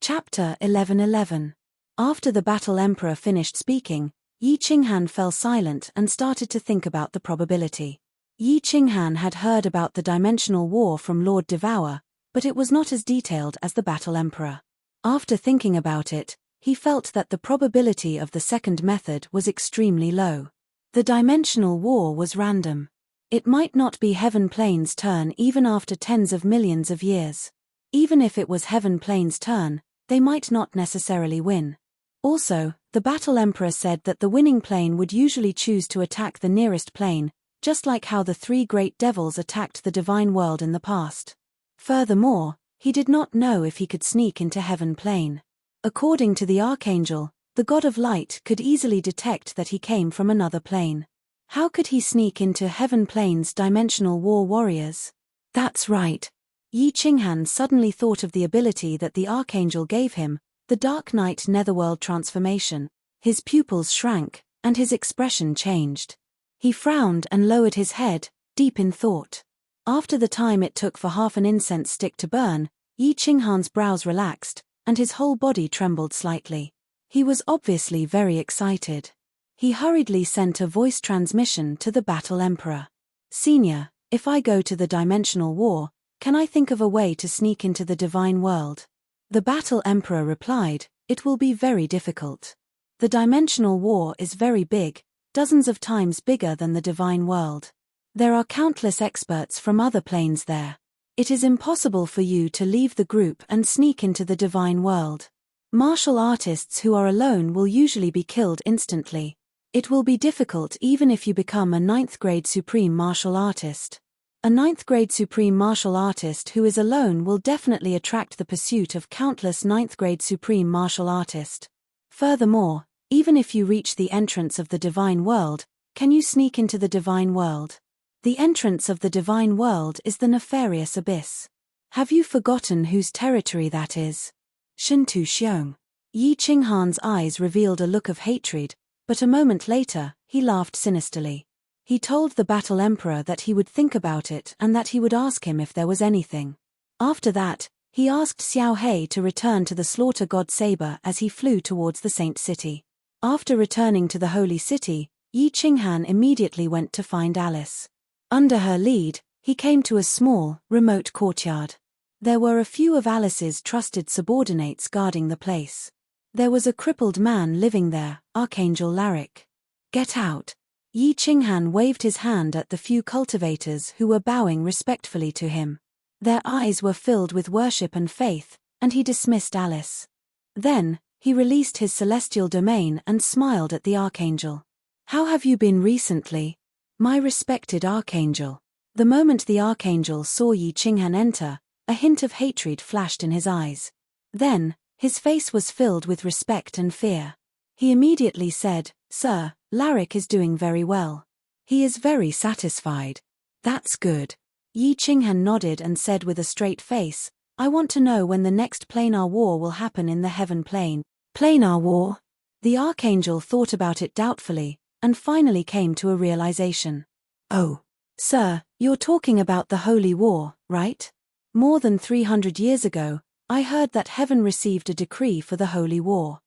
Chapter 11:11. After the Battle Emperor finished speaking, Yi Qinghan fell silent and started to think about the probability. Yi Qinghan had heard about the dimensional war from Lord Devour, but it was not as detailed as the Battle Emperor. After thinking about it, he felt that the probability of the second method was extremely low. The dimensional war was random. It might not be Heaven Plane's turn even after tens of millions of years. Even if it was Heaven Plane's turn, they might not necessarily win. Also, the Battle Emperor said that the winning plane would usually choose to attack the nearest plane, just like how the three great devils attacked the divine world in the past. Furthermore, he did not know if he could sneak into Heaven Plane. According to the Archangel, the God of Light could easily detect that he came from another plane. How could he sneak into Heaven Plane's dimensional war warriors? That's right. Yi Qinghan suddenly thought of the ability that the Archangel gave him, the Dark Knight Netherworld transformation. His pupils shrank, and his expression changed. He frowned and lowered his head, deep in thought. After the time it took for half an incense stick to burn, Yi Qinghan's brows relaxed, and his whole body trembled slightly. He was obviously very excited. He hurriedly sent a voice transmission to the Battle Emperor. "Senior, if I go to the dimensional war, can I think of a way to sneak into the divine world?" The Battle Emperor replied, "It will be very difficult. The dimensional war is very big, dozens of times bigger than the divine world. There are countless experts from other planes there. It is impossible for you to leave the group and sneak into the divine world. Martial artists who are alone will usually be killed instantly. It will be difficult even if you become a 9th grade supreme martial artist. A 9th grade supreme martial artist who is alone will definitely attract the pursuit of countless 9th grade supreme martial artists. Furthermore, even if you reach the entrance of the divine world, can you sneak into the divine world? The entrance of the divine world is the nefarious abyss. Have you forgotten whose territory that is?" Shintu Xiong. Yi Qinghan's eyes revealed a look of hatred, but a moment later, he laughed sinisterly. He told the Battle Emperor that he would think about it and that he would ask him if there was anything. After that, he asked Xiao Hei to return to the Slaughter God Saber as he flew towards the Saint City. After returning to the Holy City, Yi Qinghan immediately went to find Alice. Under her lead, he came to a small, remote courtyard. There were a few of Alice's trusted subordinates guarding the place. There was a crippled man living there, Archangel Laric. "Get out." Yi Qinghan waved his hand at the few cultivators who were bowing respectfully to him. Their eyes were filled with worship and faith, and he dismissed Alice. Then, he released his celestial domain and smiled at the Archangel. "How have you been recently, my respected Archangel?" The moment the Archangel saw Yi Qinghan enter, a hint of hatred flashed in his eyes. Then, his face was filled with respect and fear. He immediately said, "Sir, Laric is doing very well. He is very satisfied." "That's good." Yi Qinghan nodded and said with a straight face, "I want to know when the next planar war will happen in the Heaven Plane." "Planar war?" The Archangel thought about it doubtfully, and finally came to a realization. "Oh, sir, you're talking about the Holy War, right? More than 300 years ago, I heard that Heaven received a decree for the Holy War.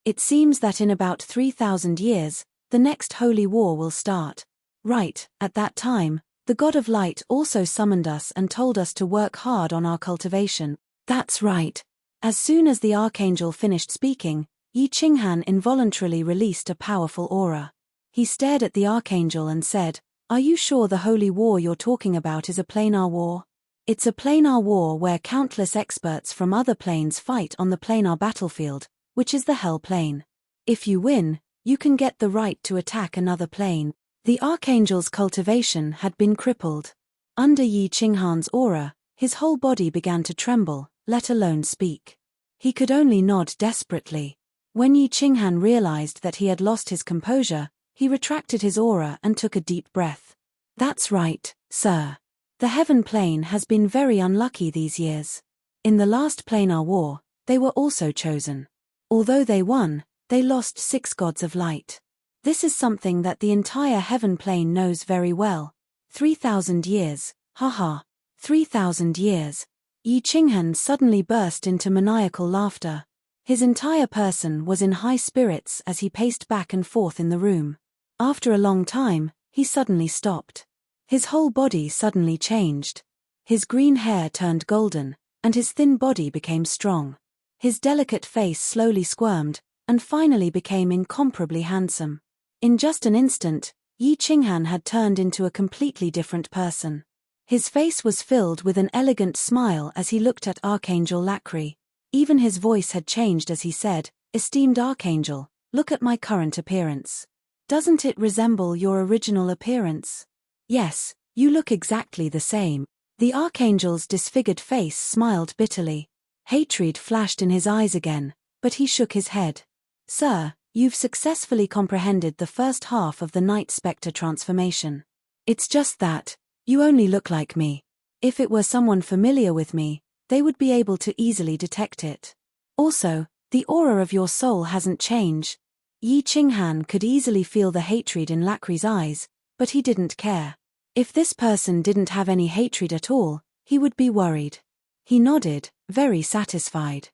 It seems that in about 3,000 years, the next Holy War will start. Right, at that time, the God of Light also summoned us and told us to work hard on our cultivation." "That's right." As soon as the Archangel finished speaking, Yi Qinghan involuntarily released a powerful aura. He stared at the Archangel and said, "Are you sure the Holy War you're talking about is a planar war?" "It's a planar war where countless experts from other planes fight on the planar battlefield, which is the Hell Plane. If you win, you can get the right to attack another plane." The Archangel's cultivation had been crippled. Under Yi Qinghan's aura, his whole body began to tremble, let alone speak. He could only nod desperately. When Yi Qinghan realized that he had lost his composure, he retracted his aura and took a deep breath. "That's right, sir. The Heaven Plane has been very unlucky these years. In the last planar war, they were also chosen. Although they won, they lost 6 gods of light. This is something that the entire Heaven Plane knows very well. 3,000 years, haha. 3,000 years. Yi Qinghan suddenly burst into maniacal laughter. His entire person was in high spirits as he paced back and forth in the room. After a long time, he suddenly stopped. His whole body suddenly changed. His green hair turned golden, and his thin body became strong. His delicate face slowly squirmed, and finally became incomparably handsome. In just an instant, Yi Qinghan had turned into a completely different person. His face was filled with an elegant smile as he looked at Archangel Lacri. Even his voice had changed as he said, "Esteemed Archangel, look at my current appearance. Doesn't it resemble your original appearance?" "Yes, you look exactly the same." The Archangel's disfigured face smiled bitterly. Hatred flashed in his eyes again, but he shook his head. "Sir, you've successfully comprehended the first half of the Night Spectre transformation. It's just that, you only look like me. If it were someone familiar with me, they would be able to easily detect it. Also, the aura of your soul hasn't changed." Yi Qinghan could easily feel the hatred in Lacri's eyes, but he didn't care. If this person didn't have any hatred at all, he would be worried. He nodded, very satisfied.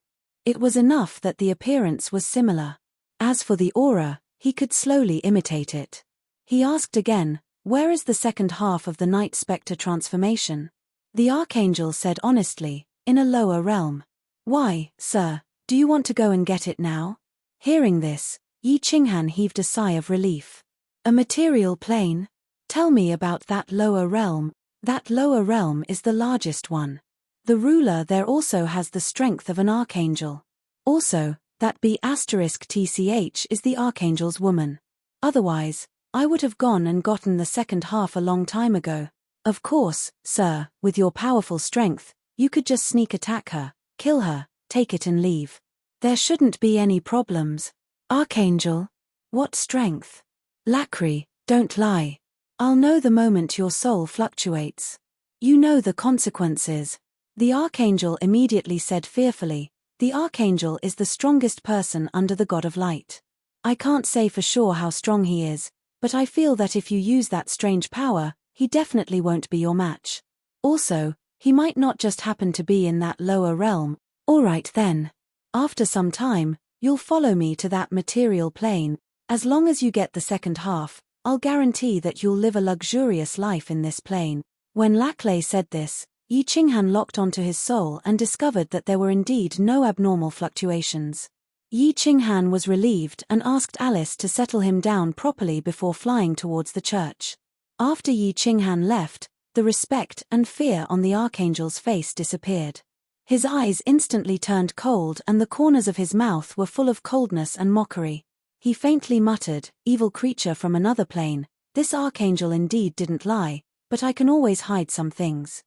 It was enough that the appearance was similar. As for the aura, he could slowly imitate it. He asked again, "Where is the second half of the Night Spectre transformation?" The Archangel said honestly, "In a lower realm." "Why, sir, do you want to go and get it now?" Hearing this, Yi Qinghan heaved a sigh of relief. "A material plane? Tell me about that lower realm." "That lower realm is the largest one. The ruler there also has the strength of an archangel. Also, that B*TCH is the archangel's woman. Otherwise, I would have gone and gotten the second half a long time ago. Of course, sir, with your powerful strength, you could just sneak attack her, kill her, take it and leave. There shouldn't be any problems." "Archangel? What strength?" "Lacri, don't lie. I'll know the moment your soul fluctuates. You know the consequences." The Archangel immediately said fearfully, "The Archangel is the strongest person under the God of Light. I can't say for sure how strong he is, but I feel that if you use that strange power, he definitely won't be your match. Also, he might not just happen to be in that lower realm." "All right then. After some time, you'll follow me to that material plane. As long as you get the second half, I'll guarantee that you'll live a luxurious life in this plane." When Laclay said this, Yi Qinghan locked onto his soul and discovered that there were indeed no abnormal fluctuations. Yi Qinghan was relieved and asked Alice to settle him down properly before flying towards the church. After Yi Qinghan left, the respect and fear on the Archangel's face disappeared. His eyes instantly turned cold and the corners of his mouth were full of coldness and mockery. He faintly muttered, "Evil creature from another plane, this Archangel indeed didn't lie, but I can always hide some things.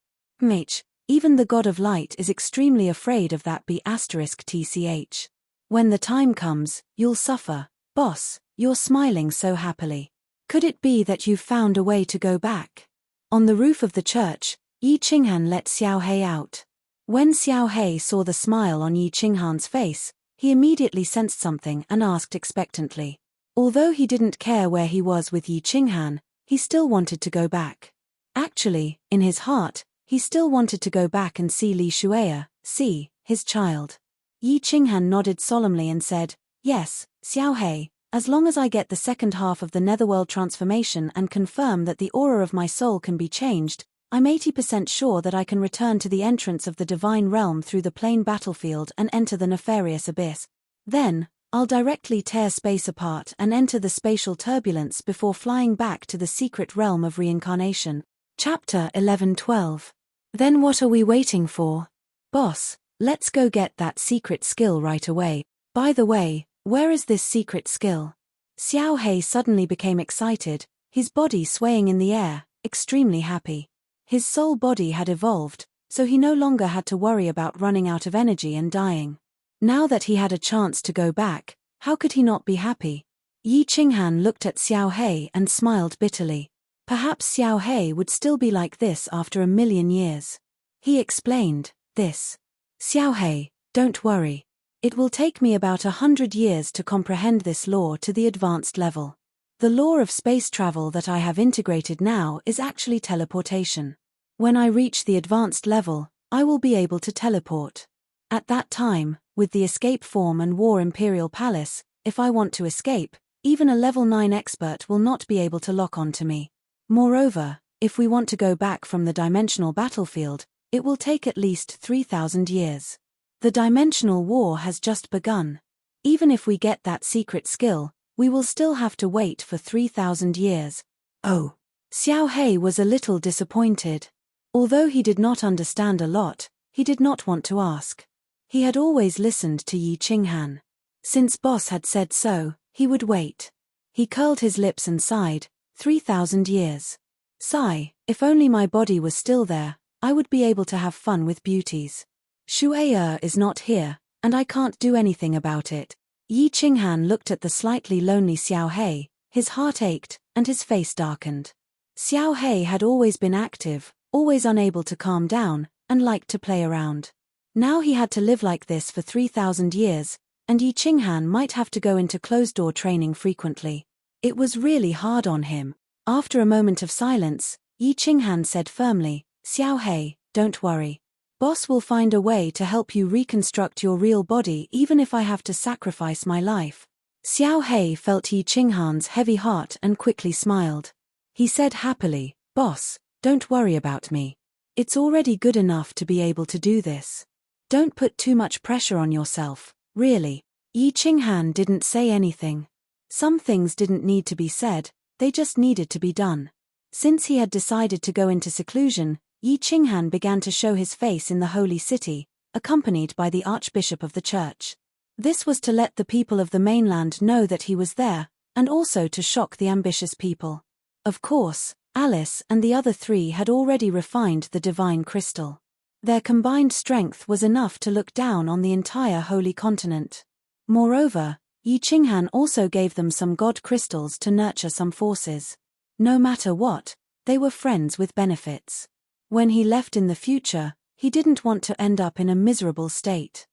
Even the God of Light is extremely afraid of that B*TCH. When the time comes, you'll suffer. Boss, you're smiling so happily. Could it be that you've found a way to go back?" On the roof of the church, Yi Qinghan let Xiao He out. When Xiao He saw the smile on Yi Qinghan's face, he immediately sensed something and asked expectantly. Although he didn't care where he was with Yi Qinghan, he still wanted to go back. Actually, in his heart, he still wanted to go back and see Li Shueya, see his child. Yi Qinghan nodded solemnly and said, "Yes, Xiao He, as long as I get the second half of the Netherworld transformation and confirm that the aura of my soul can be changed, I'm 80% sure that I can return to the entrance of the divine realm through the plane battlefield and enter the nefarious abyss. Then, I'll directly tear space apart and enter the spatial turbulence before flying back to the secret realm of reincarnation." Chapter 11-12. Then what are we waiting for? Boss, let's go get that secret skill right away. By the way, where is this secret skill? Xiao He suddenly became excited, his body swaying in the air, extremely happy. His soul body had evolved, so he no longer had to worry about running out of energy and dying. Now that he had a chance to go back, how could he not be happy? Yi Qinghan looked at Xiao He and smiled bitterly. Perhaps Xiao He would still be like this after 1,000,000 years. He explained, "This. Xiao He, don't worry. It will take me about 100 years to comprehend this law to the advanced level. The law of space travel that I have integrated now is actually teleportation. When I reach the advanced level, I will be able to teleport. At that time, with the escape form and War Imperial Palace, if I want to escape, even a level 9 expert will not be able to lock onto me. Moreover, if we want to go back from the dimensional battlefield, it will take at least 3,000 years. The dimensional war has just begun. Even if we get that secret skill, we will still have to wait for 3,000 years. Oh. Xiao He was a little disappointed. Although he did not understand a lot, he did not want to ask. He had always listened to Yi Qinghan. Since boss had said so, he would wait. He curled his lips and sighed, 3,000 years. Sigh, if only my body was still there, I would be able to have fun with beauties. Shu'ei is not here, and I can't do anything about it. Yi Qinghan looked at the slightly lonely Xiao He, his heart ached, and his face darkened. Xiao He had always been active, always unable to calm down, and liked to play around. Now he had to live like this for 3,000 years, and Yi Qinghan might have to go into closed-door training frequently. It was really hard on him. After a moment of silence, Yi Qinghan said firmly, Xiao He, don't worry. Boss will find a way to help you reconstruct your real body even if I have to sacrifice my life. Xiao He felt Yi Qinghan's heavy heart and quickly smiled. He said happily, Boss, don't worry about me. It's already good enough to be able to do this. Don't put too much pressure on yourself, really. Yi Qinghan didn't say anything. Some things didn't need to be said, they just needed to be done. Since he had decided to go into seclusion, Yi Qinghan began to show his face in the holy city, accompanied by the archbishop of the church. This was to let the people of the mainland know that he was there, and also to shock the ambitious people. Of course, Alice and the other three had already refined the divine crystal. Their combined strength was enough to look down on the entire holy continent. Moreover, Yi Qinghan also gave them some god crystals to nurture some forces. No matter what, they were friends with benefits. When he left in the future, he didn't want to end up in a miserable state.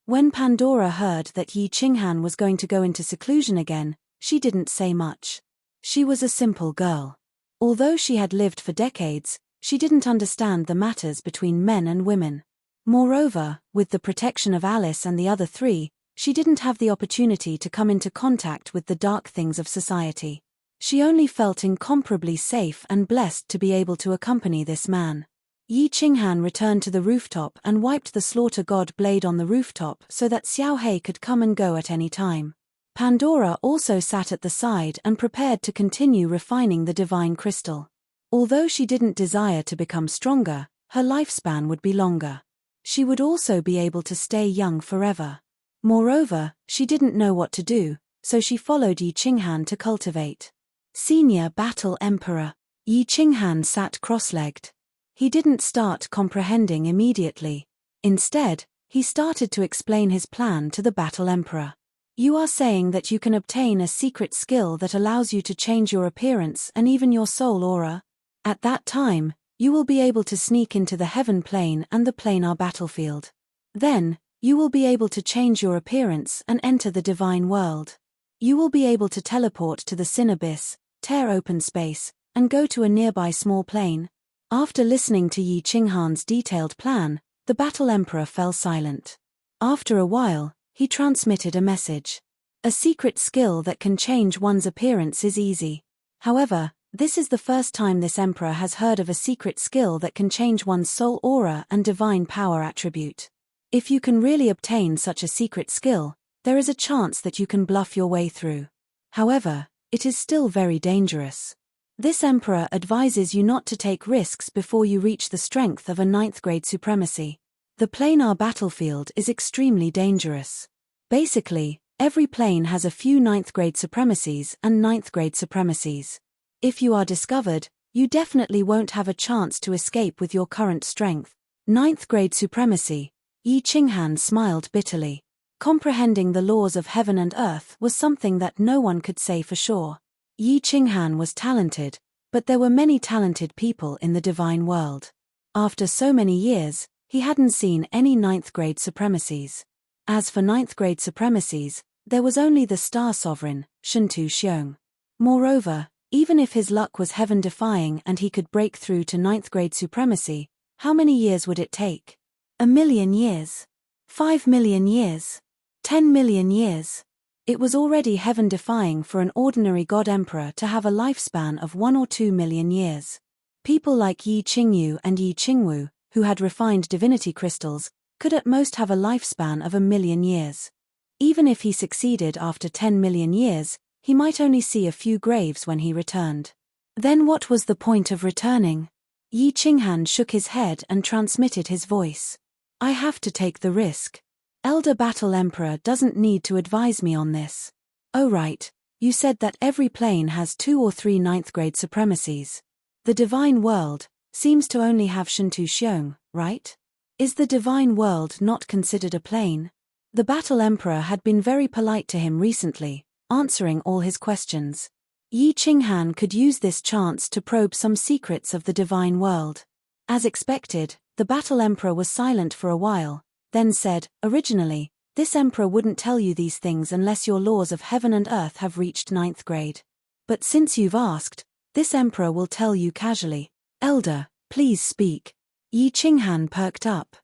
When Pandora heard that Yi Qinghan was going to go into seclusion again, she didn't say much. She was a simple girl. Although she had lived for decades, she didn't understand the matters between men and women. Moreover, with the protection of Alice and the other three, she didn't have the opportunity to come into contact with the dark things of society. She only felt incomparably safe and blessed to be able to accompany this man. Yi Qinghan returned to the rooftop and wiped the slaughter god blade on the rooftop so that Xiao He could come and go at any time. Pandora also sat at the side and prepared to continue refining the divine crystal. Although she didn't desire to become stronger, her lifespan would be longer. She would also be able to stay young forever. Moreover, she didn't know what to do, so she followed Yi Qinghan to cultivate. Senior Battle Emperor. Yi Qinghan sat cross-legged. He didn't start comprehending immediately. Instead, he started to explain his plan to the Battle Emperor. You are saying that you can obtain a secret skill that allows you to change your appearance and even your soul aura? At that time, you will be able to sneak into the heaven plane and the planar battlefield. Then, you will be able to change your appearance and enter the divine world. You will be able to teleport to the sin abyss, tear open space, and go to a nearby small plane. After listening to Yi Qinghan's detailed plan, the Battle Emperor fell silent. After a while, he transmitted a message. A secret skill that can change one's appearance is easy. However, this is the first time this emperor has heard of a secret skill that can change one's soul aura and divine power attribute. If you can really obtain such a secret skill, there is a chance that you can bluff your way through. However, it is still very dangerous. This emperor advises you not to take risks before you reach the strength of a 9th grade supremacy. The planar battlefield is extremely dangerous. Basically, every plane has a few 9th grade supremacies and 9th grade supremacies. If you are discovered, you definitely won't have a chance to escape with your current strength. 9th grade supremacy. Yi Qinghan smiled bitterly. Comprehending the laws of heaven and earth was something that no one could say for sure. Yi Qinghan was talented, but there were many talented people in the divine world. After so many years, he hadn't seen any 9th grade supremacies. As for 9th grade supremacies, there was only the Star Sovereign, Shentu Xiong. Moreover, even if his luck was heaven-defying and he could break through to 9th grade supremacy, how many years would it take? 1,000,000 years. 5,000,000 years. 10,000,000 years. It was already heaven-defying for an ordinary god-emperor to have a lifespan of 1 or 2 million years. People like Yi Qingyu and Yi Qingwu, who had refined divinity crystals, could at most have a lifespan of 1,000,000 years. Even if he succeeded after 10 million years, he might only see a few graves when he returned. Then what was the point of returning? Yi Qinghan shook his head and transmitted his voice. I have to take the risk. Elder Battle Emperor doesn't need to advise me on this. Oh right, you said that every plane has 2 or 3 ninth-grade supremacies. The divine world seems to only have Shintu Xiong, right? Is the divine world not considered a plane? The Battle Emperor had been very polite to him recently, answering all his questions. Yi Qinghan could use this chance to probe some secrets of the divine world. As expected, the Battle Emperor was silent for a while, then said, originally, this emperor wouldn't tell you these things unless your laws of heaven and earth have reached 9th grade. But since you've asked, this emperor will tell you casually. Elder, please speak. Yi Qinghan perked up.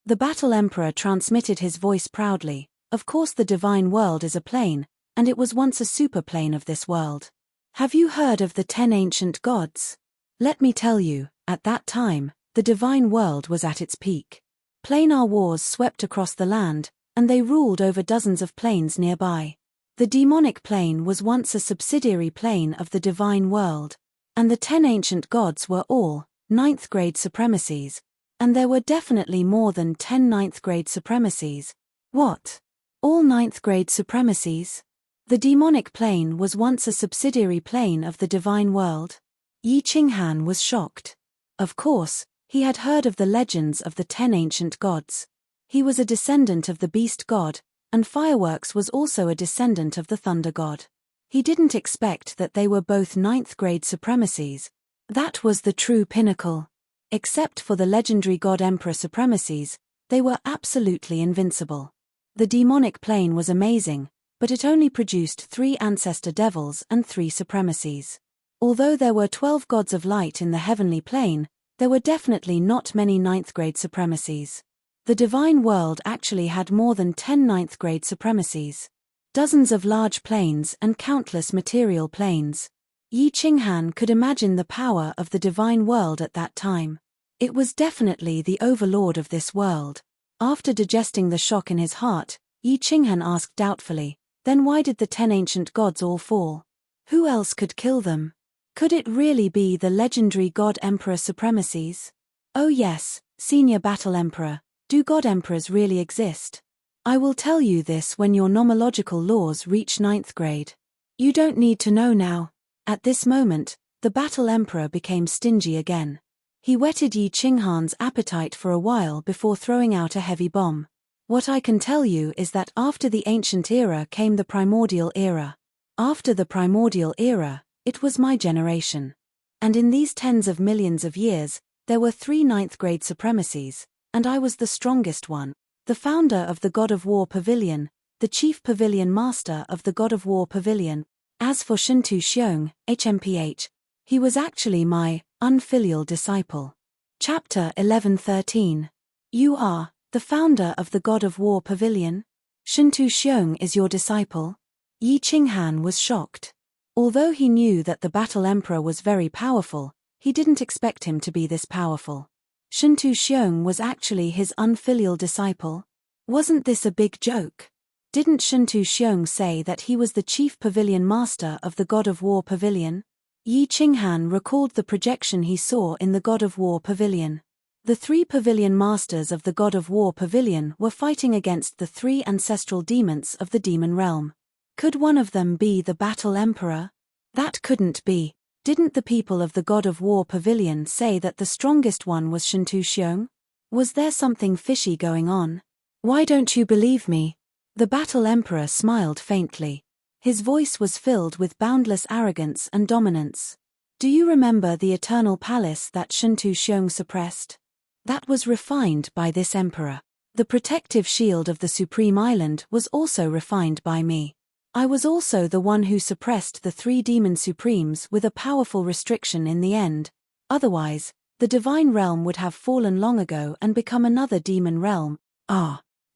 The Battle Emperor transmitted his voice proudly. Of course the divine world is a plane, and it was once a superplane of this world. Have you heard of the 10 ancient gods? Let me tell you, at that time, the divine world was at its peak. Planar wars swept across the land, and they ruled over dozens of planes nearby. The demonic plane was once a subsidiary plane of the divine world, and the 10 ancient gods were all 9th grade supremacies, and there were definitely more than 10 9th grade supremacies. What? All 9th grade supremacies? The demonic plane was once a subsidiary plane of the divine world? Yi Qinghan was shocked. Of course, he had heard of the legends of the 10 ancient gods. He was a descendant of the beast god, and Fireworks was also a descendant of the thunder god. He didn't expect that they were both 9th grade supremacies. That was the true pinnacle. Except for the legendary god-emperor supremacies, they were absolutely invincible. The demonic plane was amazing, but it only produced 3 ancestor devils and 3 supremacies. Although there were 12 gods of light in the heavenly plane, there were definitely not many 9th grade supremacies. The divine world actually had more than 10 9th grade supremacies. Dozens of large planes and countless material planes. Yi Qinghan could imagine the power of the divine world at that time. It was definitely the overlord of this world. After digesting the shock in his heart, Yi Qinghan asked doubtfully, then why did the 10 ancient gods all fall? Who else could kill them? Could it really be the legendary God-Emperor supremacies? Oh yes, Senior Battle Emperor, do God-Emperors really exist? I will tell you this when your nomological laws reach 9th grade. You don't need to know now. At this moment, the Battle Emperor became stingy again. He whetted Yi Qinghan's appetite for a while before throwing out a heavy bomb. What I can tell you is that after the ancient era came the primordial era. After the primordial era, it was my generation. And in these tens of millions of years, there were 3 9th grade supremacies, and I was the strongest one. The founder of the God of War Pavilion, the chief pavilion master of the God of War Pavilion. As for Shintu Xiong, HMPH, he was actually my unfilial disciple. Chapter 11:13. You are the founder of the God of War Pavilion? Shintu Xiong is your disciple? Yi Qinghan was shocked. Although he knew that the Battle Emperor was very powerful, he didn't expect him to be this powerful. Shintu Xiong was actually his unfilial disciple? Wasn't this a big joke? Didn't Shintu Xiong say that he was the chief pavilion master of the God of War Pavilion? Yi Qinghan recalled the projection he saw in the God of War Pavilion. The 3 pavilion masters of the God of War Pavilion were fighting against the 3 ancestral demons of the demon realm. Could one of them be the Battle Emperor? That couldn't be. Didn't the people of the God of War Pavilion say that the strongest one was Shintu Xiong? Was there something fishy going on? Why don't you believe me? The Battle Emperor smiled faintly. His voice was filled with boundless arrogance and dominance. Do you remember the Eternal Palace that Shintu Xiong suppressed? That was refined by this emperor. The protective shield of the Supreme Island was also refined by me. I was also the one who suppressed the 3 demon supremes with a powerful restriction in the end. Otherwise, The divine realm would have fallen long ago and become another demon realm.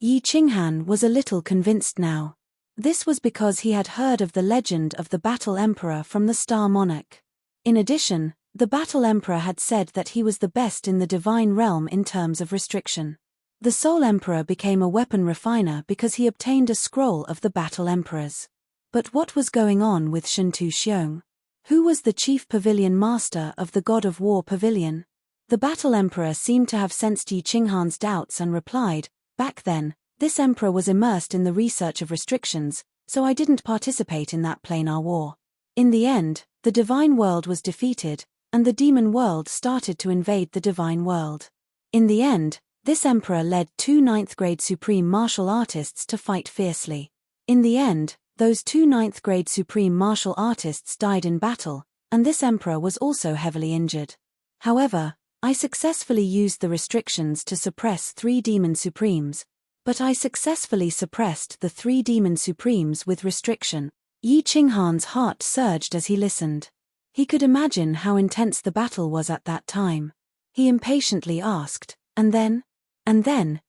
Yi Qinghan was a little convinced now. This was because he had heard of the legend of the Battle Emperor from the Star Monarch. In addition, the Battle Emperor had said that he was the best in the divine realm in terms of restriction. The Soul Emperor became a weapon refiner because he obtained a scroll of the Battle Emperors. But what was going on with Shentu Xiong? Who was the chief pavilion master of the God of War pavilion? The Battle Emperor seemed to have sensed Yi Qinghan's doubts and replied, "Back then, this emperor was immersed in the research of restrictions, so I didn't participate in that planar war. In the end, the divine world was defeated, and the demon world started to invade the divine world. In the end, this emperor led 2 ninth-grade supreme martial artists to fight fiercely. In the end, those 2 ninth-grade supreme martial artists died in battle, and this emperor was also heavily injured. However, I successfully used the restrictions to suppress 3 demon supremes, but I successfully suppressed the 3 demon supremes with restriction." Yi Qinghan's heart surged as he listened. He could imagine how intense the battle was at that time. He impatiently asked, "And then?" "And then,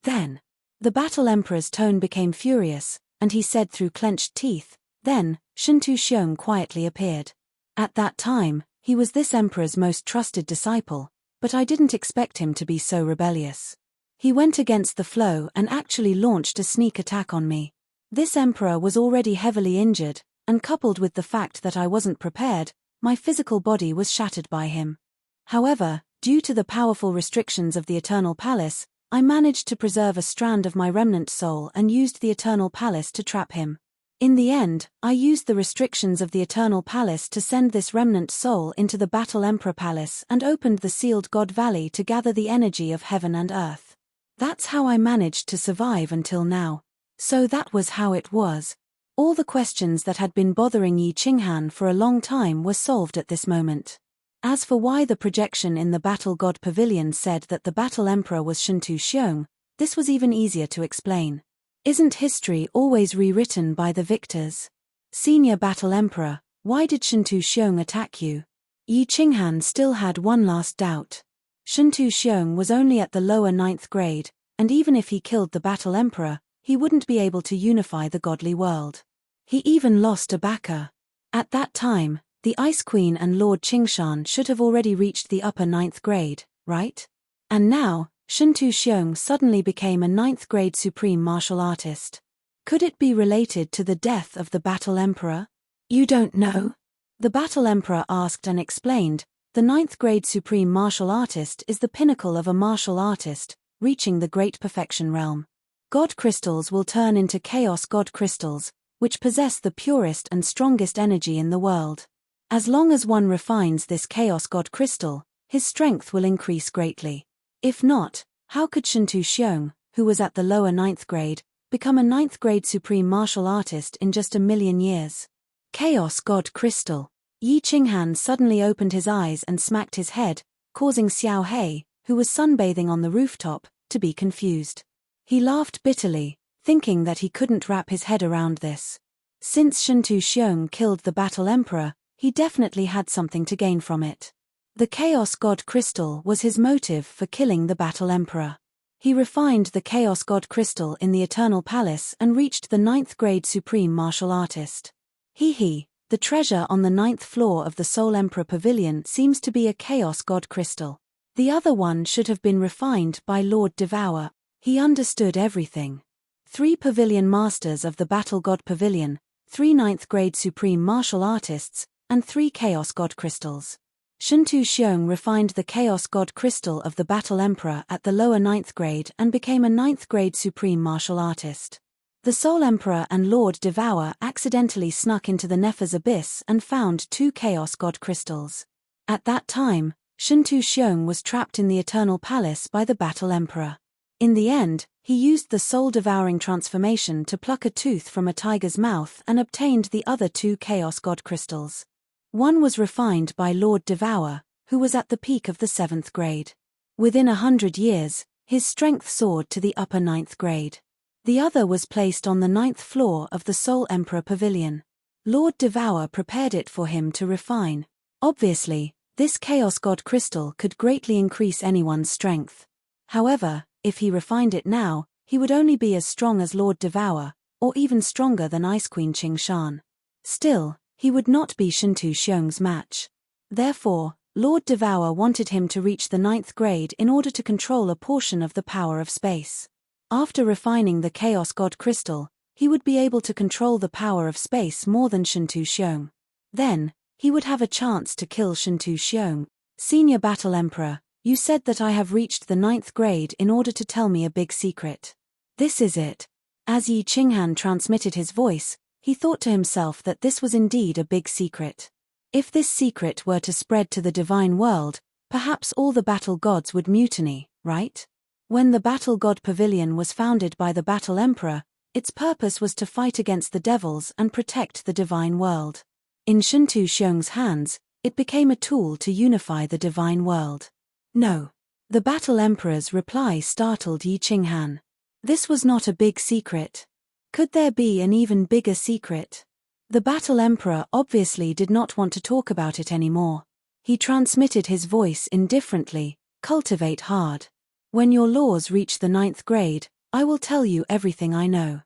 then." The Battle Emperor's tone became furious, and he said through clenched teeth, "Then, Shentu Xiong quietly appeared. At that time, he was this emperor's most trusted disciple, but I didn't expect him to be so rebellious. He went against the flow and actually launched a sneak attack on me. This emperor was already heavily injured, and coupled with the fact that I wasn't prepared, my physical body was shattered by him. However, due to the powerful restrictions of the Eternal Palace, I managed to preserve a strand of my remnant soul and used the Eternal Palace to trap him. In the end, I used the restrictions of the Eternal Palace to send this remnant soul into the Battle Emperor Palace and opened the Sealed God Valley to gather the energy of heaven and earth. That's how I managed to survive until now." So that was how it was. All the questions that had been bothering Yi Qinghan for a long time were solved at this moment. As for why the projection in the Battle God Pavilion said that the Battle Emperor was Shentu Xiong, this was even easier to explain. Isn't history always rewritten by the victors? Senior Battle Emperor, why did Shentu Xiong attack you? Yi Qinghan still had one last doubt. Shentu Xiong was only at the lower 9th grade, and even if he killed the Battle Emperor, he wouldn't be able to unify the godly world. He even lost a backer. At that time, the Ice Queen and Lord Qingshan should have already reached the upper 9th grade, right? And now, Shentu Xiong suddenly became a 9th grade supreme martial artist. Could it be related to the death of the Battle Emperor? "You don't know?" The Battle Emperor asked and explained, "The 9th grade supreme martial artist is the pinnacle of a martial artist, reaching the great perfection realm. God crystals will turn into chaos god crystals, which possess the purest and strongest energy in the world. As long as one refines this chaos god crystal, his strength will increase greatly. If not, how could Shentu Xiong, who was at the lower 9th grade, become a 9th grade supreme martial artist in just 1,000,000 years? Chaos god crystal." Yi Qinghan suddenly opened his eyes and smacked his head, causing Xiao Hei, who was sunbathing on the rooftop, to be confused. He laughed bitterly, thinking that he couldn't wrap his head around this. Since Shentu Xiong killed the Battle Emperor, he definitely had something to gain from it. The Chaos God Crystal was his motive for killing the Battle Emperor. He refined the Chaos God Crystal in the Eternal Palace and reached the 9th grade Supreme Martial Artist. The treasure on the 9th floor of the Soul Emperor Pavilion seems to be a Chaos God Crystal. The other one should have been refined by Lord Devour. He understood everything. 3 Pavilion Masters of the Battle God Pavilion, 3 9th grade Supreme Martial Artists, and 3 Chaos God Crystals. Shentu Xiong refined the Chaos God Crystal of the Battle Emperor at the lower 9th grade and became a 9th grade Supreme Martial Artist. The Soul Emperor and Lord Devour accidentally snuck into the Nephers Abyss and found 2 Chaos God Crystals. At that time, Shentu Xiong was trapped in the Eternal Palace by the Battle Emperor. In the end, he used the soul-devouring transformation to pluck a tooth from a tiger's mouth and obtained the other 2 Chaos God Crystals. One was refined by Lord Devour, who was at the peak of the 7th grade. Within 100 years, his strength soared to the upper 9th grade. The other was placed on the 9th floor of the Soul Emperor Pavilion. Lord Devour prepared it for him to refine. Obviously, This Chaos God crystal could greatly increase anyone's strength. However, if he refined it now, he would only be as strong as Lord Devour, or even stronger than Ice Queen Qing Shan. Still, he would not be Shintu Xiong's match. Therefore, Lord Devour wanted him to reach the 9th grade in order to control a portion of the power of space. After refining the Chaos God crystal, he would be able to control the power of space more than Shintu Xiong. Then, he would have a chance to kill Shintu Xiong. Senior Battle Emperor, you said that I have reached the 9th grade in order to tell me a big secret. This is it. As Yi Qinghan transmitted his voice, he thought to himself that this was indeed a big secret. If this secret were to spread to the divine world, perhaps all the battle gods would mutiny, right? When the Battle God Pavilion was founded by the Battle Emperor, its purpose was to fight against the devils and protect the divine world. In Shintu Xiong's hands, it became a tool to unify the divine world. No. The Battle Emperor's reply startled Yi Qinghan. This was not a big secret. Could there be an even bigger secret? The Battle Emperor obviously did not want to talk about it anymore. He transmitted his voice indifferently, cultivate hard. When your laws reach the 9th grade, I will tell you everything I know.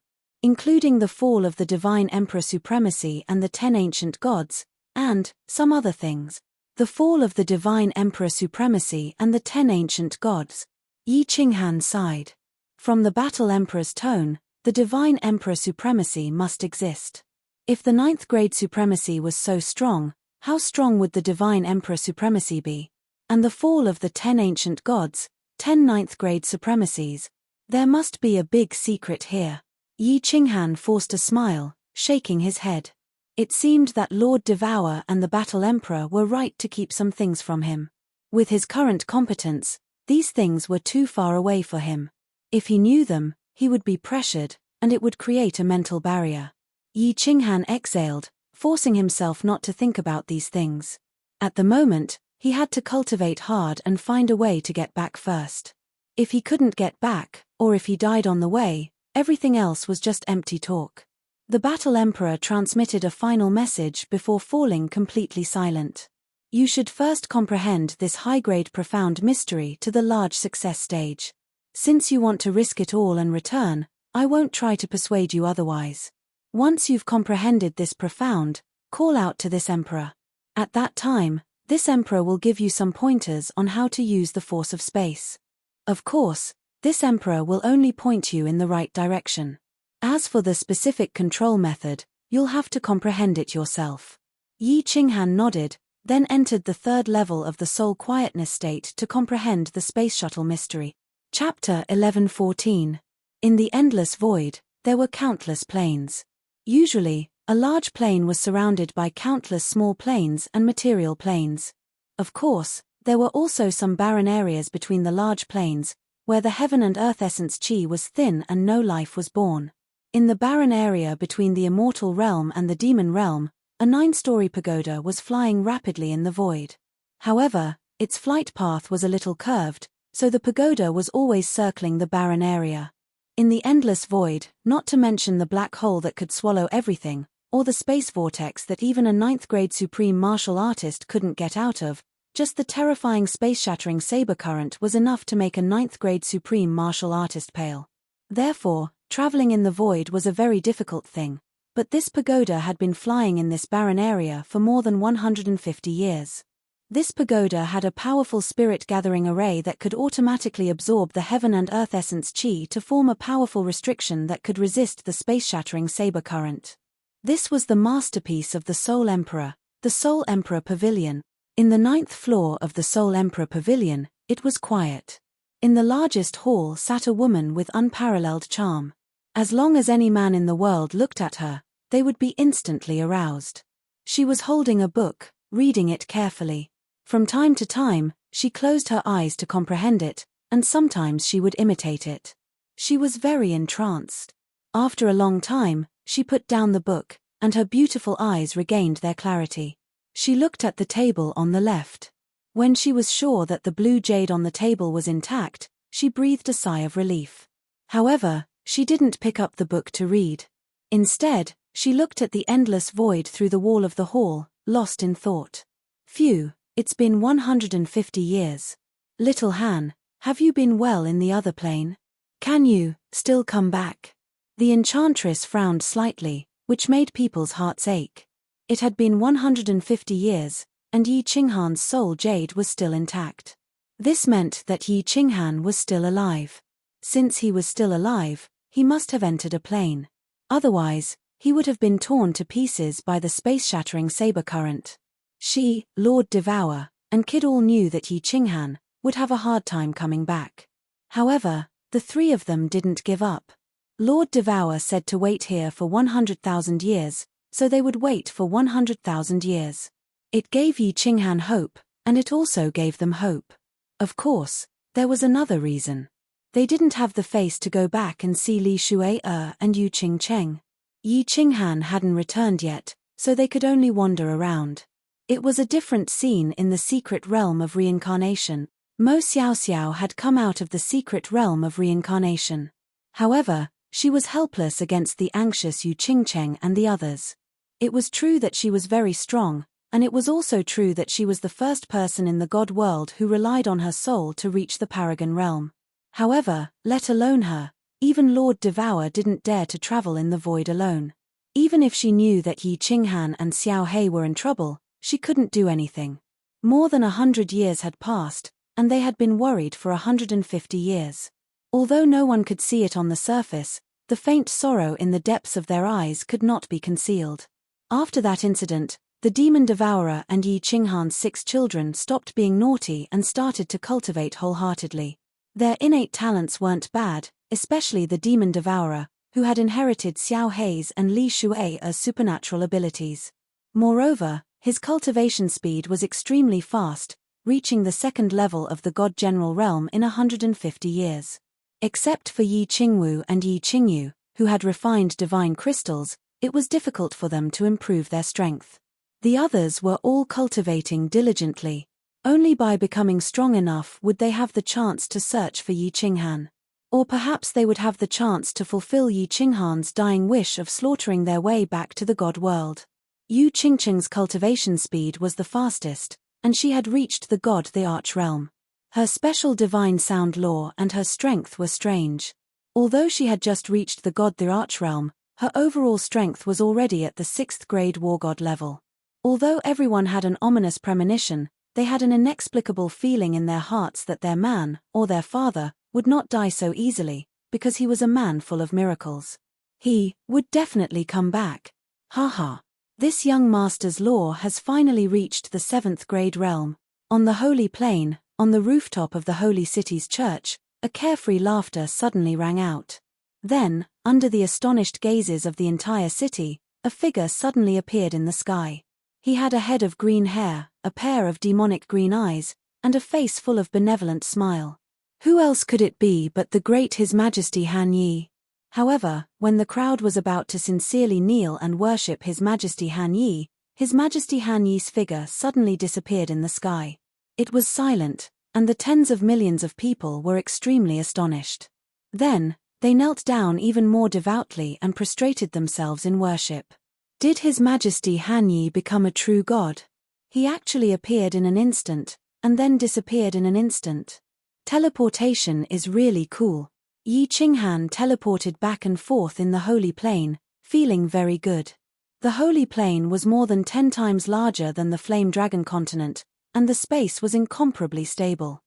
Including the fall of the Divine Emperor Supremacy and the 10 ancient gods, and some other things. The fall of the Divine Emperor Supremacy and the 10 ancient gods. Yi Qinghan sighed. From the Battle Emperor's tone, the Divine Emperor Supremacy must exist. If the 9th grade supremacy was so strong, how strong would the Divine Emperor Supremacy be? And the fall of the 10 ancient gods, 10 9th grade supremacies. There must be a big secret here. Yi Qinghan forced a smile, shaking his head. It seemed that Lord Devour and the Battle Emperor were right to keep some things from him. With his current competence, these things were too far away for him. If he knew them, he would be pressured, and it would create a mental barrier. Yi Qinghan exhaled, forcing himself not to think about these things. At the moment, he had to cultivate hard and find a way to get back first. If he couldn't get back, or if he died on the way, everything else was just empty talk. The Battle Emperor transmitted a final message before falling completely silent. You should first comprehend this high-grade profound mystery to the large success stage. Since you want to risk it all and return, I won't try to persuade you otherwise. Once you've comprehended this profound, call out to this emperor. At that time, this emperor will give you some pointers on how to use the force of space. Of course, this emperor will only point you in the right direction. As for the specific control method, you'll have to comprehend it yourself. Yi Qinghan nodded, then entered the 3rd level of the soul quietness state to comprehend the space shuttle mystery. Chapter 11:14. In the endless void, there were countless planes. Usually, a large plane was surrounded by countless small planes and material planes. Of course, there were also some barren areas between the large planes, where the heaven and earth essence chi was thin and no life was born. In the barren area between the immortal realm and the demon realm, a 9-story pagoda was flying rapidly in the void. However, its flight path was a little curved, so the pagoda was always circling the barren area. In the endless void, not to mention the black hole that could swallow everything, or the space vortex that even a 9th grade supreme martial artist couldn't get out of, just the terrifying space-shattering saber current was enough to make a 9th grade supreme martial artist pale. Therefore, traveling in the void was a very difficult thing, but this pagoda had been flying in this barren area for more than 150 years. This pagoda had a powerful spirit-gathering array that could automatically absorb the heaven and earth essence chi to form a powerful restriction that could resist the space-shattering saber current. This was the masterpiece of the Soul Emperor, the Soul Emperor Pavilion. In the 9th floor of the Soul Emperor Pavilion, it was quiet. In the largest hall sat a woman with unparalleled charm. As long as any man in the world looked at her, they would be instantly aroused. She was holding a book, reading it carefully. From time to time, she closed her eyes to comprehend it, and sometimes she would imitate it. She was very entranced. After a long time, she put down the book, and her beautiful eyes regained their clarity. She looked at the table on the left. When she was sure that the blue jade on the table was intact, she breathed a sigh of relief. However, she didn't pick up the book to read. Instead, she looked at the endless void through the wall of the hall, lost in thought. Phew, It's been 150 years. Little Han, have you been well in the other plane? Can you still come back? The enchantress frowned slightly, which made people's hearts ache. It had been 150 years, and Yi Qinghan's soul jade was still intact. This meant that Yi Qinghan was still alive. Since he was still alive, he must have entered a plane. Otherwise, he would have been torn to pieces by the space-shattering saber current. She, Lord Devour, and Kid all knew that Yi Qinghan would have a hard time coming back. However, the three of them didn't give up. Lord Devour said to wait here for 100,000 years, so they would wait for 100,000 years. It gave Yi Qinghan hope, and it also gave them hope. Of course, there was another reason. They didn't have the face to go back and see Li Shuai and Yu Qingcheng. Yi Qinghan hadn't returned yet, so they could only wander around. It was a different scene in the secret realm of reincarnation. Mo Xiaoxiao had come out of the secret realm of reincarnation. However, she was helpless against the anxious Yu Qingcheng and the others. It was true that she was very strong, and it was also true that she was the first person in the god world who relied on her soul to reach the Paragon realm. However, let alone her, even Lord Devour didn't dare to travel in the void alone. Even if she knew that Yi Qinghan and Xiao Hei were in trouble, she couldn't do anything. More than 100 years had passed, and they had been worried for 150 years. Although no one could see it on the surface, the faint sorrow in the depths of their eyes could not be concealed. After that incident, the demon devourer and Yi Qinghan's 6 children stopped being naughty and started to cultivate wholeheartedly. Their innate talents weren't bad, especially the demon devourer, who had inherited Xiao Hei's and Li Shuai's supernatural abilities. Moreover, his cultivation speed was extremely fast, reaching the 2nd level of the God General realm in 150 years. Except for Yi Qingwu and Yi Qingyu, who had refined divine crystals, it was difficult for them to improve their strength. The others were all cultivating diligently. Only by becoming strong enough would they have the chance to search for Yi Qinghan. Or perhaps they would have the chance to fulfill Yi Qinghan's dying wish of slaughtering their way back to the god world. Yu Qingcheng's cultivation speed was the fastest, and she had reached the god the arch realm. Her special divine sound law and her strength were strange. Although she had just reached the god the arch realm, her overall strength was already at the 6th grade war god level. Although everyone had an ominous premonition, they had an inexplicable feeling in their hearts that their man, or their father, would not die so easily, because he was a man full of miracles. He would definitely come back. Haha. This young master's law has finally reached the 7th grade realm. On the holy plain, on the rooftop of the holy city's church, a carefree laughter suddenly rang out. Then, under the astonished gazes of the entire city, a figure suddenly appeared in the sky. He had a head of green hair, a pair of demonic green eyes, and a face full of benevolent smile. Who else could it be but the great His Majesty Han Yi? However, when the crowd was about to sincerely kneel and worship His Majesty Han Yi, His Majesty Han Yi's figure suddenly disappeared in the sky. It was silent, and the tens of millions of people were extremely astonished. Then, they knelt down even more devoutly and prostrated themselves in worship. Did His Majesty Han Yi become a true god? He actually appeared in an instant, and then disappeared in an instant. Teleportation is really cool. Yi Qinghan teleported back and forth in the Holy Plain, feeling very good. The Holy Plain was more than 10 times larger than the Flame Dragon continent, and the space was incomparably stable.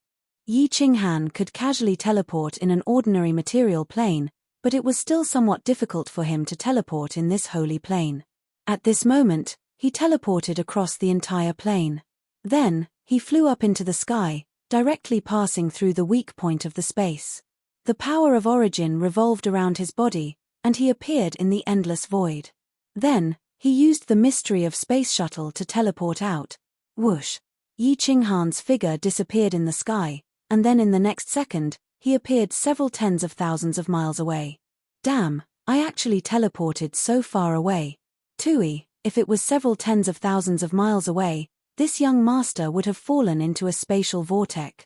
Yi Qinghan could casually teleport in an ordinary material plane, but it was still somewhat difficult for him to teleport in this Holy Plain. At this moment, he teleported across the entire plane. Then, he flew up into the sky, directly passing through the weak point of the space. The power of origin revolved around his body, and he appeared in the endless void. Then, he used the mystery of space shuttle to teleport out. Whoosh! Yi Qinghan's figure disappeared in the sky, and then in the next second, he appeared several tens of thousands of miles away. Damn, I actually teleported so far away. Tui, if it was several tens of thousands of miles away, this young master would have fallen into a spatial vortex.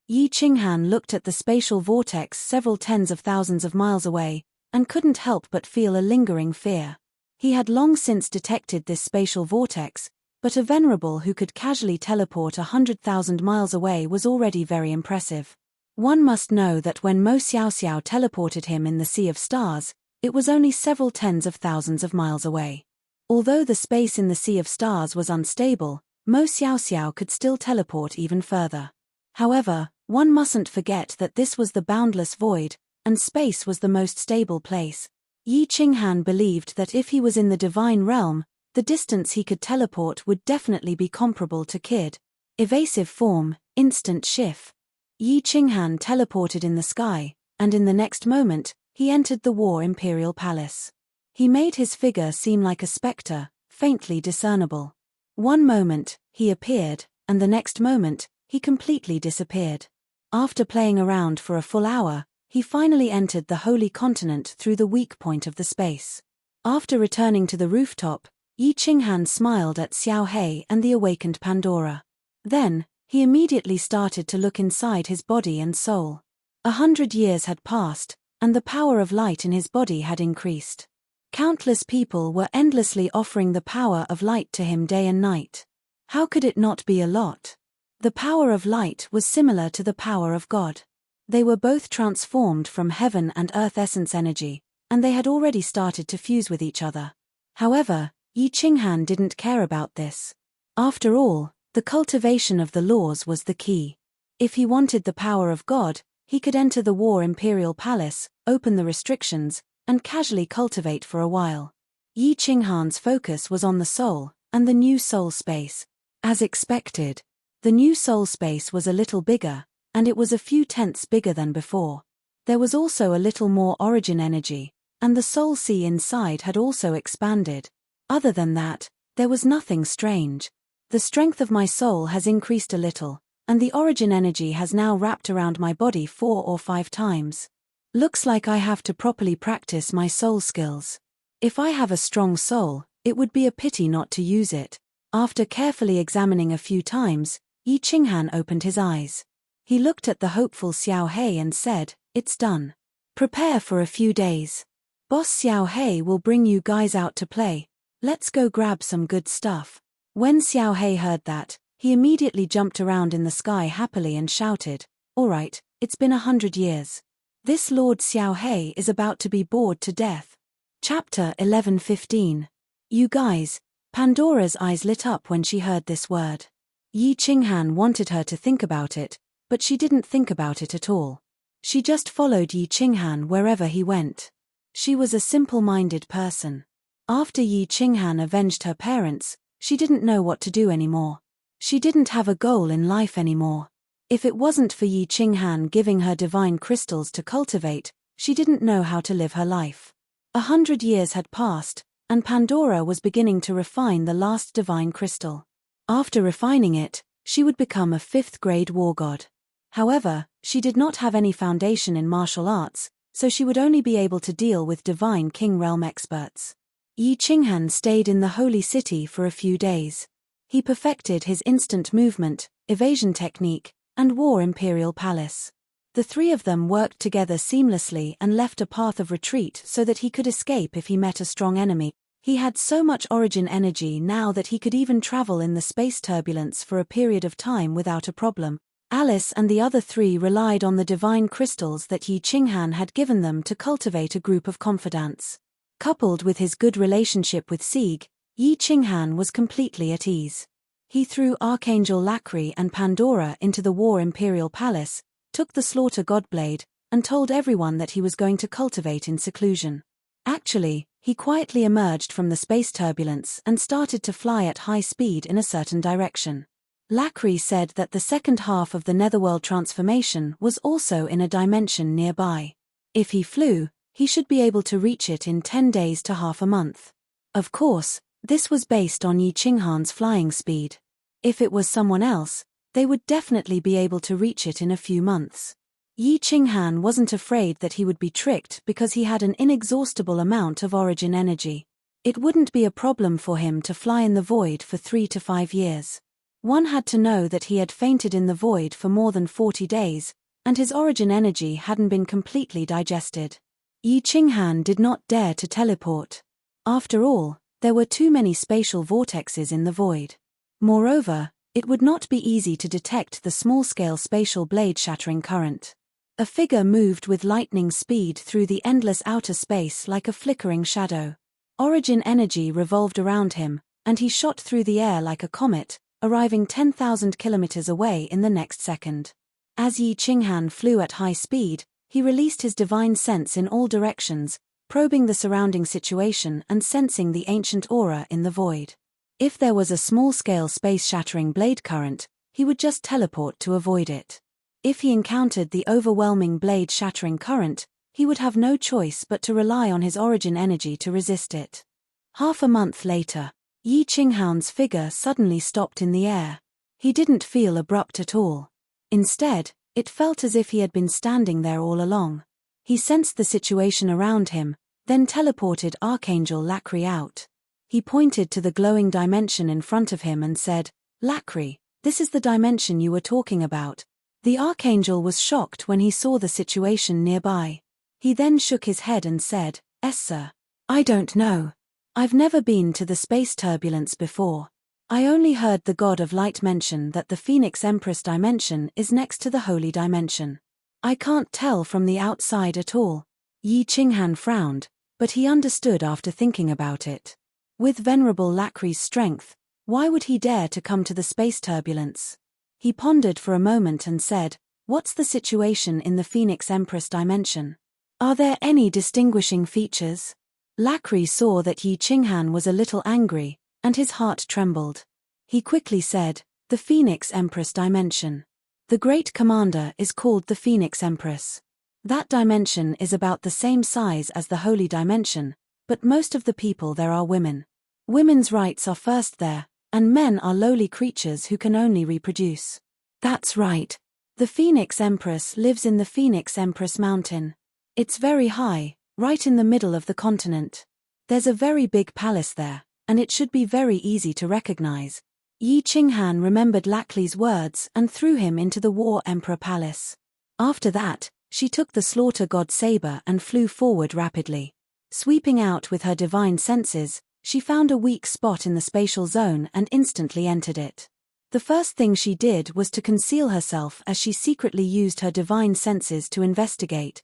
Yi Qinghan looked at the spatial vortex several tens of thousands of miles away, and couldn't help but feel a lingering fear. He had long since detected this spatial vortex, but a venerable who could casually teleport 100,000 miles away was already very impressive. One must know that when Mo Xiaoxiao teleported him in the Sea of Stars, it was only several tens of thousands of miles away. Although the space in the Sea of Stars was unstable, Mo Xiaoxiao could still teleport even further. However, one mustn't forget that this was the boundless void, and space was the most stable place. Yi Qinghan believed that if he was in the divine realm, the distance he could teleport would definitely be comparable to Kid. Evasive form, instant shift. Yi Qinghan teleported in the sky, and in the next moment, he entered the War Imperial Palace. He made his figure seem like a spectre, faintly discernible. One moment, he appeared, and the next moment, he completely disappeared. After playing around for a full hour, he finally entered the Holy Continent through the weak point of the space. After returning to the rooftop, Yi Qinghan smiled at Xiao He and the awakened Pandora. Then, he immediately started to look inside his body and soul. 100 years had passed, and the power of light in his body had increased. Countless people were endlessly offering the power of light to him day and night. How could it not be a lot? The power of light was similar to the power of God. They were both transformed from heaven and earth essence energy, and they had already started to fuse with each other. However, Yi Qinghan didn't care about this. After all, the cultivation of the laws was the key. If he wanted the power of God, he could enter the War Imperial Palace, open the restrictions, and casually cultivate for a while. Yi Qinghan's focus was on the soul, and the new soul space. As expected, the new soul space was a little bigger, and it was a few tenths bigger than before. There was also a little more origin energy, and the soul sea inside had also expanded. Other than that, there was nothing strange. The strength of my soul has increased a little, and the origin energy has now wrapped around my body 4 or 5 times. Looks like I have to properly practice my soul skills. If I have a strong soul, it would be a pity not to use it. After carefully examining a few times, Yi Qinghan opened his eyes. He looked at the hopeful Xiao He and said, "It's done. Prepare for a few days. Boss Xiao He will bring you guys out to play. Let's go grab some good stuff." When Xiao He heard that, he immediately jumped around in the sky happily and shouted, "All right, it's been 100 years. This Lord Xiao He is about to be bored to death." Chapter 11:15. You guys. Pandora's eyes lit up when she heard this word. Yi Qinghan wanted her to think about it, but she didn't think about it at all. She just followed Yi Qinghan wherever he went. She was a simple-minded person. After Yi Qinghan avenged her parents, she didn't know what to do anymore. She didn't have a goal in life anymore. If it wasn't for Yi Qinghan giving her divine crystals to cultivate, she didn't know how to live her life. 100 years had passed, and Pandora was beginning to refine the last divine crystal. After refining it, she would become a 5th-grade war god. However, she did not have any foundation in martial arts, so she would only be able to deal with divine king realm experts. Yi Qinghan stayed in the holy city for a few days. He perfected his instant movement, evasion technique, and War Imperial Palace. The three of them worked together seamlessly and left a path of retreat so that he could escape if he met a strong enemy. He had so much origin energy now that he could even travel in the space turbulence for a period of time without a problem. Alice and the other three relied on the divine crystals that Yi Qinghan had given them to cultivate a group of confidants. Coupled with his good relationship with Sieg, Yi Qinghan was completely at ease. He threw Archangel Lacri and Pandora into the War Imperial Palace, took the Slaughter Godblade, and told everyone that he was going to cultivate in seclusion. Actually, he quietly emerged from the space turbulence and started to fly at high speed in a certain direction. Lacri said that the second half of the Netherworld transformation was also in a dimension nearby. If he flew, he should be able to reach it in 10 days to half a month. Of course, this was based on Yi Qinghan's flying speed. If it was someone else, they would definitely be able to reach it in a few months. Yi Qinghan wasn't afraid that he would be tricked because he had an inexhaustible amount of origin energy. It wouldn't be a problem for him to fly in the void for 3 to 5 years. One had to know that he had fainted in the void for more than 40 days, and his origin energy hadn't been completely digested. Yi Qinghan did not dare to teleport. After all, there were too many spatial vortexes in the void. Moreover, it would not be easy to detect the small-scale spatial blade-shattering current. A figure moved with lightning speed through the endless outer space like a flickering shadow. Origin energy revolved around him, and he shot through the air like a comet, arriving 10,000 kilometers away in the next second. As Yi Qinghan flew at high speed, he released his divine sense in all directions, probing the surrounding situation and sensing the ancient aura in the void. If there was a small-scale space-shattering blade current, he would just teleport to avoid it. If he encountered the overwhelming blade-shattering current, he would have no choice but to rely on his origin energy to resist it. Half a month later, Yi Qinghan's figure suddenly stopped in the air. He didn't feel abrupt at all. Instead, it felt as if he had been standing there all along. He sensed the situation around him, then teleported Archangel Lacri out. He pointed to the glowing dimension in front of him and said, "Lacri, this is the dimension you were talking about." The Archangel was shocked when he saw the situation nearby. He then shook his head and said, "Yes, sir. I don't know. I've never been to the space turbulence before. I only heard the God of Light mention that the Phoenix Empress dimension is next to the Holy Dimension. I can't tell from the outside at all." Yi Qinghan frowned, but he understood after thinking about it. With Venerable Lacri's strength, why would he dare to come to the space turbulence? He pondered for a moment and said, "What's the situation in the Phoenix Empress dimension? Are there any distinguishing features?" Lacri saw that Yi Qinghan was a little angry, and his heart trembled. He quickly said, "The Phoenix Empress dimension. The great commander is called the Phoenix Empress. That dimension is about the same size as the Holy Dimension, but most of the people there are women. Women's rights are first there, and men are lowly creatures who can only reproduce." "That's right. The Phoenix Empress lives in the Phoenix Empress Mountain. It's very high, right in the middle of the continent. There's a very big palace there, and it should be very easy to recognize." Yi Qinghan remembered Lacri's words and threw him into the War Emperor Palace. After that, she took the Slaughter God saber and flew forward rapidly. Sweeping out with her divine senses, she found a weak spot in the spatial zone and instantly entered it. The first thing she did was to conceal herself as she secretly used her divine senses to investigate.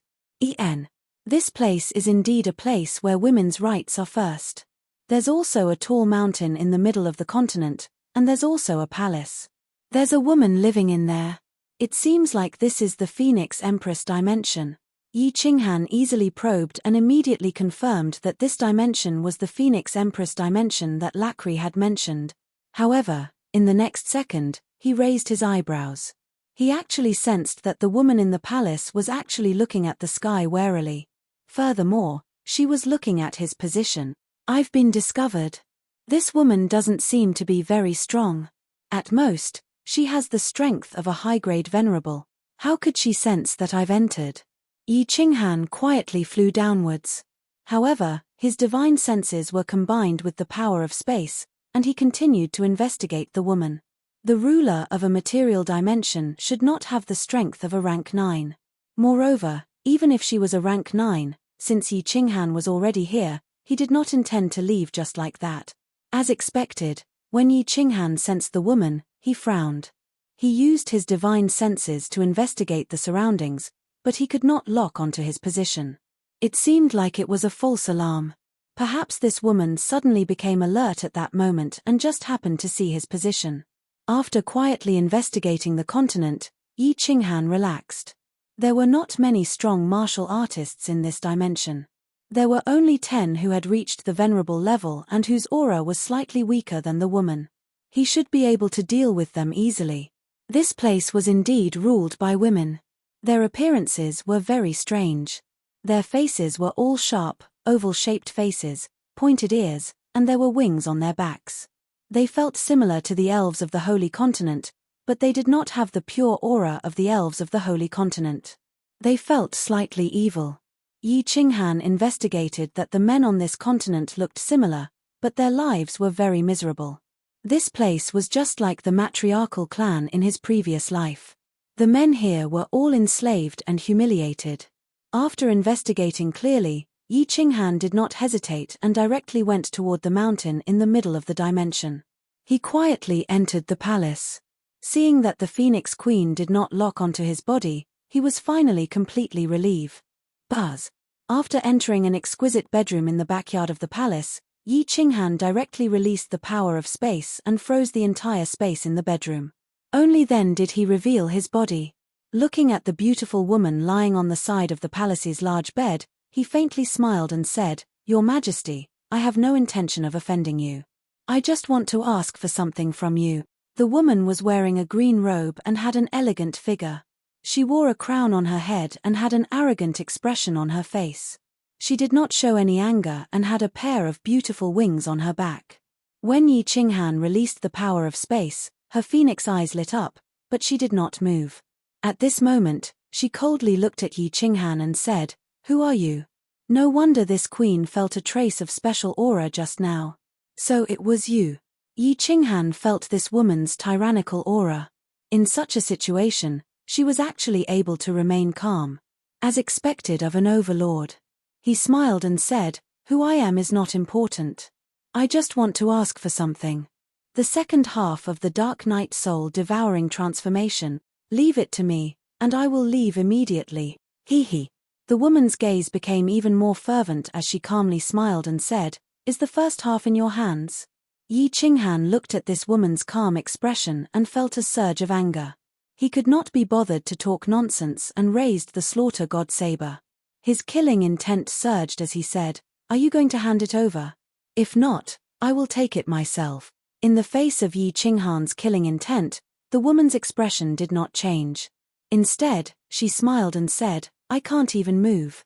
This place is indeed a place where women's rights are first. There's also a tall mountain in the middle of the continent, and there's also a palace. There's a woman living in there. It seems like this is the Phoenix Empress dimension." Yi Qinghan easily probed and immediately confirmed that this dimension was the Phoenix Empress dimension that Lacri had mentioned. However, in the next second, he raised his eyebrows. He actually sensed that the woman in the palace was actually looking at the sky warily. Furthermore, she was looking at his position. "I've been discovered. This woman doesn't seem to be very strong. At most, she has the strength of a high-grade venerable. How could she sense that I've entered?" Yi Qinghan quietly flew downwards. However, his divine senses were combined with the power of space, and he continued to investigate the woman. The ruler of a material dimension should not have the strength of a rank 9. Moreover, even if she was a rank 9, since Yi Qinghan was already here, he did not intend to leave just like that. As expected, when Yi Qinghan sensed the woman, he frowned. He used his divine senses to investigate the surroundings, but he could not lock onto his position. It seemed like it was a false alarm. Perhaps this woman suddenly became alert at that moment and just happened to see his position. After quietly investigating the continent, Yi Qinghan relaxed. There were not many strong martial artists in this dimension. There were only 10 who had reached the venerable level and whose aura was slightly weaker than the woman. He should be able to deal with them easily. This place was indeed ruled by women. Their appearances were very strange. Their faces were all sharp, oval-shaped faces, pointed ears, and there were wings on their backs. They felt similar to the elves of the Holy Continent, but they did not have the pure aura of the elves of the Holy Continent. They felt slightly evil. Yi Qinghan investigated that the men on this continent looked similar, but their lives were very miserable. This place was just like the matriarchal clan in his previous life. The men here were all enslaved and humiliated. After investigating clearly, Yi Qinghan did not hesitate and directly went toward the mountain in the middle of the dimension. He quietly entered the palace. Seeing that the Phoenix Queen did not lock onto his body, he was finally completely relieved. Buzz. After entering an exquisite bedroom in the backyard of the palace, Yi Qinghan directly released the power of space and froze the entire space in the bedroom. Only then did he reveal his body. Looking at the beautiful woman lying on the side of the palace's large bed, he faintly smiled and said, "Your Majesty, I have no intention of offending you. I just want to ask for something from you." The woman was wearing a green robe and had an elegant figure. She wore a crown on her head and had an arrogant expression on her face. She did not show any anger and had a pair of beautiful wings on her back. When Yi Qinghan released the power of space, her phoenix eyes lit up, but she did not move. At this moment, she coldly looked at Yi Qinghan and said, "Who are you?" No wonder this queen felt a trace of special aura just now. So it was you. Yi Qinghan felt this woman's tyrannical aura. In such a situation, she was actually able to remain calm. As expected of an overlord. He smiled and said, "Who I am is not important. I just want to ask for something. The second half of the Dark Night Soul devouring transformation, leave it to me, and I will leave immediately." He. The woman's gaze became even more fervent as she calmly smiled and said, "Is the first half in your hands?" Yi Qinghan looked at this woman's calm expression and felt a surge of anger. He could not be bothered to talk nonsense and raised the slaughter god saber. His killing intent surged as he said, "Are you going to hand it over? If not, I will take it myself." In the face of Yi Qinghan's killing intent, the woman's expression did not change. Instead, she smiled and said, "I can't even move.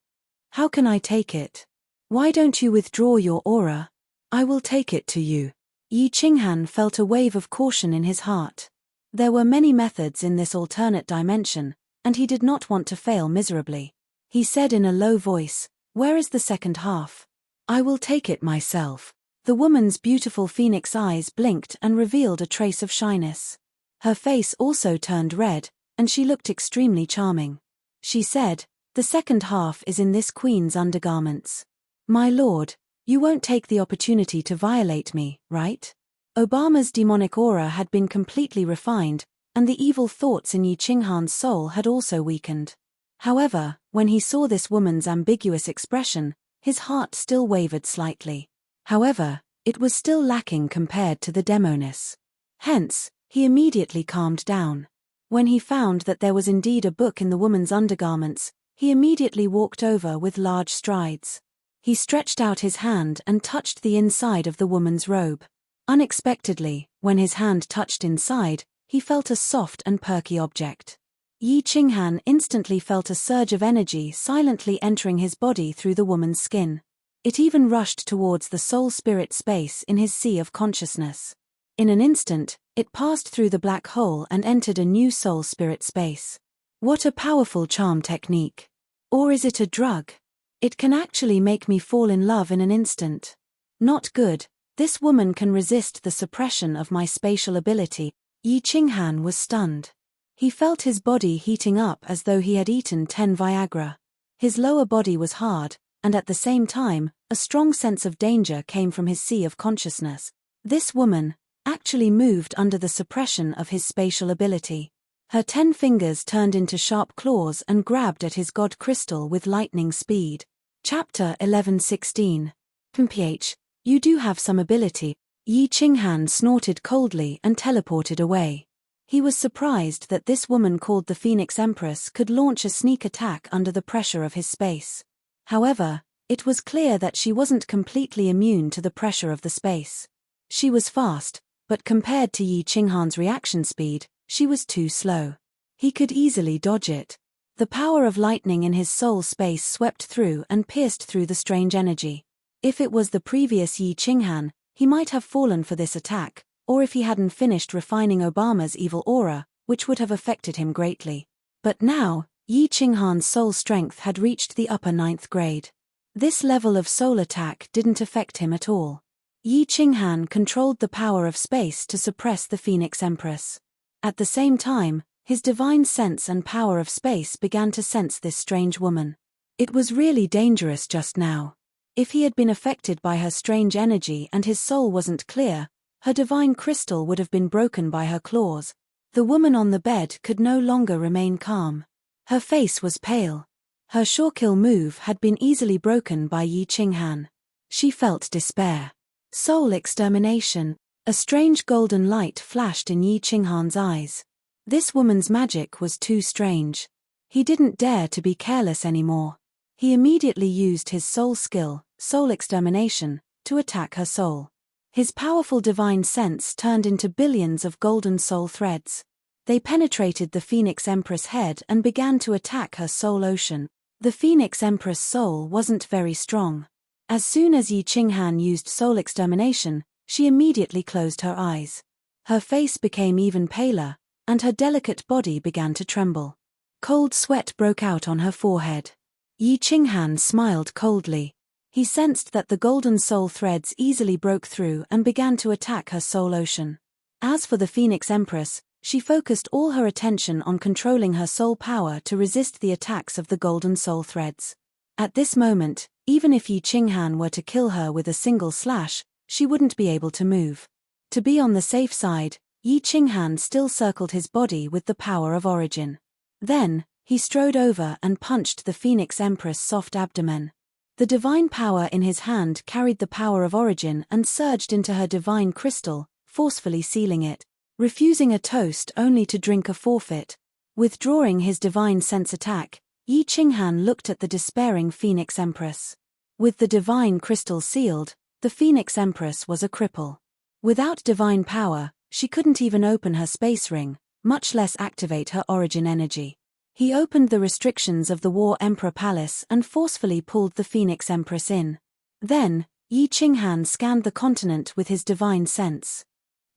How can I take it? Why don't you withdraw your aura? I will take it to you." Yi Qinghan felt a wave of caution in his heart. There were many methods in this alternate dimension, and he did not want to fail miserably. He said in a low voice, "Where is the second half? I will take it myself." The woman's beautiful phoenix eyes blinked and revealed a trace of shyness. Her face also turned red, and she looked extremely charming. She said, "The second half is in this queen's undergarments. My lord, you won't take the opportunity to violate me, right?" Obama's demonic aura had been completely refined, and the evil thoughts in Yi Qinghan's soul had also weakened. However, when he saw this woman's ambiguous expression, his heart still wavered slightly. However, it was still lacking compared to the demoness. Hence, he immediately calmed down. When he found that there was indeed a book in the woman's undergarments, he immediately walked over with large strides. He stretched out his hand and touched the inside of the woman's robe. Unexpectedly, when his hand touched inside, he felt a soft and perky object. Yi Qinghan instantly felt a surge of energy silently entering his body through the woman's skin. It even rushed towards the soul-spirit space in his sea of consciousness. In an instant, it passed through the black hole and entered a new soul-spirit space. What a powerful charm technique! Or is it a drug? It can actually make me fall in love in an instant. Not good. This woman can resist the suppression of my spatial ability. Yi Qinghan was stunned. He felt his body heating up as though he had eaten 10 Viagra. His lower body was hard, and at the same time, a strong sense of danger came from his sea of consciousness. This woman actually moved under the suppression of his spatial ability. Her 10 fingers turned into sharp claws and grabbed at his god crystal with lightning speed. Chapter 11:16. "PH, you do have some ability." Yi Qinghan snorted coldly and teleported away. He was surprised that this woman called the Phoenix Empress could launch a sneak attack under the pressure of his space. However, it was clear that she wasn't completely immune to the pressure of the space. She was fast, but compared to Yi Qinghan's reaction speed, she was too slow. He could easily dodge it. The power of lightning in his soul space swept through and pierced through the strange energy. If it was the previous Yi Qinghan, he might have fallen for this attack, or if he hadn't finished refining Obama's evil aura, which would have affected him greatly. But now, Yi Qinghan's soul strength had reached the upper 9th grade. This level of soul attack didn't affect him at all. Yi Qinghan controlled the power of space to suppress the Phoenix Empress. At the same time, his divine sense and power of space began to sense this strange woman. It was really dangerous just now. If he had been affected by her strange energy and his soul wasn't clear, Her divine crystal would have been broken by her claws. The woman on the bed could no longer remain calm. Her face was pale. Her sure-kill move had been easily broken by Yi Qinghan. She felt despair. Soul extermination. A strange golden light flashed in Yi Qinghan's eyes. This woman's magic was too strange. He didn't dare to be careless anymore. He immediately used his soul skill, soul extermination, to attack her soul. His powerful divine sense turned into billions of golden soul threads. They penetrated the Phoenix Empress' head and began to attack her soul ocean. The Phoenix Empress' soul wasn't very strong. As soon as Yi Qinghan used soul extermination, she immediately closed her eyes. Her face became even paler, and her delicate body began to tremble. Cold sweat broke out on her forehead. Yi Qinghan smiled coldly. He sensed that the golden soul threads easily broke through and began to attack her soul ocean. As for the Phoenix Empress, she focused all her attention on controlling her soul power to resist the attacks of the golden soul threads. At this moment, even if Yi Qinghan were to kill her with a single slash, she wouldn't be able to move. To be on the safe side, Yi Qinghan still circled his body with the power of origin. Then, he strode over and punched the Phoenix Empress' soft abdomen. The divine power in his hand carried the power of origin and surged into her divine crystal, forcefully sealing it. Refusing a toast only to drink a forfeit. Withdrawing his divine sense attack, Yi Qinghan looked at the despairing Phoenix Empress. With the divine crystal sealed, the Phoenix Empress was a cripple. Without divine power, she couldn't even open her space ring, much less activate her origin energy. He opened the restrictions of the War Emperor Palace and forcefully pulled the Phoenix Empress in. Then, Yi Qinghan scanned the continent with his divine sense.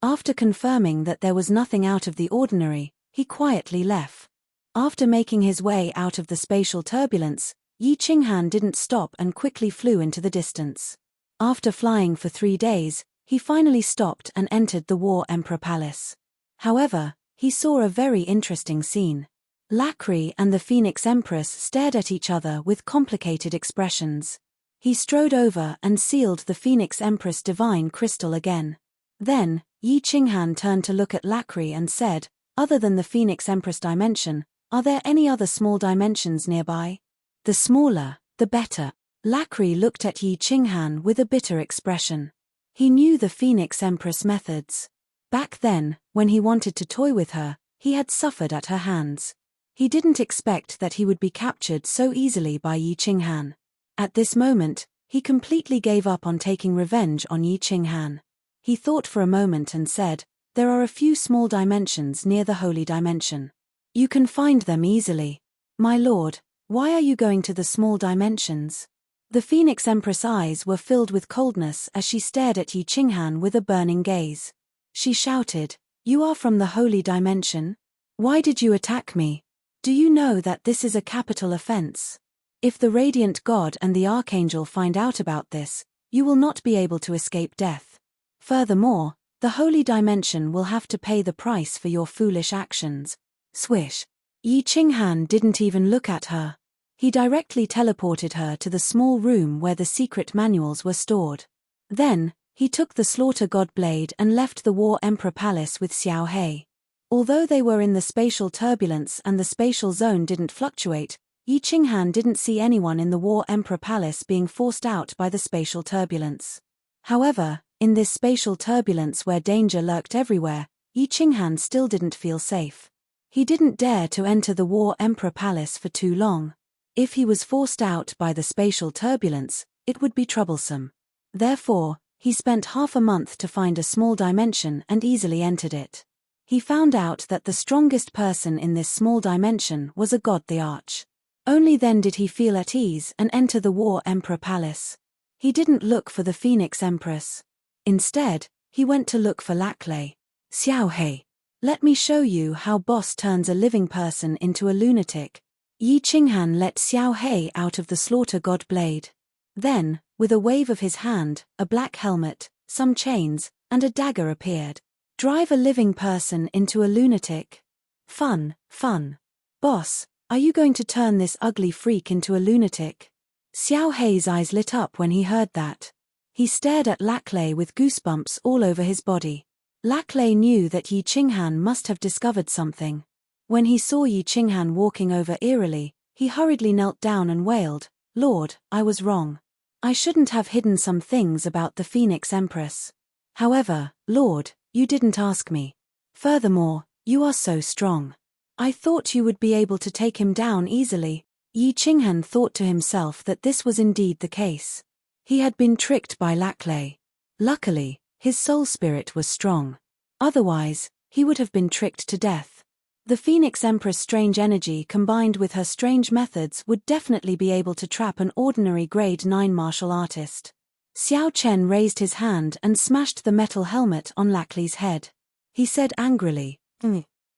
After confirming that there was nothing out of the ordinary, he quietly left. After making his way out of the spatial turbulence, Yi Qinghan didn't stop and quickly flew into the distance. After flying for 3 days, he finally stopped and entered the War Emperor Palace. However, he saw a very interesting scene. Lacri and the Phoenix Empress stared at each other with complicated expressions. He strode over and sealed the Phoenix Empress' divine crystal again. Then, Yi Qinghan turned to look at Lacri and said, "Other than the Phoenix Empress dimension, are there any other small dimensions nearby? The smaller, the better." Lacri looked at Yi Qinghan with a bitter expression. He knew the Phoenix Empress methods. Back then, when he wanted to toy with her, he had suffered at her hands. He didn't expect that he would be captured so easily by Yi Qinghan. At this moment, he completely gave up on taking revenge on Yi Qinghan. He thought for a moment and said, "There are a few small dimensions near the holy dimension. You can find them easily. My lord, why are you going to the small dimensions?" The Phoenix Empress' eyes were filled with coldness as she stared at Yi Qinghan with a burning gaze. She shouted, "You are from the holy dimension? Why did you attack me? Do you know that this is a capital offense? If the Radiant God and the Archangel find out about this, you will not be able to escape death. Furthermore, the holy dimension will have to pay the price for your foolish actions." Swish. Yi Qinghan didn't even look at her. He directly teleported her to the small room where the secret manuals were stored. Then, he took the Slaughter God blade and left the War Emperor Palace with Xiao He. Although they were in the spatial turbulence and the spatial zone didn't fluctuate, Yi Qinghan didn't see anyone in the War Emperor Palace being forced out by the spatial turbulence. However, in this spatial turbulence where danger lurked everywhere, Yi Qinghan still didn't feel safe. He didn't dare to enter the War Emperor Palace for too long. If he was forced out by the spatial turbulence, it would be troublesome. Therefore, he spent half a month to find a small dimension and easily entered it. He found out that the strongest person in this small dimension was a god, the Arch. Only then did he feel at ease and enter the War Emperor Palace. He didn't look for the Phoenix Empress. Instead, he went to look for Laclay. "Xiao He, let me show you how boss turns a living person into a lunatic." Yi Qinghan let Xiao He out of the Slaughter God blade. Then, with a wave of his hand, a black helmet, some chains, and a dagger appeared. "Drive a living person into a lunatic? Fun, fun. Boss, are you going to turn this ugly freak into a lunatic?" Xiao He's eyes lit up when he heard that. He stared at Laclay with goosebumps all over his body. Laclay knew that Yi Qinghan must have discovered something. When he saw Yi Qinghan walking over eerily, he hurriedly knelt down and wailed, "Lord, I was wrong. I shouldn't have hidden some things about the Phoenix Empress. However, Lord, you didn't ask me. Furthermore, you are so strong. I thought you would be able to take him down easily." Yi Qinghan thought to himself that this was indeed the case. He had been tricked by Laclay. Luckily, his soul spirit was strong. Otherwise, he would have been tricked to death. The Phoenix Empress' strange energy combined with her strange methods would definitely be able to trap an ordinary grade 9 martial artist. Xiao Chen raised his hand and smashed the metal helmet on Laclay's head. He said angrily,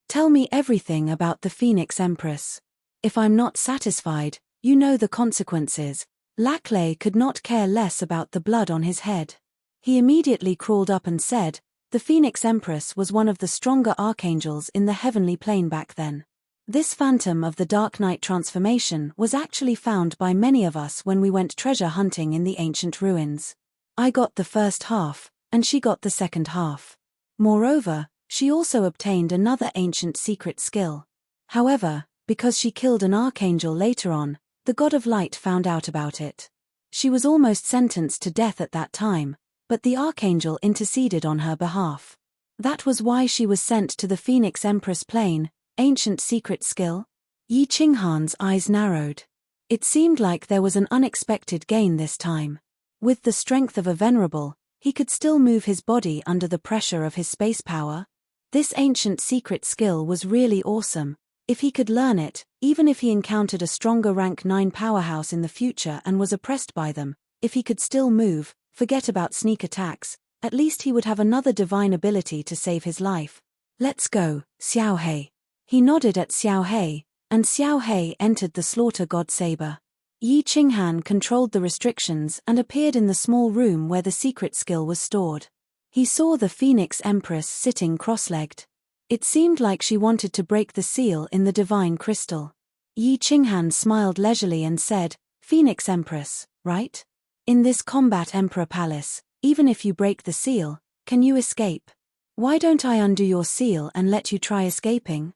"Tell me everything about the Phoenix Empress. If I'm not satisfied, you know the consequences." Laclay could not care less about the blood on his head. He immediately crawled up and said, "The Phoenix Empress was one of the stronger archangels in the heavenly plane back then. This phantom of the Dark Knight transformation was actually found by many of us when we went treasure hunting in the ancient ruins. I got the first half, and she got the second half. Moreover, she also obtained another ancient secret skill. However, because she killed an archangel later on, the God of Light found out about it. She was almost sentenced to death at that time, but the archangel interceded on her behalf. That was why she was sent to the Phoenix Empress plane, ancient secret skill." Yi Qinghan's eyes narrowed. It seemed like there was an unexpected gain this time. With the strength of a venerable, he could still move his body under the pressure of his space power. This ancient secret skill was really awesome. If he could learn it, even if he encountered a stronger rank 9 powerhouse in the future and was oppressed by them, if he could still move, forget about sneak attacks, at least he would have another divine ability to save his life. "Let's go, Xiao He." He nodded at Xiao He, and Xiao He entered the slaughter god saber. Yi Qinghan controlled the restrictions and appeared in the small room where the secret skill was stored. He saw the Phoenix Empress sitting cross-legged. It seemed like she wanted to break the seal in the divine crystal. Yi Qinghan smiled leisurely and said, "Phoenix Empress, right? In this combat Emperor Palace, even if you break the seal, can you escape? Why don't I undo your seal and let you try escaping?"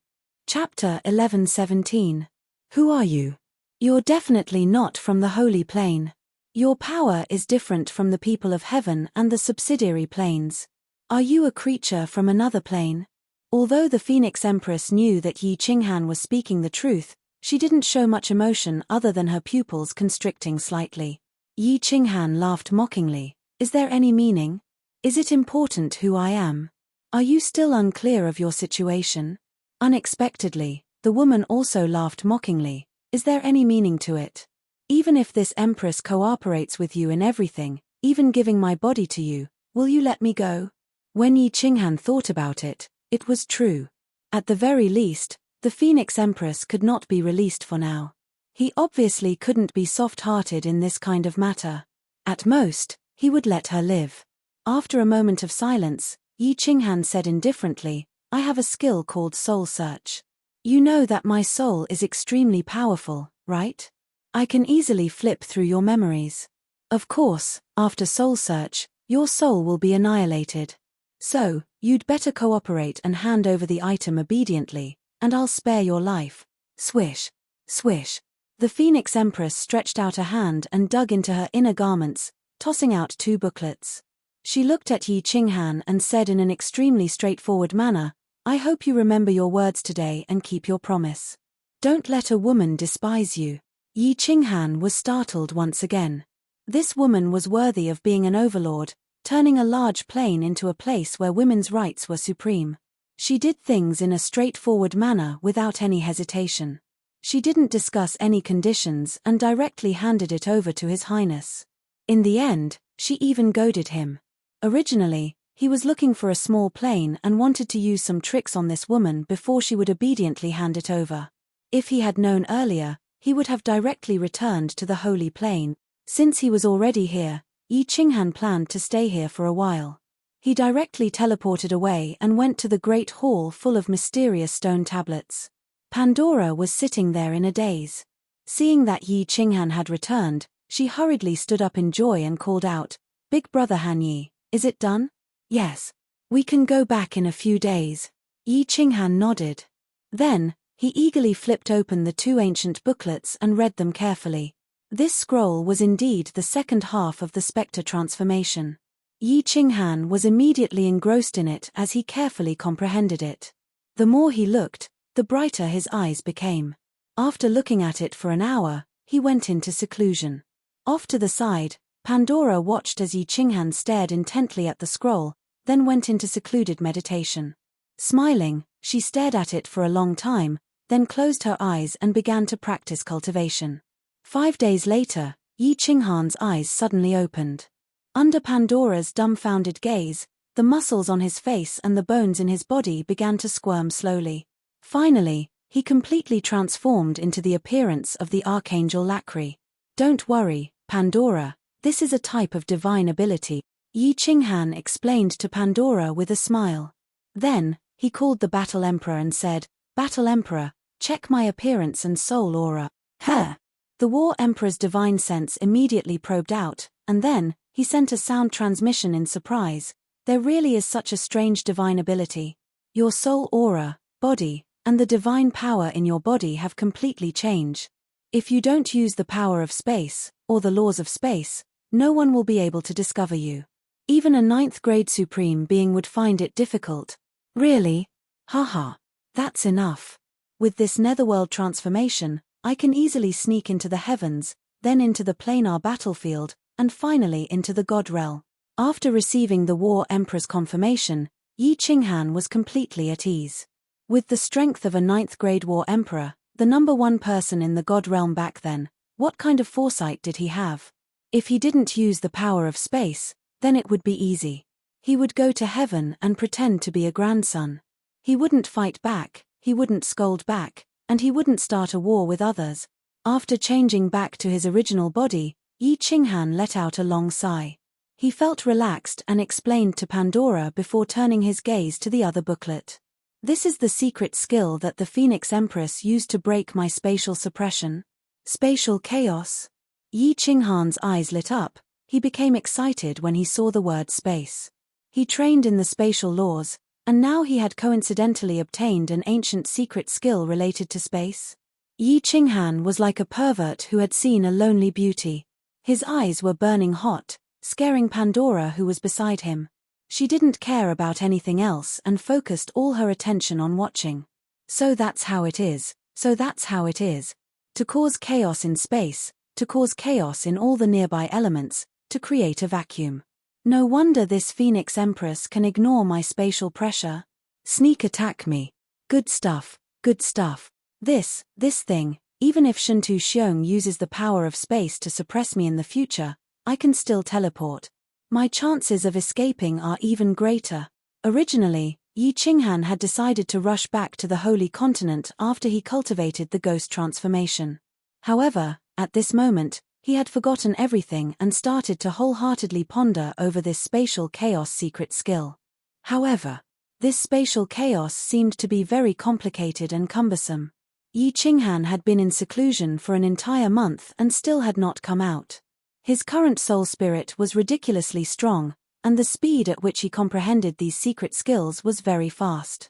Chapter 11:17. Who are you? You're definitely not from the Holy Plane. Your power is different from the people of heaven and the subsidiary planes. Are you a creature from another plane? Although the Phoenix Empress knew that Yi Qinghan was speaking the truth, she didn't show much emotion other than her pupils constricting slightly. Yi Qinghan laughed mockingly. "Is there any meaning? Is it important who I am? Are you still unclear of your situation?" Unexpectedly, the woman also laughed mockingly. "Is there any meaning to it? Even if this Empress cooperates with you in everything, even giving my body to you, will you let me go?" When Yi Qinghan thought about it, it was true. At the very least, the Phoenix Empress could not be released for now. He obviously couldn't be soft-hearted in this kind of matter. At most, he would let her live. After a moment of silence, Yi Qinghan said indifferently, "I have a skill called Soul Search. You know that my soul is extremely powerful, right? I can easily flip through your memories. Of course, after Soul Search, your soul will be annihilated. So, you'd better cooperate and hand over the item obediently, and I'll spare your life." Swish, swish. The Phoenix Empress stretched out a hand and dug into her inner garments, tossing out 2 booklets. She looked at Yi Qinghan and said in an extremely straightforward manner, "I hope you remember your words today and keep your promise. Don't let a woman despise you." Yi Qinghan was startled once again. This woman was worthy of being an overlord, turning a large plane into a place where women's rights were supreme. She did things in a straightforward manner without any hesitation. She didn't discuss any conditions and directly handed it over to His Highness. In the end, she even goaded him. Originally, he was looking for a small plane and wanted to use some tricks on this woman before she would obediently hand it over. If he had known earlier, he would have directly returned to the Holy Plane. Since he was already here, Yi Qinghan planned to stay here for a while. He directly teleported away and went to the great hall full of mysterious stone tablets. Pandora was sitting there in a daze. Seeing that Yi Qinghan had returned, she hurriedly stood up in joy and called out, Big brother Han Yi, is it done? Yes. We can go back in a few days. Yi Qinghan nodded. Then, he eagerly flipped open the two ancient booklets and read them carefully. This scroll was indeed the second half of the spectre transformation. Yi Qinghan was immediately engrossed in it as he carefully comprehended it. The more he looked, the brighter his eyes became. After looking at it for an hour, he went into seclusion. Off to the side, Pandora watched as Yi Qinghan stared intently at the scroll, then went into secluded meditation. Smiling, she stared at it for a long time, then closed her eyes and began to practice cultivation. 5 days later, Yi Qinghan's eyes suddenly opened. Under Pandora's dumbfounded gaze, the muscles on his face and the bones in his body began to squirm slowly. Finally, he completely transformed into the appearance of the Archangel Lakri. Don't worry, Pandora, this is a type of divine ability, Yi Qinghan explained to Pandora with a smile. Then, he called the Battle Emperor and said, Battle Emperor, check my appearance and soul aura. Huh! The War Emperor's divine sense immediately probed out, and then, he sent a sound transmission in surprise. There really is such a strange divine ability. Your soul aura, body, and the divine power in your body have completely changed. If you don't use the power of space, or the laws of space, no one will be able to discover you. Even a 9th grade supreme being would find it difficult. Really? Haha. That's enough. With this netherworld transformation, I can easily sneak into the heavens, then into the planar battlefield, and finally into the God realm. After receiving the War Emperor's confirmation, Yi Qinghan was completely at ease. With the strength of a 9th grade War Emperor, the #1 person in the God realm back then, what kind of foresight did he have? If he didn't use the power of space, then it would be easy. He would go to heaven and pretend to be a grandson. He wouldn't fight back, he wouldn't scold back, and he wouldn't start a war with others. After changing back to his original body, Yi Qinghan let out a long sigh. He felt relaxed and explained to Pandora before turning his gaze to the other booklet. This is the secret skill that the Phoenix Empress used to break my spatial suppression. Spatial chaos? Yi Qinghan's eyes lit up. He became excited when he saw the word space. He trained in the spatial laws, and now he had coincidentally obtained an ancient secret skill related to space. Yi Qinghan was like a pervert who had seen a lonely beauty. His eyes were burning hot, scaring Pandora who was beside him. She didn't care about anything else and focused all her attention on watching. So that's how it is, so that's how it is. To cause chaos in space, to cause chaos in all the nearby elements, to create a vacuum. No wonder this Phoenix Empress can ignore my spatial pressure. Sneak attack me. Good stuff, good stuff. This thing, even if Shantu Xiong uses the power of space to suppress me in the future, I can still teleport. My chances of escaping are even greater. Originally, Yi Qinghan had decided to rush back to the Holy Continent after he cultivated the ghost transformation. However, at this moment, he had forgotten everything and started to wholeheartedly ponder over this spatial chaos secret skill. However, this spatial chaos seemed to be very complicated and cumbersome. Yi Qinghan had been in seclusion for an entire month and still had not come out. His current soul spirit was ridiculously strong, and the speed at which he comprehended these secret skills was very fast.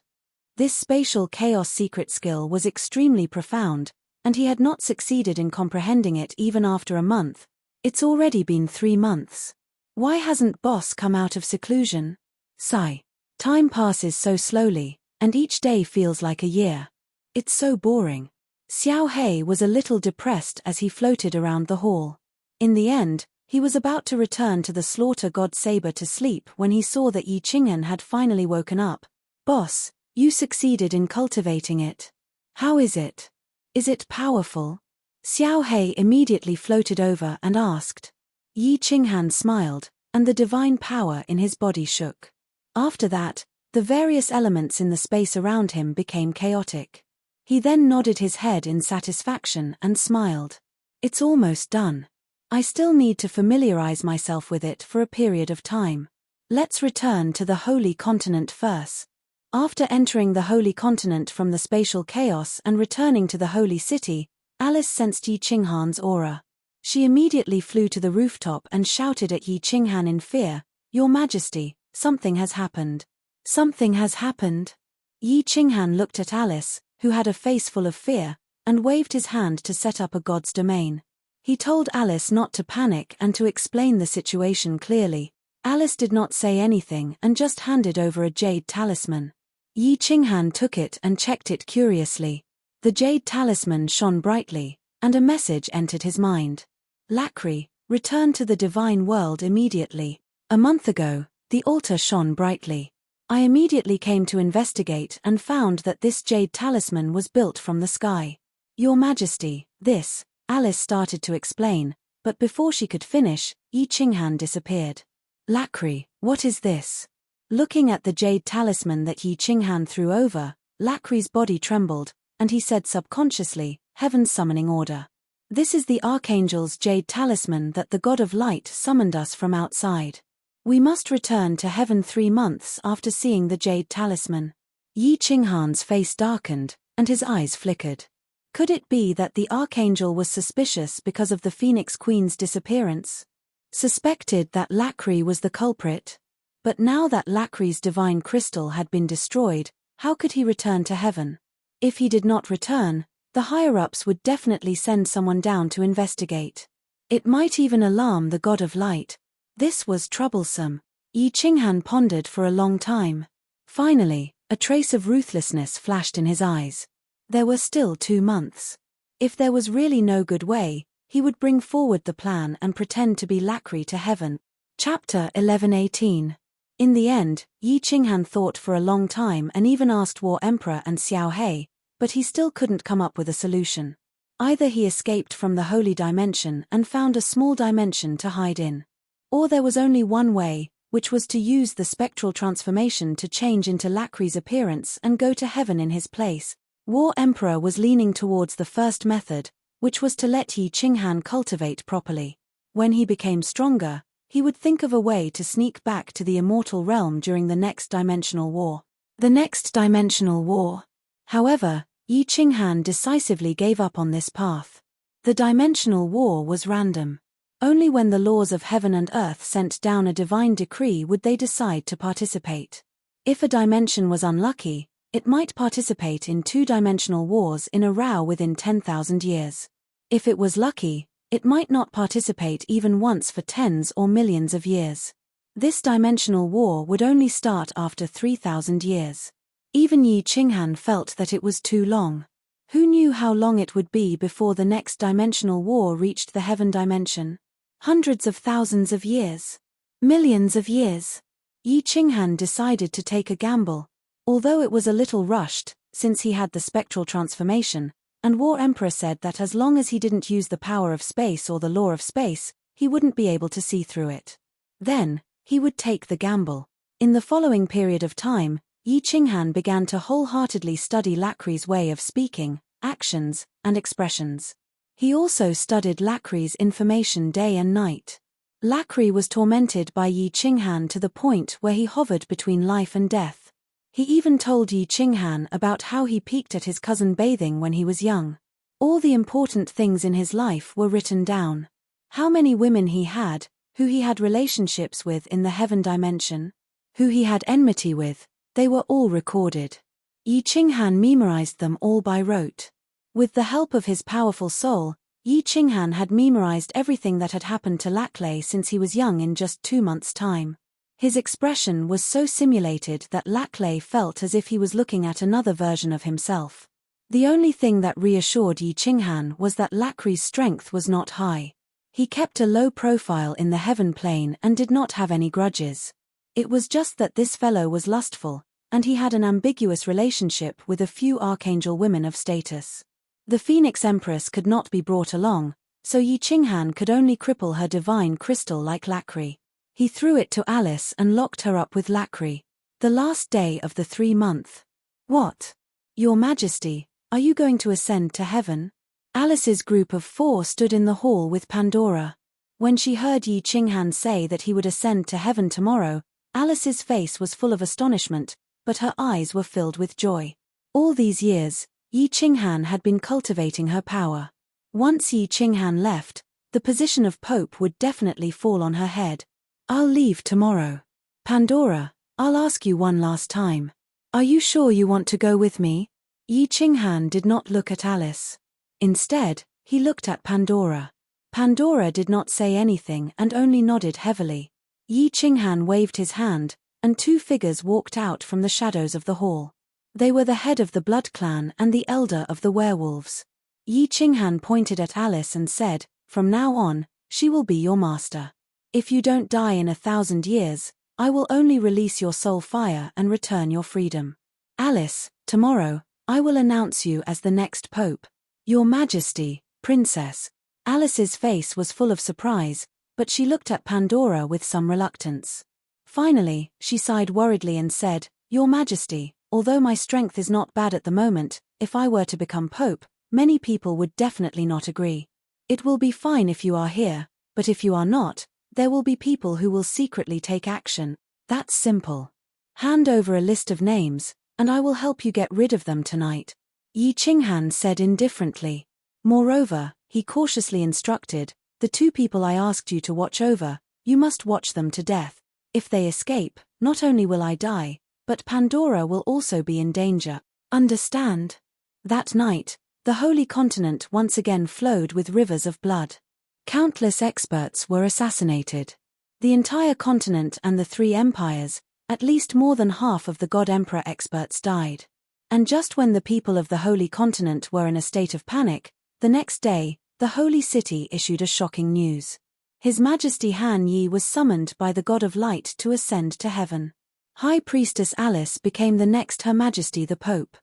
This spatial chaos secret skill was extremely profound, and he had not succeeded in comprehending it even after a month. It's already been 3 months. Why hasn't boss come out of seclusion? Sigh. Time passes so slowly, and each day feels like a year. It's so boring. Xiao Hei was a little depressed as he floated around the hall. In the end, he was about to return to the slaughter god Saber to sleep when he saw that Yi Qinghan had finally woken up. Boss, you succeeded in cultivating it. How is it? Is it powerful? Xiao Hei immediately floated over and asked. Yi Qinghan smiled, and the divine power in his body shook. After that, the various elements in the space around him became chaotic. He then nodded his head in satisfaction and smiled. It's almost done. I still need to familiarize myself with it for a period of time. Let's return to the Holy Continent first. After entering the Holy Continent from the spatial chaos and returning to the Holy City, Alice sensed Yi Qinghan's aura. She immediately flew to the rooftop and shouted at Yi Qinghan in fear, "Your Majesty, something has happened. Something has happened." Yi Qinghan looked at Alice, who had a face full of fear, and waved his hand to set up a god's domain. He told Alice not to panic and to explain the situation clearly. Alice did not say anything and just handed over a jade talisman. Yi Qinghan took it and checked it curiously. The jade talisman shone brightly, and a message entered his mind. "Lacri, return to the divine world immediately. A month ago, the altar shone brightly. I immediately came to investigate and found that this jade talisman was built from the sky. Your Majesty, this," Alice started to explain, but before she could finish, Yi Qinghan disappeared. "Lacri, what is this?" Looking at the jade talisman that Yi Qinghan threw over, Lacri's body trembled, and he said subconsciously, "Heaven's summoning order. This is the Archangel's jade talisman that the God of Light summoned us from outside. We must return to heaven 3 months after seeing the jade talisman." Yi Qinghan's face darkened, and his eyes flickered. Could it be that the Archangel was suspicious because of the Phoenix Queen's disappearance? Suspected that Lacri was the culprit? But now that Lacri's divine crystal had been destroyed, how could he return to heaven? If he did not return, the higher-ups would definitely send someone down to investigate. It might even alarm the God of Light. This was troublesome. Yi Qinghan pondered for a long time. Finally, a trace of ruthlessness flashed in his eyes. There were still 2 months. If there was really no good way, he would bring forward the plan and pretend to be Lacri to heaven. Chapter 11:18. In the end, Yi Qinghan thought for a long time and even asked War Emperor and Xiao He, but he still couldn't come up with a solution. Either he escaped from the holy dimension and found a small dimension to hide in. Or there was only one way, which was to use the spectral transformation to change into Lacri's appearance and go to heaven in his place. War Emperor was leaning towards the first method, which was to let Yi Qinghan cultivate properly. When he became stronger, he would think of a way to sneak back to the immortal realm during the next dimensional war. The next dimensional war. However, Yi Qinghan decisively gave up on this path. The dimensional war was random. Only when the laws of heaven and earth sent down a divine decree would they decide to participate. If a dimension was unlucky, it might participate in 2-dimensional wars in a row within 10,000 years. If it was lucky, it might not participate even once for tens or millions of years. This dimensional war would only start after 3,000 years. Even Yi Qinghan felt that it was too long. Who knew how long it would be before the next dimensional war reached the heaven dimension? Hundreds of thousands of years. Millions of years. Yi Qinghan decided to take a gamble. Although it was a little rushed, since he had the spectral transformation, and War Emperor said that as long as he didn't use the power of space or the law of space, he wouldn't be able to see through it. Then, he would take the gamble. In the following period of time, Yi Qinghan began to wholeheartedly study Lacri's way of speaking, actions, and expressions. He also studied Lacri's information day and night. Lacri was tormented by Yi Qinghan to the point where he hovered between life and death. He even told Yi Qinghan about how he peeked at his cousin bathing when he was young. All the important things in his life were written down. How many women he had, who he had relationships with in the heaven dimension, who he had enmity with, they were all recorded. Yi Qinghan memorized them all by rote. With the help of his powerful soul, Yi Qinghan had memorized everything that had happened to Laclay since he was young in just 2 months' time. His expression was so simulated that Laclay felt as if he was looking at another version of himself. The only thing that reassured Yi Qinghan was that Lacri's strength was not high. He kept a low profile in the heaven plane and did not have any grudges. It was just that this fellow was lustful, and he had an ambiguous relationship with a few archangel women of status. The Phoenix Empress could not be brought along, so Yi Qinghan could only cripple her divine crystal like Lacri. He threw it to Alice and locked her up with Lacri. The last day of the 3-month. What? Your Majesty, are you going to ascend to heaven? Alice's group of 4 stood in the hall with Pandora. When she heard Yi Qinghan say that he would ascend to heaven tomorrow, Alice's face was full of astonishment, but her eyes were filled with joy. All these years, Yi Qinghan had been cultivating her power. Once Yi Qinghan left, The position of Pope would definitely fall on her head. I'll leave tomorrow. Pandora, I'll ask you one last time. Are you sure you want to go with me? Yi Qinghan did not look at Alice. Instead, he looked at Pandora. Pandora did not say anything and only nodded heavily. Yi Qinghan waved his hand, and two figures walked out from the shadows of the hall. They were the head of the Blood Clan and the elder of the werewolves. Yi Qinghan pointed at Alice and said, "From now on, she will be your master. If you don't die in 1,000 years, I will only release your soul fire and return your freedom. Alice, tomorrow, I will announce you as the next pope. Your Majesty, Princess." Alice's face was full of surprise, but she looked at Pandora with some reluctance. Finally, she sighed worriedly and said, "Your Majesty, although my strength is not bad at the moment, if I were to become pope, many people would definitely not agree. It will be fine if you are here, but if you are not, there will be people who will secretly take action. That's simple. Hand over a list of names, and I will help you get rid of them tonight," Yi Qinghan said indifferently. Moreover, he cautiously instructed, "The two people I asked you to watch over, you must watch them to death. If they escape, not only will I die, but Pandora will also be in danger. Understand?" That night, the Holy Continent once again flowed with rivers of blood. Countless experts were assassinated. The entire continent and the three empires, at least more than half of the God Emperor experts died. And just when the people of the Holy Continent were in a state of panic, the next day, the Holy City issued a shocking news. His Majesty Han Yi was summoned by the God of Light to ascend to heaven. High Priestess Alice became the next Her Majesty the Pope.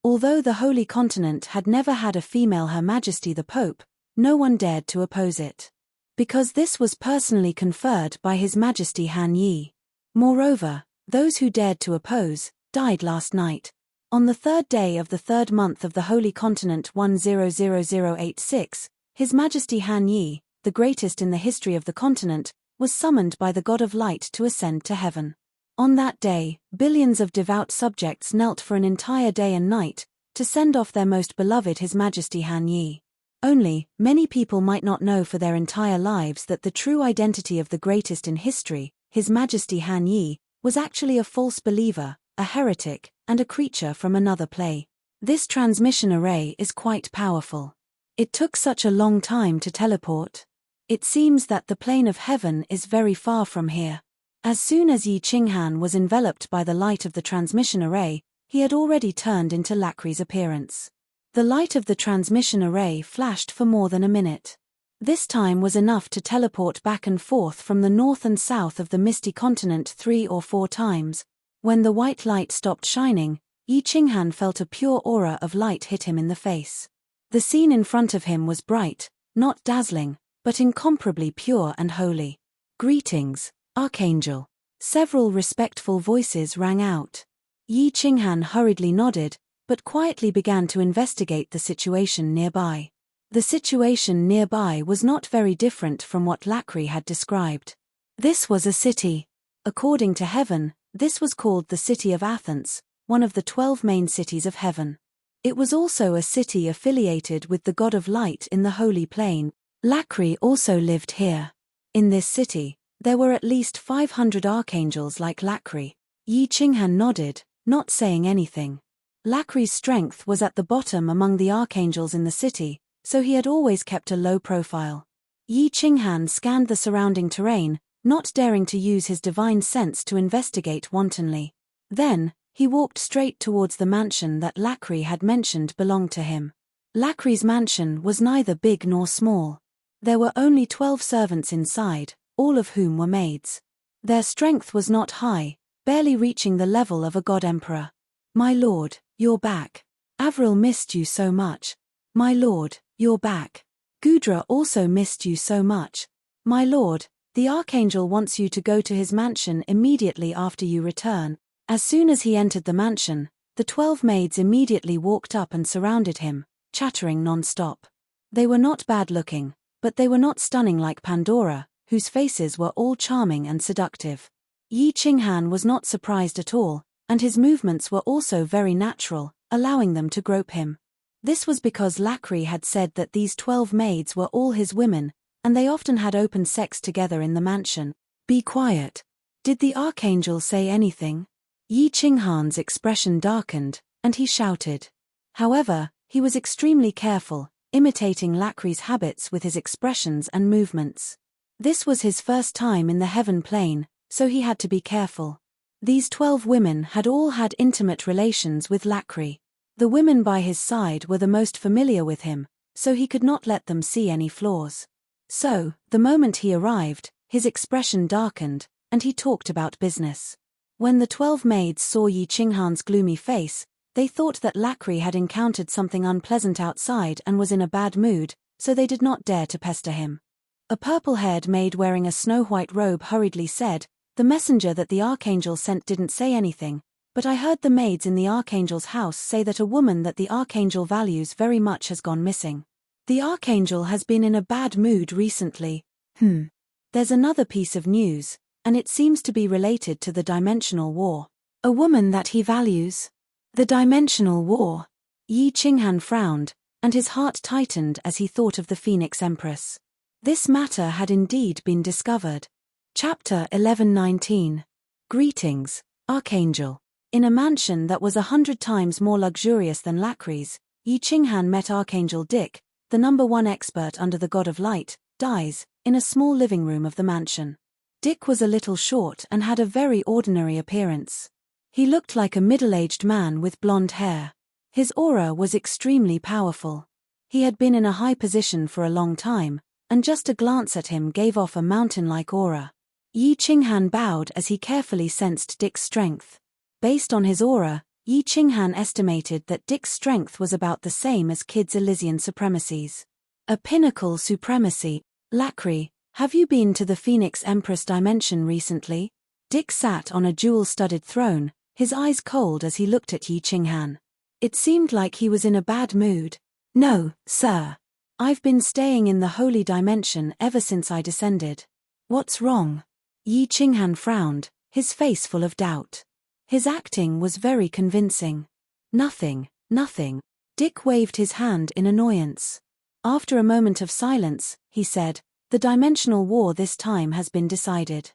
Although the Holy Continent had never had a female Her Majesty the Pope, no one dared to oppose it. Because this was personally conferred by His Majesty Han Yi. Moreover, those who dared to oppose, died last night. On the third day of the third month of the Holy Continent 100086, His Majesty Han Yi, the greatest in the history of the continent, was summoned by the God of Light to ascend to heaven. On that day, billions of devout subjects knelt for an entire day and night, to send off their most beloved His Majesty Han Yi. Only, many people might not know for their entire lives that the true identity of the greatest in history, His Majesty Han Yi, was actually a false believer, a heretic, and a creature from another play. This transmission array is quite powerful. It took such a long time to teleport. It seems that the plane of heaven is very far from here. As soon as Yi Qinghan was enveloped by the light of the transmission array, he had already turned into Lacri's appearance. The light of the transmission array flashed for more than a minute. This time was enough to teleport back and forth from the north and south of the misty continent 3 or 4 times. When the white light stopped shining, Yi Qinghan felt a pure aura of light hit him in the face. The scene in front of him was bright, not dazzling, but incomparably pure and holy. "Greetings, Archangel." Several respectful voices rang out. Yi Qinghan hurriedly nodded, but quietly began to investigate the situation nearby. The situation nearby was not very different from what Lacri had described. This was a city. According to heaven, this was called the city of Athens, one of the 12 main cities of heaven. It was also a city affiliated with the God of Light in the Holy Plain. Lacri also lived here. In this city, there were at least 500 archangels like Lacri. Yi Qinghan nodded, not saying anything. Lacri's strength was at the bottom among the archangels in the city, so he had always kept a low profile. Yi Qinghan scanned the surrounding terrain, not daring to use his divine sense to investigate wantonly. Then, he walked straight towards the mansion that Lacri had mentioned belonged to him. Lacri's mansion was neither big nor small. There were only 12 servants inside, all of whom were maids. Their strength was not high, barely reaching the level of a god emperor. "My lord, you're back. Avril missed you so much. My lord, you're back. Gudra also missed you so much. My lord, the archangel wants you to go to his mansion immediately after you return." As soon as he entered the mansion, the 12 maids immediately walked up and surrounded him, chattering non-stop. They were not bad-looking, but they were not stunning like Pandora, whose faces were all charming and seductive. Yi Qinghan was not surprised at all, and his movements were also very natural, allowing them to grope him. This was because Lacri had said that these 12 maids were all his women, and they often had open sex together in the mansion. Be quiet. Did the archangel say anything? Yi Qinghan's expression darkened, and he shouted. However, he was extremely careful, imitating Lacri's habits with his expressions and movements. This was his first time in the heaven plane, so he had to be careful. These 12 women had all had intimate relations with Lacry. The women by his side were the most familiar with him, so he could not let them see any flaws. So, the moment he arrived, his expression darkened, and he talked about business. When the 12 maids saw Yi Qinghan's gloomy face, they thought that Lacry had encountered something unpleasant outside and was in a bad mood, so they did not dare to pester him. A purple-haired maid wearing a snow-white robe hurriedly said, "The messenger that the archangel sent didn't say anything, but I heard the maids in the archangel's house say that a woman that the archangel values very much has gone missing. The archangel has been in a bad mood recently." There's another piece of news, and it seems to be related to the dimensional war. A woman that he values? The dimensional war. Yi Qinghan frowned, and his heart tightened as he thought of the Phoenix Empress. This matter had indeed been discovered. Chapter 11:19. Greetings, Archangel. In a mansion that was 100 times more luxurious than Lacry's, Yi Qinghan met Archangel Dick, the #1 expert under the God of Light, dies, in a small living room of the mansion. Dick was a little short and had a very ordinary appearance. He looked like a middle-aged man with blonde hair. His aura was extremely powerful. He had been in a high position for a long time, and just a glance at him gave off a mountain-like aura. Yi Qinghan bowed as he carefully sensed Dick's strength. Based on his aura, Yi Qinghan estimated that Dick's strength was about the same as Kid's Elysian supremacies. A pinnacle supremacy. Lacry, have you been to the Phoenix Empress dimension recently? Dick sat on a jewel-studded throne, his eyes cold as he looked at Yi Qinghan. It seemed like he was in a bad mood. No, sir. I've been staying in the holy dimension ever since I descended. What's wrong? Yi Qinghan frowned, his face full of doubt. His acting was very convincing. Nothing. Dick waved his hand in annoyance. After a moment of silence, he said, "The dimensional war this time has been decided.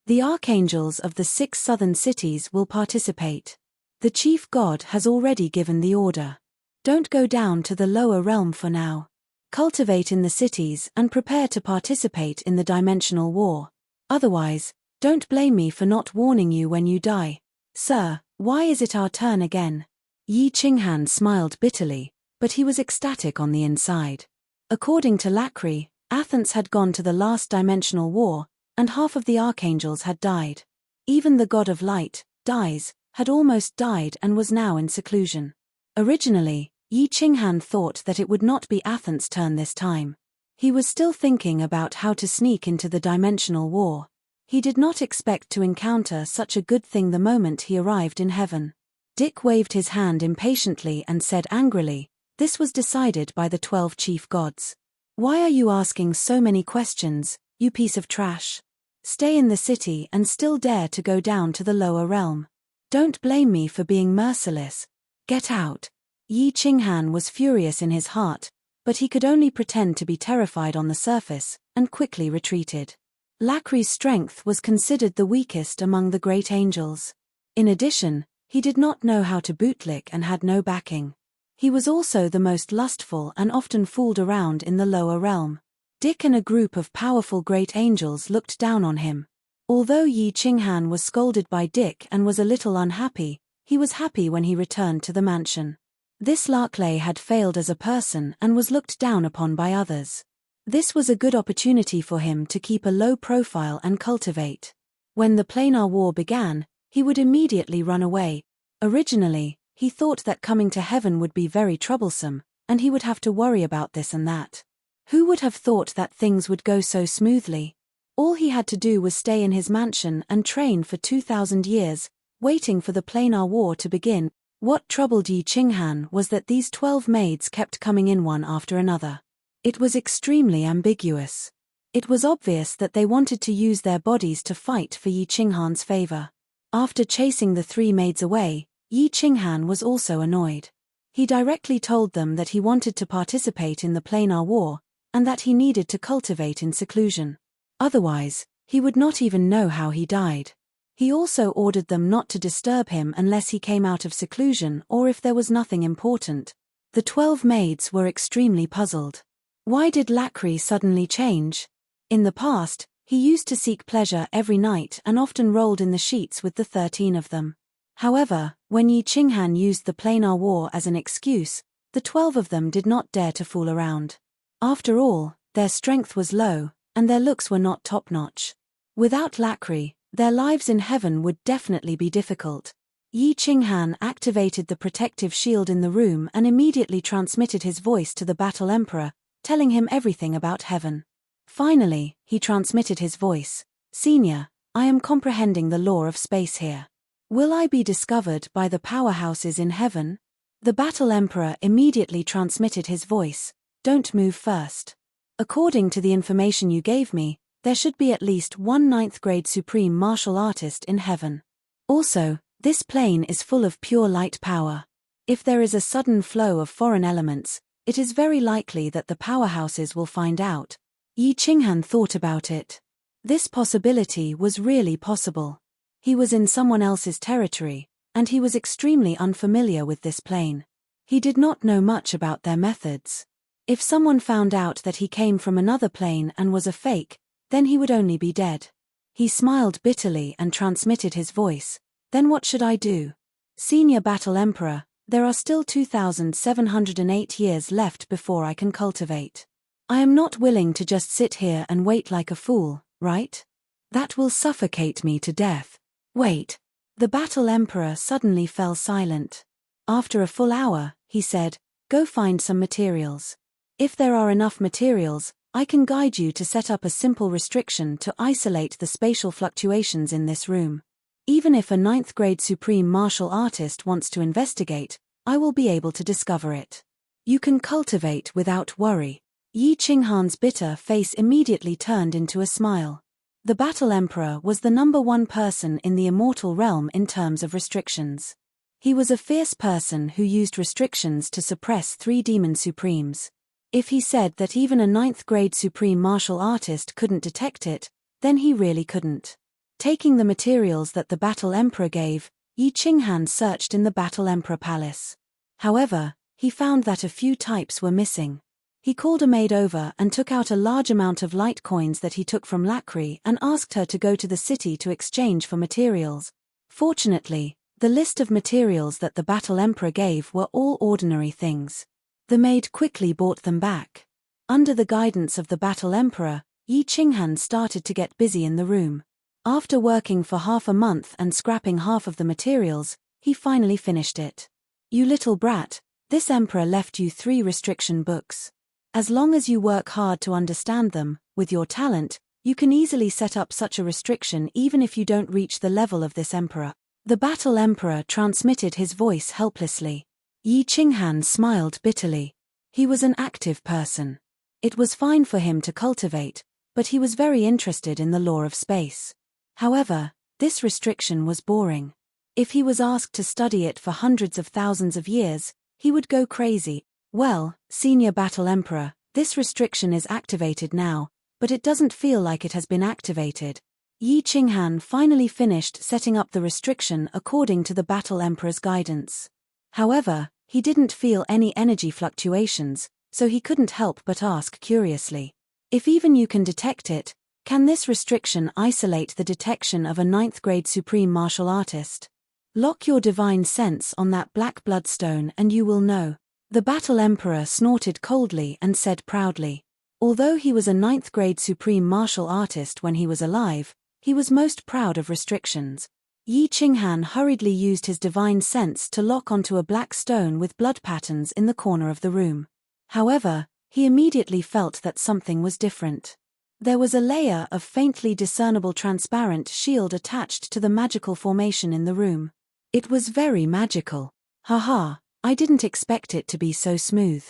The archangels of the 6 southern cities will participate. The chief god has already given the order. Don't go down to the lower realm for now. Cultivate in the cities and prepare to participate in the dimensional war. Otherwise, don't blame me for not warning you when you die." "Sir, why is it our turn again?" Yi Qinghan smiled bitterly, but he was ecstatic on the inside. According to Lacry, Athens had gone to the last dimensional war, and half of the archangels had died. Even the god of light, Dies, had almost died and was now in seclusion. Originally, Yi Qinghan thought that it would not be Athens' turn this time. He was still thinking about how to sneak into the dimensional war. He did not expect to encounter such a good thing the moment he arrived in heaven. Dick waved his hand impatiently and said angrily, "This was decided by the 12 chief gods. Why are you asking so many questions, you piece of trash? Stay in the city and still dare to go down to the lower realm. Don't blame me for being merciless. Get out." Yi Qinghan was furious in his heart, but he could only pretend to be terrified on the surface, and quickly retreated. Lacry's strength was considered the weakest among the great angels. In addition, he did not know how to bootlick and had no backing. He was also the most lustful and often fooled around in the lower realm. Dick and a group of powerful great angels looked down on him. Although Yi Qinghan was scolded by Dick and was a little unhappy, he was happy when he returned to the mansion. This Lacry had failed as a person and was looked down upon by others. This was a good opportunity for him to keep a low profile and cultivate. When the planar war began, he would immediately run away. Originally, he thought that coming to heaven would be very troublesome, and he would have to worry about this and that. Who would have thought that things would go so smoothly? All he had to do was stay in his mansion and train for 2,000 years, waiting for the planar war to begin. What troubled Yi Qinghan was that these 12 maids kept coming in one after another. It was extremely ambiguous. It was obvious that they wanted to use their bodies to fight for Yi Qinghan's favor. After chasing the 3 maids away, Yi Qinghan was also annoyed. He directly told them that he wanted to participate in the planar war, and that he needed to cultivate in seclusion. Otherwise, he would not even know how he died. He also ordered them not to disturb him unless he came out of seclusion or if there was nothing important. The 12 maids were extremely puzzled. Why did Lacri suddenly change? In the past, he used to seek pleasure every night and often rolled in the sheets with the 13 of them. However, when Yi Qinghan used the planar war as an excuse, the 12 of them did not dare to fool around. After all, their strength was low, and their looks were not top-notch. Without Lacri, their lives in heaven would definitely be difficult. Yi Qinghan activated the protective shield in the room and immediately transmitted his voice to the Battle Emperor, telling him everything about heaven. Finally, he transmitted his voice. "Senior, I am comprehending the law of space here. Will I be discovered by the powerhouses in heaven?" The Battle Emperor immediately transmitted his voice. "Don't move first. According to the information you gave me, there should be at least one 9th grade supreme martial artist in heaven. Also, this plane is full of pure light power. If there is a sudden flow of foreign elements, it is very likely that the powerhouses will find out." Yi Qinghan thought about it. This possibility was really possible. He was in someone else's territory, and he was extremely unfamiliar with this plane. He did not know much about their methods. If someone found out that he came from another plane and was a fake, then he would only be dead. He smiled bitterly and transmitted his voice. "Then what should I do? Senior Battle Emperor, there are still 2,708 years left before I can cultivate. I am not willing to just sit here and wait like a fool, right? That will suffocate me to death." "Wait." The Battle Emperor suddenly fell silent. After a full hour, he said, "Go find some materials. If there are enough materials, I can guide you to set up a simple restriction to isolate the spatial fluctuations in this room. Even if a 9th grade supreme martial artist wants to investigate, I will be able to discover it. You can cultivate without worry." Yi Qinghan's bitter face immediately turned into a smile. The Battle Emperor was the #1 person in the immortal realm in terms of restrictions. He was a fierce person who used restrictions to suppress 3 demon supremes. If he said that even a 9th grade supreme martial artist couldn't detect it, then he really couldn't. Taking the materials that the Battle Emperor gave, Yi Qinghan searched in the Battle Emperor Palace. However, he found that a few types were missing. He called a maid over and took out a large amount of light coins that he took from Lacri and asked her to go to the city to exchange for materials. Fortunately, the list of materials that the Battle Emperor gave were all ordinary things. The maid quickly brought them back. Under the guidance of the Battle Emperor, Yi Qinghan started to get busy in the room. After working for half a month and scrapping half of the materials, he finally finished it. "You little brat, this emperor left you 3 restriction books. As long as you work hard to understand them, with your talent, you can easily set up such a restriction even if you don't reach the level of this emperor." The Battle Emperor transmitted his voice helplessly. Yi Qinghan smiled bitterly. He was an active person. It was fine for him to cultivate, but he was very interested in the law of space. However, this restriction was boring. If he was asked to study it for hundreds of thousands of years, he would go crazy. "Well, Senior Battle Emperor, this restriction is activated now, but it doesn't feel like it has been activated." Yi Qinghan finally finished setting up the restriction according to the Battle Emperor's guidance. However, he didn't feel any energy fluctuations, so he couldn't help but ask curiously, "If even you can detect it, can this restriction isolate the detection of a 9th grade supreme martial artist? Lock your divine sense on that black bloodstone and you will know." The Battle Emperor snorted coldly and said proudly. Although he was a 9th grade supreme martial artist when he was alive, he was most proud of restrictions. Yi Qinghan hurriedly used his divine sense to lock onto a black stone with blood patterns in the corner of the room. However, he immediately felt that something was different. There was a layer of faintly discernible transparent shield attached to the magical formation in the room. It was very magical. Haha, I didn't expect it to be so smooth.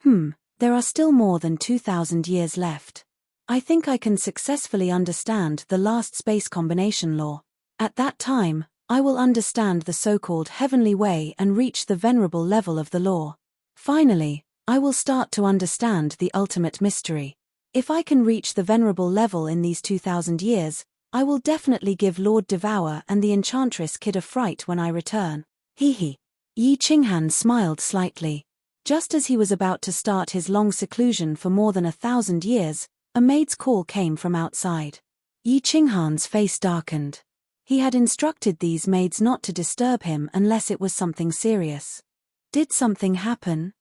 There are still more than 2,000 years left. I think I can successfully understand the last space combination law. At that time, I will understand the so-called heavenly way and reach the venerable level of the law. Finally, I will start to understand the ultimate mystery. If I can reach the venerable level in these 2,000 years, I will definitely give Lord Devour and the Enchantress Kid a fright when I return. Hee hee. Yi Qinghan smiled slightly. Just as he was about to start his long seclusion for more than 1,000 years, a maid's call came from outside. Yi Qinghan's face darkened. He had instructed these maids not to disturb him unless it was something serious. Did something happen?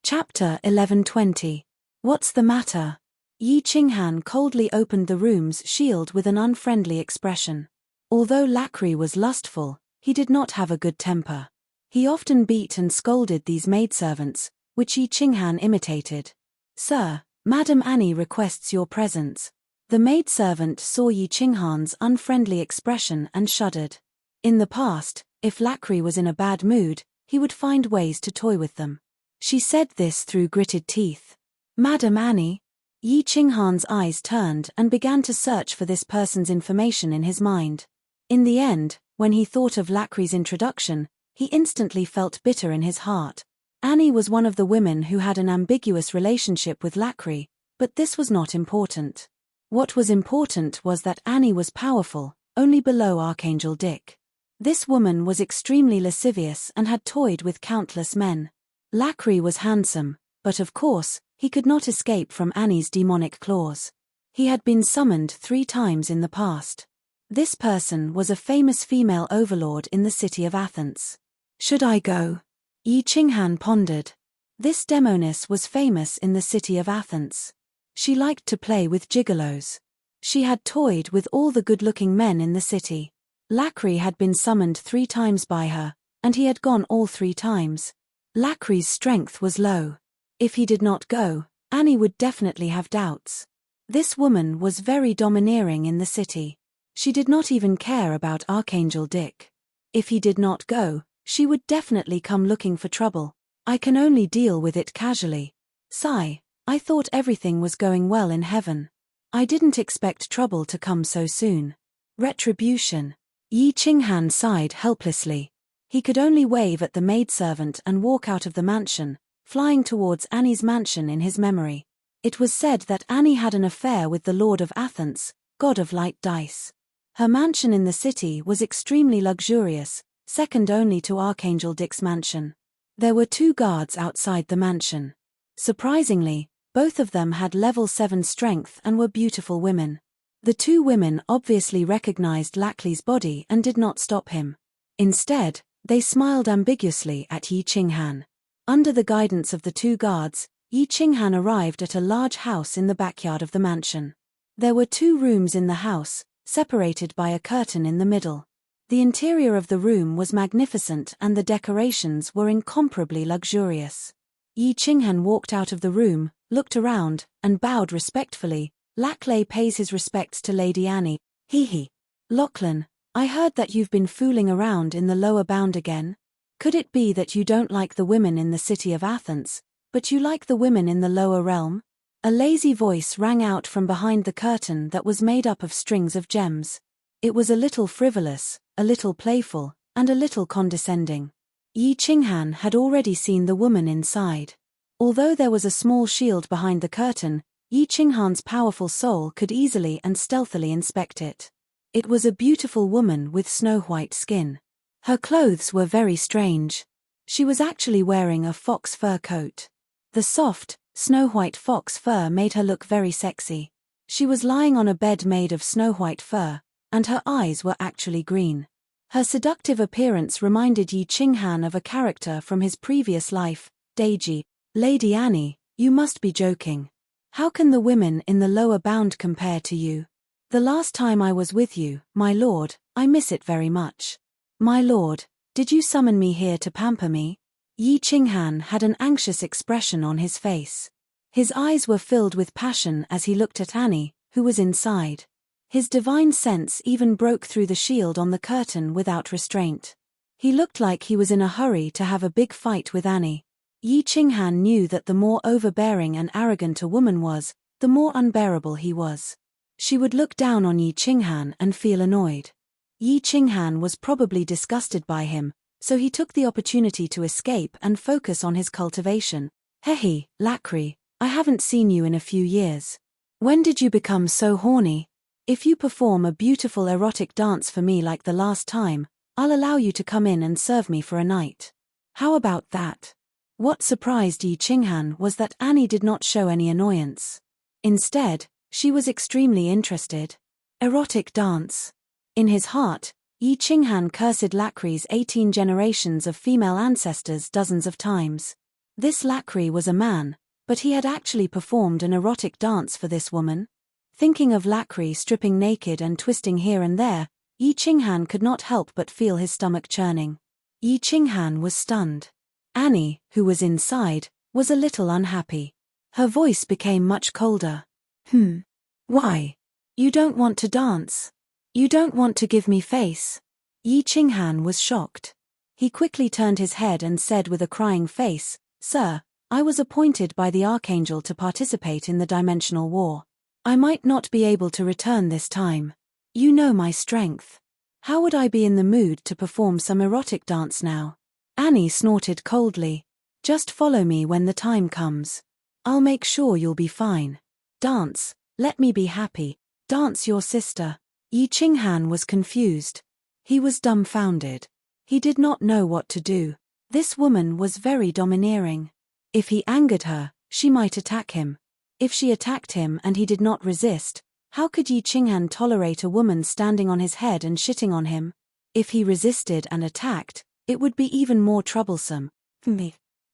Chapter 11:20. What's the matter? Yi Qinghan coldly opened the room's shield with an unfriendly expression. Although Lacry was lustful, he did not have a good temper. He often beat and scolded these maidservants, which Yi Qinghan imitated. Sir, Madame Annie requests your presence. The maidservant saw Yi Qinghan's unfriendly expression and shuddered. In the past, if Lacry was in a bad mood, he would find ways to toy with them. She said this through gritted teeth. Madame Annie? Yi Qinghan's eyes turned and began to search for this person's information in his mind. In the end, when he thought of Lacry's introduction, he instantly felt bitter in his heart. Annie was one of the women who had an ambiguous relationship with Lacry, but this was not important. What was important was that Annie was powerful, only below Archangel Dick. This woman was extremely lascivious and had toyed with countless men. Lacry was handsome, but of course, he could not escape from Annie's demonic claws. He had been summoned 3 times in the past. This person was a famous female overlord in the city of Athens. Should I go? Yi Qinghan pondered. This demoness was famous in the city of Athens. She liked to play with gigolos. She had toyed with all the good-looking men in the city. Lacry had been summoned 3 times by her, and he had gone all 3 times. Lacry's strength was low. If he did not go, Annie would definitely have doubts. This woman was very domineering in the city. She did not even care about Archangel Dick. If he did not go, she would definitely come looking for trouble. I can only deal with it casually. Sigh, I thought everything was going well in heaven. I didn't expect trouble to come so soon. Retribution. Yi Qinghan sighed helplessly. He could only wave at the maidservant and walk out of the mansion, flying towards Annie's mansion in his memory. It was said that Annie had an affair with the Lord of Athens, god of light dice. Her mansion in the city was extremely luxurious, second only to Archangel Dick's mansion. There were 2 guards outside the mansion. Surprisingly, both of them had level 7 strength and were beautiful women. The 2 women obviously recognized Lacry's body and did not stop him. Instead, they smiled ambiguously at Yi Qinghan. Under the guidance of the 2 guards, Yi Qinghan arrived at a large house in the backyard of the mansion. There were 2 rooms in the house, separated by a curtain in the middle. The interior of the room was magnificent and the decorations were incomparably luxurious. Yi Qinghan walked out of the room, looked around, and bowed respectfully. Laclay pays his respects to Lady Annie. Hee hee. Lachlan, I heard that you've been fooling around in the lower bound again. Could it be that you don't like the women in the city of Athens, but you like the women in the lower realm? A lazy voice rang out from behind the curtain that was made up of strings of gems. It was a little frivolous, a little playful, and a little condescending. Yi Qinghan had already seen the woman inside. Although there was a small shield behind the curtain, Yi Qinghan's powerful soul could easily and stealthily inspect it. It was a beautiful woman with snow-white skin. Her clothes were very strange. She was actually wearing a fox fur coat. The soft, snow-white fox fur made her look very sexy. She was lying on a bed made of snow-white fur, and her eyes were actually green. Her seductive appearance reminded Yi Qinghan of a character from his previous life, Deji. Lady Annie, you must be joking. How can the women in the lower bound compare to you? The last time I was with you, my lord, I miss it very much. My lord, did you summon me here to pamper me? Yi Qinghan had an anxious expression on his face. His eyes were filled with passion as he looked at Annie, who was inside. His divine sense even broke through the shield on the curtain without restraint. He looked like he was in a hurry to have a big fight with Annie. Yi Qinghan knew that the more overbearing and arrogant a woman was, the more unbearable he was. She would look down on Yi Qinghan and feel annoyed. Yi Qinghan was probably disgusted by him, so he took the opportunity to escape and focus on his cultivation. Hehe, Lacry, I haven't seen you in a few years. When did you become so horny? If you perform a beautiful erotic dance for me like the last time, I'll allow you to come in and serve me for a night. How about that? What surprised Yi Qinghan was that Annie did not show any annoyance. Instead, she was extremely interested. Erotic dance. In his heart, Yi Qinghan cursed Lacry's 18 generations of female ancestors dozens of times. This Lacry was a man, but he had actually performed an erotic dance for this woman. Thinking of Lacry stripping naked and twisting here and there, Yi Qinghan could not help but feel his stomach churning. Yi Qinghan was stunned. Annie, who was inside, was a little unhappy. Her voice became much colder. Why? You don't want to dance? You don't want to give me face? Yi Qinghan was shocked. He quickly turned his head and said with a crying face, Sir, I was appointed by the Archangel to participate in the dimensional war. I might not be able to return this time. You know my strength. How would I be in the mood to perform some erotic dance now? Annie snorted coldly. Just follow me when the time comes. I'll make sure you'll be fine. Dance, let me be happy. Dance your sister. Yi Qinghan was confused. He was dumbfounded. He did not know what to do. This woman was very domineering. If he angered her, she might attack him. If she attacked him and he did not resist, how could Yi Qinghan tolerate a woman standing on his head and shitting on him? If he resisted and attacked, it would be even more troublesome.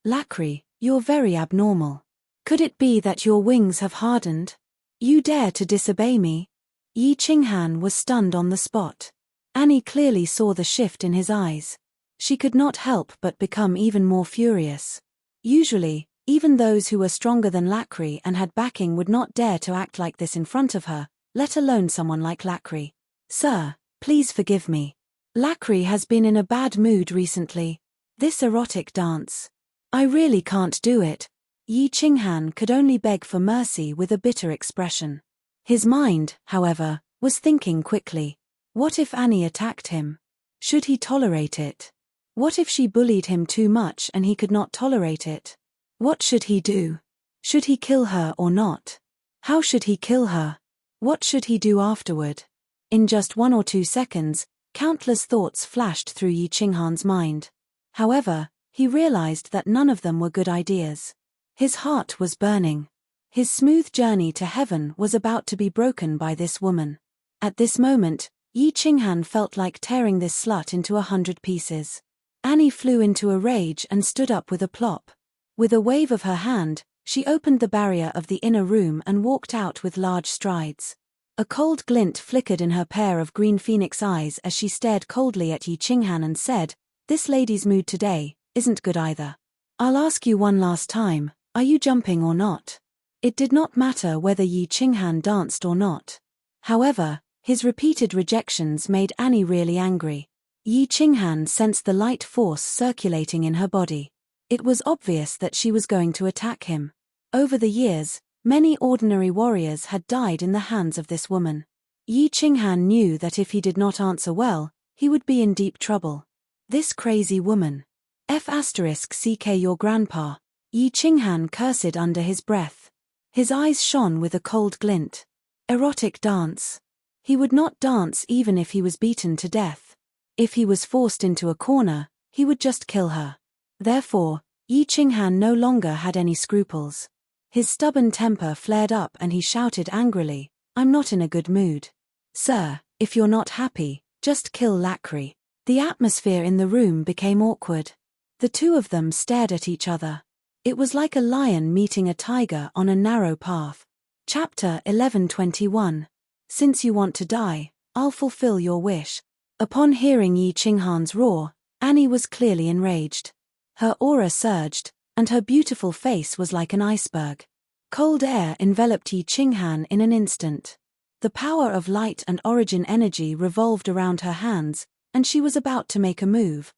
Lacry, you're very abnormal. Could it be that your wings have hardened? You dare to disobey me? Yi Qinghan was stunned on the spot. Annie clearly saw the shift in his eyes. She could not help but become even more furious. Usually, even those who were stronger than Lacry and had backing would not dare to act like this in front of her, let alone someone like Lacry. Sir, please forgive me. Lacry has been in a bad mood recently. This erotic dance. I really can't do it. Yi Qinghan could only beg for mercy with a bitter expression. His mind, however, was thinking quickly. What if Annie attacked him? Should he tolerate it? What if she bullied him too much and he could not tolerate it? What should he do? Should he kill her or not? How should he kill her? What should he do afterward? In just 1 or 2 seconds, countless thoughts flashed through Yi Qinghan's mind. However, he realized that none of them were good ideas. His heart was burning. His smooth journey to heaven was about to be broken by this woman. At this moment, Yi Qinghan felt like tearing this slut into 100 pieces. Annie flew into a rage and stood up with a plop. With a wave of her hand, she opened the barrier of the inner room and walked out with large strides. A cold glint flickered in her pair of green phoenix eyes as she stared coldly at Yi Qinghan and said, This lady's mood today isn't good either. I'll ask you one last time, are you jumping or not? It did not matter whether Yi Qinghan danced or not. However, his repeated rejections made Annie really angry. Yi Qinghan sensed the light force circulating in her body. It was obvious that she was going to attack him. Over the years, many ordinary warriors had died in the hands of this woman. Yi Qinghan knew that if he did not answer well, he would be in deep trouble. This crazy woman. *CK your grandpa. Yi Qinghan cursed under his breath. His eyes shone with a cold glint. Erotic dance. He would not dance even if he was beaten to death. If he was forced into a corner, he would just kill her. Therefore, Yi Qinghan no longer had any scruples. His stubborn temper flared up and he shouted angrily, I'm not in a good mood. Sir, if you're not happy, just kill Lacry. The atmosphere in the room became awkward. The two of them stared at each other. It was like a lion meeting a tiger on a narrow path. Chapter 11:21. Since you want to die, I'll fulfill your wish. Upon hearing Yi Qinghan's roar, Annie was clearly enraged. Her aura surged, and her beautiful face was like an iceberg. Cold air enveloped Yi Qinghan in an instant. The power of light and origin energy revolved around her hands, and she was about to make a move.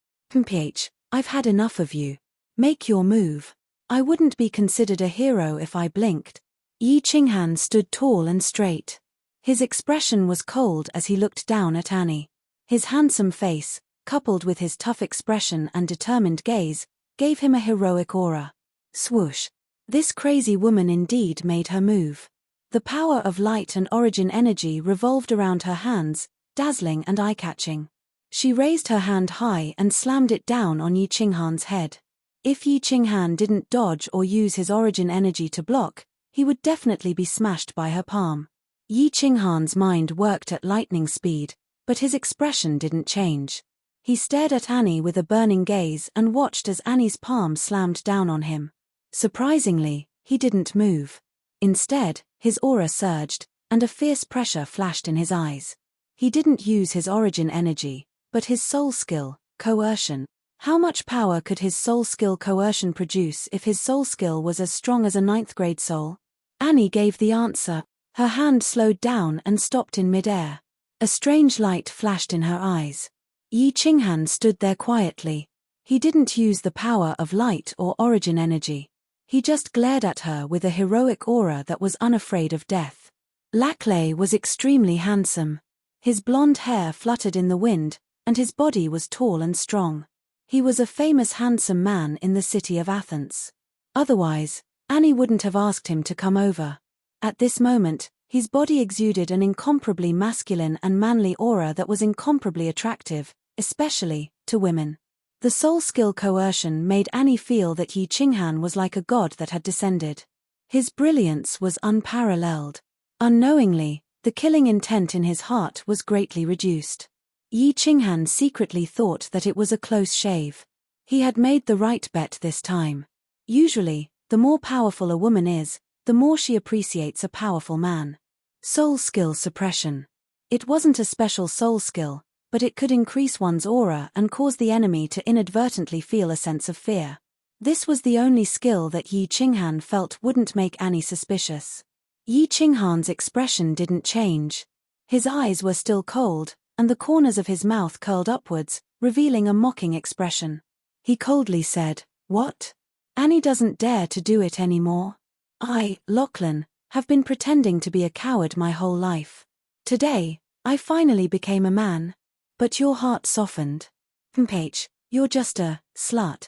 I've had enough of you. Make your move. I wouldn't be considered a hero if I blinked. Yi Qinghan stood tall and straight. His expression was cold as he looked down at Annie. His handsome face, coupled with his tough expression and determined gaze, gave him a heroic aura. Swoosh. This crazy woman indeed made her move. The power of light and origin energy revolved around her hands, dazzling and eye-catching. She raised her hand high and slammed it down on Yi Qinghan's head. If Yi Qinghan didn't dodge or use his origin energy to block, he would definitely be smashed by her palm. Yi Qinghan's mind worked at lightning speed, but his expression didn't change. He stared at Annie with a burning gaze and watched as Annie's palm slammed down on him. Surprisingly, he didn't move. Instead, his aura surged, and a fierce pressure flashed in his eyes. He didn't use his origin energy, but his soul skill, coercion. How much power could his soul skill coercion produce if his soul skill was as strong as a 9th grade soul? Annie gave the answer. Her hand slowed down and stopped in midair. A strange light flashed in her eyes. Yi Qinghan stood there quietly. He didn't use the power of light or origin energy. He just glared at her with a heroic aura that was unafraid of death. Laclay was extremely handsome. His blonde hair fluttered in the wind, and his body was tall and strong. He was a famous handsome man in the city of Athens. Otherwise, Annie wouldn't have asked him to come over. At this moment, his body exuded an incomparably masculine and manly aura that was incomparably attractive, especially to women. The soul skill coercion made Annie feel that Yi Qinghan was like a god that had descended. His brilliance was unparalleled. Unknowingly, the killing intent in his heart was greatly reduced. Yi Qinghan secretly thought that it was a close shave. He had made the right bet this time. Usually, the more powerful a woman is, the more she appreciates a powerful man. Soul skill suppression. It wasn't a special soul skill, but it could increase one's aura and cause the enemy to inadvertently feel a sense of fear. This was the only skill that Yi Qinghan felt wouldn't make Annie suspicious. Yi Qinghan's expression didn't change. His eyes were still cold, and the corners of his mouth curled upwards, revealing a mocking expression. He coldly said, "What? Annie doesn't dare to do it anymore. I, Lachlan, have been pretending to be a coward my whole life. Today, I finally became a man. But your heart softened. H, you're just a slut.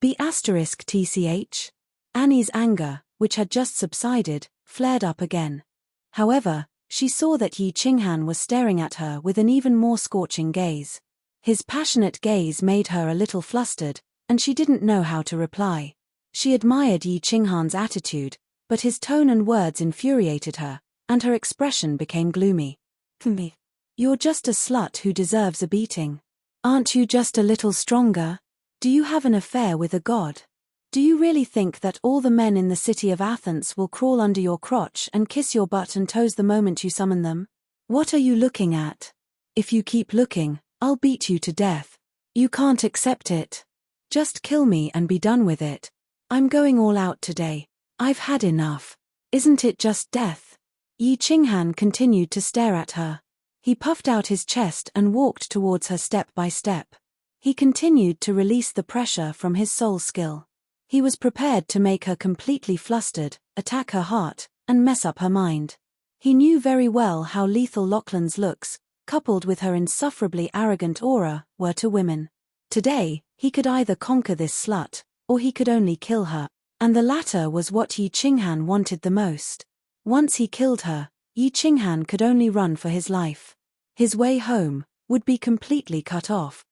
B asterisk tch. Annie's anger, which had just subsided, flared up again. However, she saw that Yi Qinghan was staring at her with an even more scorching gaze. His passionate gaze made her a little flustered, and she didn't know how to reply. She admired Yi Qinghan's attitude, but his tone and words infuriated her, and her expression became gloomy. You're just a slut who deserves a beating. Aren't you just a little stronger? Do you have an affair with a god? Do you really think that all the men in the city of Athens will crawl under your crotch and kiss your butt and toes the moment you summon them? What are you looking at? If you keep looking, I'll beat you to death. You can't accept it. Just kill me and be done with it. I'm going all out today. I've had enough. Isn't it just death? Yi Qinghan continued to stare at her. He puffed out his chest and walked towards her step by step. He continued to release the pressure from his soul skill. He was prepared to make her completely flustered, attack her heart, and mess up her mind. He knew very well how lethal Lachlan's looks, coupled with her insufferably arrogant aura, were to women. Today, he could either conquer this slut, or he could only kill her, and the latter was what Yi Qinghan wanted the most. Once he killed her, Yi Qinghan could only run for his life. His way home would be completely cut off.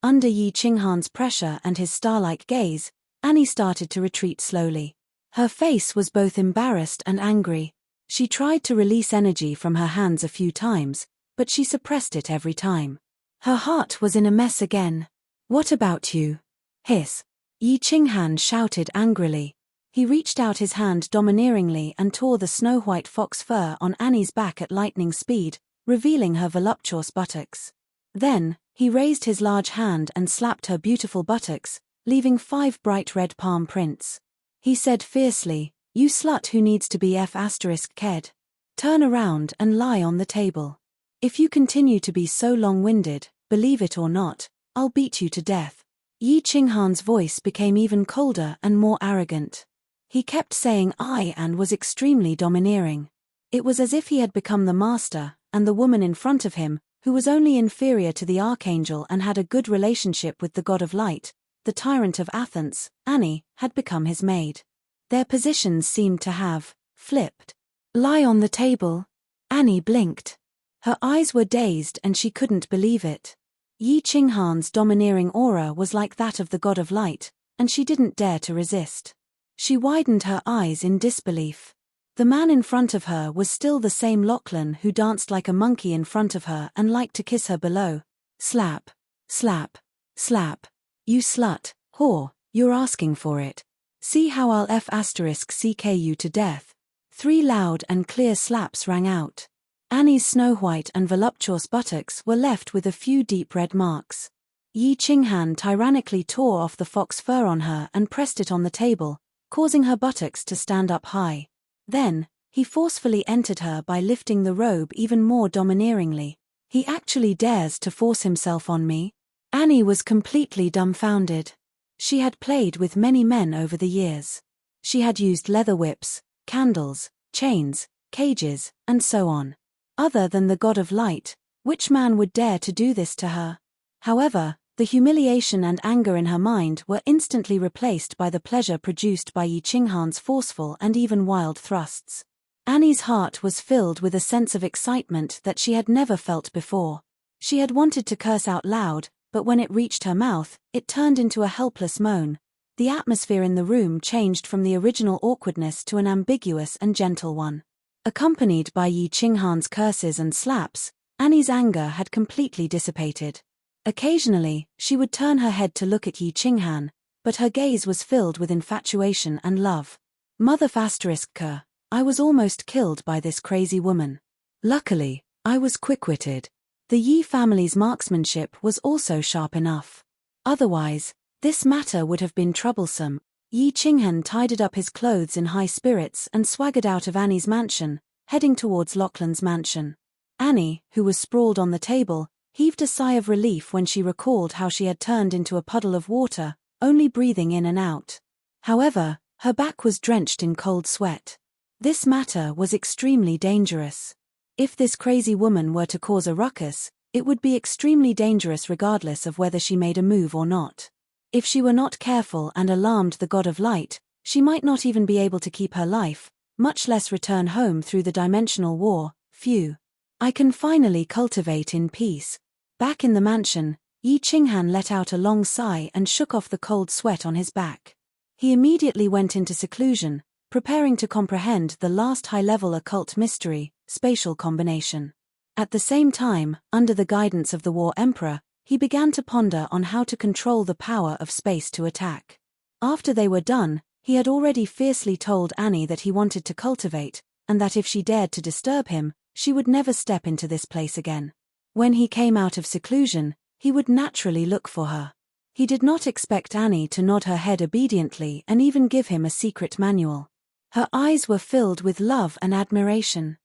Under Yi Qinghan's pressure and his star-like gaze, Annie started to retreat slowly. Her face was both embarrassed and angry. She tried to release energy from her hands a few times, but she suppressed it every time. Her heart was in a mess again. What about you? Hiss. Yi Qinghan shouted angrily. He reached out his hand domineeringly and tore the snow-white fox fur on Annie's back at lightning speed, revealing her voluptuous buttocks. Then, he raised his large hand and slapped her beautiful buttocks, leaving 5 bright red palm prints. He said fiercely, "You slut who needs to be f***ked. Turn around and lie on the table. If you continue to be so long-winded, believe it or not, I'll beat you to death." Yi Qinghan's voice became even colder and more arrogant. He kept saying "I" and was extremely domineering. It was as if he had become the master, and the woman in front of him, who was only inferior to the archangel and had a good relationship with the god of light, the tyrant of Athens, Annie, had become his maid. Their positions seemed to have flipped. "Lie on the table." Annie blinked. Her eyes were dazed and she couldn't believe it. Yi Qinghan's domineering aura was like that of the god of light, and she didn't dare to resist. She widened her eyes in disbelief. The man in front of her was still the same Lachlan who danced like a monkey in front of her and liked to kiss her below. Slap. Slap. Slap. "You slut, whore, you're asking for it. See how I'll *CK you to death." 3 loud and clear slaps rang out. Annie's snow-white and voluptuous buttocks were left with a few deep red marks. Yi Qinghan tyrannically tore off the fox fur on her and pressed it on the table, causing her buttocks to stand up high. Then, he forcefully entered her by lifting the robe even more domineeringly. "He actually dares to force himself on me?" Annie was completely dumbfounded. She had played with many men over the years. She had used leather whips, candles, chains, cages, and so on. Other than the god of light, which man would dare to do this to her? However, the humiliation and anger in her mind were instantly replaced by the pleasure produced by Yi Qinghan's forceful and even wild thrusts. Annie's heart was filled with a sense of excitement that she had never felt before. She had wanted to curse out loud, but when it reached her mouth, it turned into a helpless moan. The atmosphere in the room changed from the original awkwardness to an ambiguous and gentle one. Accompanied by Yi Qinghan's curses and slaps, Annie's anger had completely dissipated. Occasionally, she would turn her head to look at Yi Qinghan, but her gaze was filled with infatuation and love. Mother *K, I was almost killed by this crazy woman. Luckily, I was quick-witted. The Yi family's marksmanship was also sharp enough. Otherwise, this matter would have been troublesome. Yi Qinghan tidied up his clothes in high spirits and swaggered out of Annie's mansion, heading towards Lachlan's mansion. Annie, who was sprawled on the table, heaved a sigh of relief when she recalled how she had turned into a puddle of water, only breathing in and out. However, her back was drenched in cold sweat. This matter was extremely dangerous. If this crazy woman were to cause a ruckus, it would be extremely dangerous regardless of whether she made a move or not. If she were not careful and alarmed the god of light, she might not even be able to keep her life, much less return home through the dimensional war. Phew. I can finally cultivate in peace. Back in the mansion, Yi Qinghan let out a long sigh and shook off the cold sweat on his back. He immediately went into seclusion, preparing to comprehend the last high-level occult mystery, spatial combination. At the same time, under the guidance of the War Emperor, he began to ponder on how to control the power of space to attack. After they were done, he had already fiercely told Annie that he wanted to cultivate, and that if she dared to disturb him, she would never step into this place again. When he came out of seclusion, he would naturally look for her. He did not expect Annie to nod her head obediently and even give him a secret manual. Her eyes were filled with love and admiration.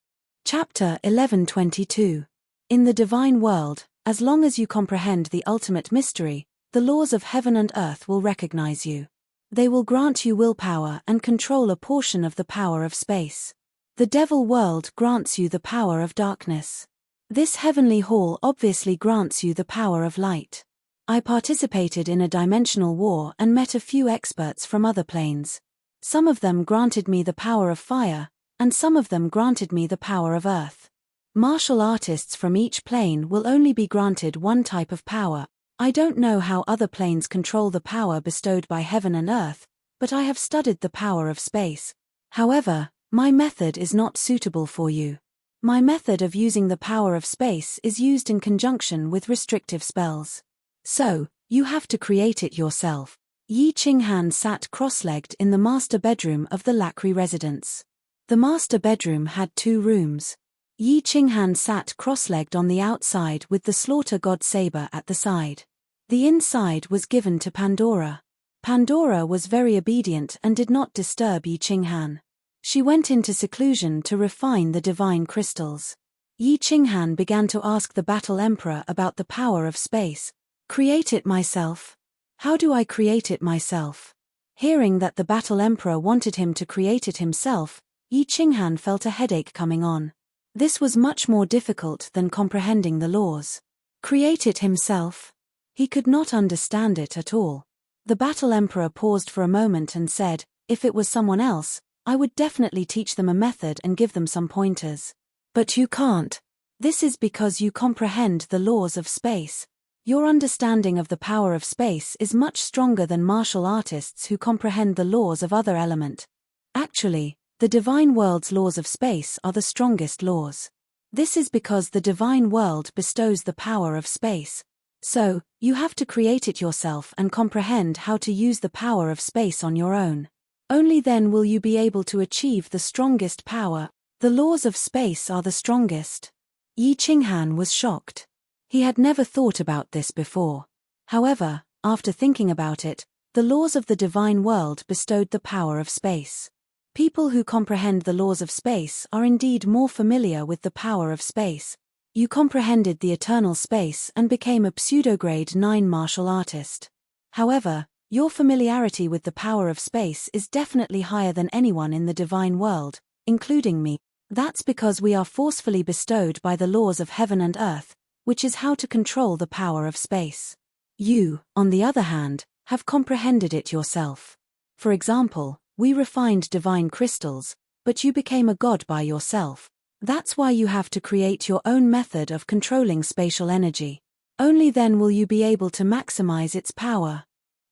Chapter 11:22. In the divine world, as long as you comprehend the ultimate mystery, the laws of heaven and earth will recognize you. They will grant you willpower and control a portion of the power of space. The devil world grants you the power of darkness. This heavenly hall obviously grants you the power of light. I participated in a dimensional war and met a few experts from other planes. Some of them granted me the power of fire, and some of them granted me the power of earth. Martial artists from each plane will only be granted one type of power. I don't know how other planes control the power bestowed by heaven and earth, but I have studied the power of space. However, my method is not suitable for you. My method of using the power of space is used in conjunction with restrictive spells. So, you have to create it yourself. Yi Qinghan sat cross-legged in the master bedroom of the Lacri residence. The master bedroom had 2 rooms. Yi Qinghan sat cross-legged on the outside with the slaughter god saber at the side. The inside was given to Pandora. Pandora was very obedient and did not disturb Yi Qinghan. She went into seclusion to refine the divine crystals. Yi Qinghan began to ask the Battle Emperor about the power of space. Create it myself? How do I create it myself? Hearing that the Battle Emperor wanted him to create it himself, Yi Qinghan felt a headache coming on. This was much more difficult than comprehending the laws. Create it himself? He could not understand it at all. The Battle Emperor paused for a moment and said, "If it was someone else, I would definitely teach them a method and give them some pointers. But you can't. This is because you comprehend the laws of space. Your understanding of the power of space is much stronger than martial artists who comprehend the laws of other element. Actually, the divine world's laws of space are the strongest laws. This is because the divine world bestows the power of space. So, you have to create it yourself and comprehend how to use the power of space on your own. Only then will you be able to achieve the strongest power. The laws of space are the strongest." Yi Qinghan was shocked. He had never thought about this before. However, after thinking about it, the laws of the divine world bestowed the power of space. People who comprehend the laws of space are indeed more familiar with the power of space. You comprehended the eternal space and became a pseudo-grade 9 martial artist. However, your familiarity with the power of space is definitely higher than anyone in the divine world, including me. That's because we are forcefully bestowed by the laws of heaven and earth, which is how to control the power of space. You, on the other hand, have comprehended it yourself. For example, we refined divine crystals, but you became a god by yourself. That's why you have to create your own method of controlling spatial energy. Only then will you be able to maximize its power.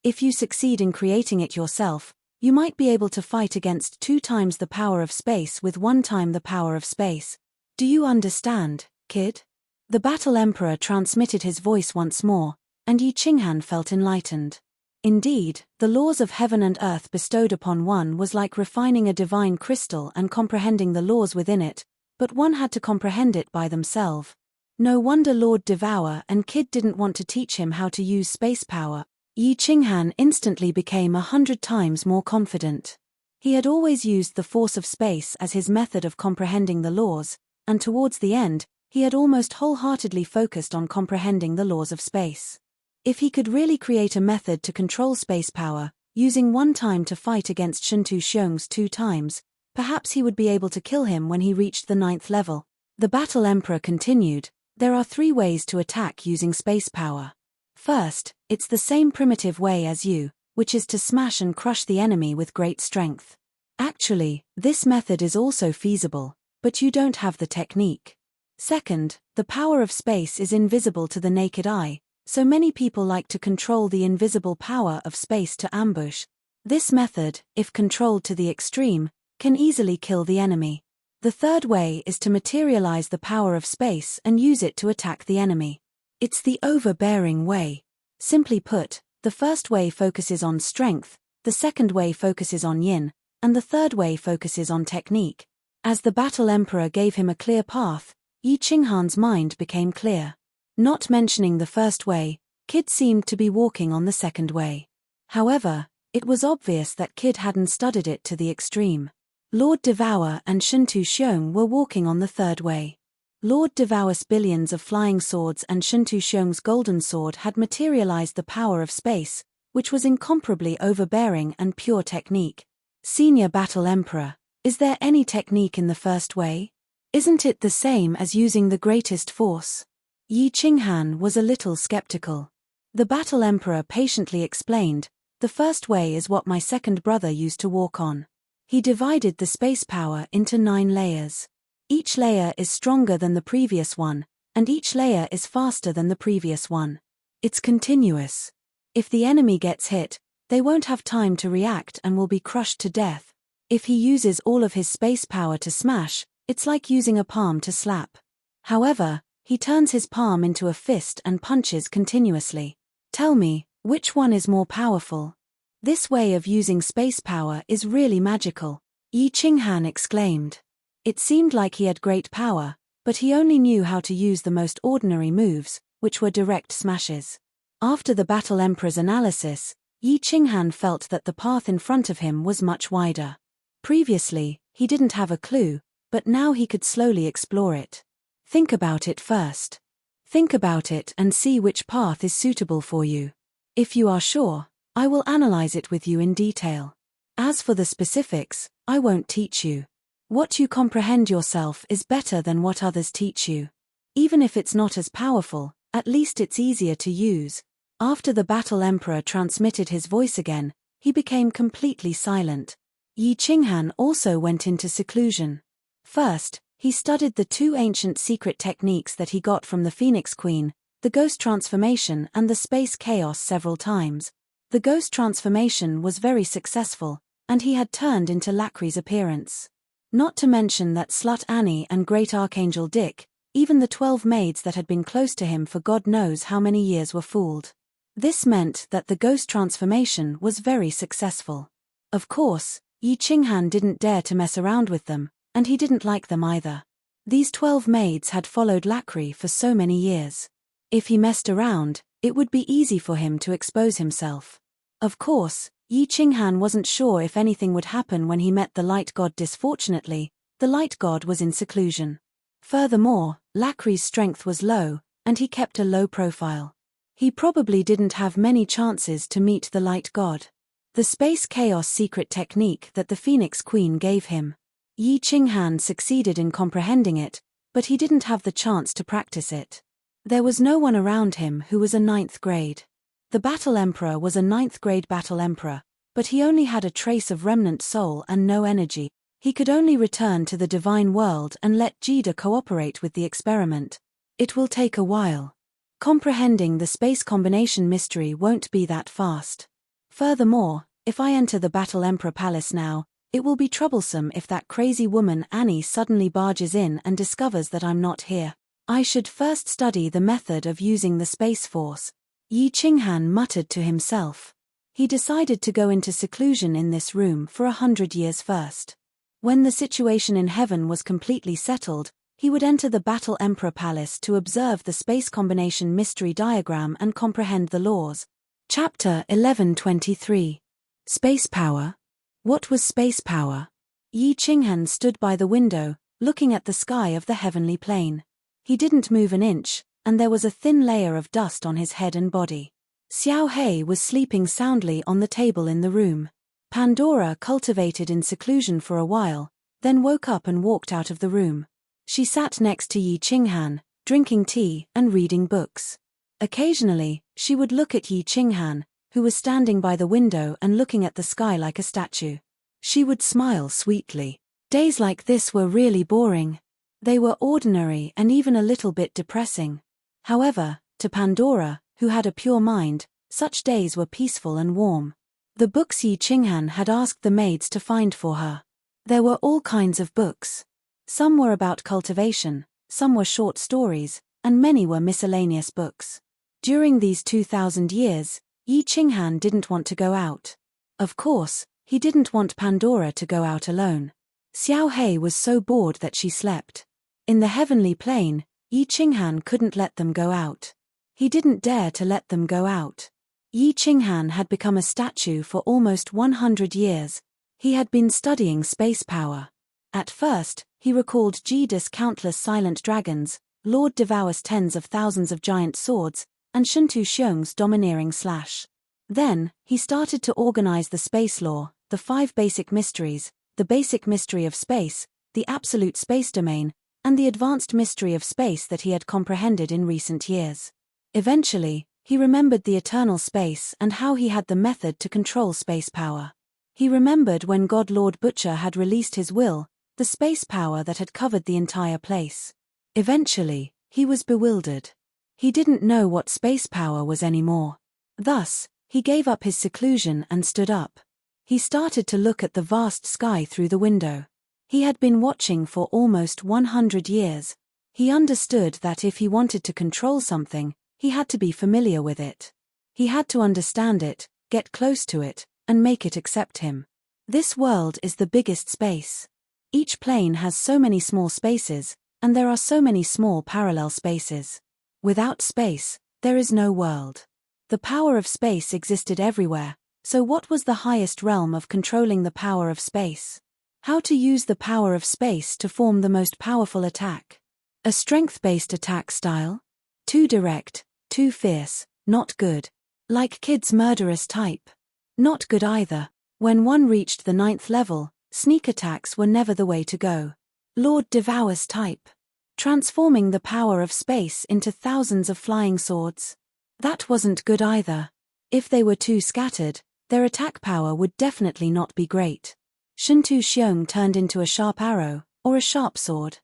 If you succeed in creating it yourself, you might be able to fight against 2 times the power of space with 1 time the power of space. Do you understand, kid? The Battle Emperor transmitted his voice once more, and Yi Qinghan felt enlightened. Indeed, the laws of heaven and earth bestowed upon one was like refining a divine crystal and comprehending the laws within it, but one had to comprehend it by themselves. No wonder Lord Devour and Kid didn't want to teach him how to use space power. Yi Qinghan instantly became 100 times more confident. He had always used the force of space as his method of comprehending the laws, and towards the end, he had almost wholeheartedly focused on comprehending the laws of space. If he could really create a method to control space power, using 1 time to fight against Shentu Xiong's 2 times, perhaps he would be able to kill him when he reached the 9th level. The Battle Emperor continued, "There are 3 ways to attack using space power. First, it's the same primitive way as you, which is to smash and crush the enemy with great strength. Actually, this method is also feasible, but you don't have the technique. Second, the power of space is invisible to the naked eye, so many people like to control the invisible power of space to ambush. This method, if controlled to the extreme, can easily kill the enemy. The third way is to materialize the power of space and use it to attack the enemy. It's the overbearing way. Simply put, the first way focuses on strength, the second way focuses on yin, and the third way focuses on technique." As the Battle Emperor gave him a clear path, Yi Qinghan's mind became clear. Not mentioning the first way, Kid seemed to be walking on the second way. However, it was obvious that Kid hadn't studied it to the extreme. Lord Devour and Shentu Xiong were walking on the third way. Lord Devour's billions of flying swords and Shentu Xiong's golden sword had materialized the power of space, which was incomparably overbearing and pure technique. Senior Battle Emperor, is there any technique in the first way? Isn't it the same as using the greatest force? Yi Qinghan was a little skeptical. The Battle Emperor patiently explained, "The first way is what my second brother used to walk on. He divided the space power into 9 layers. Each layer is stronger than the previous one, and each layer is faster than the previous one. It's continuous. If the enemy gets hit, they won't have time to react and will be crushed to death. If he uses all of his space power to smash, it's like using a palm to slap. However, he turns his palm into a fist and punches continuously. Tell me, which one is more powerful?" This way of using space power is really magical, Yi Qinghan exclaimed. It seemed like he had great power, but he only knew how to use the most ordinary moves, which were direct smashes. After the Battle Emperor's analysis, Yi Qinghan felt that the path in front of him was much wider. Previously, he didn't have a clue, but now he could slowly explore it. Think about it first. Think about it and see which path is suitable for you. If you are sure, I will analyze it with you in detail. As for the specifics, I won't teach you. What you comprehend yourself is better than what others teach you. Even if it's not as powerful, at least it's easier to use. After the Battle Emperor transmitted his voice again, he became completely silent. Yi Qinghan also went into seclusion. First, he studied the two ancient secret techniques that he got from the Phoenix Queen, the Ghost Transformation and the Space Chaos several times. The Ghost Transformation was very successful, and he had turned into Lacri's appearance. Not to mention that Slut Annie and Great Archangel Dick, even the 12 maids that had been close to him for God knows how many years, were fooled. This meant that the Ghost Transformation was very successful. Of course, Yi Qinghan didn't dare to mess around with them, and he didn't like them either. These 12 maids had followed Lacri for so many years. If he messed around, it would be easy for him to expose himself. Of course, Yi Qinghan wasn't sure if anything would happen when he met the Light God. Disfortunately, the Light God was in seclusion. Furthermore, Lacri's strength was low, and he kept a low profile. He probably didn't have many chances to meet the Light God. The Space Chaos secret technique that the Phoenix Queen gave him. Yi Qinghan succeeded in comprehending it, but he didn't have the chance to practice it. There was no one around him who was a 9th grade. The Battle Emperor was a 9th grade Battle Emperor, but he only had a trace of remnant soul and no energy. He could only return to the divine world and let Jida cooperate with the experiment. It will take a while. Comprehending the space combination mystery won't be that fast. Furthermore, if I enter the Battle Emperor Palace now, it will be troublesome if that crazy woman Annie suddenly barges in and discovers that I'm not here. I should first study the method of using the Space Force. Yi Qinghan muttered to himself. He decided to go into seclusion in this room for 100 years first. When the situation in heaven was completely settled, he would enter the Battle Emperor Palace to observe the space combination mystery diagram and comprehend the laws. Chapter 11:23. Space Power. What was space power? Yi Qinghan stood by the window, looking at the sky of the heavenly plane. He didn't move an inch, and there was a thin layer of dust on his head and body. Xiao Hei was sleeping soundly on the table in the room. Pandora cultivated in seclusion for a while, then woke up and walked out of the room. She sat next to Yi Qinghan, drinking tea and reading books. Occasionally, she would look at Yi Qinghan, who was standing by the window and looking at the sky like a statue. She would smile sweetly. Days like this were really boring. They were ordinary and even a little bit depressing. However, to Pandora, who had a pure mind, such days were peaceful and warm. The books Yi Qinghan had asked the maids to find for her. There were all kinds of books. Some were about cultivation, some were short stories, and many were miscellaneous books. During these 2,000 years, Yi Qinghan didn't want to go out. Of course, he didn't want Pandora to go out alone. Xiao Hei was so bored that she slept. In the heavenly plane, Yi Qinghan couldn't let them go out. He didn't dare to let them go out. Yi Qinghan had become a statue for almost 100 years. He had been studying space power. At first, he recalled Jida's countless silent dragons, Lord Devour's tens of thousands of giant swords, and Shuntu Xiong's domineering slash. Then, he started to organize the space law, the 5 basic mysteries, the basic mystery of space, the absolute space domain, and the advanced mystery of space that he had comprehended in recent years. Eventually, he remembered the eternal space and how he had the method to control space power. He remembered when God Lord Butcher had released his will, the space power that had covered the entire place. Eventually, he was bewildered. He didn't know what space power was anymore. Thus, he gave up his seclusion and stood up. He started to look at the vast sky through the window. He had been watching for almost 100 years. He understood that if he wanted to control something, he had to be familiar with it. He had to understand it, get close to it, and make it accept him. This world is the biggest space. Each plane has so many small spaces, and there are so many small parallel spaces. Without space, there is no world. The power of space existed everywhere, so what was the highest realm of controlling the power of space? How to use the power of space to form the most powerful attack? A strength-based attack style? Too direct, too fierce, not good. Like Kid's murderous type. Not good either. When one reached the 9th level, sneak attacks were never the way to go. Lord Devour's type. Transforming the power of space into thousands of flying swords. That wasn't good either. If they were too scattered, their attack power would definitely not be great. Shintu Xiong turned into a sharp arrow, or a sharp sword.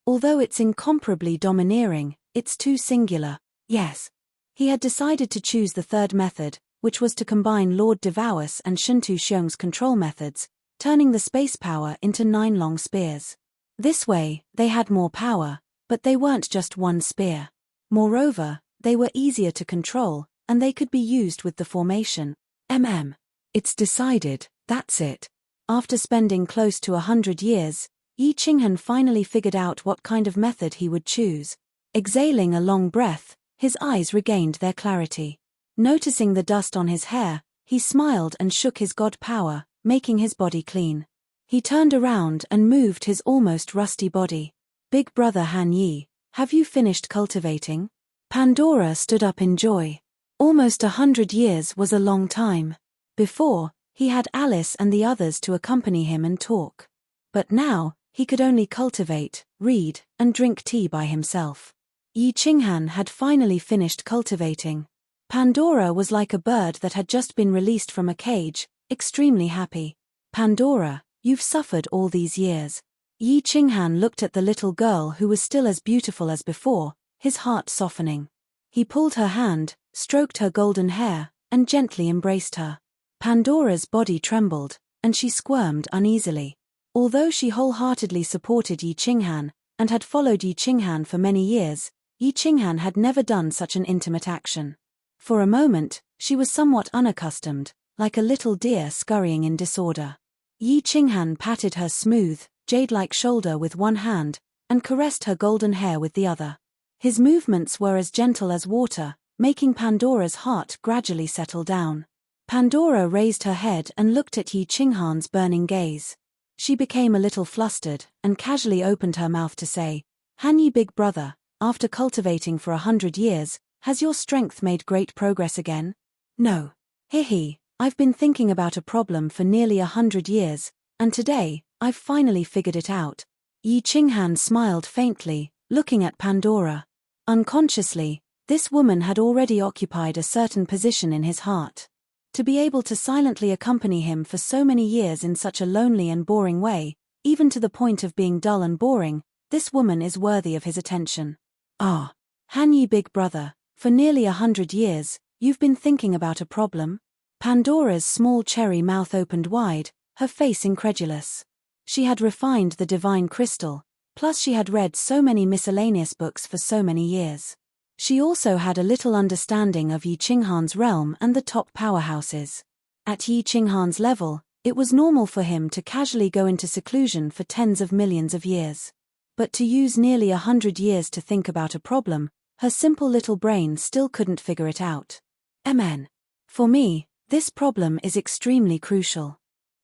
Although it's incomparably domineering, it's too singular. Yes. He had decided to choose the third method, which was to combine Lord Devaus and Shintu Xiong's control methods, turning the space power into 9 long spears. This way, they had more power, but they weren't just one spear. Moreover, they were easier to control, and they could be used with the formation. It's decided, that's it. After spending close to 100 years, Yi Qinghan finally figured out what kind of method he would choose. Exhaling a long breath, his eyes regained their clarity. Noticing the dust on his hair, he smiled and shook his god power, making his body clean. He turned around and moved his almost rusty body. Big brother Han Yi, have you finished cultivating? Pandora stood up in joy. Almost 100 years was a long time. Before, he had Alice and the others to accompany him and talk. But now, he could only cultivate, read, and drink tea by himself. Yi Qinghan had finally finished cultivating. Pandora was like a bird that had just been released from a cage, extremely happy. Pandora, you've suffered all these years. Yi Qinghan looked at the little girl who was still as beautiful as before, his heart softening. He pulled her hand, stroked her golden hair, and gently embraced her. Pandora's body trembled, and she squirmed uneasily. Although she wholeheartedly supported Yi Qinghan, and had followed Yi Qinghan for many years, Yi Qinghan had never done such an intimate action. For a moment, she was somewhat unaccustomed, like a little deer scurrying in disorder. Yi Qinghan patted her smooth, jade-like shoulder with one hand, and caressed her golden hair with the other. His movements were as gentle as water, making Pandora's heart gradually settle down. Pandora raised her head and looked at Yi Qinghan's burning gaze. She became a little flustered, and casually opened her mouth to say, Han Yi big brother, after cultivating for 100 years, has your strength made great progress again? No. Hihi, I've been thinking about a problem for nearly 100 years, and today, I've finally figured it out. Yi Qinghan smiled faintly, looking at Pandora. Unconsciously, this woman had already occupied a certain position in his heart. To be able to silently accompany him for so many years in such a lonely and boring way, even to the point of being dull and boring, this woman is worthy of his attention. Ah, Han Yi big brother, for nearly 100 years, you've been thinking about a problem? Pandora's small cherry mouth opened wide, her face incredulous. She had refined the divine crystal, plus she had read so many miscellaneous books for so many years. She also had a little understanding of Yi Qinghan's realm and the top powerhouses. At Yi Qinghan's level, it was normal for him to casually go into seclusion for tens of millions of years. But to use nearly 100 years to think about a problem, her simple little brain still couldn't figure it out. For me, this problem is extremely crucial.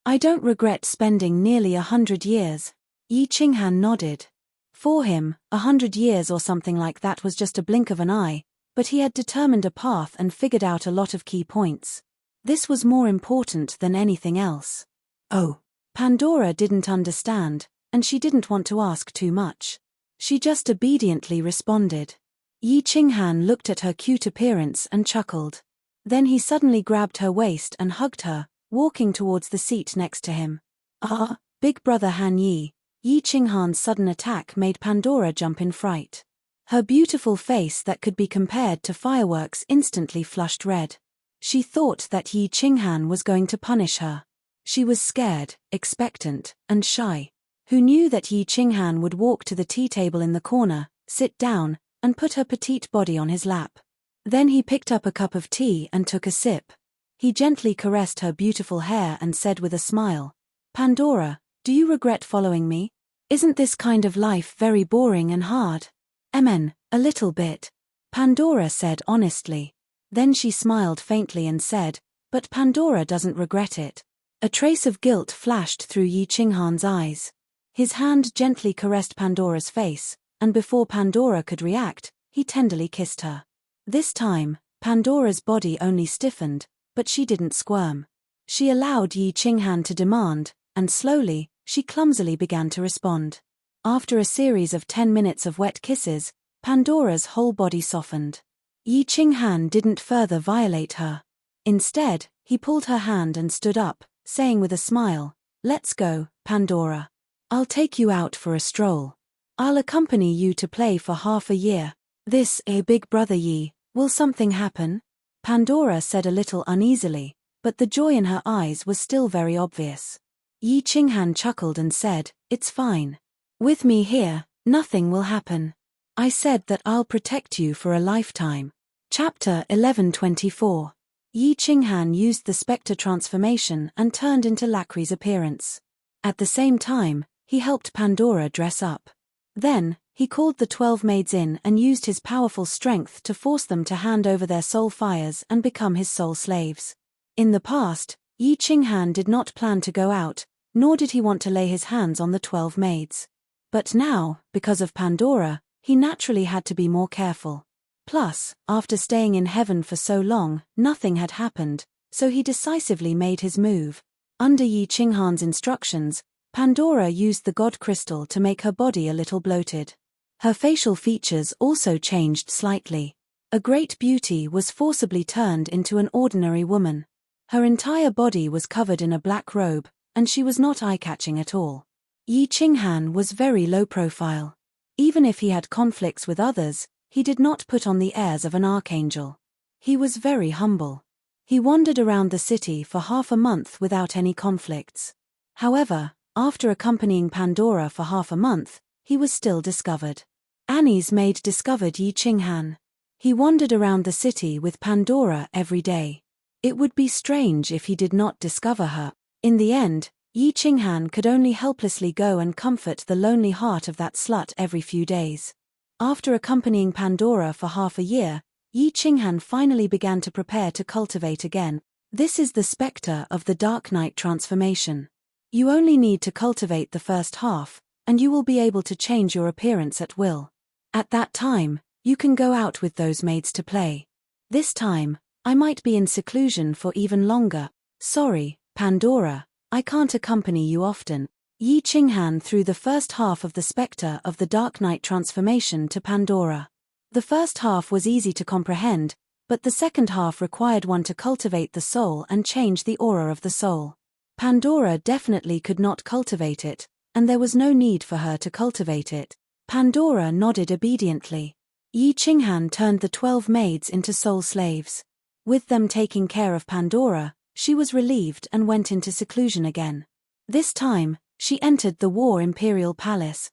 I don't regret spending nearly 100 years. Yi Qinghan nodded. For him, 100 years or something like that was just a blink of an eye, but he had determined a path and figured out a lot of key points. This was more important than anything else. Oh. Pandora didn't understand, and she didn't want to ask too much. She just obediently responded. Yi Qinghan looked at her cute appearance and chuckled. Then he suddenly grabbed her waist and hugged her, walking towards the seat next to him. Ah, big brother Han Yi. Yi Qinghan's sudden attack made Pandora jump in fright. Her beautiful face that could be compared to fireworks instantly flushed red. She thought that Yi Qinghan was going to punish her. She was scared, expectant, and shy. Who knew that Yi Qinghan would walk to the tea table in the corner, sit down, and put her petite body on his lap. Then he picked up a cup of tea and took a sip. He gently caressed her beautiful hair and said with a smile, Pandora, do you regret following me? Isn't this kind of life very boring and hard? A little bit. Pandora said honestly. Then she smiled faintly and said, but Pandora doesn't regret it. A trace of guilt flashed through Yi Qinghan's eyes. His hand gently caressed Pandora's face, and before Pandora could react, he tenderly kissed her. This time, Pandora's body only stiffened, but she didn't squirm. She allowed Yi Qinghan to demand, and slowly, she clumsily began to respond. After a series of 10 minutes of wet kisses, Pandora's whole body softened. Yi Qinghan didn't further violate her. Instead, he pulled her hand and stood up, saying with a smile, "Let's go, Pandora. I'll take you out for a stroll. I'll accompany you to play for half a year." "This, big brother Yi, will something happen?" Pandora said a little uneasily, but the joy in her eyes was still very obvious. Yi Qinghan chuckled and said, "It's fine. With me here, nothing will happen. I said that I'll protect you for a lifetime." Chapter 11:24. Yi Qinghan used the spectre transformation and turned into Lacri's appearance. At the same time, he helped Pandora dress up. Then, he called the 12 maids in and used his powerful strength to force them to hand over their soul fires and become his soul slaves. In the past, Yi Qinghan did not plan to go out, nor did he want to lay his hands on the 12 maids. But now, because of Pandora, he naturally had to be more careful. Plus, after staying in heaven for so long, nothing had happened, so he decisively made his move. Under Yi Qinghan's instructions, Pandora used the god crystal to make her body a little bloated. Her facial features also changed slightly. A great beauty was forcibly turned into an ordinary woman. Her entire body was covered in a black robe, and she was not eye-catching at all. Yi Qinghan was very low profile. Even if he had conflicts with others, he did not put on the airs of an archangel. He was very humble. He wandered around the city for half a month without any conflicts. However, after accompanying Pandora for half a month, he was still discovered. Annie's maid discovered Yi Qinghan. He wandered around the city with Pandora every day. It would be strange if he did not discover her. In the end, Yi Qinghan could only helplessly go and comfort the lonely heart of that slut every few days. After accompanying Pandora for half a year, Yi Qinghan finally began to prepare to cultivate again. This is the spectre of the Dark Night transformation. You only need to cultivate the first half, and you will be able to change your appearance at will. At that time, you can go out with those maids to play. This time, I might be in seclusion for even longer. Sorry, Pandora, I can't accompany you often. Yi Qinghan threw the first half of the spectre of the Dark Night transformation to Pandora. The first half was easy to comprehend, but the second half required one to cultivate the soul and change the aura of the soul. Pandora definitely could not cultivate it, and there was no need for her to cultivate it. Pandora nodded obediently. Yi Qinghan turned the 12 maids into soul slaves. With them taking care of Pandora, she was relieved and went into seclusion again. This time, she entered the War Imperial Palace.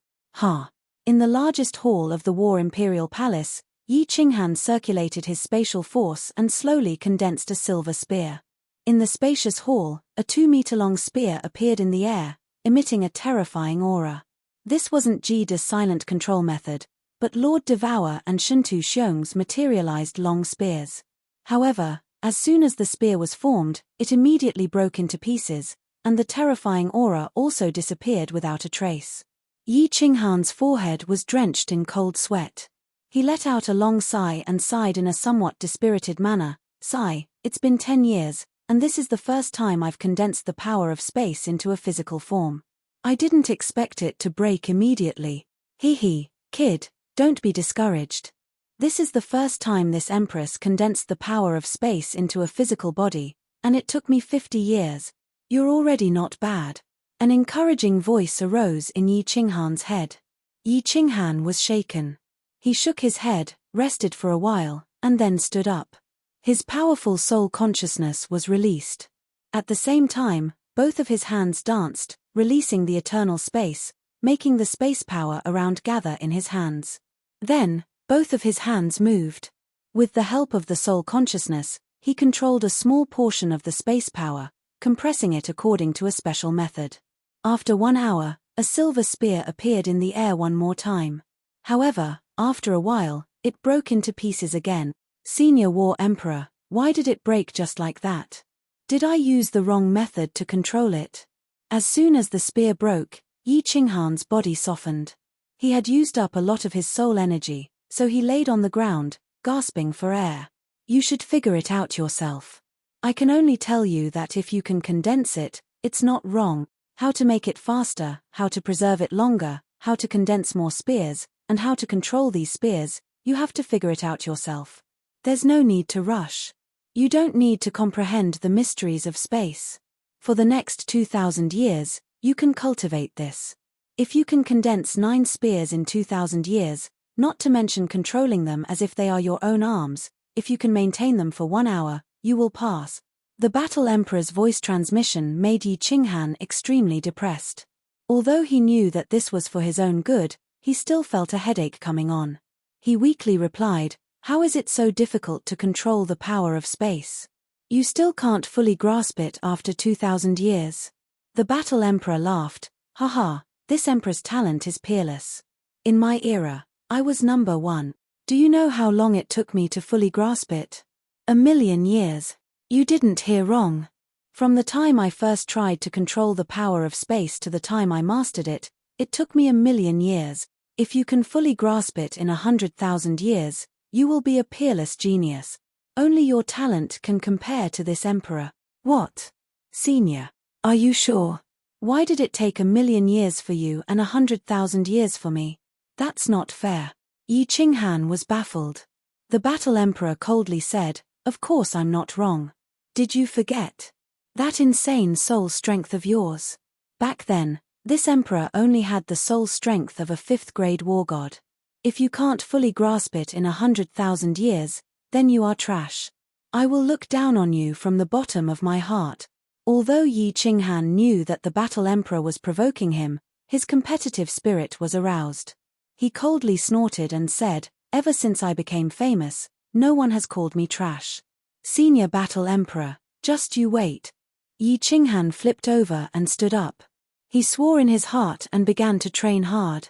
In the largest hall of the War Imperial Palace, Yi Qinghan circulated his spatial force and slowly condensed a silver spear. In the spacious hall, a 2-meter-long spear appeared in the air, emitting a terrifying aura. This wasn't Jida's silent control method, but Lord Devour and Shintu Xiong's materialized long spears. However, as soon as the spear was formed, it immediately broke into pieces, and the terrifying aura also disappeared without a trace. Yi Qinghan's forehead was drenched in cold sweat. He let out a long sigh and sighed in a somewhat dispirited manner. "Sigh, it's been 10 years, and this is the first time I've condensed the power of space into a physical form. I didn't expect it to break immediately. Kid, don't be discouraged. This is the first time this Empress condensed the power of space into a physical body, and it took me 50 years. You're already not bad." An encouraging voice arose in Yi Qinghan's head. Yi Qinghan was shaken. He shook his head, rested for a while, and then stood up. His powerful soul consciousness was released. At the same time, both of his hands danced, releasing the eternal space, making the space power around gather in his hands. Then, both of his hands moved. With the help of the soul consciousness, he controlled a small portion of the space power, compressing it according to a special method. After 1 hour, a silver spear appeared in the air one more time. However, after a while, it broke into pieces again. Senior War Emperor, why did it break just like that? Did I use the wrong method to control it? As soon as the spear broke, Yi Qinghan's body softened. He had used up a lot of his soul energy, so he laid on the ground, gasping for air. You should figure it out yourself. I can only tell you that if you can condense it, it's not wrong. How to make it faster, how to preserve it longer, how to condense more spears, and how to control these spears, you have to figure it out yourself. There's no need to rush. You don't need to comprehend the mysteries of space. For the next 2,000 years, you can cultivate this. If you can condense 9 spears in 2,000 years, not to mention controlling them as if they are your own arms, if you can maintain them for 1 hour, you will pass. The Battle Emperor's voice transmission made Yi Qinghan extremely depressed. Although he knew that this was for his own good, he still felt a headache coming on. He weakly replied, "How is it so difficult to control the power of space? You still can't fully grasp it after 2,000 years." The Battle Emperor laughed, "Haha, this emperor's talent is peerless. In my era, I was number 1. Do you know how long it took me to fully grasp it? 1,000,000 years. You didn't hear wrong. From the time I first tried to control the power of space to the time I mastered it, it took me 1,000,000 years. If you can fully grasp it in 100,000 years, you will be a peerless genius. Only your talent can compare to this emperor." "What? Senior, are you sure? Why did it take 1,000,000 years for you and 100,000 years for me? That's not fair." Yi Qinghan was baffled. The Battle Emperor coldly said, "Of course I'm not wrong. Did you forget that insane soul strength of yours? Back then, this emperor only had the soul strength of a 5th-grade war god. If you can't fully grasp it in 100,000 years, then you are trash. I will look down on you from the bottom of my heart." Although Yi Qinghan knew that the Battle Emperor was provoking him, his competitive spirit was aroused. He coldly snorted and said, "Ever since I became famous, no one has called me trash. Senior Battle Emperor, just you wait." Yi Qinghan flipped over and stood up. He swore in his heart and began to train hard.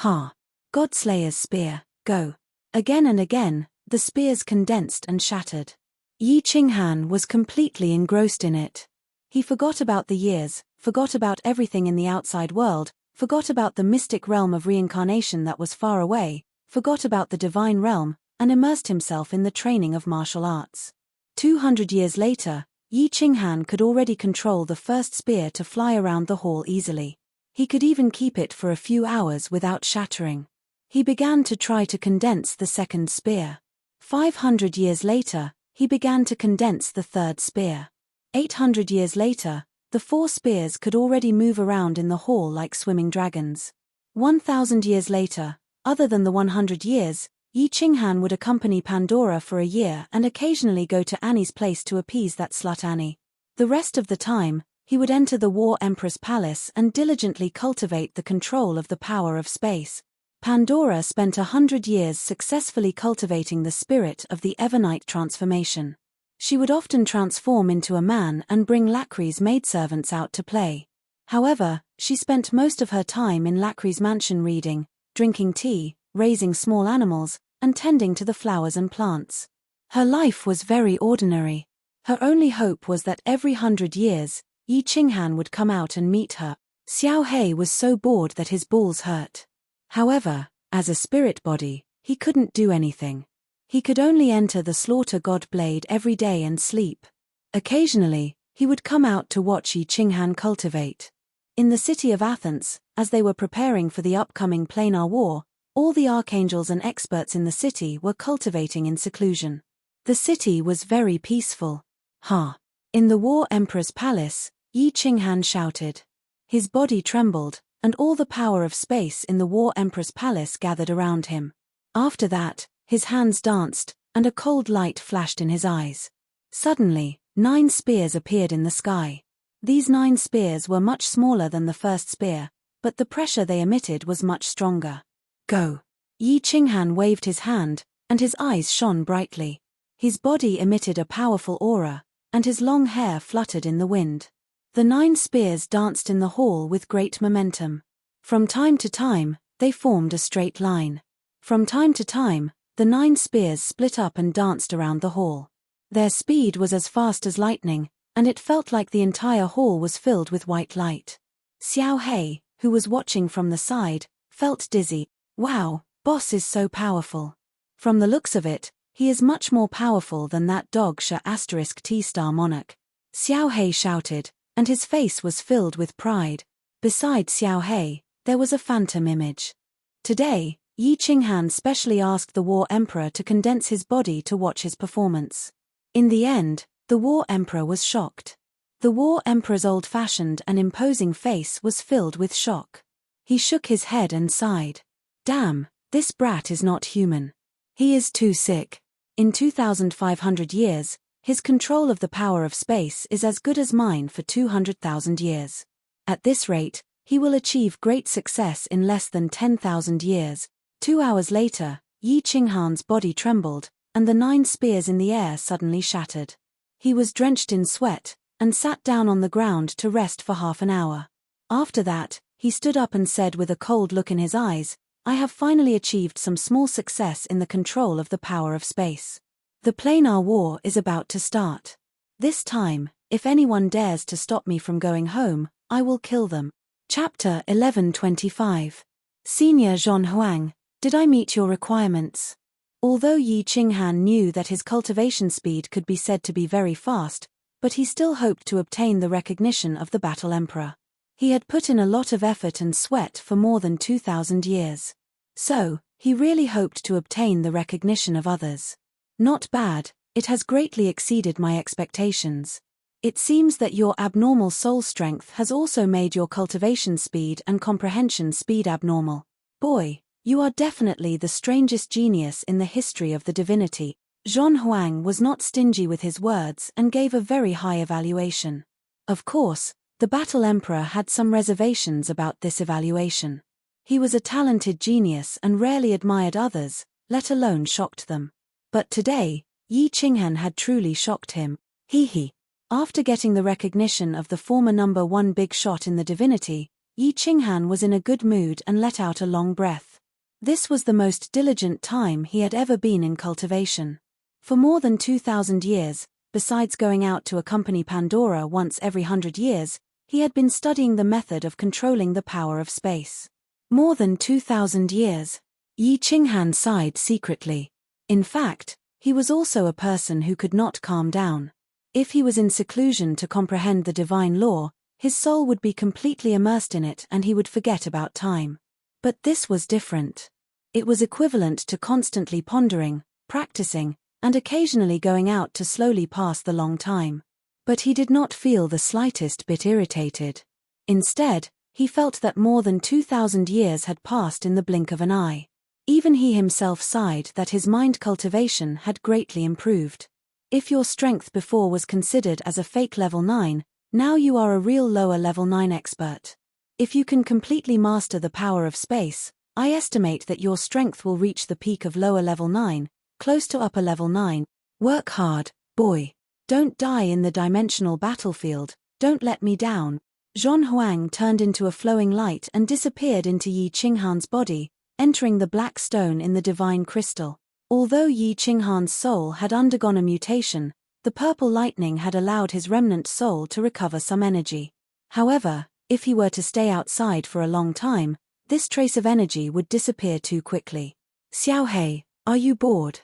"Ha! Godslayer's spear, go." Again and again, the spears condensed and shattered. Yi Qinghan was completely engrossed in it. He forgot about the years, forgot about everything in the outside world, forgot about the mystic realm of reincarnation that was far away, forgot about the divine realm, and immersed himself in the training of martial arts. 200 years later, Yi Qinghan could already control the first spear to fly around the hall easily. He could even keep it for a few hours without shattering. He began to try to condense the second spear. 500 years later, he began to condense the third spear. 800 years later, the 4 spears could already move around in the hall like swimming dragons. 1,000 years later, other than the 100 years, Yi Qinghan would accompany Pandora for a year and occasionally go to Annie's place to appease that slut Annie. The rest of the time, he would enter the War Empress Palace and diligently cultivate the control of the power of space. Pandora spent 100 years successfully cultivating the spirit of the Evernight transformation. She would often transform into a man and bring Lacri's maidservants out to play. However, she spent most of her time in Lacri's mansion reading, drinking tea, raising small animals, and tending to the flowers and plants. Her life was very ordinary. Her only hope was that every 100 years, Yi Qinghan would come out and meet her. Xiao He was so bored that his balls hurt. However, as a spirit body, he couldn't do anything. He could only enter the slaughter god blade every day and sleep. Occasionally, he would come out to watch Yi Qinghan cultivate. In the city of Athens, as they were preparing for the upcoming planar war, all the archangels and experts in the city were cultivating in seclusion. The city was very peaceful. "Ha!" In the War Emperor's palace, Yi Qinghan shouted. His body trembled, and all the power of space in the War Emperor's palace gathered around him. After that, his hands danced, and a cold light flashed in his eyes. Suddenly, 9 spears appeared in the sky. These 9 spears were much smaller than the first spear, but the pressure they emitted was much stronger. "Go!" Yi Qinghan waved his hand, and his eyes shone brightly. His body emitted a powerful aura, and his long hair fluttered in the wind. The 9 spears danced in the hall with great momentum. From time to time, they formed a straight line. From time to time, the 9 spears split up and danced around the hall. Their speed was as fast as lightning, and it felt like the entire hall was filled with white light. Xiao He, who was watching from the side, felt dizzy. "Wow, boss is so powerful. From the looks of it, he is much more powerful than that dog T-star monarch." Xiao He shouted, and his face was filled with pride. Beside Xiao He, there was a phantom image. Today, Yi Qinghan specially asked the War Emperor to condense his body to watch his performance. In the end, the War Emperor was shocked. The War Emperor's old-fashioned and imposing face was filled with shock. He shook his head and sighed. Damn, this brat is not human. He is too sick. In 2,500 years, his control of the power of space is as good as mine for 200,000 years. At this rate, he will achieve great success in less than 10,000 years. 2 hours later, Yi Qinghan's body trembled, and the 9 spears in the air suddenly shattered. He was drenched in sweat, and sat down on the ground to rest for half an hour. After that, he stood up and said with a cold look in his eyes, I have finally achieved some small success in the control of the power of space. The planar war is about to start. This time, if anyone dares to stop me from going home, I will kill them. Chapter 11:25. Senior Zhon Huang, did I meet your requirements? Although Yi Qinghan knew that his cultivation speed could be said to be very fast, but he still hoped to obtain the recognition of the Battle Emperor. He had put in a lot of effort and sweat for more than 2,000 years. So, he really hoped to obtain the recognition of others. Not bad, it has greatly exceeded my expectations. It seems that your abnormal soul strength has also made your cultivation speed and comprehension speed abnormal. Boy, you are definitely the strangest genius in the history of the divinity. Zhon Huang was not stingy with his words and gave a very high evaluation. Of course, the Battle Emperor had some reservations about this evaluation. He was a talented genius and rarely admired others, let alone shocked them. But today, Yi Qinghan had truly shocked him. Hee. After getting the recognition of the former number 1 big shot in the divinity, Yi Qinghan was in a good mood and let out a long breath. This was the most diligent time he had ever been in cultivation. For more than 2,000 years, besides going out to accompany Pandora once every 100 years, he had been studying the method of controlling the power of space. More than 2,000 years. Yi Qinghan sighed secretly. In fact, he was also a person who could not calm down. If he was in seclusion to comprehend the divine law, his soul would be completely immersed in it and he would forget about time. But this was different. It was equivalent to constantly pondering, practicing, and occasionally going out to slowly pass the long time. But he did not feel the slightest bit irritated. Instead, he felt that more than 2,000 years had passed in the blink of an eye. Even he himself sighed that his mind cultivation had greatly improved. If your strength before was considered as a fake level 9, now you are a real lower level 9 expert. If you can completely master the power of space, I estimate that your strength will reach the peak of lower level 9, close to upper level 9. Work hard, boy. Don't die in the dimensional battlefield, don't let me down. Zhon Huang turned into a flowing light and disappeared into Yi Qinghan's body, entering the black stone in the divine crystal. Although Yi Qinghan's soul had undergone a mutation, the purple lightning had allowed his remnant soul to recover some energy. However, if he were to stay outside for a long time, this trace of energy would disappear too quickly. Xiaohei, are you bored?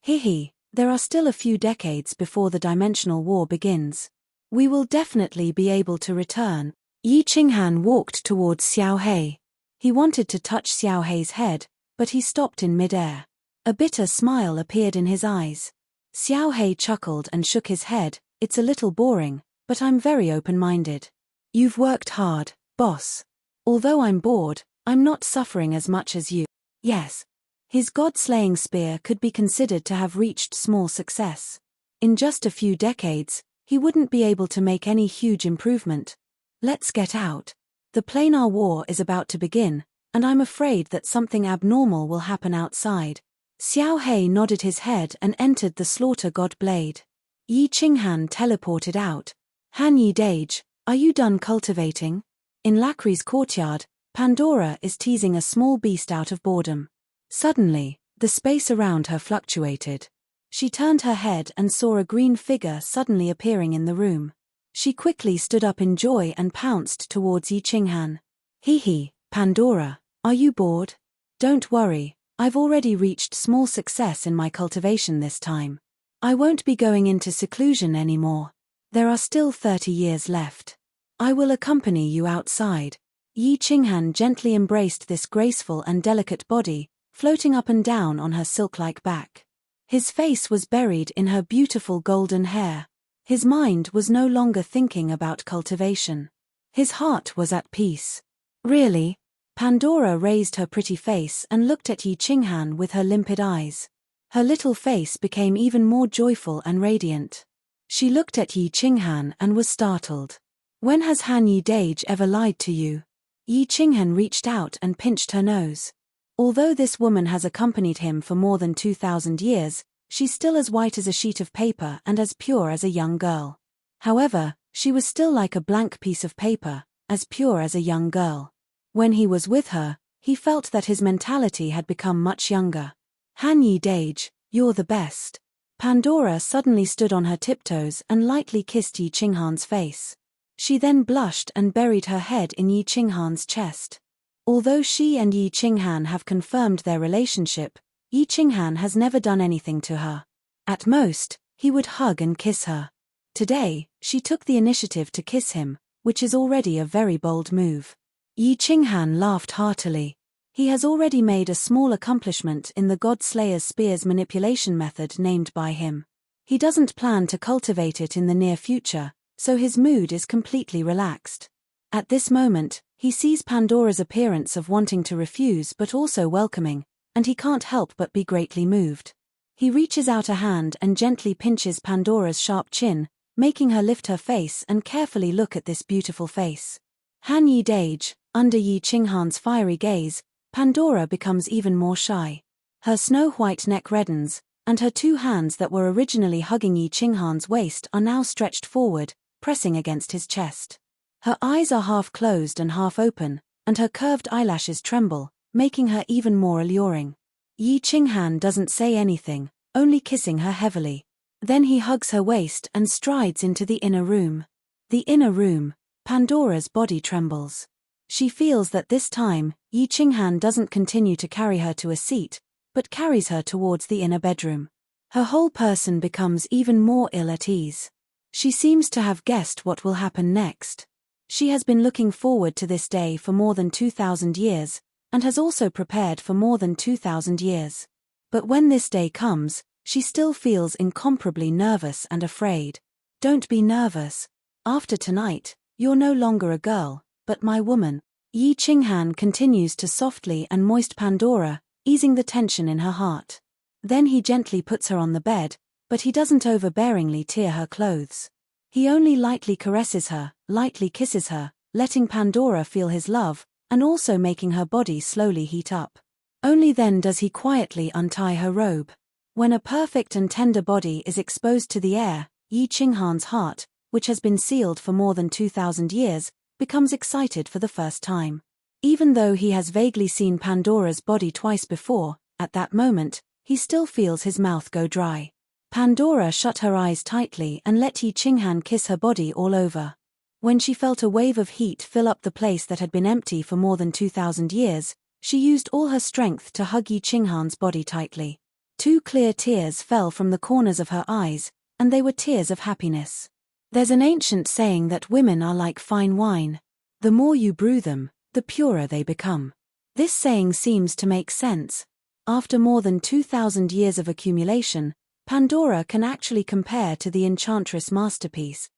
Hehe, there are still a few decades before the dimensional war begins. We will definitely be able to return. Yi Qinghan walked towards Xiaohei. He wanted to touch Xiaohei's head, but he stopped in mid-air. A bitter smile appeared in his eyes. Xiaohei chuckled and shook his head. It's a little boring, but I'm very open-minded. You've worked hard, boss. Although I'm bored, I'm not suffering as much as you. Yes. His god-slaying spear could be considered to have reached small success. In just a few decades, he wouldn't be able to make any huge improvement. Let's get out. The planar war is about to begin, and I'm afraid that something abnormal will happen outside. Xiaohei nodded his head and entered the slaughter god blade. Yi Qinghan teleported out. Han Yi Dage, are you done cultivating? In Lacri's courtyard, Pandora is teasing a small beast out of boredom. Suddenly, the space around her fluctuated. She turned her head and saw a green figure suddenly appearing in the room. She quickly stood up in joy and pounced towards Yi Qinghan. Hee, Pandora, are you bored? Don't worry, I've already reached small success in my cultivation this time. I won't be going into seclusion anymore. There are still 30 years left. I will accompany you outside. Yi Qinghan gently embraced this graceful and delicate body, floating up and down on her silk-like back. His face was buried in her beautiful golden hair. His mind was no longer thinking about cultivation. His heart was at peace. Really? Pandora raised her pretty face and looked at Yi Qinghan with her limpid eyes. Her little face became even more joyful and radiant. She looked at Yi Qinghan and was startled. When has Han Yi Dage ever lied to you? Yi Qinghan reached out and pinched her nose. Although this woman has accompanied him for more than 2,000 years, she's still as white as a sheet of paper and as pure as a young girl. However, she was still like a blank piece of paper, as pure as a young girl. When he was with her, he felt that his mentality had become much younger. Han Yi Dage, you're the best. Pandora suddenly stood on her tiptoes and lightly kissed Yi Qinghan's face. She then blushed and buried her head in Yi Qinghan's chest. Although she and Yi Qinghan have confirmed their relationship, Yi Qinghan has never done anything to her. At most, he would hug and kiss her. Today, she took the initiative to kiss him, which is already a very bold move. Yi Qinghan laughed heartily. He has already made a small accomplishment in the God Slayer's spear's manipulation method named by him. He doesn't plan to cultivate it in the near future, so his mood is completely relaxed. At this moment, he sees Pandora's appearance of wanting to refuse but also welcoming, and he can't help but be greatly moved. He reaches out a hand and gently pinches Pandora's sharp chin, making her lift her face and carefully look at this beautiful face. Han Yi Dage, under Yi Qinghan's fiery gaze, Pandora becomes even more shy. Her snow-white neck reddens, and her two hands that were originally hugging Yi Qinghan's waist are now stretched forward, pressing against his chest. Her eyes are half closed and half open, and her curved eyelashes tremble, making her even more alluring. Yi Qinghan doesn't say anything, only kissing her heavily. Then he hugs her waist and strides into the inner room. The inner room, Pandora's body trembles. She feels that this time, Yi Qinghan doesn't continue to carry her to a seat, but carries her towards the inner bedroom. Her whole person becomes even more ill at ease. She seems to have guessed what will happen next. She has been looking forward to this day for more than 2,000 years, and has also prepared for more than 2,000 years. But when this day comes, she still feels incomparably nervous and afraid. Don't be nervous. After tonight, you're no longer a girl, but my woman. Yi Qinghan continues to softly and moist Pandora, easing the tension in her heart. Then he gently puts her on the bed, but he doesn't overbearingly tear her clothes. He only lightly caresses her, lightly kisses her, letting Pandora feel his love, and also making her body slowly heat up. Only then does he quietly untie her robe. When a perfect and tender body is exposed to the air, Yi Qinghan's heart, which has been sealed for more than 2,000 years, becomes excited for the first time. Even though he has vaguely seen Pandora's body twice before, at that moment, he still feels his mouth go dry. Pandora shut her eyes tightly and let Yi Qinghan kiss her body all over. When she felt a wave of heat fill up the place that had been empty for more than 2,000 years, she used all her strength to hug Yi Qinghan's body tightly. 2 clear tears fell from the corners of her eyes, and they were tears of happiness. There's an ancient saying that women are like fine wine. The more you brew them, the purer they become. This saying seems to make sense. After more than 2,000 years of accumulation, Pandora can actually compare to the Enchantress masterpiece.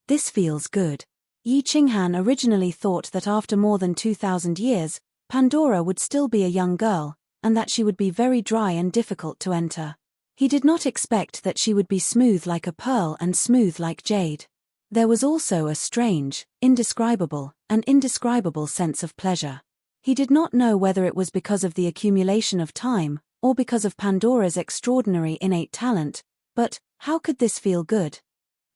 This feels good. Yi Qinghan originally thought that after more than 2,000 years, Pandora would still be a young girl, and that she would be very dry and difficult to enter. He did not expect that she would be smooth like a pearl and smooth like jade. There was also a strange, indescribable sense of pleasure. He did not know whether it was because of the accumulation of time, or because of Pandora's extraordinary innate talent, but how could this feel good?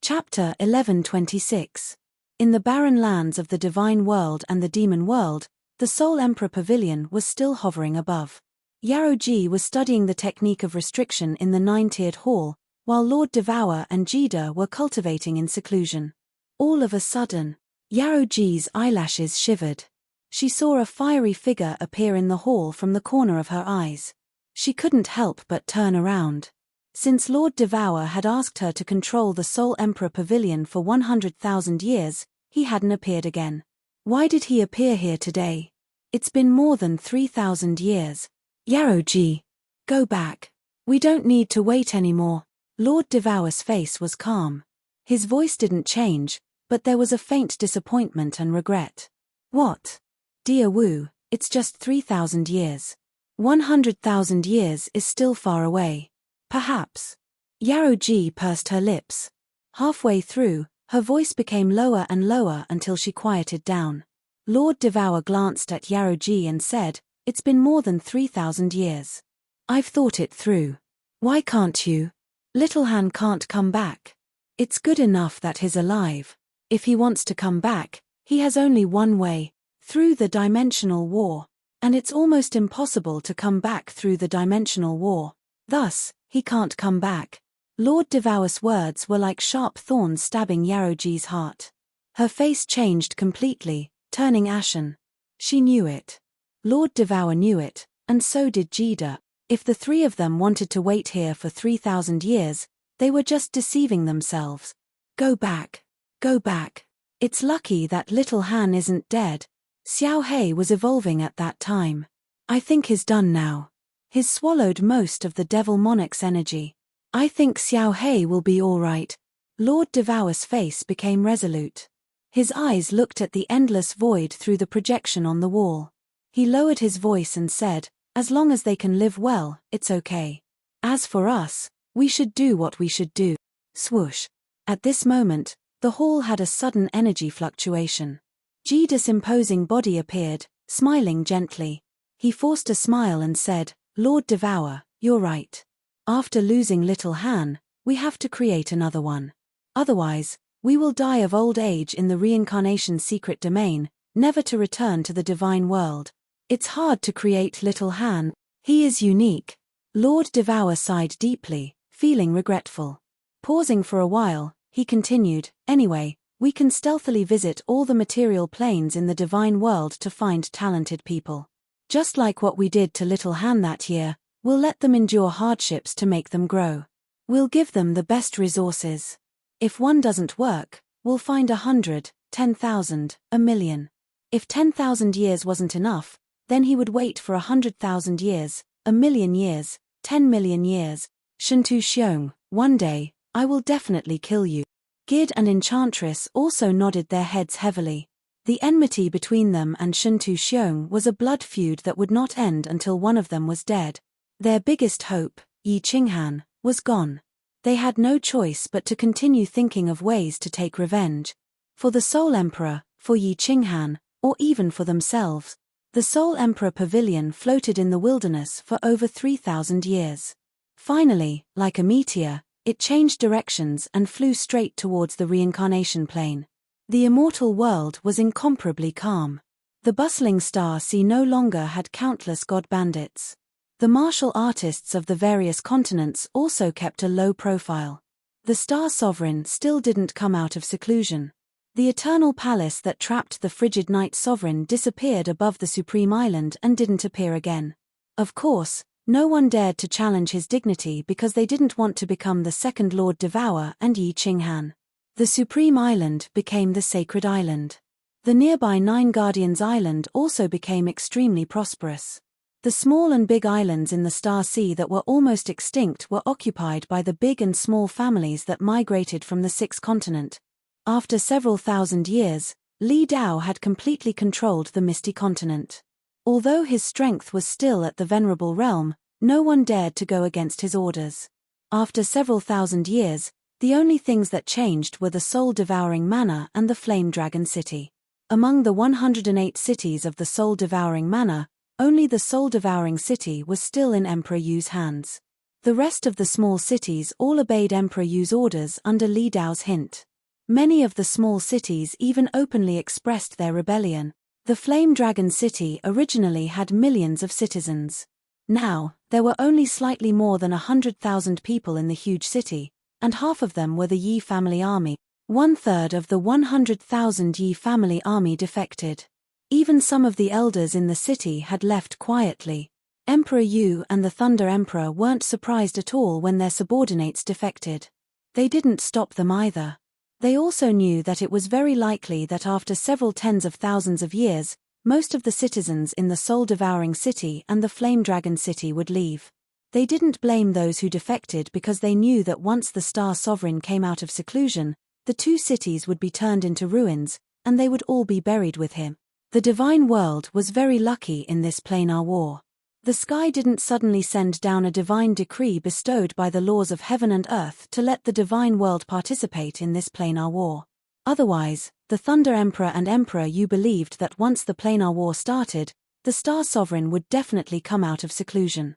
Chapter 11:26. In the barren lands of the divine world and the demon world, the Soul Emperor Pavilion was still hovering above. Yaroji was studying the technique of restriction in the 9-tiered hall, while Lord Devour and Jida were cultivating in seclusion. All of a sudden, Yaroji's eyelashes shivered. She saw a fiery figure appear in the hall from the corner of her eyes. She couldn't help but turn around. Since Lord Devour had asked her to control the Soul Emperor Pavilion for 100,000 years, he hadn't appeared again. Why did he appear here today? It's been more than 3,000 years. Yaroji, go back. We don't need to wait anymore. Lord Devour's face was calm. His voice didn't change, but there was a faint disappointment and regret. What? Dear Wu, it's just 3,000 years. 100,000 years is still far away. Perhaps. Yaroji pursed her lips. Halfway through, her voice became lower and lower until she quieted down. Lord Devour glanced at Yaroji and said, "It's been more than 3,000 years. I've thought it through. Why can't you? Little Han can't come back. It's good enough that he's alive. If he wants to come back, he has only one way, through the dimensional war. And it's almost impossible to come back through the dimensional war. Thus, he can't come back." Lord Devour's words were like sharp thorns stabbing Yaroji's heart. Her face changed completely, turning ashen. She knew it. Lord Devour knew it, and so did Jida. If the three of them wanted to wait here for 3,000 years, they were just deceiving themselves. Go back. Go back. It's lucky that little Han isn't dead. Xiao Hei was evolving at that time. I think he's done now. He's swallowed most of the Devil Monarch's energy. I think Xiao Hei will be all right. Lord Devour's face became resolute. His eyes looked at the endless void through the projection on the wall. He lowered his voice and said, "As long as they can live well, it's okay. As for us, we should do what we should do." Swoosh. At this moment, the hall had a sudden energy fluctuation. Jida's imposing body appeared, smiling gently. He forced a smile and said, "Lord Devour, you're right. After losing Little Han, we have to create another one. Otherwise, we will die of old age in the reincarnation secret domain, never to return to the divine world. It's hard to create Little Han. He is unique." Lord Devour sighed deeply, feeling regretful. Pausing for a while, he continued, "Anyway, we can stealthily visit all the material planes in the divine world to find talented people. Just like what we did to Little Han that year, we'll let them endure hardships to make them grow. We'll give them the best resources. If one doesn't work, we'll find 100, 10,000, 1,000,000. If 10,000 years wasn't enough, then he would wait for 100,000 years, 1,000,000 years, 10,000,000 years. Shintu Xiong, one day, I will definitely kill you." Gid and Enchantress also nodded their heads heavily. The enmity between them and Shintu Xiong was a blood feud that would not end until one of them was dead. Their biggest hope, Yi Qinghan, was gone. They had no choice but to continue thinking of ways to take revenge. For the Soul Emperor, for Yi Qinghan, or even for themselves. The Soul Emperor Pavilion floated in the wilderness for over 3,000 years. Finally, like a meteor, it changed directions and flew straight towards the reincarnation plane. The immortal world was incomparably calm. The bustling star sea no longer had countless god bandits. The martial artists of the various continents also kept a low profile. The Star Sovereign still didn't come out of seclusion. The eternal palace that trapped the frigid Night Sovereign disappeared above the Supreme Island and didn't appear again. Of course, no one dared to challenge his dignity because they didn't want to become the second Lord Devour and Yi Qinghan. The Supreme Island became the Sacred Island. The nearby Nine Guardians Island also became extremely prosperous. The small and big islands in the Star Sea that were almost extinct were occupied by the big and small families that migrated from the sixth continent. After several thousand years, Li Dao had completely controlled the Misty Continent. Although his strength was still at the Venerable Realm, no one dared to go against his orders. After several thousand years, the only things that changed were the soul-devouring manor and the Flame Dragon City. Among the 108 cities of the soul-devouring manor, only the soul-devouring city was still in Emperor Yu's hands. The rest of the small cities all obeyed Emperor Yu's orders under Li Dao's hint. Many of the small cities even openly expressed their rebellion. The Flame Dragon City originally had millions of citizens. Now, there were only slightly more than 100,000 people in the huge city, and half of them were the Yi family army. 1/3 of the 100,000 Yi family army defected. Even some of the elders in the city had left quietly. Emperor Yu and the Thunder Emperor weren't surprised at all when their subordinates defected. They didn't stop them either. They also knew that it was very likely that after several tens of thousands of years, most of the citizens in the soul-devouring city and the flame dragon city would leave. They didn't blame those who defected because they knew that once the Star Sovereign came out of seclusion, the two cities would be turned into ruins, and they would all be buried with him. The divine world was very lucky in this planar war. The sky didn't suddenly send down a divine decree bestowed by the laws of heaven and earth to let the divine world participate in this planar war. Otherwise, the Thunder Emperor and Emperor Yu believed that once the planar war started, the Star Sovereign would definitely come out of seclusion.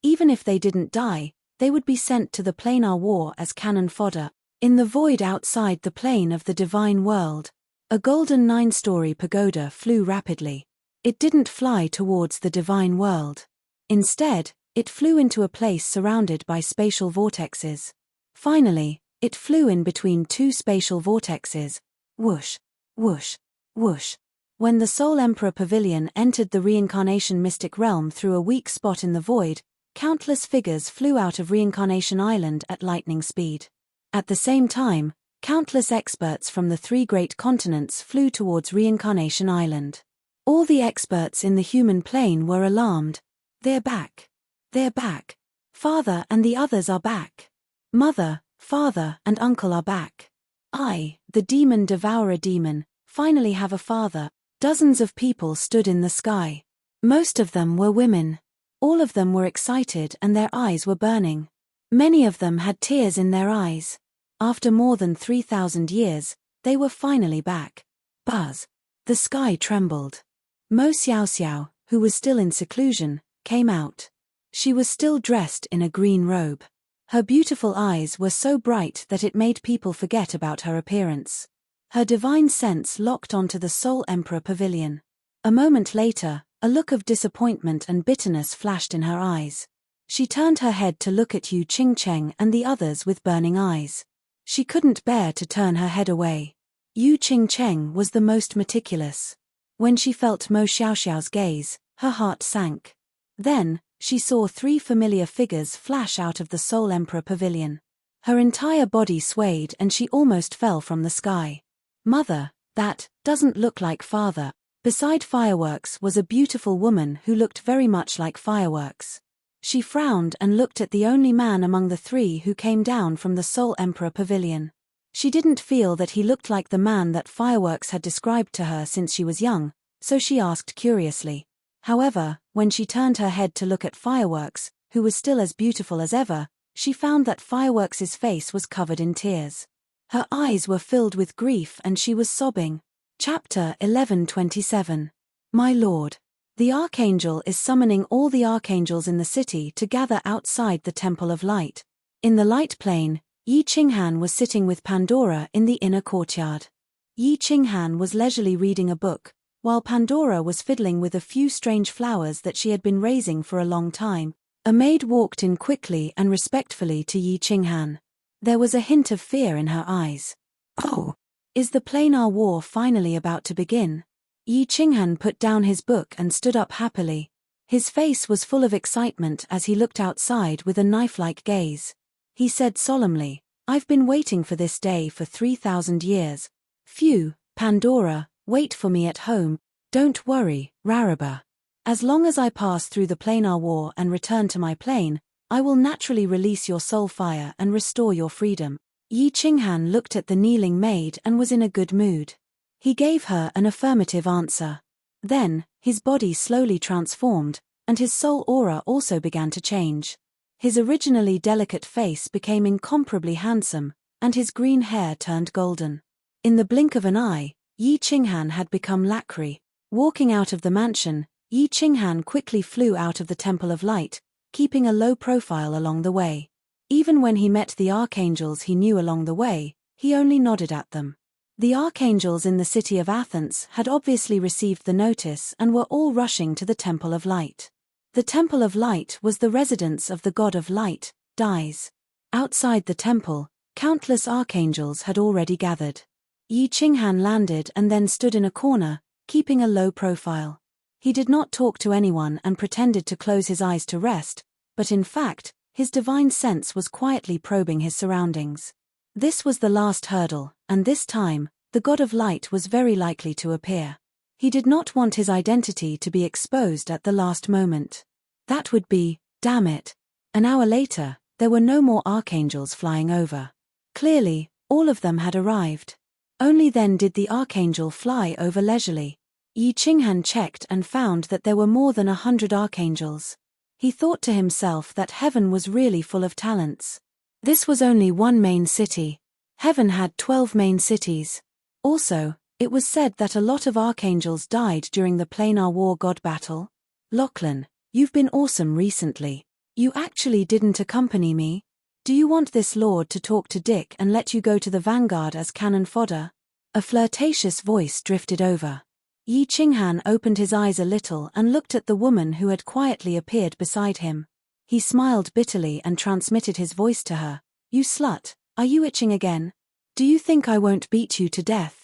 Even if they didn't die, they would be sent to the planar war as cannon fodder. In the void outside the plane of the divine world, a golden 9-story pagoda flew rapidly. It didn't fly towards the divine world. Instead, it flew into a place surrounded by spatial vortexes. Finally, it flew in between two spatial vortexes. Whoosh, whoosh, whoosh. When the Soul Emperor Pavilion entered the reincarnation mystic realm through a weak spot in the void, countless figures flew out of Reincarnation Island at lightning speed. At the same time, countless experts from the 3 great continents flew towards Reincarnation Island. All the experts in the human plane were alarmed. They're back. They're back. Father and the others are back. Mother, father and uncle are back. I, the demon devourer demon, finally have a father. Dozens of people stood in the sky. Most of them were women. All of them were excited and their eyes were burning. Many of them had tears in their eyes. After more than 3,000 years, they were finally back. Buzz. The sky trembled. Mo Xiao Xiao, who was still in seclusion, came out. She was still dressed in a green robe. Her beautiful eyes were so bright that it made people forget about her appearance. Her divine sense locked onto the Soul Emperor Pavilion. A moment later, a look of disappointment and bitterness flashed in her eyes. She turned her head to look at Yu Qingcheng and the others with burning eyes. She couldn't bear to turn her head away. Yu Qingcheng was the most meticulous. When she felt Mo Xiaoxiao's gaze, her heart sank. Then, she saw 3 familiar figures flash out of the Soul Emperor Pavilion. Her entire body swayed and she almost fell from the sky. Mother, that doesn't look like father. Beside Fireworks was a beautiful woman who looked very much like Fireworks. She frowned and looked at the only man among the 3 who came down from the Soul Emperor Pavilion. She didn't feel that he looked like the man that Fireworks had described to her since she was young, so she asked curiously. However, when she turned her head to look at Fireworks, who was still as beautiful as ever, she found that Fireworks's face was covered in tears. Her eyes were filled with grief and she was sobbing. Chapter 11:27. My Lord. The Archangel is summoning all the archangels in the city to gather outside the Temple of Light. In the light plane, Yi Qinghan was sitting with Pandora in the inner courtyard. Yi Qinghan was leisurely reading a book, while Pandora was fiddling with a few strange flowers that she had been raising for a long time. A maid walked in quickly and respectfully to Yi Qinghan. There was a hint of fear in her eyes. Oh! Is the planar war finally about to begin? Yi Qinghan put down his book and stood up happily. His face was full of excitement as he looked outside with a knife-like gaze. He said solemnly, I've been waiting for this day for 3,000 years. Phew, Pandora, wait for me at home. Don't worry, Rariba. As long as I pass through the planar war and return to my plane, I will naturally release your soul fire and restore your freedom. Yi Qinghan looked at the kneeling maid and was in a good mood. He gave her an affirmative answer. Then, his body slowly transformed, and his soul aura also began to change. His originally delicate face became incomparably handsome, and his green hair turned golden. In the blink of an eye, Yi Qinghan had become Lakri. Walking out of the mansion, Yi Qinghan quickly flew out of the Temple of Light, keeping a low profile along the way. Even when he met the archangels he knew along the way, he only nodded at them. The archangels in the city of Athens had obviously received the notice and were all rushing to the Temple of Light. The Temple of Light was the residence of the god of light, Dies. Outside the temple, countless archangels had already gathered. Yi Qinghan landed and then stood in a corner, keeping a low profile. He did not talk to anyone and pretended to close his eyes to rest, but in fact, his divine sense was quietly probing his surroundings. This was the last hurdle, and this time, the god of light was very likely to appear. He did not want his identity to be exposed at the last moment. That would be, damn it. An hour later, there were no more archangels flying over. Clearly, all of them had arrived. Only then did the archangel fly over leisurely. Yi Qinghan checked and found that there were more than 100 archangels. He thought to himself that heaven was really full of talents. This was only one main city. Heaven had 12 main cities. Also, it was said that a lot of archangels died during the planar war god battle. Lachlan, you've been awesome recently. You actually didn't accompany me. Do you want this lord to talk to Dick and let you go to the vanguard as cannon fodder? A flirtatious voice drifted over. Yi Qinghan opened his eyes a little and looked at the woman who had quietly appeared beside him. He smiled bitterly and transmitted his voice to her. You slut, are you itching again? Do you think I won't beat you to death?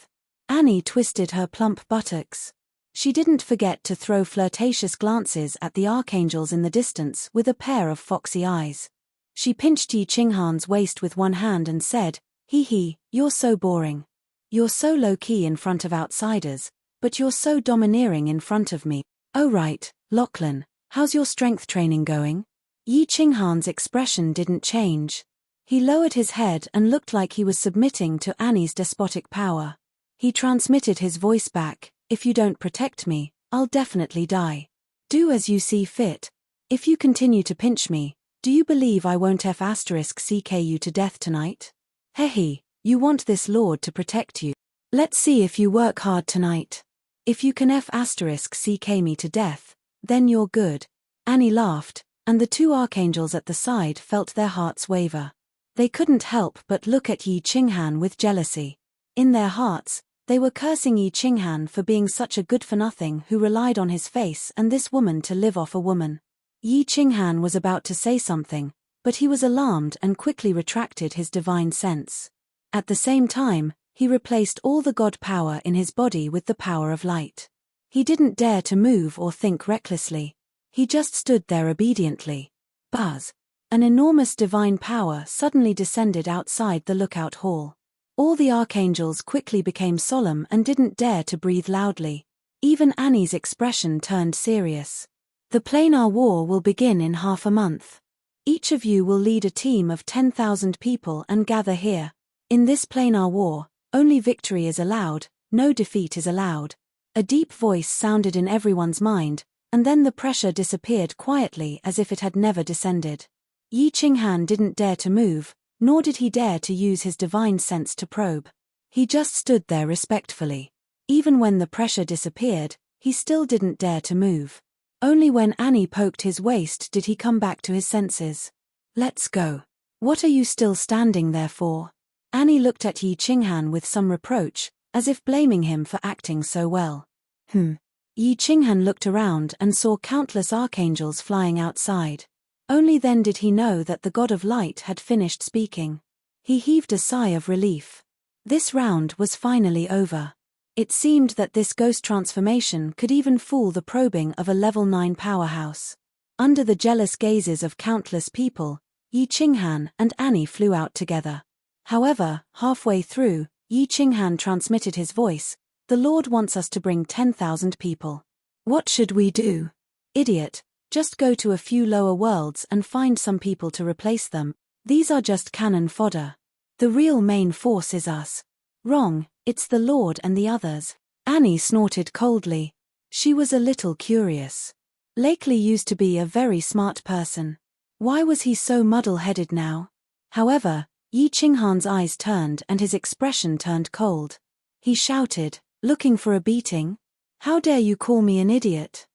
Annie twisted her plump buttocks. She didn't forget to throw flirtatious glances at the archangels in the distance with a pair of foxy eyes. She pinched Yi Qinghan's waist with one hand and said, "Hee hee, you're so boring. You're so low-key in front of outsiders, but you're so domineering in front of me. Oh right, Lachlan, how's your strength training going?" Yi Qinghan's expression didn't change. He lowered his head and looked like he was submitting to Annie's despotic power. He transmitted his voice back, "If you don't protect me, I'll definitely die. Do as you see fit. If you continue to pinch me, do you believe I won't F***ck you to death tonight? Hehe, you want this lord to protect you. Let's see if you work hard tonight. If you can F***ck me to death, then you're good." Annie laughed, and the two archangels at the side felt their hearts waver. They couldn't help but look at Yi Qinghan with jealousy. In their hearts, they were cursing Yi Qinghan for being such a good-for-nothing who relied on his face and this woman to live off a woman. Yi Qinghan was about to say something, but he was alarmed and quickly retracted his divine sense. At the same time, he replaced all the god power in his body with the power of light. He didn't dare to move or think recklessly. He just stood there obediently. Buzz! An enormous divine power suddenly descended outside the lookout hall. All the archangels quickly became solemn and didn't dare to breathe loudly. Even Annie's expression turned serious. The planar war will begin in half a month. Each of you will lead a team of 10,000 people and gather here. In this planar war, only victory is allowed, no defeat is allowed. A deep voice sounded in everyone's mind, and then the pressure disappeared quietly as if it had never descended. Yi Qinghan didn't dare to move, nor did he dare to use his divine sense to probe. He just stood there respectfully. Even when the pressure disappeared, he still didn't dare to move. Only when Annie poked his waist did he come back to his senses. "Let's go. What are you still standing there for?" Annie looked at Yi Qinghan with some reproach, as if blaming him for acting so well. Yi Qinghan looked around and saw countless archangels flying outside. Only then did he know that the god of light had finished speaking. He heaved a sigh of relief. This round was finally over. It seemed that this ghost transformation could even fool the probing of a level 9 powerhouse. Under the jealous gazes of countless people, Yi Qinghan and Annie flew out together. However, halfway through, Yi Qinghan transmitted his voice, "The Lord wants us to bring 10,000 people. What should we do? Idiot, just go to a few lower worlds and find some people to replace them. These are just cannon fodder. The real main force is us." "Wrong, it's the Lord and the others." Annie snorted coldly. She was a little curious. Lakely used to be a very smart person. Why was he so muddle-headed now? However, Yi Qinghan's eyes turned and his expression turned cold. He shouted, "Looking for a beating? How dare you call me an idiot?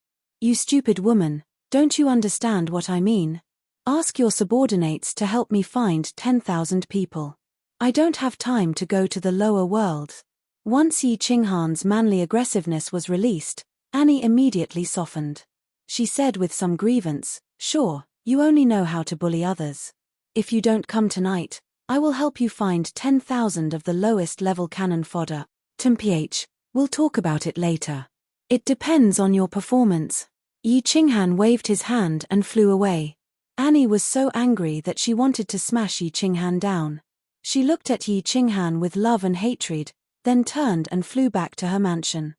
You stupid woman, don't you understand what I mean? Ask your subordinates to help me find 10,000 people. I don't have time to go to the lower world." Once Yi Qinghan's manly aggressiveness was released, Annie immediately softened. She said with some grievance, "Sure, you only know how to bully others. If you don't come tonight, I will help you find 10,000 of the lowest level cannon fodder. TMPH, we'll talk about it later. It depends on your performance." Yi Qinghan waved his hand and flew away. Annie was so angry that she wanted to smash Yi Qinghan down. She looked at Yi Qinghan with love and hatred, then turned and flew back to her mansion.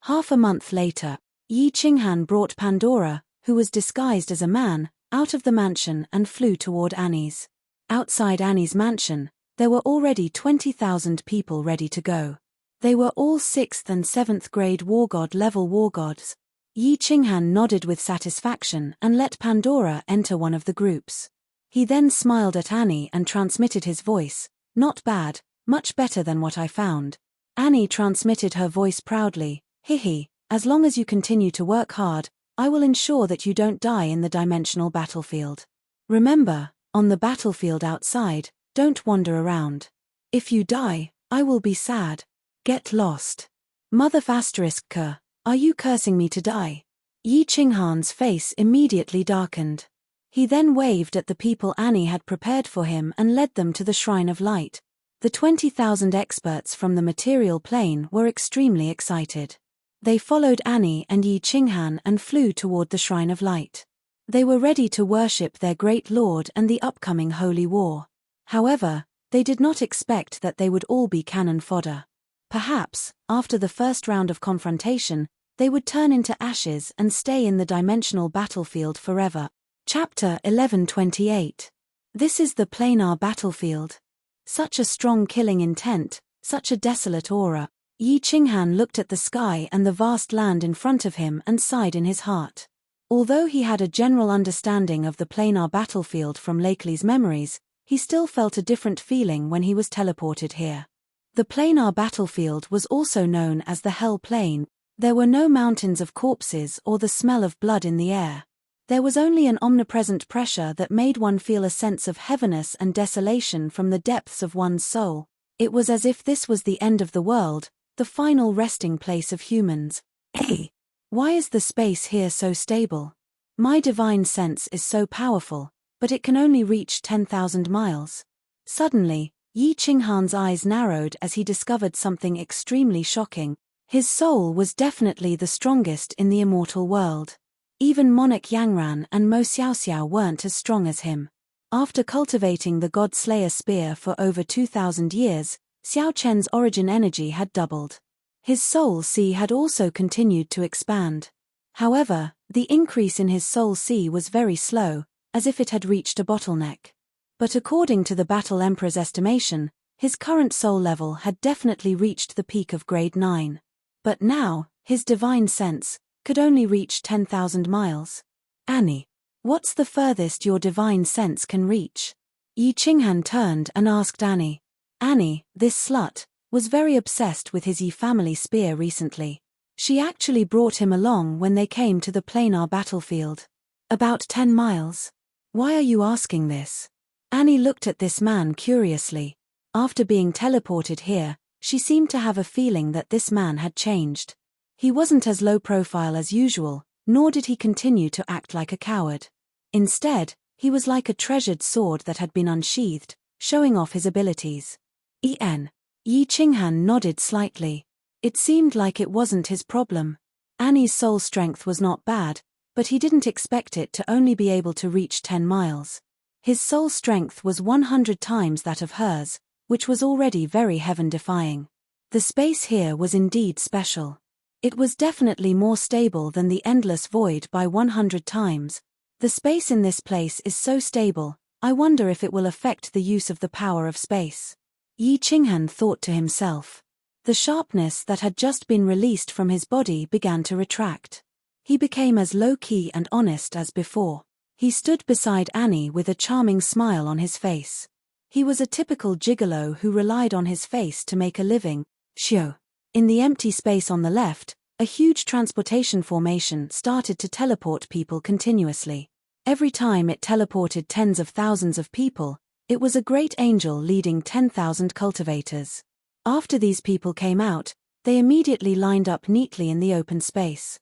Half a month later, Yi Qinghan brought Pandora, who was disguised as a man, out of the mansion and flew toward Annie's. Outside Annie's mansion, there were already 20,000 people ready to go. They were all 6th and 7th grade war god level war gods. Yi Qinghan nodded with satisfaction and let Pandora enter one of the groups. He then smiled at Annie and transmitted his voice. "Not bad, much better than what I found." Annie transmitted her voice proudly. "Hihi, as long as you continue to work hard, I will ensure that you don't die in the dimensional battlefield. Remember, on the battlefield outside, don't wander around. If you die, I will be sad. Get lost. Mother **K, are you cursing me to die?" Yi Qinghan's face immediately darkened. He then waved at the people Annie had prepared for him and led them to the Shrine of Light. The 20,000 experts from the material plane were extremely excited. They followed Annie and Yi Qinghan and flew toward the Shrine of Light. They were ready to worship their great lord and the upcoming holy war. However, they did not expect that they would all be cannon fodder. Perhaps, after the first round of confrontation, they would turn into ashes and stay in the dimensional battlefield forever. Chapter 11:28. This is the planar battlefield. Such a strong killing intent, such a desolate aura. Yi Qinghan looked at the sky and the vast land in front of him and sighed in his heart. Although he had a general understanding of the planar battlefield from Lakely's memories, he still felt a different feeling when he was teleported here. The planar battlefield was also known as the Hell Plane. There were no mountains of corpses or the smell of blood in the air. There was only an omnipresent pressure that made one feel a sense of heaviness and desolation from the depths of one's soul. It was as if this was the end of the world, the final resting place of humans. Hey! Why is the space here so stable? My divine sense is so powerful, but it can only reach 10,000 miles. Suddenly, Yi Qinghan's eyes narrowed as he discovered something extremely shocking. His soul was definitely the strongest in the immortal world. Even Monarch Yangran and Mo Xiaoxiao weren't as strong as him. After cultivating the God Slayer spear for over 2,000 years, Xiao Chen's origin energy had doubled. His soul C had also continued to expand. However, the increase in his soul C was very slow, as if it had reached a bottleneck. But according to the Battle Emperor's estimation, his current soul level had definitely reached the peak of grade 9. But now, his divine sense could only reach 10,000 miles. Annie, what's the furthest your divine sense can reach? Yi Qinghan turned and asked Annie. Annie, this slut, was very obsessed with his Yi family spear recently. She actually brought him along when they came to the planar battlefield. About 10 miles. Why are you asking this? Annie looked at this man curiously. After being teleported here, she seemed to have a feeling that this man had changed. He wasn't as low profile as usual, nor did he continue to act like a coward. Instead, he was like a treasured sword that had been unsheathed, showing off his abilities. Yi Qinghan nodded slightly. It seemed like it wasn't his problem. Annie's soul strength was not bad, but he didn't expect it to only be able to reach 10 miles. His soul strength was 100 times that of hers, which was already very heaven-defying. The space here was indeed special. It was definitely more stable than the endless void by 100 times. The space in this place is so stable, I wonder if it will affect the use of the power of space. Yi Qinghan thought to himself. The sharpness that had just been released from his body began to retract. He became as low-key and honest as before. He stood beside Annie with a charming smile on his face. He was a typical gigolo who relied on his face to make a living. Shio. In the empty space on the left, a huge transportation formation started to teleport people continuously. Every time it teleported tens of thousands of people, it was a great angel leading 10,000 cultivators. After these people came out, they immediately lined up neatly in the open space.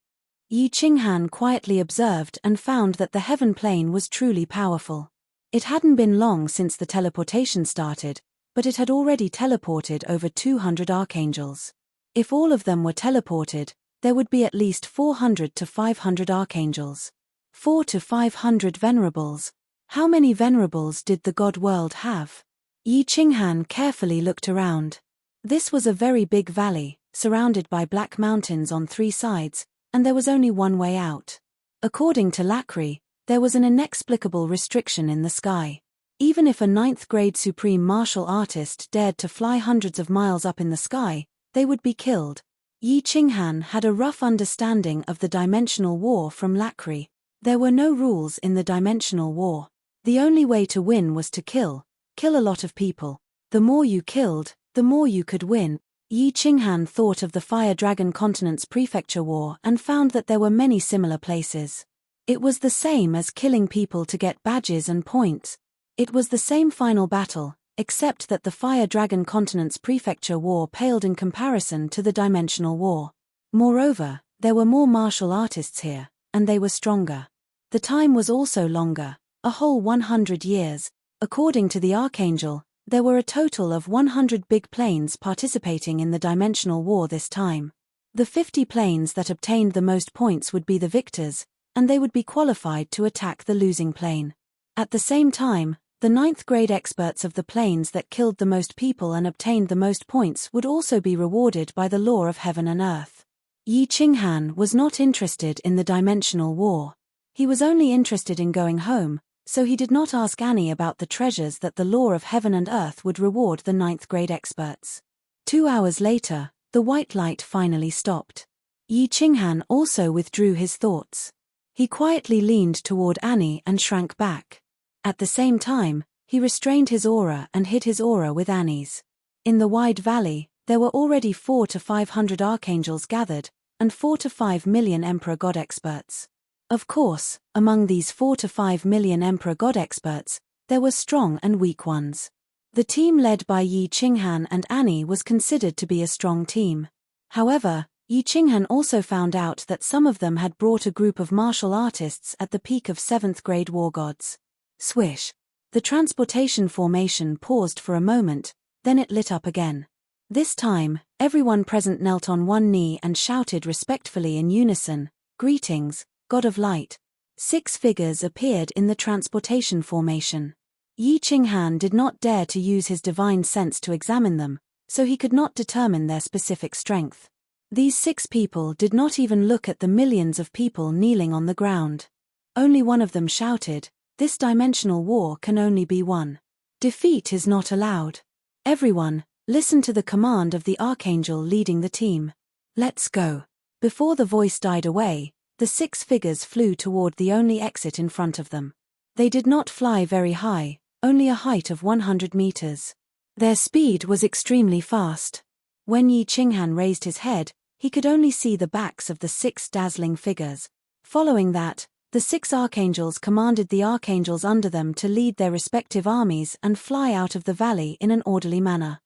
Yi Qinghan quietly observed and found that the heaven plane was truly powerful. It hadn't been long since the teleportation started, but it had already teleported over 200 archangels. If all of them were teleported, there would be at least 400 to 500 archangels. 4 to 500 venerables. How many venerables did the god world have? Yi Qinghan carefully looked around. This was a very big valley, surrounded by black mountains on 3 sides, and there was only one way out. According to Lacri, there was an inexplicable restriction in the sky. Even if a 9th-grade supreme martial artist dared to fly hundreds of miles up in the sky, they would be killed. Yi Qinghan had a rough understanding of the dimensional war from Lacri. There were no rules in the dimensional war. The only way to win was to kill a lot of people. The more you killed, the more you could win. Yi Qinghan thought of the Fire Dragon Continent's Prefecture War and found that there were many similar places. It was the same as killing people to get badges and points. It was the same final battle, except that the Fire Dragon Continent's Prefecture War paled in comparison to the Dimensional War. Moreover, there were more martial artists here, and they were stronger. The time was also longer, a whole 100 years. According to the Archangel, there were a total of 100 big planes participating in the Dimensional War this time. The 50 planes that obtained the most points would be the victors, and they would be qualified to attack the losing plane. At the same time, the 9th-grade experts of the planes that killed the most people and obtained the most points would also be rewarded by the law of heaven and earth. Yi Qinghan was not interested in the dimensional war. He was only interested in going home, so he did not ask Annie about the treasures that the law of heaven and earth would reward the 9th-grade experts. 2 hours later, the white light finally stopped. Yi Qinghan also withdrew his thoughts. He quietly leaned toward Annie and shrank back. At the same time, he restrained his aura and hid his aura with Annie's. In the wide valley, there were already 400 to 500 archangels gathered, and 4 to 5 million Emperor God experts. Of course, among these 4 to 5 million Emperor God experts, there were strong and weak ones. The team led by Yi Qinghan and Annie was considered to be a strong team. However, Yi Qinghan also found out that some of them had brought a group of martial artists at the peak of 7th-grade war gods. Swish. The transportation formation paused for a moment, then it lit up again. This time, everyone present knelt on one knee and shouted respectfully in unison, "Greetings, God of Light." 6 figures appeared in the transportation formation. Yi Qinghan did not dare to use his divine sense to examine them, so he could not determine their specific strength. These 6 people did not even look at the millions of people kneeling on the ground. Only one of them shouted, "This dimensional war can only be won. Defeat is not allowed. Everyone, listen to the command of the Archangel leading the team. Let's go." Before the voice died away, the 6 figures flew toward the only exit in front of them. They did not fly very high, only a height of 100 meters. Their speed was extremely fast. When Yi Qinghan raised his head, he could only see the backs of the 6 dazzling figures. Following that, the 6 archangels commanded the archangels under them to lead their respective armies and fly out of the valley in an orderly manner.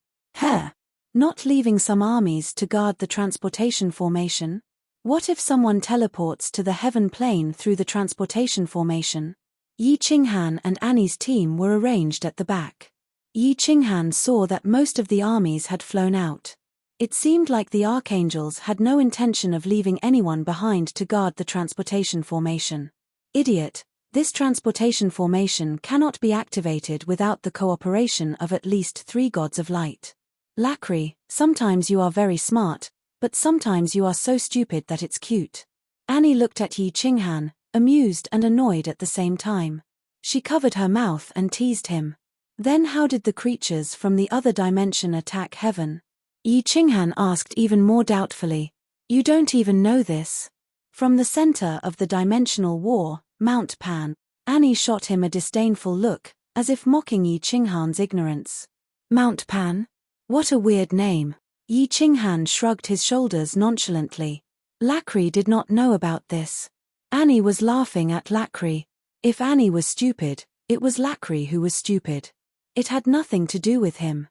Not leaving some armies to guard the transportation formation? What if someone teleports to the heaven plane through the transportation formation? Yi Qinghan and Annie's team were arranged at the back. Yi Qinghan saw that most of the armies had flown out. It seemed like the archangels had no intention of leaving anyone behind to guard the transportation formation. Idiot, this transportation formation cannot be activated without the cooperation of at least 3 gods of light. Lacri, sometimes you are very smart, but sometimes you are so stupid that it's cute. Annie looked at Yi Qinghan, amused and annoyed at the same time. She covered her mouth and teased him. Then how did the creatures from the other dimension attack heaven? Yi Qinghan asked even more doubtfully. You don't even know this? From the center of the dimensional war, Mount Pan, Annie shot him a disdainful look, as if mocking Yi Qinghan's ignorance. Mount Pan? What a weird name. Yi Qinghan shrugged his shoulders nonchalantly. Lacri did not know about this. Annie was laughing at Lacri. If Annie was stupid, it was Lacri who was stupid. It had nothing to do with him.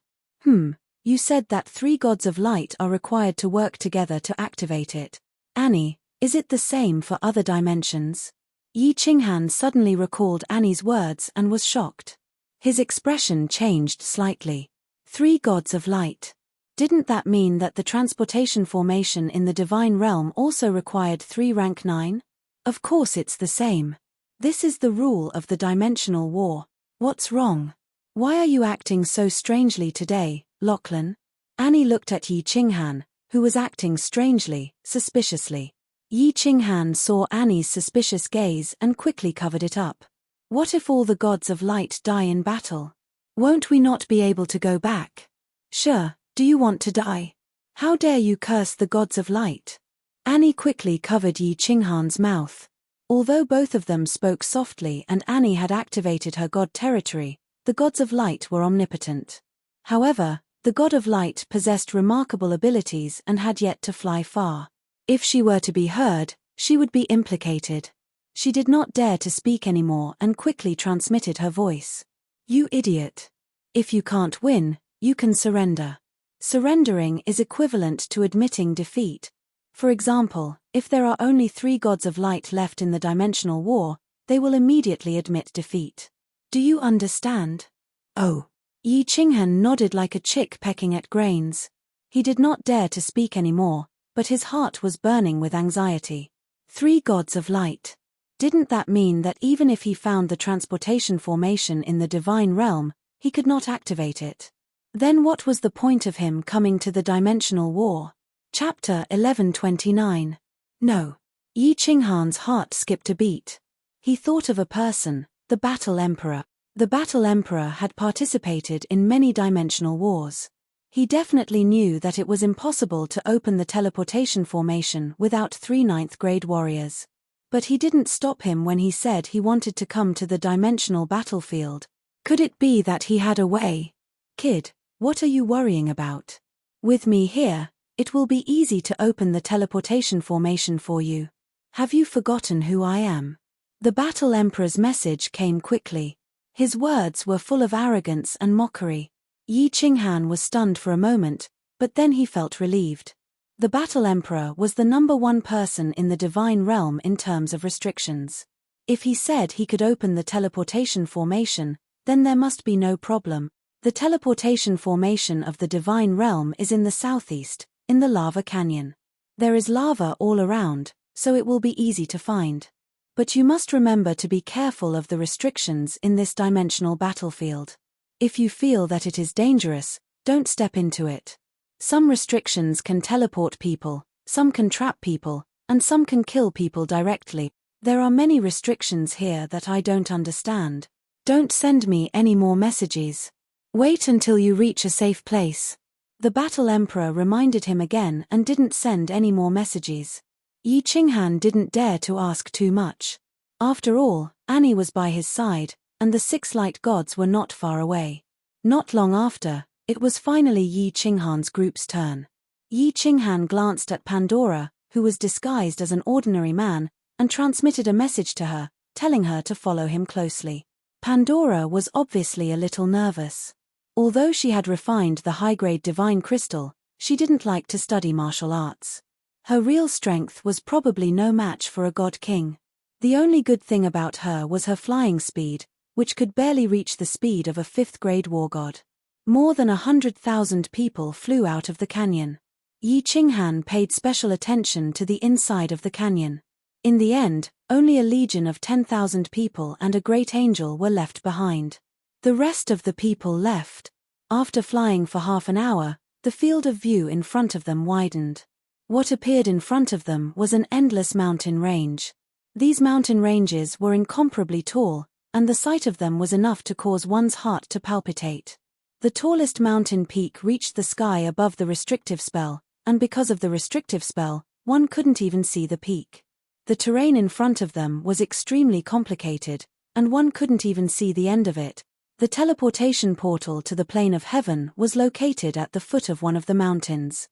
You said that 3 gods of light are required to work together to activate it. Annie, is it the same for other dimensions? Yi Qinghan suddenly recalled Annie's words and was shocked. His expression changed slightly. 3 gods of light. Didn't that mean that the transportation formation in the divine realm also required 3 rank 9? Of course it's the same. This is the rule of the dimensional war. What's wrong? Why are you acting so strangely today, Lachlan? Annie looked at Yi Qinghan, who was acting strangely, suspiciously. Yi Qinghan saw Annie's suspicious gaze and quickly covered it up. What if all the gods of light die in battle? Won't we not be able to go back? Sure, do you want to die? How dare you curse the gods of light? Annie quickly covered Yi Qinghan's mouth. Although both of them spoke softly and Annie had activated her god territory, the gods of light were omnipotent. However, the god of light possessed remarkable abilities and had yet to fly far. If she were to be heard, she would be implicated. She did not dare to speak anymore and quickly transmitted her voice. You idiot. If you can't win, you can surrender. Surrendering is equivalent to admitting defeat. For example, if there are only 3 gods of light left in the dimensional war, they will immediately admit defeat. Do you understand? Oh. Yi Qinghan nodded like a chick pecking at grains. He did not dare to speak anymore, but his heart was burning with anxiety. 3 gods of light. Didn't that mean that even if he found the transportation formation in the divine realm, he could not activate it? Then what was the point of him coming to the dimensional war? Chapter 11:29. No. Yi Qinghan's heart skipped a beat. He thought of a person, the Battle Emperor. The Battle Emperor had participated in many dimensional wars. He definitely knew that it was impossible to open the teleportation formation without 3 ninth grade warriors. But he didn't stop him when he said he wanted to come to the dimensional battlefield. Could it be that he had a way? Kid, what are you worrying about? With me here, it will be easy to open the teleportation formation for you. Have you forgotten who I am? The Battle Emperor's message came quickly. His words were full of arrogance and mockery. Yi Qinghan was stunned for a moment, but then he felt relieved. The Battle Emperor was the #1 person in the divine realm in terms of restrictions. If he said he could open the teleportation formation, then there must be no problem. The teleportation formation of the divine realm is in the southeast, in the lava canyon. There is lava all around, so it will be easy to find. But you must remember to be careful of the restrictions in this dimensional battlefield. If you feel that it is dangerous, don't step into it. Some restrictions can teleport people, some can trap people, and some can kill people directly. There are many restrictions here that I don't understand. Don't send me any more messages. Wait until you reach a safe place. The Battle Emperor reminded him again and didn't send any more messages. Yi Qinghan didn't dare to ask too much. After all, Annie was by his side, and the 6 light gods were not far away. Not long after, it was finally Yi Qinghan's group's turn. Yi Qinghan glanced at Pandora, who was disguised as an ordinary man, and transmitted a message to her, telling her to follow him closely. Pandora was obviously a little nervous. Although she had refined the high-grade divine crystal, she didn't like to study martial arts. Her real strength was probably no match for a god king. The only good thing about her was her flying speed, which could barely reach the speed of a 5th-grade war god. More than 100,000 people flew out of the canyon. Yi Qinghan paid special attention to the inside of the canyon. In the end, only a legion of 10,000 people and a great angel were left behind. The rest of the people left. After flying for half an hour, the field of view in front of them widened. What appeared in front of them was an endless mountain range. These mountain ranges were incomparably tall, and the sight of them was enough to cause one's heart to palpitate. The tallest mountain peak reached the sky above the restrictive spell, and because of the restrictive spell, one couldn't even see the peak. The terrain in front of them was extremely complicated, and one couldn't even see the end of it. The teleportation portal to the plane of heaven was located at the foot of one of the mountains.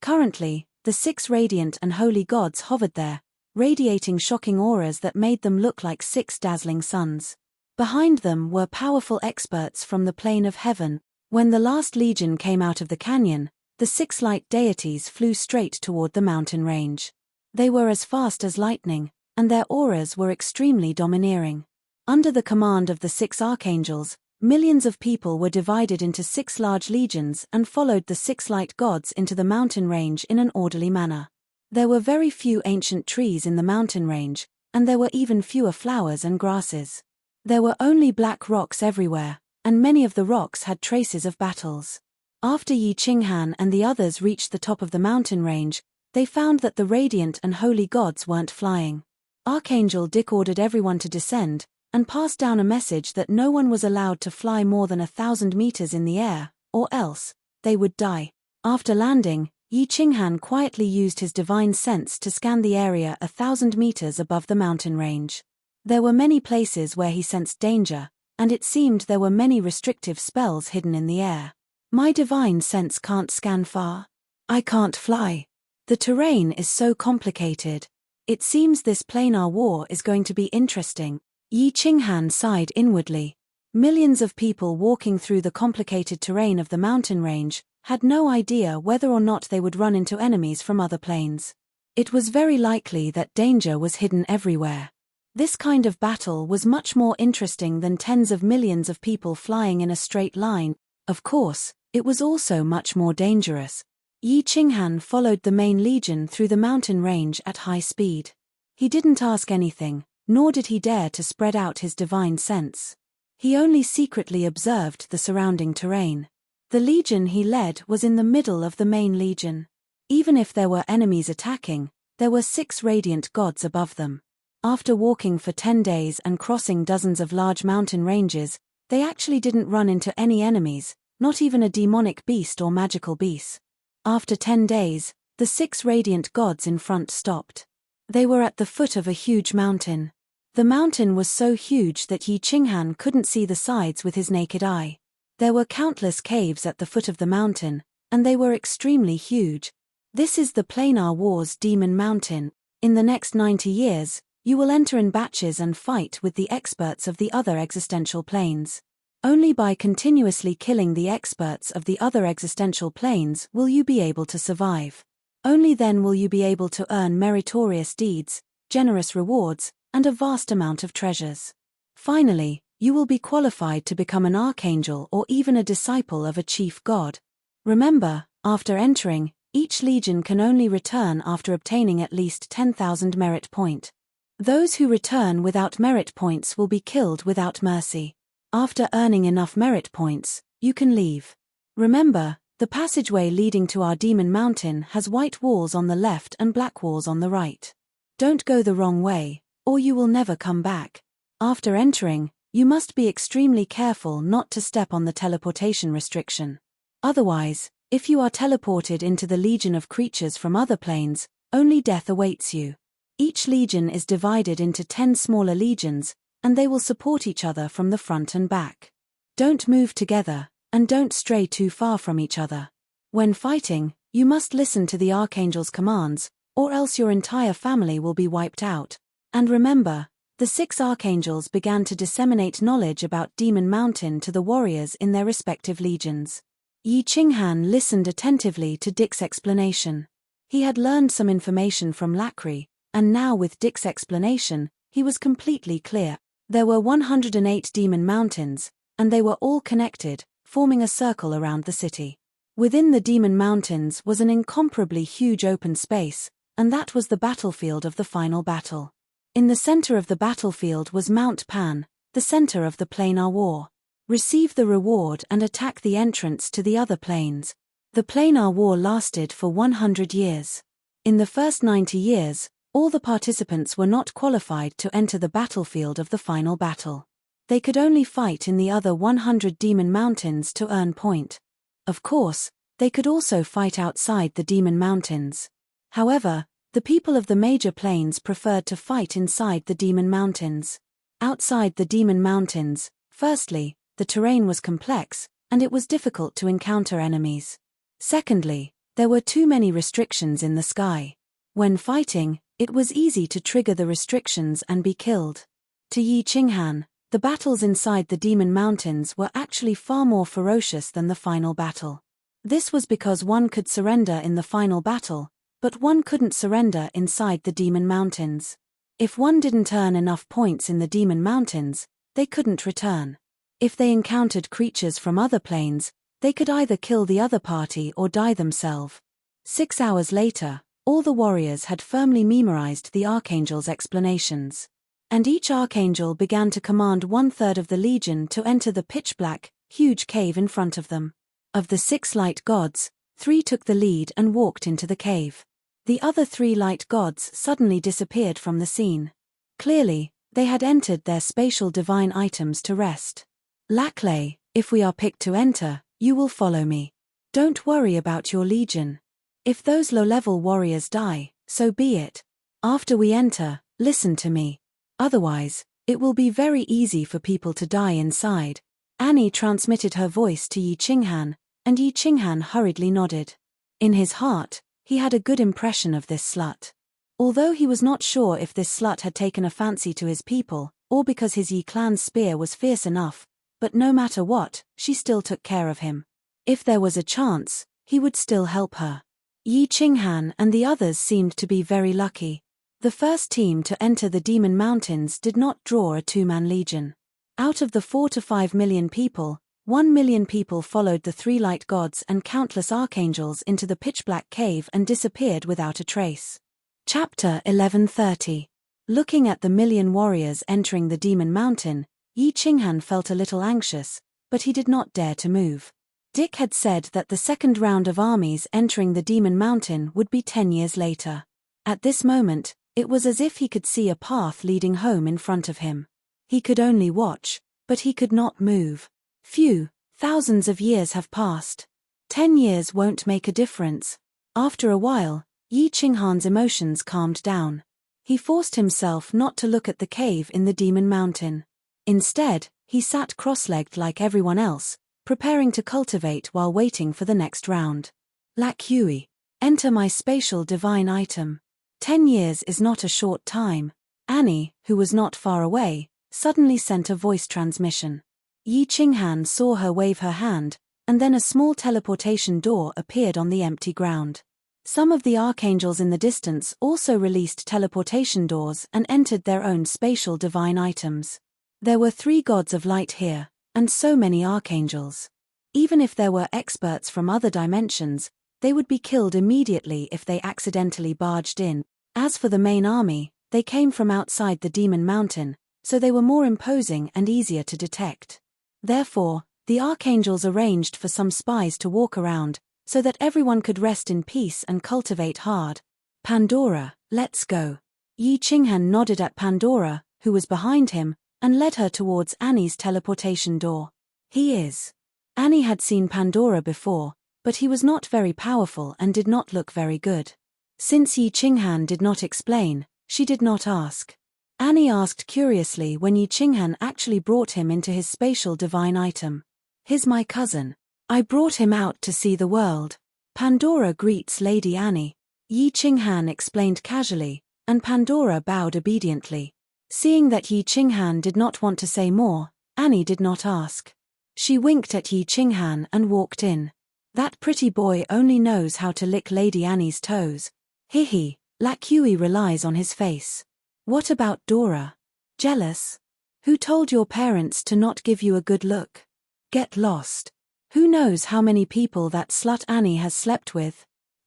Currently, the 6 radiant and holy gods hovered there, radiating shocking auras that made them look like 6 dazzling suns. Behind them were powerful experts from the plane of heaven. When the last legion came out of the canyon, the 6 light deities flew straight toward the mountain range. They were as fast as lightning, and their auras were extremely domineering. Under the command of the 6 archangels, millions of people were divided into 6 large legions and followed the 6 light gods into the mountain range in an orderly manner. There were very few ancient trees in the mountain range, and there were even fewer flowers and grasses. There were only black rocks everywhere, and many of the rocks had traces of battles. After Yi Qinghan and the others reached the top of the mountain range, they found that the radiant and holy gods weren't flying. Archangel Dick ordered everyone to descend, and passed down a message that no one was allowed to fly more than 1,000 meters in the air, or else they would die. After landing, Yi Qinghan quietly used his divine sense to scan the area 1,000 meters above the mountain range. There were many places where he sensed danger, and it seemed there were many restrictive spells hidden in the air. My divine sense can't scan far. I can't fly. The terrain is so complicated. It seems this planar war is going to be interesting. Yi Qinghan sighed inwardly. Millions of people walking through the complicated terrain of the mountain range had no idea whether or not they would run into enemies from other planes. It was very likely that danger was hidden everywhere. This kind of battle was much more interesting than tens of millions of people flying in a straight line. Of course, it was also much more dangerous. Yi Qinghan followed the main legion through the mountain range at high speed. He didn't ask anything, nor did he dare to spread out his divine sense. He only secretly observed the surrounding terrain. The legion he led was in the middle of the main legion. Even if there were enemies attacking, there were 6 radiant gods above them. After walking for 10 days and crossing dozens of large mountain ranges, they actually didn't run into any enemies, not even a demonic beast or magical beast. After 10 days, the 6 radiant gods in front stopped. They were at the foot of a huge mountain. The mountain was so huge that Yi Qinghan couldn't see the sides with his naked eye. There were countless caves at the foot of the mountain, and they were extremely huge. This is the Planar War's Demon Mountain. In the next 90 years, you will enter in batches and fight with the experts of the other existential planes. Only by continuously killing the experts of the other existential planes will you be able to survive. Only then will you be able to earn meritorious deeds, generous rewards, and a vast amount of treasures. Finally, you will be qualified to become an archangel or even a disciple of a chief god. Remember, after entering, each legion can only return after obtaining at least 10,000 merit point. Those who return without merit points will be killed without mercy. After earning enough merit points, you can leave. Remember, the passageway leading to our demon mountain has white walls on the left and black walls on the right. Don't go the wrong way, or you will never come back. After entering, you must be extremely careful not to step on the teleportation restriction. Otherwise, if you are teleported into the legion of creatures from other planes, only death awaits you. Each legion is divided into 10 smaller legions, and they will support each other from the front and back. Don't move together, and don't stray too far from each other. When fighting, you must listen to the Archangel's commands, or else your entire family will be wiped out. And remember, the 6 Archangels began to disseminate knowledge about Demon Mountain to the warriors in their respective legions. Yi Qinghan listened attentively to Dick's explanation. He had learned some information from Lacri, and now with Dick's explanation, he was completely clear. There were 108 demon mountains, and they were all connected, forming a circle around the city. Within the demon mountains was an incomparably huge open space, and that was the battlefield of the final battle. In the center of the battlefield was Mount Pan, the center of the planar war. Receive the reward and attack the entrance to the other planes. The planar war lasted for 100 years. In the first 90 years, all the participants were not qualified to enter the battlefield of the final battle. They could only fight in the other 100 demon mountains to earn point. Of course, they could also fight outside the demon mountains. However, the people of the major planes preferred to fight inside the demon mountains. Outside the demon mountains, firstly, the terrain was complex, and it was difficult to encounter enemies. Secondly, there were too many restrictions in the sky. When fighting, it was easy to trigger the restrictions and be killed. To Yi Qinghan, the battles inside the demon mountains were actually far more ferocious than the final battle. This was because one could surrender in the final battle, but one couldn't surrender inside the demon mountains. If one didn't earn enough points in the demon mountains, they couldn't return. If they encountered creatures from other planes, they could either kill the other party or die themselves. 6 hours later, all the warriors had firmly memorized the Archangel's explanations. And each Archangel began to command 1/3 of the legion to enter the pitch-black, huge cave in front of them. Of the 6 light gods, 3 took the lead and walked into the cave. The other 3 light gods suddenly disappeared from the scene. Clearly, they had entered their spatial divine items to rest. Laclay, if we are picked to enter, you will follow me. Don't worry about your legion. If those low-level warriors die, so be it. After we enter, listen to me. Otherwise, it will be very easy for people to die inside. Annie transmitted her voice to Yi Qinghan, and Yi Qinghan hurriedly nodded. In his heart, he had a good impression of this slut. Although he was not sure if this slut had taken a fancy to his people, or because his Yi clan's spear was fierce enough, but no matter what, she still took care of him. If there was a chance, he would still help her. Yi Qinghan and the others seemed to be very lucky. The first team to enter the Demon Mountains did not draw a 2-man legion. Out of the 4 to 5 million people, 1 million people followed the 3 light gods and countless archangels into the pitch-black cave and disappeared without a trace. Chapter 11:30. Looking at the million warriors entering the Demon Mountain, Yi Qinghan felt a little anxious, but he did not dare to move. Dick had said that the second round of armies entering the Demon Mountain would be 10 years later. At this moment, it was as if he could see a path leading home in front of him. He could only watch, but he could not move. Phew, thousands of years have passed. 10 years won't make a difference. After a while, Yi Qinghan's emotions calmed down. He forced himself not to look at the cave in the Demon Mountain. Instead, he sat cross-legged like everyone else, preparing to cultivate while waiting for the next round. Laclay, enter my spatial divine item. 10 years is not a short time. Annie, who was not far away, suddenly sent a voice transmission. Yi Qinghan saw her wave her hand, and then a small teleportation door appeared on the empty ground. Some of the archangels in the distance also released teleportation doors and entered their own spatial divine items. There were 3 gods of light here, and so many archangels. Even if there were experts from other dimensions, they would be killed immediately if they accidentally barged in. As for the main army, they came from outside the Demon Mountain, so they were more imposing and easier to detect. Therefore, the archangels arranged for some spies to walk around, so that everyone could rest in peace and cultivate hard. Pandora, let's go. Yi Qinghan nodded at Pandora, who was behind him, and led her towards Annie's teleportation door. He is. Annie had seen Pandora before, but he was not very powerful and did not look very good. Since Yi Qinghan did not explain, she did not ask. Annie asked curiously when Yi Qinghan actually brought him into his spatial divine item. He's my cousin. I brought him out to see the world. Pandora greets Lady Annie. Yi Qinghan explained casually, and Pandora bowed obediently. Seeing that Yi Qinghan did not want to say more, Annie did not ask. She winked at Yi Qinghan and walked in. That pretty boy only knows how to lick Lady Annie's toes. Hihi, Laclay relies on his face. What about Dora? Jealous? Who told your parents to not give you a good look? Get lost. Who knows how many people that slut Annie has slept with?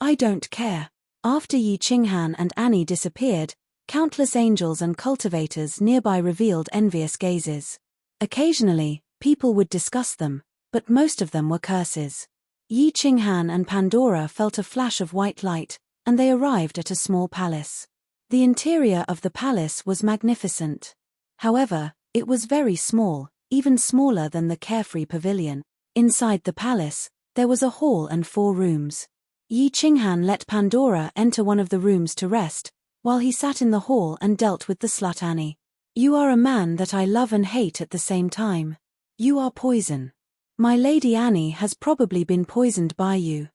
I don't care. After Yi Qinghan and Annie disappeared, countless angels and cultivators nearby revealed envious gazes. Occasionally, people would discuss them, but most of them were curses. Yi Qinghan and Pandora felt a flash of white light, and they arrived at a small palace. The interior of the palace was magnificent. However, it was very small, even smaller than the carefree pavilion. Inside the palace, there was a hall and 4 rooms. Yi Qinghan let Pandora enter one of the rooms to rest, while he sat in the hall and dealt with the slut Annie. You are a man that I love and hate at the same time. You are poison. My Lady Annie has probably been poisoned by you.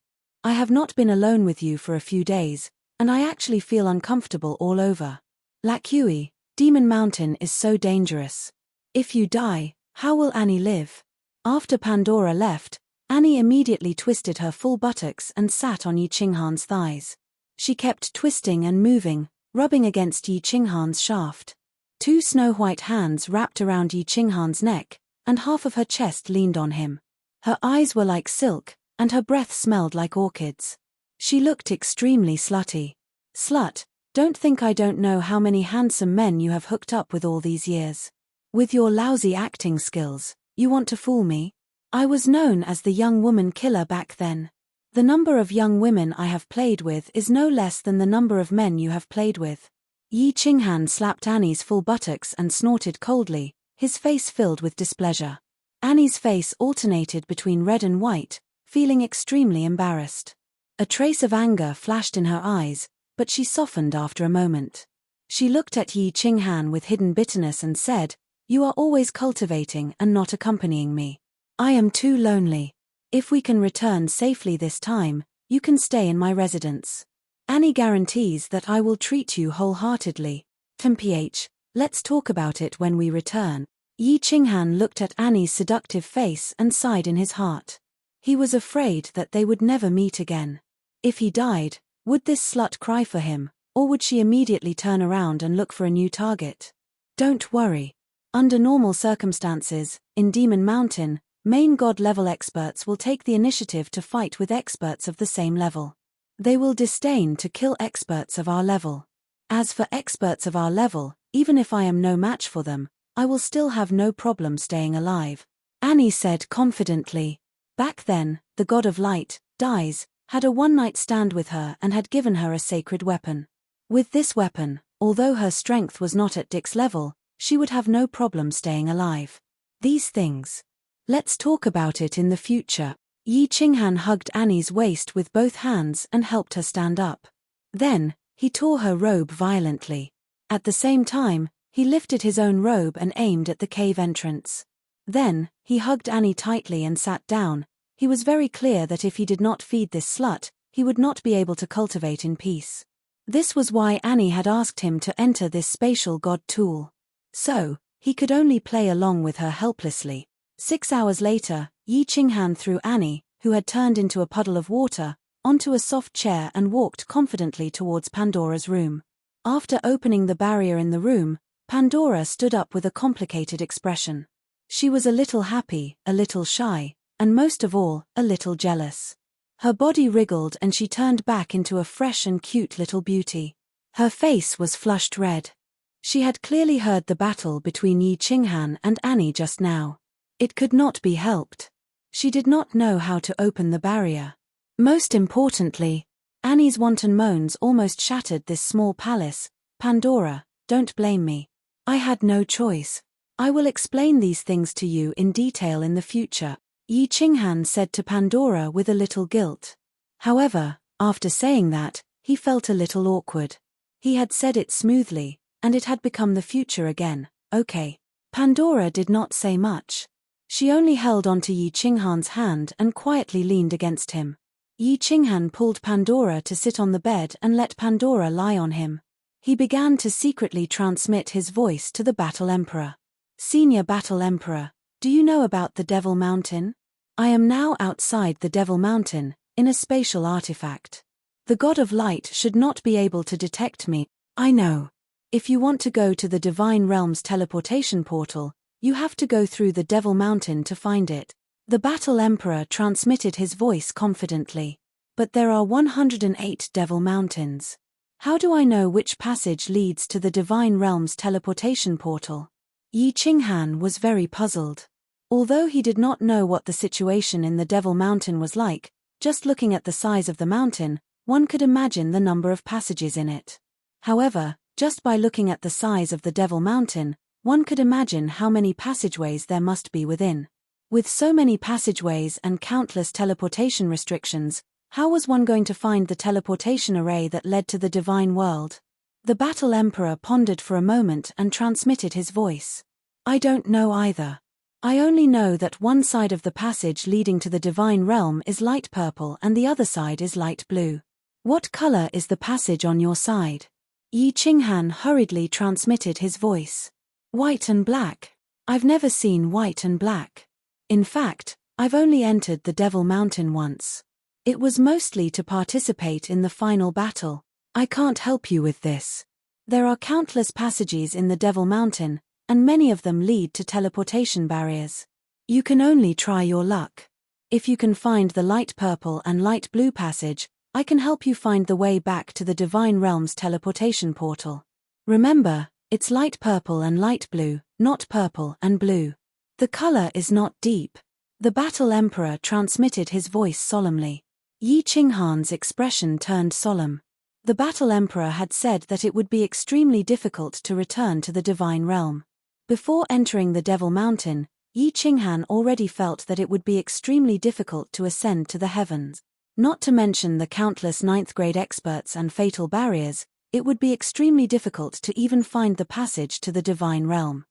I have not been alone with you for a few days, and I actually feel uncomfortable all over. Laclay, Demon Mountain is so dangerous. If you die, how will Annie live? After Pandora left, Annie immediately twisted her full buttocks and sat on Yi Qinghan's thighs. She kept twisting and moving, rubbing against Yi Qinghan's shaft. 2 snow-white hands wrapped around Yi Qinghan's neck, and half of her chest leaned on him. Her eyes were like silk, and her breath smelled like orchids. She looked extremely slutty. Slut, don't think I don't know how many handsome men you have hooked up with all these years. With your lousy acting skills, you want to fool me? I was known as the young woman killer back then. The number of young women I have played with is no less than the number of men you have played with. Yi Qinghan slapped Annie's full buttocks and snorted coldly, his face filled with displeasure. Annie's face alternated between red and white, feeling extremely embarrassed. A trace of anger flashed in her eyes, but she softened after a moment. She looked at Yi Qinghan with hidden bitterness and said, "You are always cultivating and not accompanying me. I am too lonely. If we can return safely this time, you can stay in my residence. Annie guarantees that I will treat you wholeheartedly. Mph, let's talk about it when we return." Yi Qinghan looked at Annie's seductive face and sighed in his heart. He was afraid that they would never meet again. If he died, would this slut cry for him, or would she immediately turn around and look for a new target? Don't worry. Under normal circumstances, in Demon Mountain, main god level experts will take the initiative to fight with experts of the same level. They will disdain to kill experts of our level. As for experts of our level, even if I am no match for them, I will still have no problem staying alive, Annie said confidently. Back then, the god of light, Dies, had a one-night stand with her and had given her a sacred weapon. With this weapon, although her strength was not at Dick's level, she would have no problem staying alive. These things. Let's talk about it in the future. Yi Qinghan hugged Annie's waist with both hands and helped her stand up. Then, he tore her robe violently. At the same time, he lifted his own robe and aimed at the cave entrance. Then, he hugged Annie tightly and sat down. He was very clear that if he did not feed this slut, he would not be able to cultivate in peace. This was why Annie had asked him to enter this spatial god tool. So, he could only play along with her helplessly. 6 hours later, Yi Qinghan threw Annie, who had turned into a puddle of water, onto a soft chair and walked confidently towards Pandora's room. After opening the barrier in the room, Pandora stood up with a complicated expression. She was a little happy, a little shy, and most of all, a little jealous. Her body wriggled and she turned back into a fresh and cute little beauty. Her face was flushed red. She had clearly heard the battle between Yi Qinghan and Annie just now. It could not be helped. She did not know how to open the barrier. Most importantly, Annie's wanton moans almost shattered this small palace. Pandora, don't blame me. I had no choice. I will explain these things to you in detail in the future, Yi Qinghan said to Pandora with a little guilt. However, after saying that, he felt a little awkward. He had said it smoothly, and it had become the future again. Okay. Pandora did not say much. She only held onto Yi Qinghan's hand and quietly leaned against him. Yi Qinghan pulled Pandora to sit on the bed and let Pandora lie on him. He began to secretly transmit his voice to the Battle Emperor. Senior Battle Emperor, do you know about the Devil Mountain? I am now outside the Devil Mountain, in a spatial artifact. The God of Light should not be able to detect me. I know. If you want to go to the Divine Realm's teleportation portal, you have to go through the Devil Mountain to find it. The Battle Emperor transmitted his voice confidently. But there are 108 Devil Mountains. How do I know which passage leads to the Divine Realm's teleportation portal? Yi Qinghan was very puzzled. Although he did not know what the situation in the Devil Mountain was like, just looking at the size of the mountain, one could imagine the number of passages in it. However, just by looking at the size of the Devil Mountain, one could imagine how many passageways there must be within. With so many passageways and countless teleportation restrictions, how was one going to find the teleportation array that led to the Divine World? The Battle Emperor pondered for a moment and transmitted his voice. I don't know either. I only know that one side of the passage leading to the Divine Realm is light purple and the other side is light blue. What color is the passage on your side? Yi Qinghan hurriedly transmitted his voice. White and black. I've never seen white and black. In fact, I've only entered the Devil Mountain once. It was mostly to participate in the final battle. I can't help you with this. There are countless passages in the Devil Mountain, and many of them lead to teleportation barriers. You can only try your luck. If you can find the light purple and light blue passage, I can help you find the way back to the Divine Realm's teleportation portal. Remember, it's light purple and light blue, not purple and blue. The color is not deep. The Battle Emperor transmitted his voice solemnly. Yi Qinghan's expression turned solemn. The Battle Emperor had said that it would be extremely difficult to return to the divine realm. Before entering the Devil Mountain, Yi Qinghan already felt that it would be extremely difficult to ascend to the heavens. Not to mention the countless ninth-grade experts and fatal barriers, it would be extremely difficult to even find the passage to the divine realm.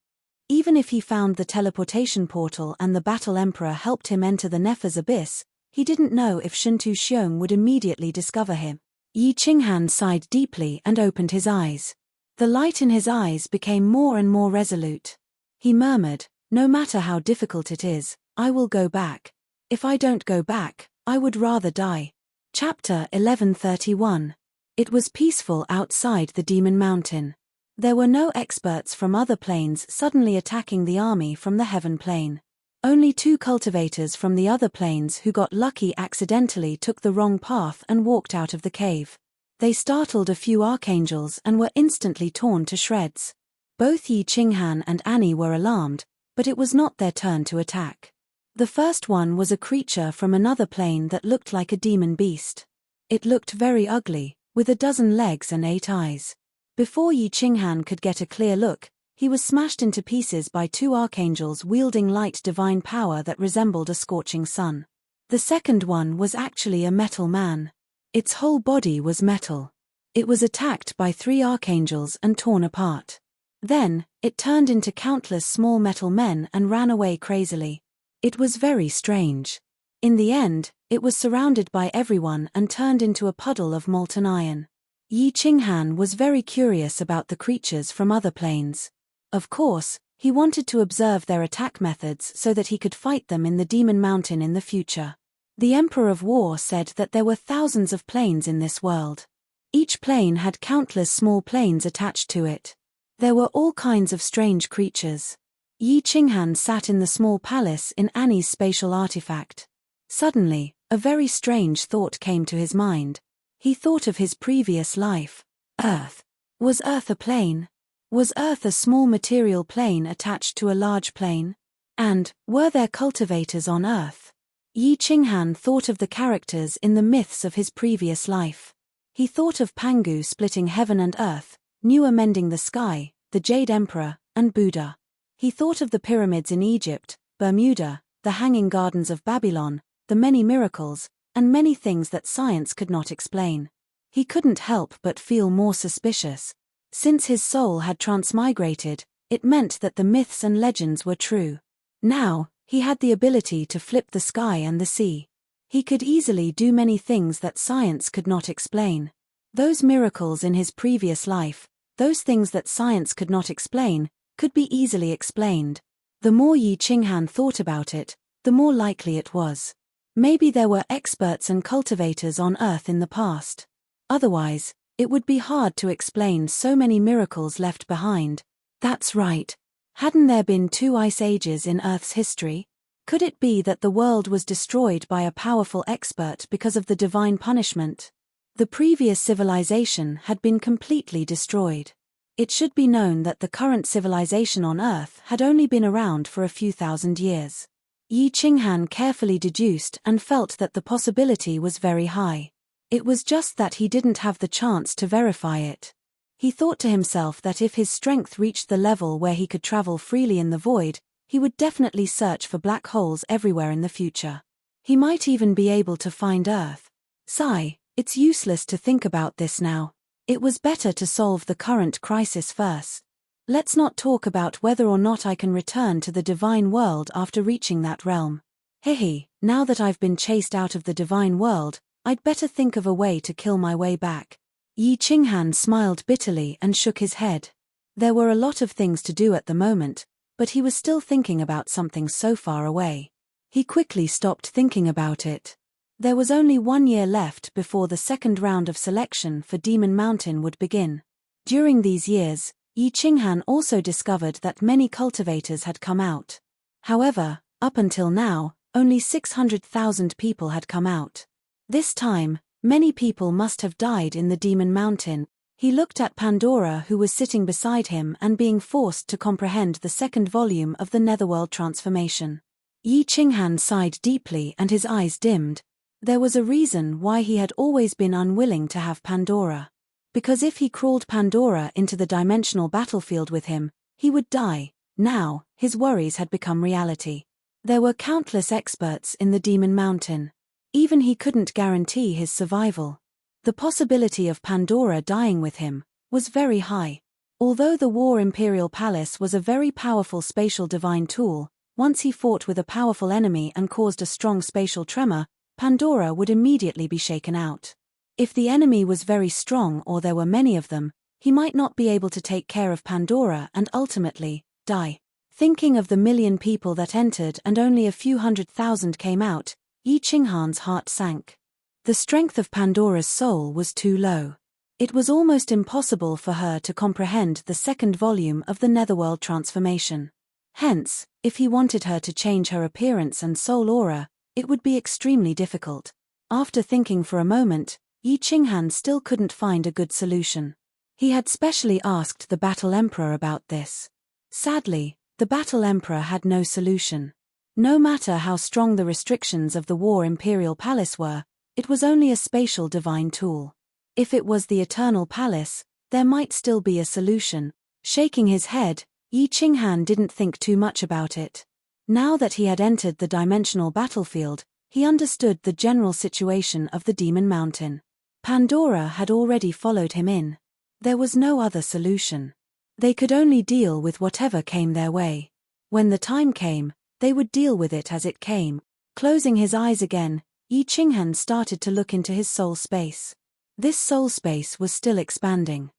Even if he found the teleportation portal and the Battle Emperor helped him enter the Nefer's abyss, he didn't know if Shuntu Xiong would immediately discover him. Yi Qinghan sighed deeply and opened his eyes. The light in his eyes became more and more resolute. He murmured, "No matter how difficult it is, I will go back. If I don't go back, I would rather die." Chapter 1131. It was peaceful outside the Demon Mountain. There were no experts from other planes suddenly attacking the army from the Heaven Plane. Only 2 cultivators from the other planes who got lucky accidentally took the wrong path and walked out of the cave. They startled a few archangels and were instantly torn to shreds. Both Yi Qinghan and Annie were alarmed, but it was not their turn to attack. The first one was a creature from another plane that looked like a demon beast. It looked very ugly, with a dozen legs and 8 eyes. Before Yi Qinghan could get a clear look, he was smashed into pieces by 2 archangels wielding light divine power that resembled a scorching sun. The second one was actually a metal man. Its whole body was metal. It was attacked by 3 archangels and torn apart. Then, it turned into countless small metal men and ran away crazily. It was very strange. In the end, it was surrounded by everyone and turned into a puddle of molten iron. Yi Qinghan was very curious about the creatures from other planes. Of course, he wanted to observe their attack methods so that he could fight them in the Demon Mountain in the future. The Emperor of War said that there were thousands of planes in this world. Each plane had countless small planes attached to it. There were all kinds of strange creatures. Yi Qinghan sat in the small palace in Annie's spatial artifact. Suddenly, a very strange thought came to his mind. He thought of his previous life. Earth. Was Earth a plane? Was Earth a small material plane attached to a large plane? And, were there cultivators on Earth? Yi Qinghan thought of the characters in the myths of his previous life. He thought of Pangu splitting heaven and earth, Nua mending the sky, the Jade Emperor, and Buddha. He thought of the pyramids in Egypt, Bermuda, the hanging gardens of Babylon, the many miracles, and many things that science could not explain. He couldn't help but feel more suspicious. Since his soul had transmigrated, it meant that the myths and legends were true. Now, he had the ability to flip the sky and the sea. He could easily do many things that science could not explain. Those miracles in his previous life, those things that science could not explain, could be easily explained. The more Yi Qinghan thought about it, the more likely it was. Maybe there were experts and cultivators on Earth in the past. Otherwise, it would be hard to explain so many miracles left behind. That's right. Hadn't there been 2 ice ages in Earth's history? Could it be that the world was destroyed by a powerful expert because of the divine punishment? The previous civilization had been completely destroyed. It should be known that the current civilization on Earth had only been around for a few thousand years. Yi Qinghan carefully deduced and felt that the possibility was very high. It was just that he didn't have the chance to verify it. He thought to himself that if his strength reached the level where he could travel freely in the void, he would definitely search for black holes everywhere in the future. He might even be able to find Earth. Sigh, it's useless to think about this now. It was better to solve the current crisis first. Let's not talk about whether or not I can return to the divine world after reaching that realm. Hehe, now that I've been chased out of the divine world, I'd better think of a way to kill my way back. Yi Qinghan smiled bitterly and shook his head. There were a lot of things to do at the moment, but he was still thinking about something so far away. He quickly stopped thinking about it. There was only 1 year left before the second round of selection for Demon Mountain would begin. During these years, Yi Qinghan also discovered that many cultivators had come out. However, up until now, only 600,000 people had come out. This time, many people must have died in the Demon Mountain. He looked at Pandora, who was sitting beside him and being forced to comprehend the second volume of the Netherworld transformation. Yi Qinghan sighed deeply and his eyes dimmed. There was a reason why he had always been unwilling to have Pandora. Because if he crawled Pandora into the dimensional battlefield with him, he would die. Now, his worries had become reality. There were countless experts in the Demon Mountain. Even he couldn't guarantee his survival. The possibility of Pandora dying with him was very high. Although the War Imperial Palace was a very powerful spatial divine tool, once he fought with a powerful enemy and caused a strong spatial tremor, Pandora would immediately be shaken out. If the enemy was very strong or there were many of them, he might not be able to take care of Pandora and ultimately die. Thinking of the million people that entered and only a few 100,000 came out, Yi Qinghan's heart sank. The strength of Pandora's soul was too low. It was almost impossible for her to comprehend the second volume of the Netherworld transformation. Hence, if he wanted her to change her appearance and soul aura, it would be extremely difficult. After thinking for a moment, Yi Qinghan still couldn't find a good solution. He had specially asked the Battle Emperor about this. Sadly, the Battle Emperor had no solution. No matter how strong the restrictions of the War Imperial Palace were, it was only a spatial divine tool. If it was the Eternal Palace, there might still be a solution. Shaking his head, Yi Qinghan didn't think too much about it. Now that he had entered the dimensional battlefield, he understood the general situation of the Demon Mountain. Pandora had already followed him in. There was no other solution. They could only deal with whatever came their way. When the time came, they would deal with it as it came. Closing his eyes again, Yi Qinghan started to look into his soul space. This soul space was still expanding.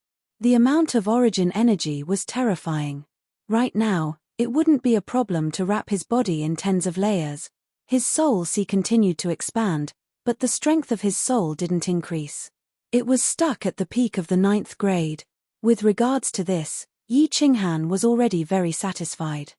The amount of origin energy was terrifying. Right now, it wouldn't be a problem to wrap his body in tens of layers. His soul continued to expand, but the strength of his soul didn't increase. It was stuck at the peak of the 9th grade. With regards to this, Yi Qinghan was already very satisfied.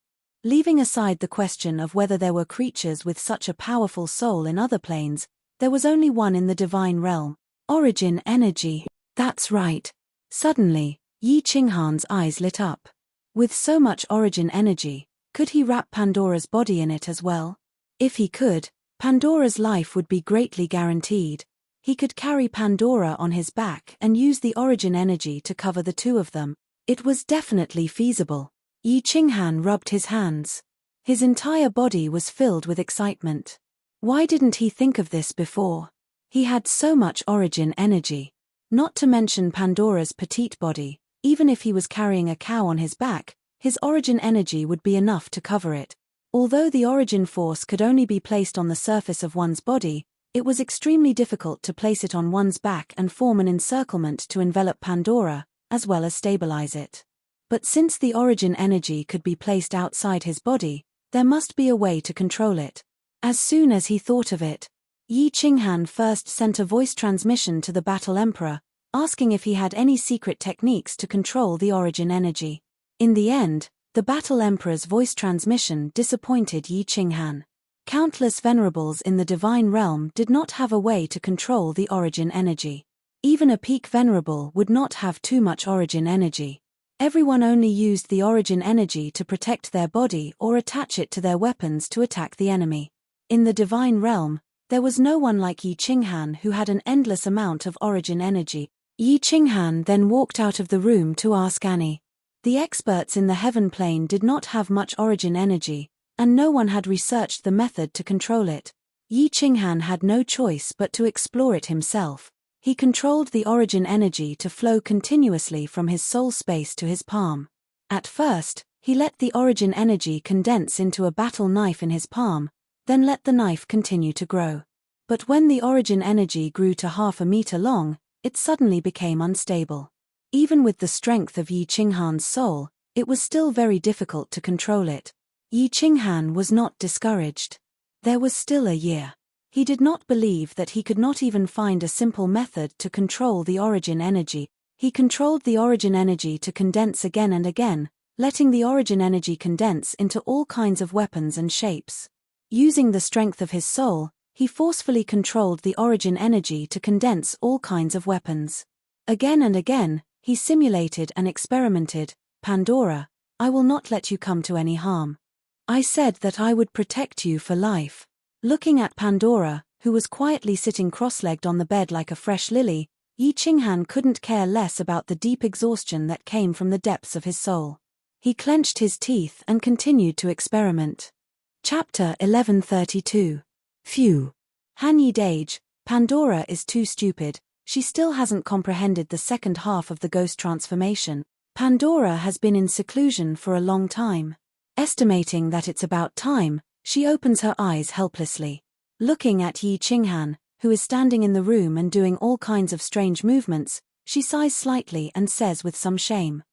Leaving aside the question of whether there were creatures with such a powerful soul in other planes, there was only one in the divine realm. Origin energy. That's right. Suddenly, Yi Qinghan's eyes lit up. With so much origin energy, could he wrap Pandora's body in it as well? If he could, Pandora's life would be greatly guaranteed. He could carry Pandora on his back and use the origin energy to cover the two of them. It was definitely feasible. Yi Qinghan rubbed his hands. His entire body was filled with excitement. Why didn't he think of this before? He had so much origin energy. Not to mention Pandora's petite body, even if he was carrying a cow on his back, his origin energy would be enough to cover it. Although the origin force could only be placed on the surface of one's body, it was extremely difficult to place it on one's back and form an encirclement to envelop Pandora, as well as stabilize it. But since the origin energy could be placed outside his body, there must be a way to control it. As soon as he thought of it, Yi Qinghan first sent a voice transmission to the Battle Emperor, asking if he had any secret techniques to control the origin energy. In the end, the Battle Emperor's voice transmission disappointed Yi Qinghan. Countless venerables in the divine realm did not have a way to control the origin energy. Even a peak venerable would not have too much origin energy. Everyone only used the origin energy to protect their body or attach it to their weapons to attack the enemy. In the divine realm, there was no one like Yi Qinghan who had an endless amount of origin energy. Yi Qinghan then walked out of the room to ask Annie. The experts in the heaven plane did not have much origin energy, and no one had researched the method to control it. Yi Qinghan had no choice but to explore it himself. He controlled the origin energy to flow continuously from his soul space to his palm. At first, he let the origin energy condense into a battle knife in his palm, then let the knife continue to grow. But when the origin energy grew to 1/2 meter long, it suddenly became unstable. Even with the strength of Yi Qinghan's soul, it was still very difficult to control it. Yi Qinghan was not discouraged. There was still a year. He did not believe that he could not even find a simple method to control the origin energy. He controlled the origin energy to condense again and again, letting the origin energy condense into all kinds of weapons and shapes. Using the strength of his soul, he forcefully controlled the origin energy to condense all kinds of weapons. Again and again, he simulated and experimented. Pandora, I will not let you come to any harm. I said that I would protect you for life. Looking at Pandora, who was quietly sitting cross-legged on the bed like a fresh lily, Yi Qinghan couldn't care less about the deep exhaustion that came from the depths of his soul. He clenched his teeth and continued to experiment. Chapter 1132. Phew. Han Yi Dage, Pandora is too stupid, she still hasn't comprehended the second half of the ghost transformation. Pandora has been in seclusion for a long time. Estimating that it's about time, she opens her eyes helplessly. Looking at Yi Qinghan, who is standing in the room and doing all kinds of strange movements, she sighs slightly and says with some shame,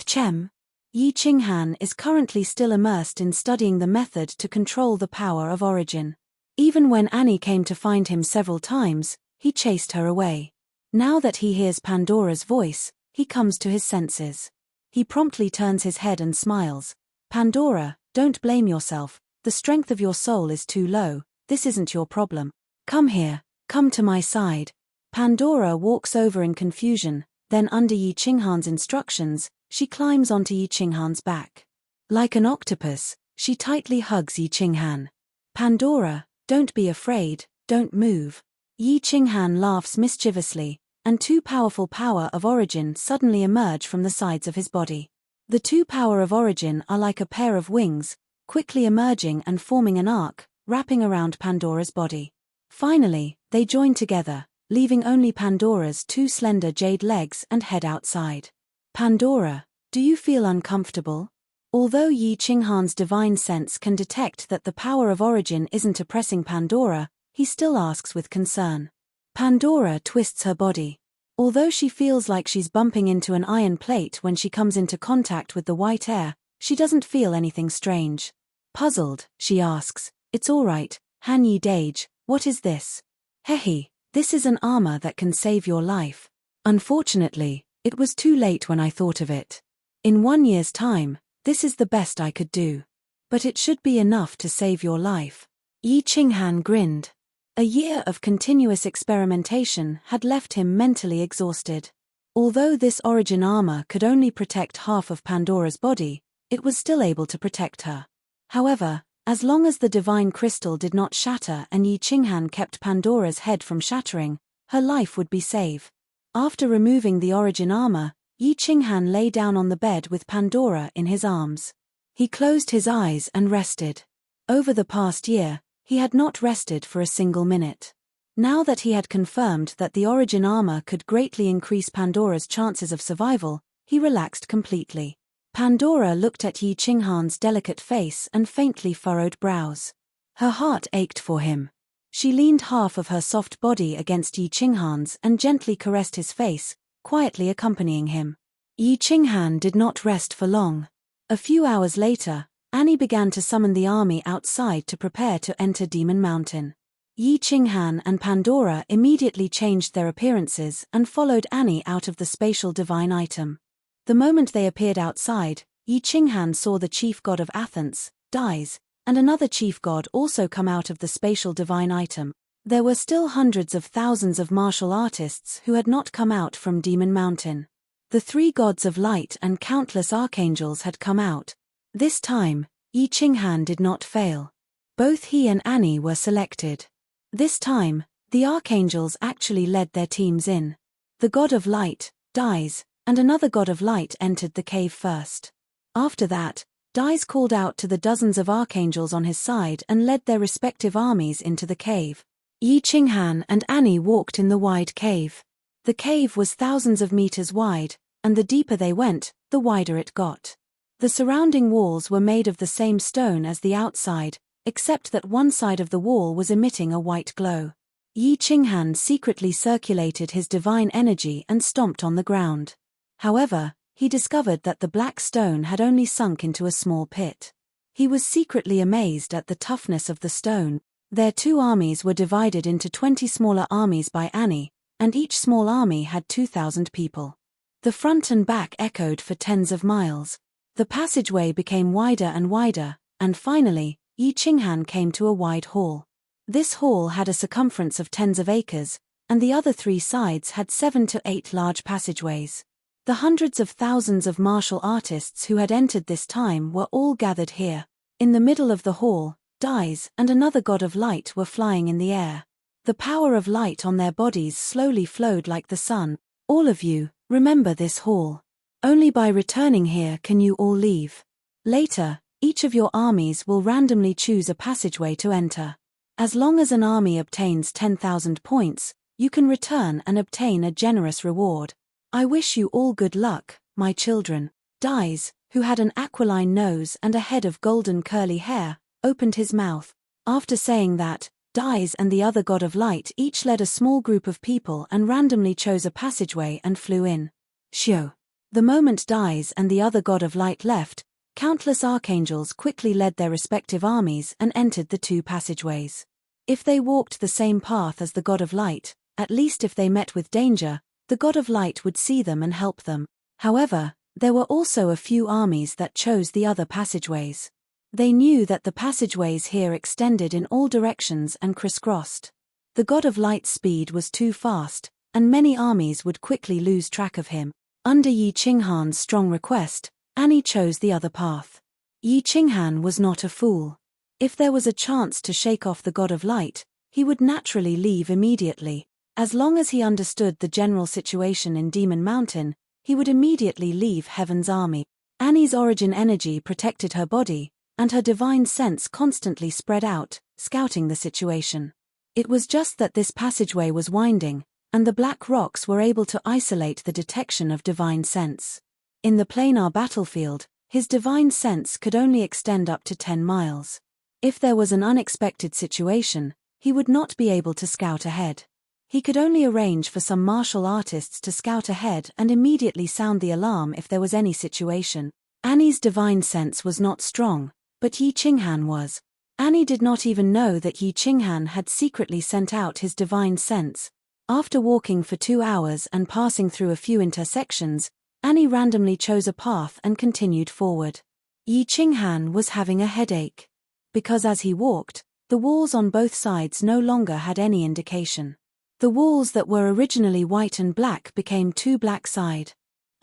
"Chem." Yi Qinghan is currently still immersed in studying the method to control the power of origin. Even when Annie came to find him several times, he chased her away. Now that he hears Pandora's voice, he comes to his senses. He promptly turns his head and smiles. "Pandora, don't blame yourself, the strength of your soul is too low, this isn't your problem. Come here, come to my side." Pandora walks over in confusion, then under Yi Qinghan's instructions, she climbs onto Yi Qinghan's back. Like an octopus, she tightly hugs Yi Qinghan. "Pandora, don't be afraid, don't move." Yi Qinghan laughs mischievously, and two powerful power of origin suddenly emerge from the sides of his body. The two power of origin are like a pair of wings, quickly emerging and forming an arc, wrapping around Pandora's body. Finally, they join together, leaving only Pandora's two slender jade legs and head outside. "Pandora, do you feel uncomfortable?" Although Yi Qinghan's divine sense can detect that the power of origin isn't oppressing Pandora, he still asks with concern. Pandora twists her body. Although she feels like she's bumping into an iron plate when she comes into contact with the white air, she doesn't feel anything strange. Puzzled, she asks, "It's all right, Han Yi Dage, what is this?" "Hehe, this is an armor that can save your life. Unfortunately, it was too late when I thought of it. In 1 year's time, this is the best I could do. But it should be enough to save your life." Yi Qinghan grinned. A year of continuous experimentation had left him mentally exhausted. Although this origin armor could only protect half of Pandora's body, it was still able to protect her. However, as long as the divine crystal did not shatter and Yi Qinghan kept Pandora's head from shattering, her life would be safe. After removing the origin armor, Yi Qinghan lay down on the bed with Pandora in his arms. He closed his eyes and rested. Over the past year, he had not rested for a single minute. Now that he had confirmed that the origin armor could greatly increase Pandora's chances of survival, he relaxed completely. Pandora looked at Yi Qinghan's delicate face and faintly furrowed brows. Her heart ached for him. She leaned half of her soft body against Yi Qinghan's and gently caressed his face, quietly accompanying him. Yi Qinghan did not rest for long. A few hours later, Annie began to summon the army outside to prepare to enter Demon Mountain. Yi Qinghan and Pandora immediately changed their appearances and followed Annie out of the spatial divine item. The moment they appeared outside, Yi Qinghan saw the chief god of Athens, Dies, and another chief god also come out of the spatial divine item. There were still hundreds of thousands of martial artists who had not come out from Demon Mountain. The three gods of light and countless archangels had come out. This time, Yi Qinghan did not fail. Both he and Annie were selected. This time, the archangels actually led their teams in. The god of light, Dies, and another god of light entered the cave first. After that, Dies called out to the dozens of archangels on his side and led their respective armies into the cave. Yi Qinghan and Annie walked in the wide cave. The cave was thousands of meters wide, and the deeper they went, the wider it got. The surrounding walls were made of the same stone as the outside, except that one side of the wall was emitting a white glow. Yi Qinghan secretly circulated his divine energy and stomped on the ground. However, he discovered that the black stone had only sunk into a small pit. He was secretly amazed at the toughness of the stone. Their two armies were divided into 20 smaller armies by Annie, and each small army had 2,000 people. The front and back echoed for tens of miles. The passageway became wider and wider, and finally, Yi Qinghan came to a wide hall. This hall had a circumference of tens of acres, and the other three sides had 7 to 8 large passageways. The hundreds of thousands of martial artists who had entered this time were all gathered here. In the middle of the hall, Dais and another god of light were flying in the air. The power of light on their bodies slowly flowed like the sun. All of you, remember this hall. Only by returning here can you all leave. Later, each of your armies will randomly choose a passageway to enter. As long as an army obtains 10,000 points, you can return and obtain a generous reward. I wish you all good luck, my children. Dais, who had an aquiline nose and a head of golden curly hair, opened his mouth. After saying that, Dais and the other god of light each led a small group of people and randomly chose a passageway and flew in. Shio. The moment Dais and the other god of light left, countless archangels quickly led their respective armies and entered the two passageways. If they walked the same path as the god of light, at least if they met with danger, the god of light would see them and help them. However, there were also a few armies that chose the other passageways. They knew that the passageways here extended in all directions and crisscrossed. The god of light's speed was too fast, and many armies would quickly lose track of him. Under Yi Qinghan's strong request, Annie chose the other path. Yi Qinghan was not a fool. If there was a chance to shake off the god of light, he would naturally leave immediately. As long as he understood the general situation in Demon Mountain, he would immediately leave Heaven's army. Annie's origin energy protected her body, and her divine sense constantly spread out, scouting the situation. It was just that this passageway was winding, and the black rocks were able to isolate the detection of divine sense. In the planar battlefield, his divine sense could only extend up to 10 miles. If there was an unexpected situation, he would not be able to scout ahead. He could only arrange for some martial artists to scout ahead and immediately sound the alarm if there was any situation. Annie's divine sense was not strong, but Yi Qinghan was. Annie did not even know that Yi Qinghan had secretly sent out his divine sense. After walking for 2 hours and passing through a few intersections, Annie randomly chose a path and continued forward. Yi Qinghan was having a headache. Because as he walked, the walls on both sides no longer had any indication. The walls that were originally white and black became too black-side.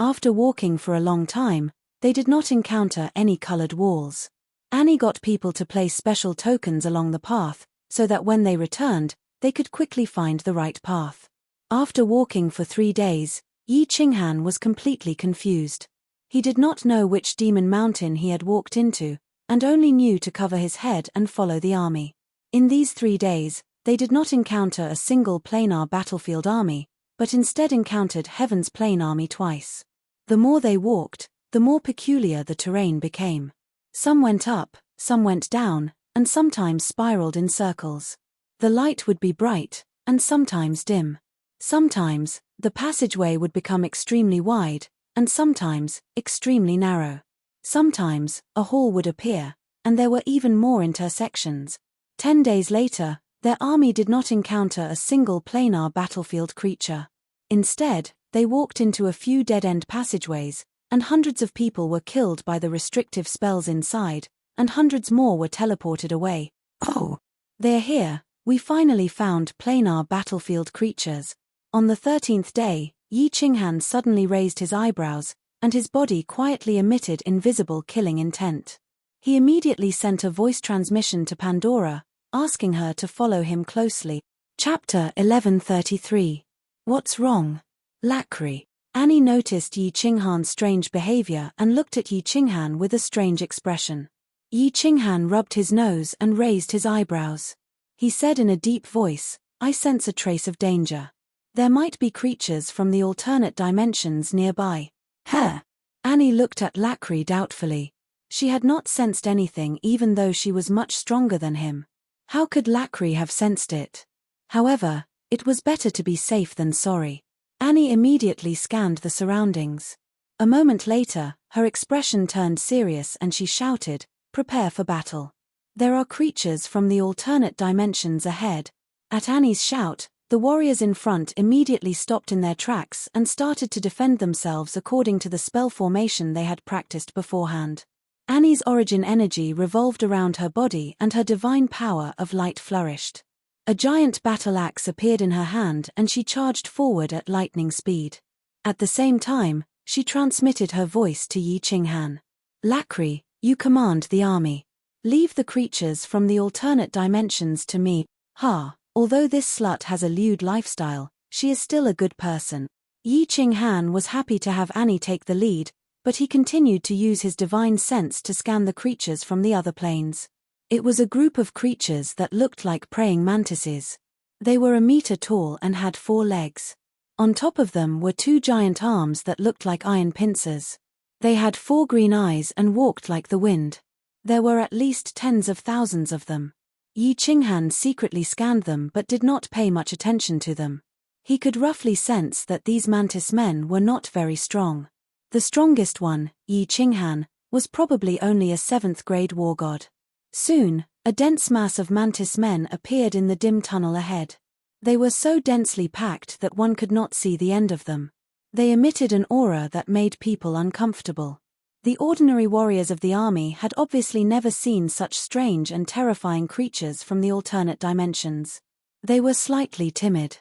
After walking for a long time, they did not encounter any colored walls. Annie got people to place special tokens along the path, so that when they returned, they could quickly find the right path. After walking for 3 days, Yi Qinghan was completely confused. He did not know which demon mountain he had walked into, and only knew to cover his head and follow the army. In these 3 days, they did not encounter a single planar battlefield army, but instead encountered Heaven's plane army twice. The more they walked, the more peculiar the terrain became. Some went up, some went down, and sometimes spiraled in circles. The light would be bright, and sometimes dim. Sometimes, the passageway would become extremely wide, and sometimes, extremely narrow. Sometimes, a hall would appear, and there were even more intersections. 10 days later, their army did not encounter a single planar battlefield creature. Instead, they walked into a few dead-end passageways, and hundreds of people were killed by the restrictive spells inside, and hundreds more were teleported away. Oh! They're here, we finally found planar battlefield creatures. On the 13th day, Yi Qinghan suddenly raised his eyebrows, and his body quietly emitted invisible killing intent. He immediately sent a voice transmission to Pandora, asking her to follow him closely. Chapter 1133. What's wrong? Lacry. Annie noticed Yi Qinghan's strange behavior and looked at Yi Qinghan with a strange expression. Yi Qinghan rubbed his nose and raised his eyebrows. He said in a deep voice, I sense a trace of danger. There might be creatures from the alternate dimensions nearby. Huh? Annie looked at Lacry doubtfully. She had not sensed anything even though she was much stronger than him. How could Lacry have sensed it? However, it was better to be safe than sorry. Annie immediately scanned the surroundings. A moment later, her expression turned serious and she shouted, Prepare for battle. There are creatures from the alternate dimensions ahead. At Annie's shout, the warriors in front immediately stopped in their tracks and started to defend themselves according to the spell formation they had practiced beforehand. Annie's origin energy revolved around her body and her divine power of light flourished. A giant battle axe appeared in her hand and she charged forward at lightning speed. At the same time, she transmitted her voice to Yi Qinghan. Lacry, you command the army. Leave the creatures from the alternate dimensions to me. Although this slut has a lewd lifestyle, she is still a good person. Yi Qinghan was happy to have Annie take the lead, but he continued to use his divine sense to scan the creatures from the other planes. It was a group of creatures that looked like praying mantises. They were a meter tall and had 4 legs. On top of them were 2 giant arms that looked like iron pincers. They had 4 green eyes and walked like the wind. There were at least tens of thousands of them. Yi Qinghan secretly scanned them but did not pay much attention to them. He could roughly sense that these mantis men were not very strong. The strongest one, Yi Qinghan, was probably only a 7th grade war god. Soon, a dense mass of mantis men appeared in the dim tunnel ahead. They were so densely packed that one could not see the end of them. They emitted an aura that made people uncomfortable. The ordinary warriors of the army had obviously never seen such strange and terrifying creatures from the alternate dimensions. They were slightly timid.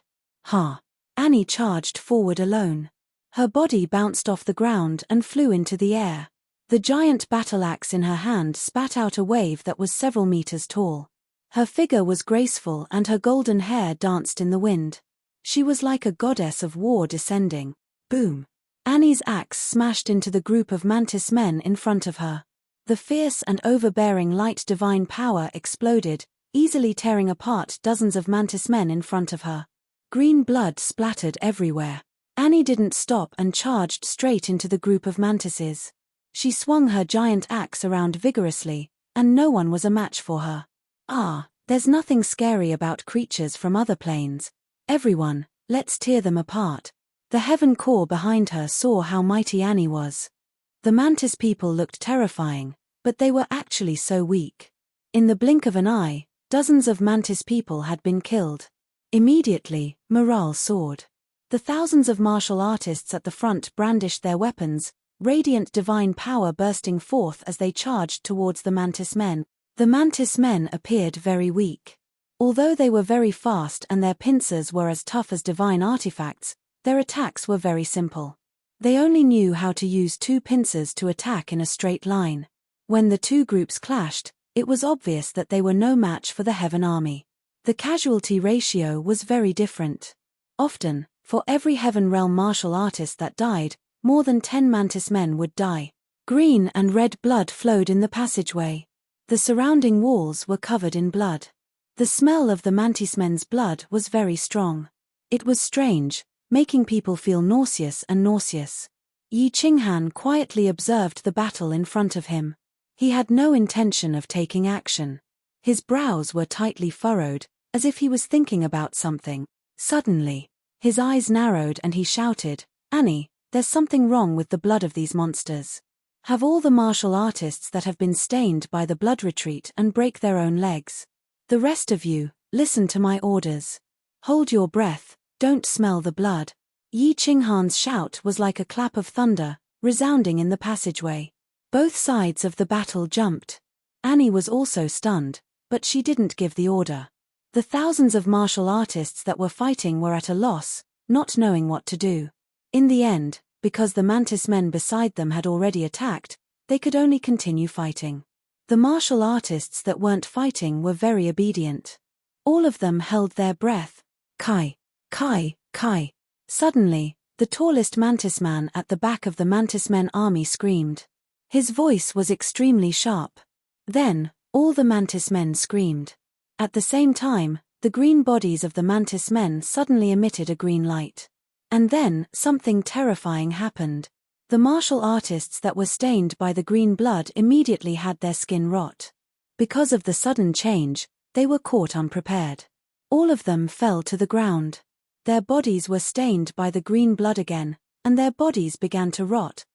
Annie charged forward alone. Her body bounced off the ground and flew into the air. The giant battle axe in her hand spat out a wave that was several meters tall. Her figure was graceful and her golden hair danced in the wind. She was like a goddess of war descending. Boom! Annie's axe smashed into the group of mantis men in front of her. The fierce and overbearing light divine power exploded, easily tearing apart dozens of mantis men in front of her. Green blood splattered everywhere. Annie didn't stop and charged straight into the group of mantises. She swung her giant axe around vigorously, and no one was a match for her. There's nothing scary about creatures from other planes. Everyone, let's tear them apart. The heaven core behind her saw how mighty Annie was. The mantis people looked terrifying, but they were actually so weak. In the blink of an eye, dozens of mantis people had been killed. Immediately, morale soared. The thousands of martial artists at the front brandished their weapons, radiant divine power bursting forth as they charged towards the mantis men. The mantis men appeared very weak. Although they were very fast and their pincers were as tough as divine artifacts, their attacks were very simple. They only knew how to use 2 pincers to attack in a straight line. When the 2 groups clashed, it was obvious that they were no match for the Heaven Army. The casualty ratio was very different. Often, for every Heaven Realm martial artist that died, more than 10 mantis men would die. Green and red blood flowed in the passageway. The surrounding walls were covered in blood. The smell of the mantis men's blood was very strong. It was strange, making people feel nauseous and nauseous. Yi Qinghan quietly observed the battle in front of him. He had no intention of taking action. His brows were tightly furrowed, as if he was thinking about something. Suddenly, his eyes narrowed and he shouted, "Annie, there's something wrong with the blood of these monsters. Have all the martial artists that have been stained by the blood retreat and break their own legs. The rest of you, listen to my orders. Hold your breath, don't smell the blood." Yi Qinghan's shout was like a clap of thunder, resounding in the passageway. Both sides of the battle jumped. Annie was also stunned, but she didn't give the order. The thousands of martial artists that were fighting were at a loss, not knowing what to do. In the end, because the mantis men beside them had already attacked, they could only continue fighting. The martial artists that weren't fighting were very obedient. All of them held their breath. Kai, Kai, Kai. Suddenly, the tallest mantis man at the back of the mantis men army screamed. His voice was extremely sharp. Then, all the mantis men screamed. At the same time, the green bodies of the mantis men suddenly emitted a green light. And then, something terrifying happened. The martial artists that were stained by the green blood immediately had their skin rot. Because of the sudden change, they were caught unprepared. All of them fell to the ground. Their bodies were stained by the green blood again, and their bodies began to rot.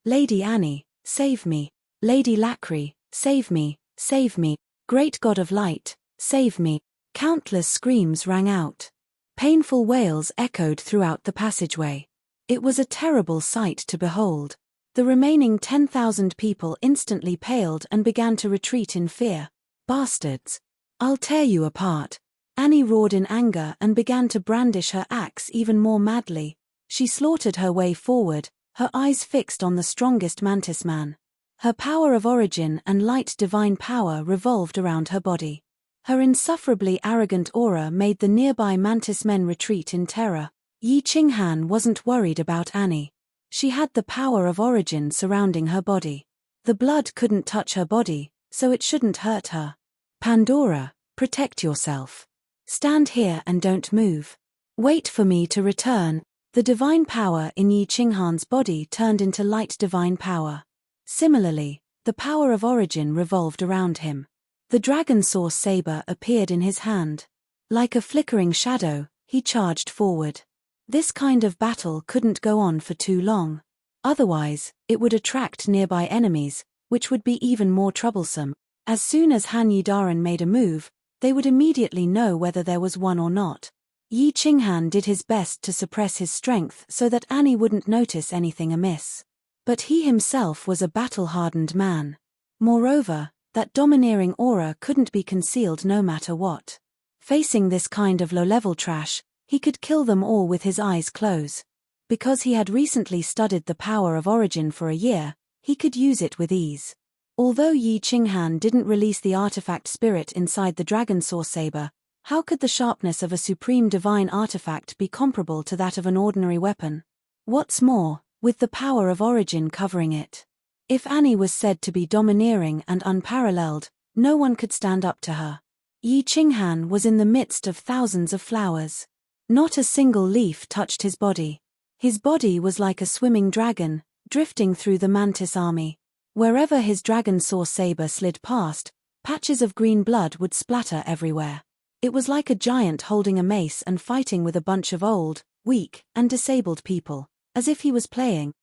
Lady Annie, save me. Lady Lacry, save me, save me. Great God of Light, save me. Countless screams rang out. Painful wails echoed throughout the passageway. It was a terrible sight to behold. The remaining 10,000 people instantly paled and began to retreat in fear. Bastards! I'll tear you apart. Annie roared in anger and began to brandish her axe even more madly. She slaughtered her way forward, her eyes fixed on the strongest mantis man. Her power of origin and light divine power revolved around her body. Her insufferably arrogant aura made the nearby mantis men retreat in terror. Yi Qinghan wasn't worried about Annie. She had the power of origin surrounding her body. The blood couldn't touch her body, so it shouldn't hurt her. Pandora, protect yourself. Stand here and don't move. Wait for me to return. The divine power in Yi Qinghan's body turned into light divine power. Similarly, the power of origin revolved around him. The dragon source saber appeared in his hand. Like a flickering shadow, he charged forward. This kind of battle couldn't go on for too long. Otherwise, it would attract nearby enemies, which would be even more troublesome. As soon as Han Yidaran made a move, they would immediately know whether there was one or not. Yi Qinghan did his best to suppress his strength so that Annie wouldn't notice anything amiss. But he himself was a battle-hardened man. Moreover, that domineering aura couldn't be concealed no matter what. Facing this kind of low-level trash, he could kill them all with his eyes closed. Because he had recently studied the power of origin for a year, he could use it with ease. Although Yi Qinghan didn't release the artifact spirit inside the dragon source saber, how could the sharpness of a supreme divine artifact be comparable to that of an ordinary weapon? What's more, with the power of origin covering it. If Annie was said to be domineering and unparalleled, no one could stand up to her. Yi Qinghan was in the midst of thousands of flowers. Not a single leaf touched his body. His body was like a swimming dragon, drifting through the mantis army. Wherever his dragon source saber slid past, patches of green blood would splatter everywhere. It was like a giant holding a mace and fighting with a bunch of old, weak, and disabled people, as if he was playing,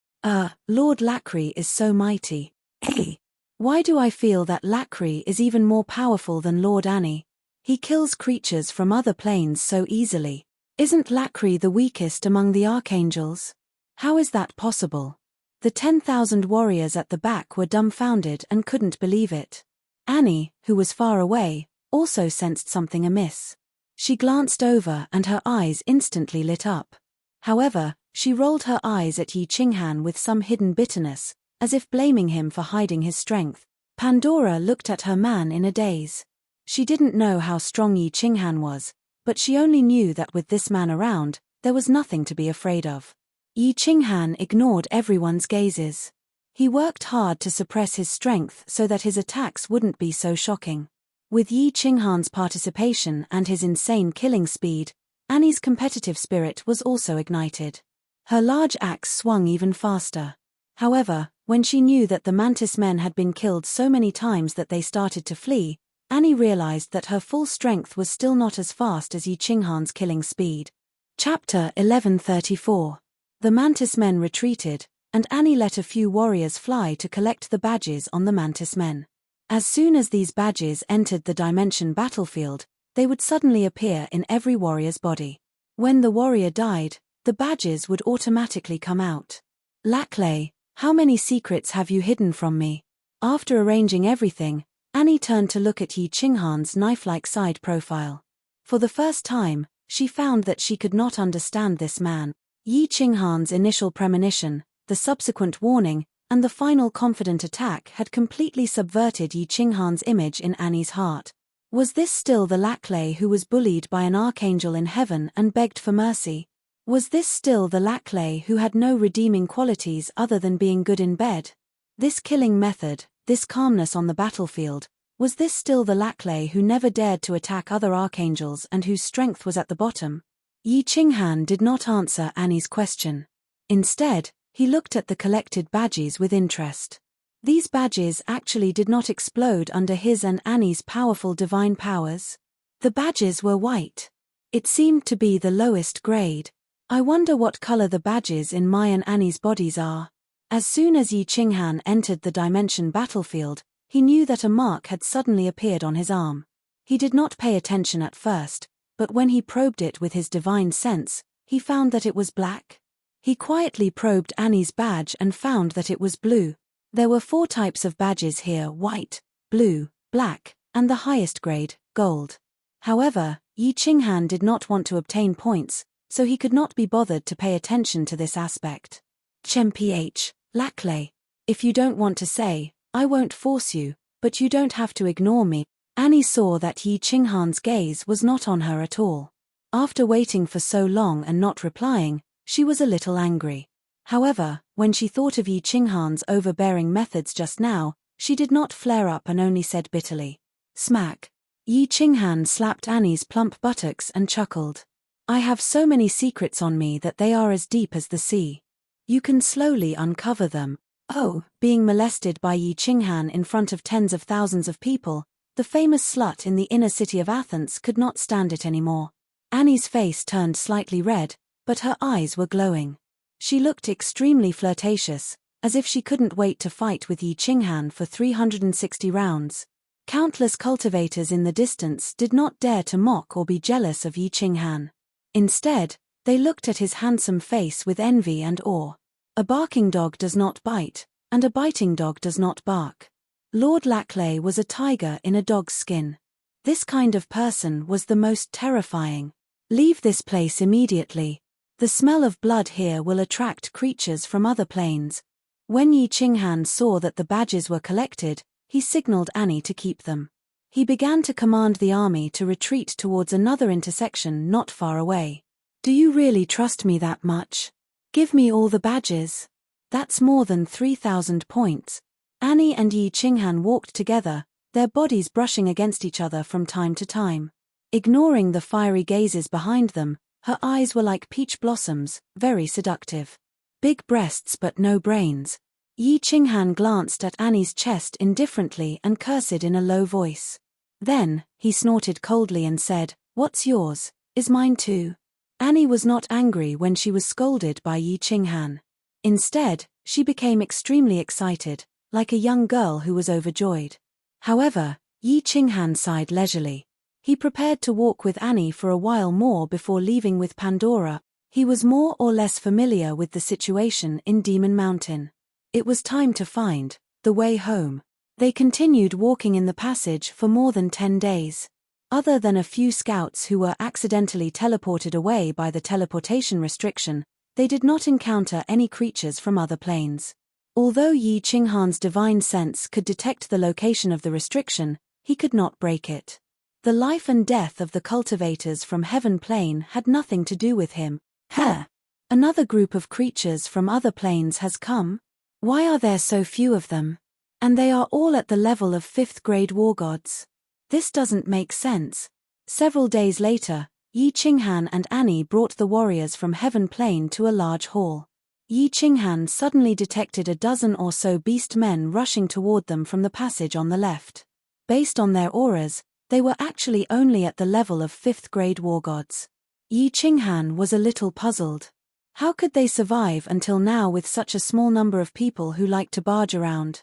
Lord Lacri is so mighty. Hey! Why do I feel that Lacri is even more powerful than Lord Annie? He kills creatures from other planes so easily. Isn't Lacri the weakest among the archangels? How is that possible? The 10,000 warriors at the back were dumbfounded and couldn't believe it. Annie, who was far away, also sensed something amiss. She glanced over and her eyes instantly lit up. However, she rolled her eyes at Yi Qinghan with some hidden bitterness, as if blaming him for hiding his strength. Pandora looked at her man in a daze. She didn't know how strong Yi Qinghan was, but she only knew that with this man around, there was nothing to be afraid of. Yi Qinghan ignored everyone's gazes. He worked hard to suppress his strength so that his attacks wouldn't be so shocking. With Yi Qinghan's participation and his insane killing speed, Annie's competitive spirit was also ignited. Her large axe swung even faster. However, when she knew that the mantis men had been killed so many times that they started to flee, Annie realized that her full strength was still not as fast as Yi Qinghan's killing speed. Chapter 1134. The mantis men retreated, and Annie let a few warriors fly to collect the badges on the mantis men. As soon as these badges entered the dimension battlefield, they would suddenly appear in every warrior's body. When the warrior died, the badges would automatically come out. Laclay, how many secrets have you hidden from me? After arranging everything, Annie turned to look at Yi Qinghan's knife-like side profile. For the first time, she found that she could not understand this man. Yi Qinghan's initial premonition, the subsequent warning, and the final confident attack had completely subverted Yi Qinghan's image in Annie's heart. Was this still the Laclay who was bullied by an archangel in heaven and begged for mercy? Was this still the Laclay who had no redeeming qualities other than being good in bed? This killing method, this calmness on the battlefield, was this still the Laclay who never dared to attack other archangels and whose strength was at the bottom? Yi Qinghan did not answer Annie's question. Instead, he looked at the collected badges with interest. These badges actually did not explode under his and Annie's powerful divine powers. The badges were white. It seemed to be the lowest grade. I wonder what color the badges in my and Annie's bodies are. As soon as Yi Qinghan entered the dimension battlefield, he knew that a mark had suddenly appeared on his arm. He did not pay attention at first, but when he probed it with his divine sense, he found that it was black. He quietly probed Annie's badge and found that it was blue. There were 4 types of badges here: white, blue, black, and the highest grade, gold. However, Yi Qinghan did not want to obtain points, so he could not be bothered to pay attention to this aspect. Chen-ph, Laclay. If you don't want to say, I won't force you, but you don't have to ignore me. Annie saw that Yi Qinghan's gaze was not on her at all. After waiting for so long and not replying, she was a little angry. However, when she thought of Yi Qinghan's overbearing methods just now, she did not flare up and only said bitterly. Smack. Yi Qinghan slapped Annie's plump buttocks and chuckled. I have so many secrets on me that they are as deep as the sea. You can slowly uncover them. Oh, being molested by Yi Qinghan in front of tens of thousands of people, the famous slut in the inner city of Athens could not stand it anymore. Annie's face turned slightly red, but her eyes were glowing. She looked extremely flirtatious, as if she couldn't wait to fight with Yi Qinghan for 360 rounds. Countless cultivators in the distance did not dare to mock or be jealous of Yi Qinghan. Instead, they looked at his handsome face with envy and awe. A barking dog does not bite, and a biting dog does not bark. Lord Laclay was a tiger in a dog's skin. This kind of person was the most terrifying. Leave this place immediately. The smell of blood here will attract creatures from other planes. When Yi Qinghan saw that the badges were collected, he signaled Annie to keep them. He began to command the army to retreat towards another intersection not far away. Do you really trust me that much? Give me all the badges. That's more than 3,000 points. Annie and Yi Qinghan walked together, their bodies brushing against each other from time to time. Ignoring the fiery gazes behind them, her eyes were like peach blossoms, very seductive. Big breasts but no brains. Yi Qinghan glanced at Annie's chest indifferently and cursed in a low voice. Then, he snorted coldly and said, What's yours, is mine too. Annie was not angry when she was scolded by Yi Qinghan. Instead, she became extremely excited, like a young girl who was overjoyed. However, Yi Qinghan sighed leisurely. He prepared to walk with Annie for a while more before leaving with Pandora. He was more or less familiar with the situation in Demon Mountain. It was time to find the way home. They continued walking in the passage for more than 10 days. Other than a few scouts who were accidentally teleported away by the teleportation restriction, they did not encounter any creatures from other planes. Although Yi Qinghan's divine sense could detect the location of the restriction, he could not break it. The life and death of the cultivators from Heaven Plane had nothing to do with him. Another group of creatures from other planes has come? Why are there so few of them? And they are all at the level of 5th grade war gods. This doesn't make sense. Several days later, Yi Qinghan and Annie brought the warriors from Heaven Plane to a large hall. Yi Qinghan suddenly detected a dozen or so beast men rushing toward them from the passage on the left. Based on their auras, they were actually only at the level of 5th grade war gods. Yi Qinghan was a little puzzled. How could they survive until now with such a small number of people who like to barge around?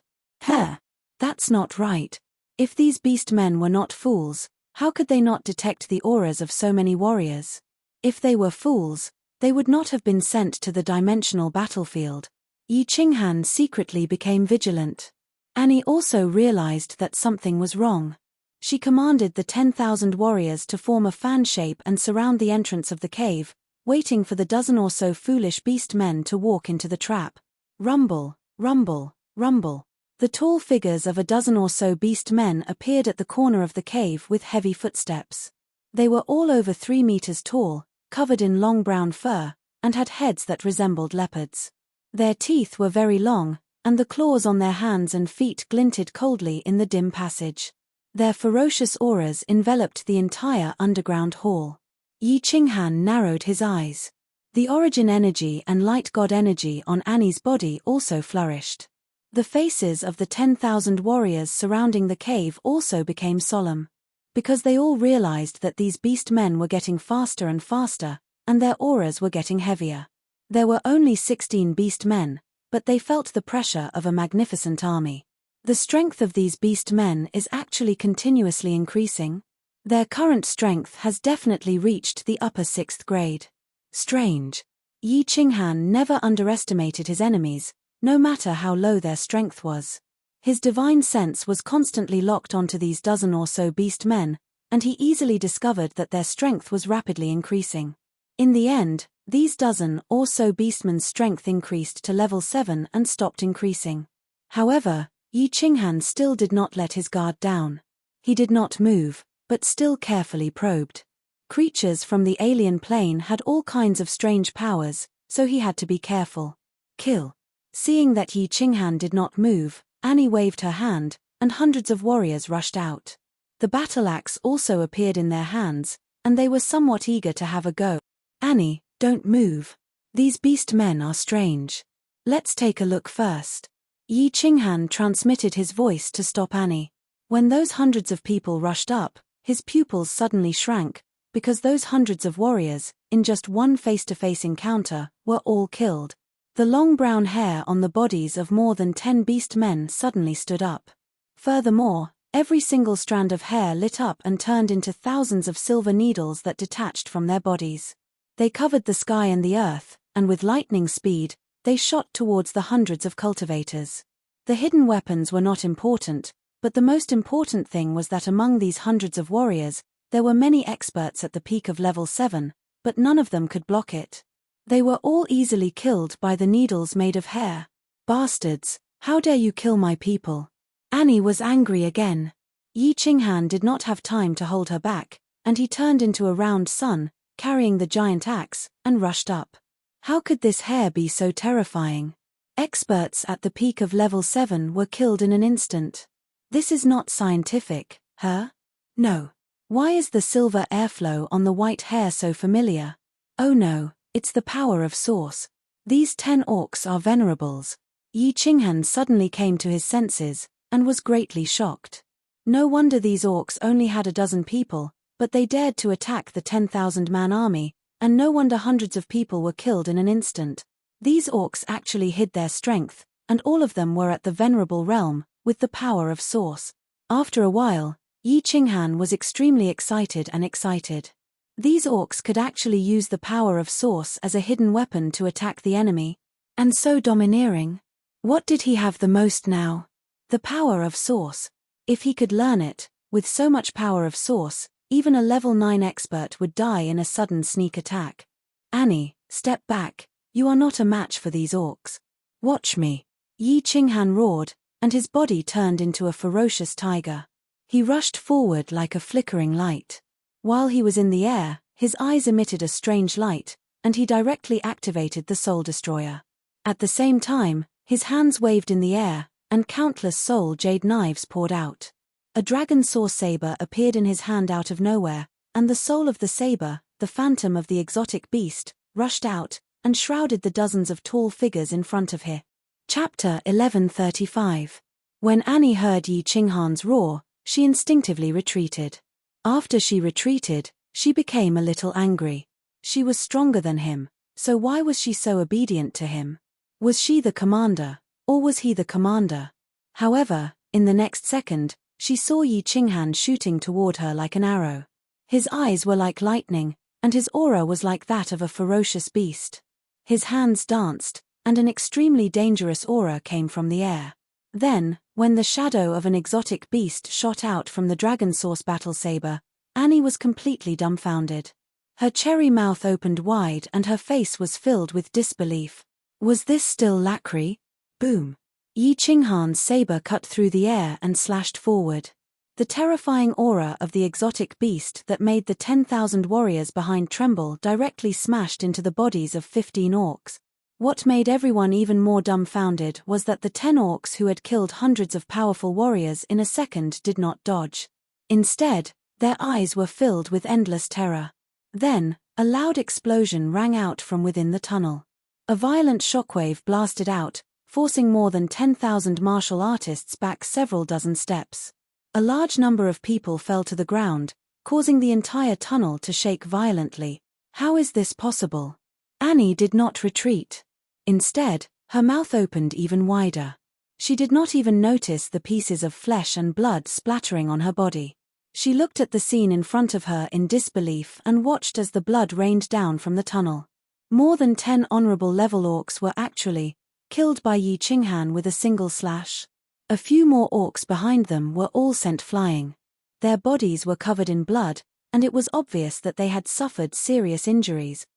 That's not right. If these beast men were not fools, how could they not detect the auras of so many warriors? If they were fools, they would not have been sent to the dimensional battlefield. Yi Qinghan secretly became vigilant. Annie also realized that something was wrong. She commanded the 10,000 warriors to form a fan shape and surround the entrance of the cave, waiting for the dozen or so foolish beast men to walk into the trap. Rumble, rumble, rumble. The tall figures of a dozen or so beast men appeared at the corner of the cave with heavy footsteps. They were all over 3 meters tall, covered in long brown fur, and had heads that resembled leopards. Their teeth were very long, and the claws on their hands and feet glinted coldly in the dim passage. Their ferocious auras enveloped the entire underground hall. Yi Qinghan narrowed his eyes. The origin energy and light god energy on Annie's body also flourished. The faces of the 10,000 warriors surrounding the cave also became solemn. Because they all realized that these beast men were getting faster and faster, and their auras were getting heavier. There were only 16 beast men, but they felt the pressure of a magnificent army. The strength of these beast men is actually continuously increasing. Their current strength has definitely reached the upper 6th grade. Strange. Yi Qinghan never underestimated his enemies, no matter how low their strength was. His divine sense was constantly locked onto these dozen or so beast men, and he easily discovered that their strength was rapidly increasing. In the end, these dozen or so beastmen's strength increased to level 7 and stopped increasing. However, Yi Qinghan still did not let his guard down. He did not move, but still carefully probed. Creatures from the alien plane had all kinds of strange powers, so he had to be careful. Kill. Seeing that Yi Qinghan did not move, Annie waved her hand, and hundreds of warriors rushed out. The battle axe also appeared in their hands, and they were somewhat eager to have a go. Annie, don't move. These beast men are strange. Let's take a look first. Yi Qinghan transmitted his voice to stop Annie. When those hundreds of people rushed up, his pupils suddenly shrank, because those hundreds of warriors, in just one face-to-face encounter, were all killed. The long brown hair on the bodies of more than 10 beast men suddenly stood up. Furthermore, every single strand of hair lit up and turned into thousands of silver needles that detached from their bodies. They covered the sky and the earth, and with lightning speed, they shot towards the hundreds of cultivators. The hidden weapons were not important, but the most important thing was that among these hundreds of warriors, there were many experts at the peak of level 7, but none of them could block it. They were all easily killed by the needles made of hair. Bastards, how dare you kill my people? Annie was angry again. Yi Qinghan did not have time to hold her back, and he turned into a round sun, carrying the giant axe, and rushed up. How could this hair be so terrifying? Experts at the peak of level 7 were killed in an instant. This is not scientific, huh? No. Why is the silver airflow on the white hair so familiar? Oh no, it's the power of source. These 10 orcs are venerables. Yi Qinghan suddenly came to his senses, and was greatly shocked. No wonder these orcs only had a dozen people, but they dared to attack the 10,000-man army, and no wonder hundreds of people were killed in an instant. These orcs actually hid their strength, and all of them were at the venerable realm, with the power of source. After a while, Yi Qinghan was extremely excited. These orcs could actually use the power of source as a hidden weapon to attack the enemy. And so domineering. What did he have the most now? The power of source. If he could learn it, with so much power of source, even a level 9 expert would die in a sudden sneak attack. Annie, step back, you are not a match for these orcs. Watch me. Yi Qinghan roared, and his body turned into a ferocious tiger. He rushed forward like a flickering light. While he was in the air, his eyes emitted a strange light, and he directly activated the Soul Destroyer. At the same time, his hands waved in the air, and countless soul jade knives poured out. A dragon saw saber appeared in his hand out of nowhere, and the soul of the saber, the phantom of the exotic beast, rushed out, and shrouded the dozens of tall figures in front of her. Chapter 1135. When Annie heard Yi Qinghan's roar, she instinctively retreated. After she retreated, she became a little angry. She was stronger than him, so why was she so obedient to him? Was she the commander, or was he the commander? However, in the next second, she saw Yi Qinghan shooting toward her like an arrow. His eyes were like lightning, and his aura was like that of a ferocious beast. His hands danced, and an extremely dangerous aura came from the air. Then, when the shadow of an exotic beast shot out from the dragon source battle saber, Annie was completely dumbfounded. Her cherry mouth opened wide and her face was filled with disbelief. Was this still Lacri? Boom. Yi Qinghan's saber cut through the air and slashed forward. The terrifying aura of the exotic beast that made the 10,000 warriors behind tremble directly smashed into the bodies of 15 orcs. What made everyone even more dumbfounded was that the 10 orcs who had killed hundreds of powerful warriors in a second did not dodge. Instead, their eyes were filled with endless terror. Then, a loud explosion rang out from within the tunnel. A violent shockwave blasted out, forcing more than 10,000 martial artists back several dozen steps. A large number of people fell to the ground, causing the entire tunnel to shake violently. How is this possible? Annie did not retreat. Instead, her mouth opened even wider. She did not even notice the pieces of flesh and blood splattering on her body. She looked at the scene in front of her in disbelief and watched as the blood rained down from the tunnel. More than 10 honorable level orcs were actually killed by Yi Qinghan with a single slash. A few more orcs behind them were all sent flying. Their bodies were covered in blood, and it was obvious that they had suffered serious injuries.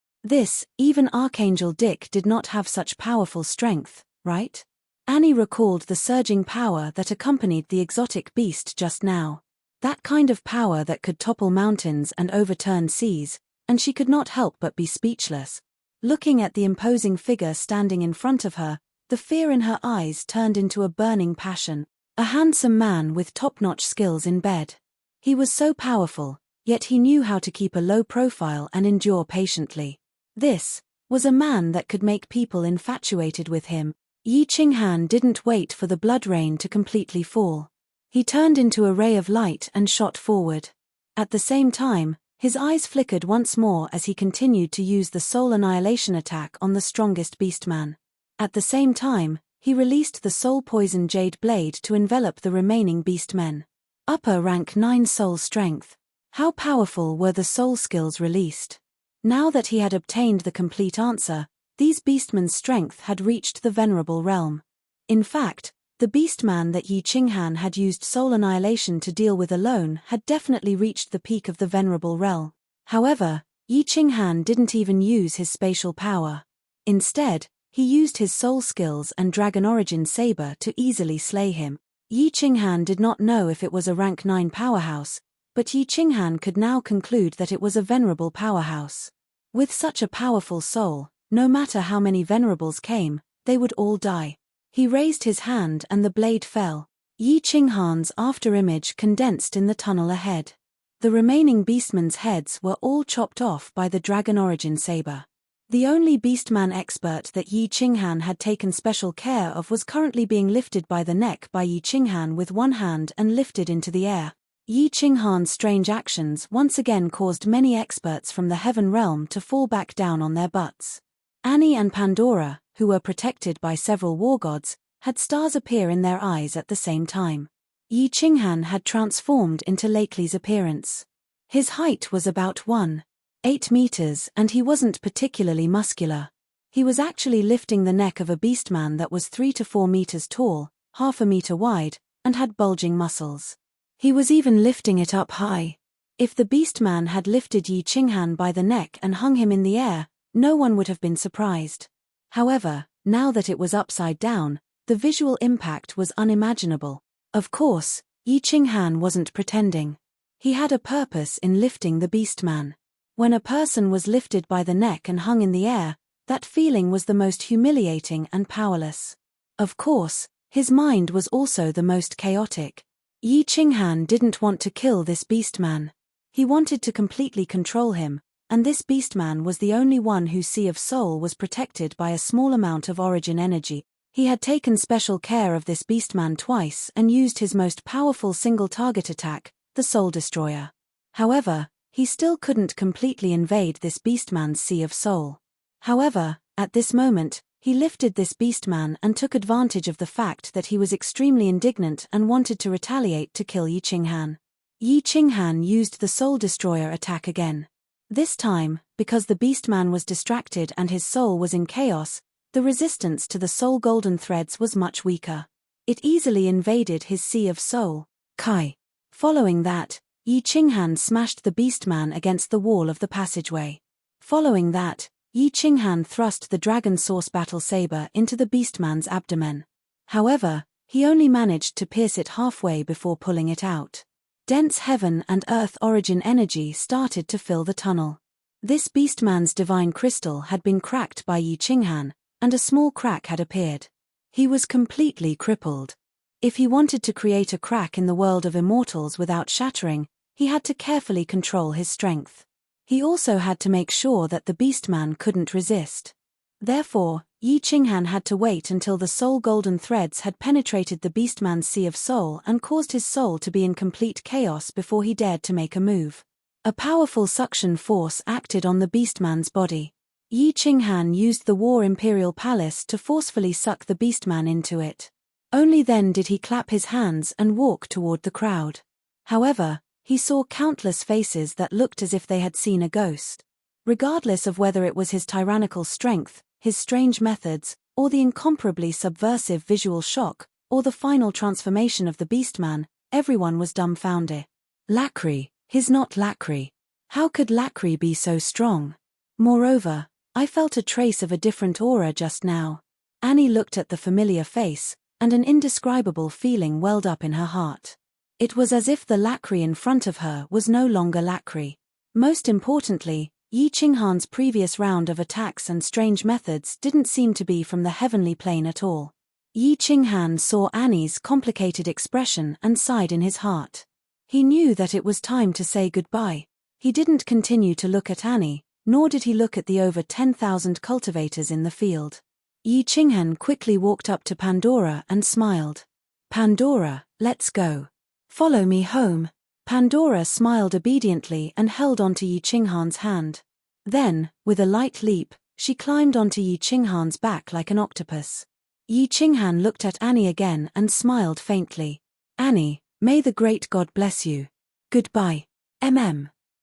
Even Archangel Dick did not have such powerful strength, right? Annie recalled the surging power that accompanied the exotic beast just now. That kind of power that could topple mountains and overturn seas, and she could not help but be speechless. Looking at the imposing figure standing in front of her, the fear in her eyes turned into a burning passion. A handsome man with top-notch skills in bed. He was so powerful, yet he knew how to keep a low profile and endure patiently. This was a man that could make people infatuated with him. Yi Qinghan didn't wait for the blood rain to completely fall. He turned into a ray of light and shot forward. At the same time, his eyes flickered once more as he continued to use the soul annihilation attack on the strongest beastman. At the same time, he released the soul poison jade blade to envelop the remaining beastmen. Upper rank 9 soul strength. How powerful were the soul skills released? Now that he had obtained the complete answer, these beastmen's strength had reached the venerable realm. In fact, the beastman that Yi Qinghan had used soul annihilation to deal with alone had definitely reached the peak of the venerable realm. However, Yi Qinghan didn't even use his spatial power. Instead, he used his soul skills and dragon origin saber to easily slay him. Yi Qinghan did not know if it was a rank 9 powerhouse, but Yi Qinghan could now conclude that it was a venerable powerhouse. With such a powerful soul, no matter how many venerables came, they would all die. He raised his hand and the blade fell. Yi Qinghan's afterimage condensed in the tunnel ahead. The remaining beastmen's heads were all chopped off by the dragon origin saber. The only beastman expert that Yi Qinghan had taken special care of was currently being lifted by the neck by Yi Qinghan with one hand and lifted into the air. Yi Qinghan's strange actions once again caused many experts from the heaven realm to fall back down on their butts. Annie and Pandora, who were protected by several war gods, had stars appear in their eyes at the same time. Yi Qinghan had transformed into Lakely's appearance. His height was about 1.8 meters and he wasn't particularly muscular. He was actually lifting the neck of a beastman that was 3 to 4 meters tall, half a meter wide, and had bulging muscles. He was even lifting it up high. If the beastman had lifted Yi Qinghan by the neck and hung him in the air, no one would have been surprised. However, now that it was upside down, the visual impact was unimaginable. Of course, Yi Qinghan wasn't pretending. He had a purpose in lifting the beastman. When a person was lifted by the neck and hung in the air, that feeling was the most humiliating and powerless. Of course, his mind was also the most chaotic. Yi Qinghan didn't want to kill this beastman. He wanted to completely control him, and this beastman was the only one whose sea of soul was protected by a small amount of origin energy. He had taken special care of this beastman twice and used his most powerful single-target attack, the Soul Destroyer. However, he still couldn't completely invade this beastman's sea of soul. However, at this moment, he lifted this beastman and took advantage of the fact that he was extremely indignant and wanted to retaliate to kill Yi Qinghan. Yi Qinghan used the Soul Destroyer attack again. This time, because the beastman was distracted and his soul was in chaos, the resistance to the soul golden threads was much weaker. It easily invaded his sea of soul. Kai. Following that, Yi Qinghan smashed the beastman against the wall of the passageway. Following that, Yi Qinghan thrust the dragon source battle saber into the beastman's abdomen. However, he only managed to pierce it halfway before pulling it out. Dense heaven and earth origin energy started to fill the tunnel. This beastman's divine crystal had been cracked by Yi Qinghan, and a small crack had appeared. He was completely crippled. If he wanted to create a crack in the world of immortals without shattering, he had to carefully control his strength. He also had to make sure that the beastman couldn't resist. Therefore, Yi Qinghan had to wait until the soul golden threads had penetrated the beastman's sea of soul and caused his soul to be in complete chaos before he dared to make a move. A powerful suction force acted on the beastman's body. Yi Qinghan used the War Imperial Palace to forcefully suck the beastman into it. Only then did he clap his hands and walk toward the crowd. However, he saw countless faces that looked as if they had seen a ghost. Regardless of whether it was his tyrannical strength, his strange methods, or the incomparably subversive visual shock, or the final transformation of the beastman, everyone was dumbfounded. Lacry, he's not Lacry. How could Lacry be so strong? Moreover, I felt a trace of a different aura just now. Annie looked at the familiar face, and an indescribable feeling welled up in her heart. It was as if the Lacri in front of her was no longer Lacri. Most importantly, Yi Qinghan's previous round of attacks and strange methods didn't seem to be from the heavenly plane at all. Yi Qinghan saw Annie's complicated expression and sighed in his heart. He knew that it was time to say goodbye. He didn't continue to look at Annie, nor did he look at the over 10,000 cultivators in the field. Yi Qinghan quickly walked up to Pandora and smiled. "Pandora, let's go. Follow me home." Pandora smiled obediently and held onto Yi Qinghan's hand. Then, with a light leap, she climbed onto Yi Qinghan's back like an octopus. Yi Qinghan looked at Annie again and smiled faintly. "Annie, may the great God bless you. Goodbye.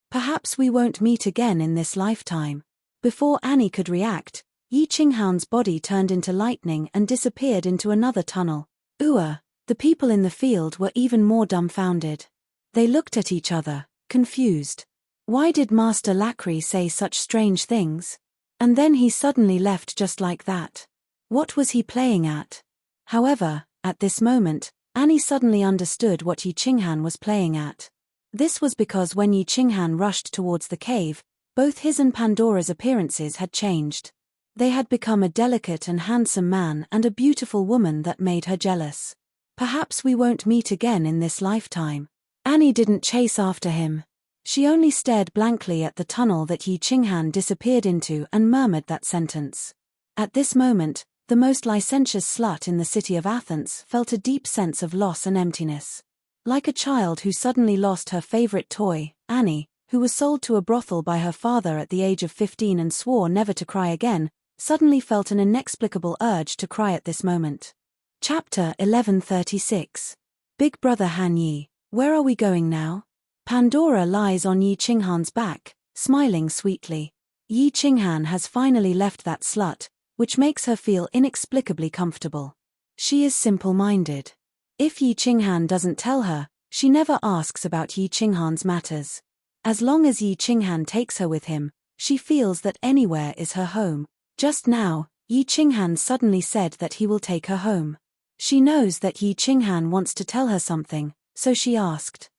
Perhaps we won't meet again in this lifetime." Before Annie could react, Yi Qinghan's body turned into lightning and disappeared into another tunnel. The people in the field were even more dumbfounded. They looked at each other, confused. Why did Master Lacri say such strange things? And then he suddenly left just like that. What was he playing at? However, at this moment, Annie suddenly understood what Yi Qinghan was playing at. This was because when Yi Qinghan rushed towards the cave, both his and Pandora's appearances had changed. They had become a delicate and handsome man and a beautiful woman that made her jealous. "Perhaps we won't meet again in this lifetime." Annie didn't chase after him. She only stared blankly at the tunnel that Yi Qinghan disappeared into and murmured that sentence. At this moment, the most licentious slut in the city of Athens felt a deep sense of loss and emptiness. Like a child who suddenly lost her favorite toy, Annie, who was sold to a brothel by her father at the age of 15 and swore never to cry again, suddenly felt an inexplicable urge to cry at this moment. Chapter 1136. Big Brother Han Yi, where are we going now? Pandora lies on Yi Qinghan's back, smiling sweetly. Yi Qinghan has finally left that slut, which makes her feel inexplicably comfortable. She is simple-minded. If Yi Qinghan doesn't tell her, she never asks about Yi Qinghan's matters. As long as Yi Qinghan takes her with him, she feels that anywhere is her home. Just now, Yi Qinghan suddenly said that he will take her home. She knows that Yi Qinghan wants to tell her something, so she asked.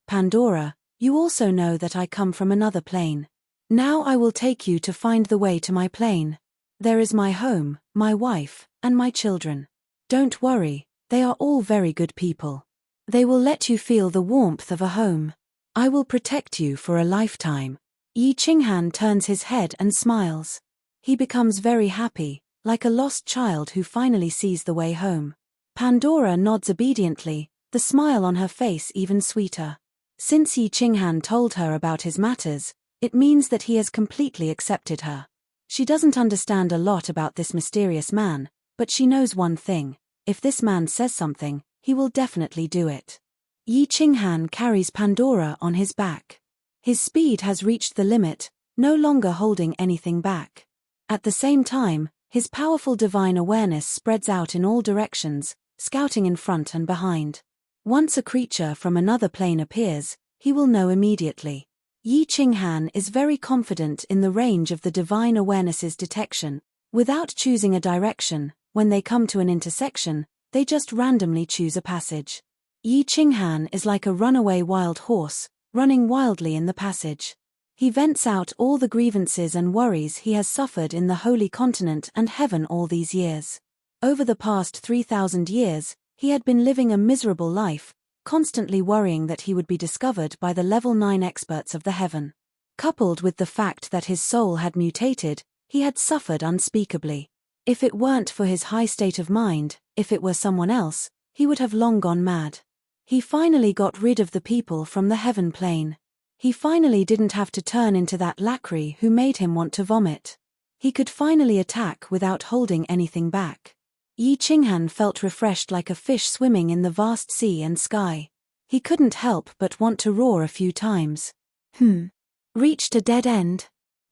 Pandora, you also know that I come from another plane. Now I will take you to find the way to my plane. There is my home, my wife, and my children. Don't worry, they are all very good people. They will let you feel the warmth of a home. I will protect you for a lifetime." Yi Qinghan turns his head and smiles. He becomes very happy, like a lost child who finally sees the way home. Pandora nods obediently, the smile on her face even sweeter. Since Yi Qinghan told her about his matters, it means that he has completely accepted her. She doesn't understand a lot about this mysterious man, but she knows one thing: if this man says something, he will definitely do it. Yi Qinghan carries Pandora on his back. His speed has reached the limit, no longer holding anything back. At the same time, his powerful divine awareness spreads out in all directions, scouting in front and behind. Once a creature from another plane appears, he will know immediately. Yi Qinghan is very confident in the range of the divine awareness's detection. Without choosing a direction, when they come to an intersection, they just randomly choose a passage. Yi Qinghan is like a runaway wild horse, running wildly in the passage. He vents out all the grievances and worries he has suffered in the holy continent and heaven all these years. Over the past 3,000 years, he had been living a miserable life, constantly worrying that he would be discovered by the level 9 experts of the heaven. Coupled with the fact that his soul had mutated, he had suffered unspeakably. If it weren't for his high state of mind, if it were someone else, he would have long gone mad. He finally got rid of the people from the heaven plane. He finally didn't have to turn into that Lacri who made him want to vomit. He could finally attack without holding anything back. Yi Qinghan felt refreshed like a fish swimming in the vast sea and sky. He couldn't help but want to roar a few times. Reached a dead end?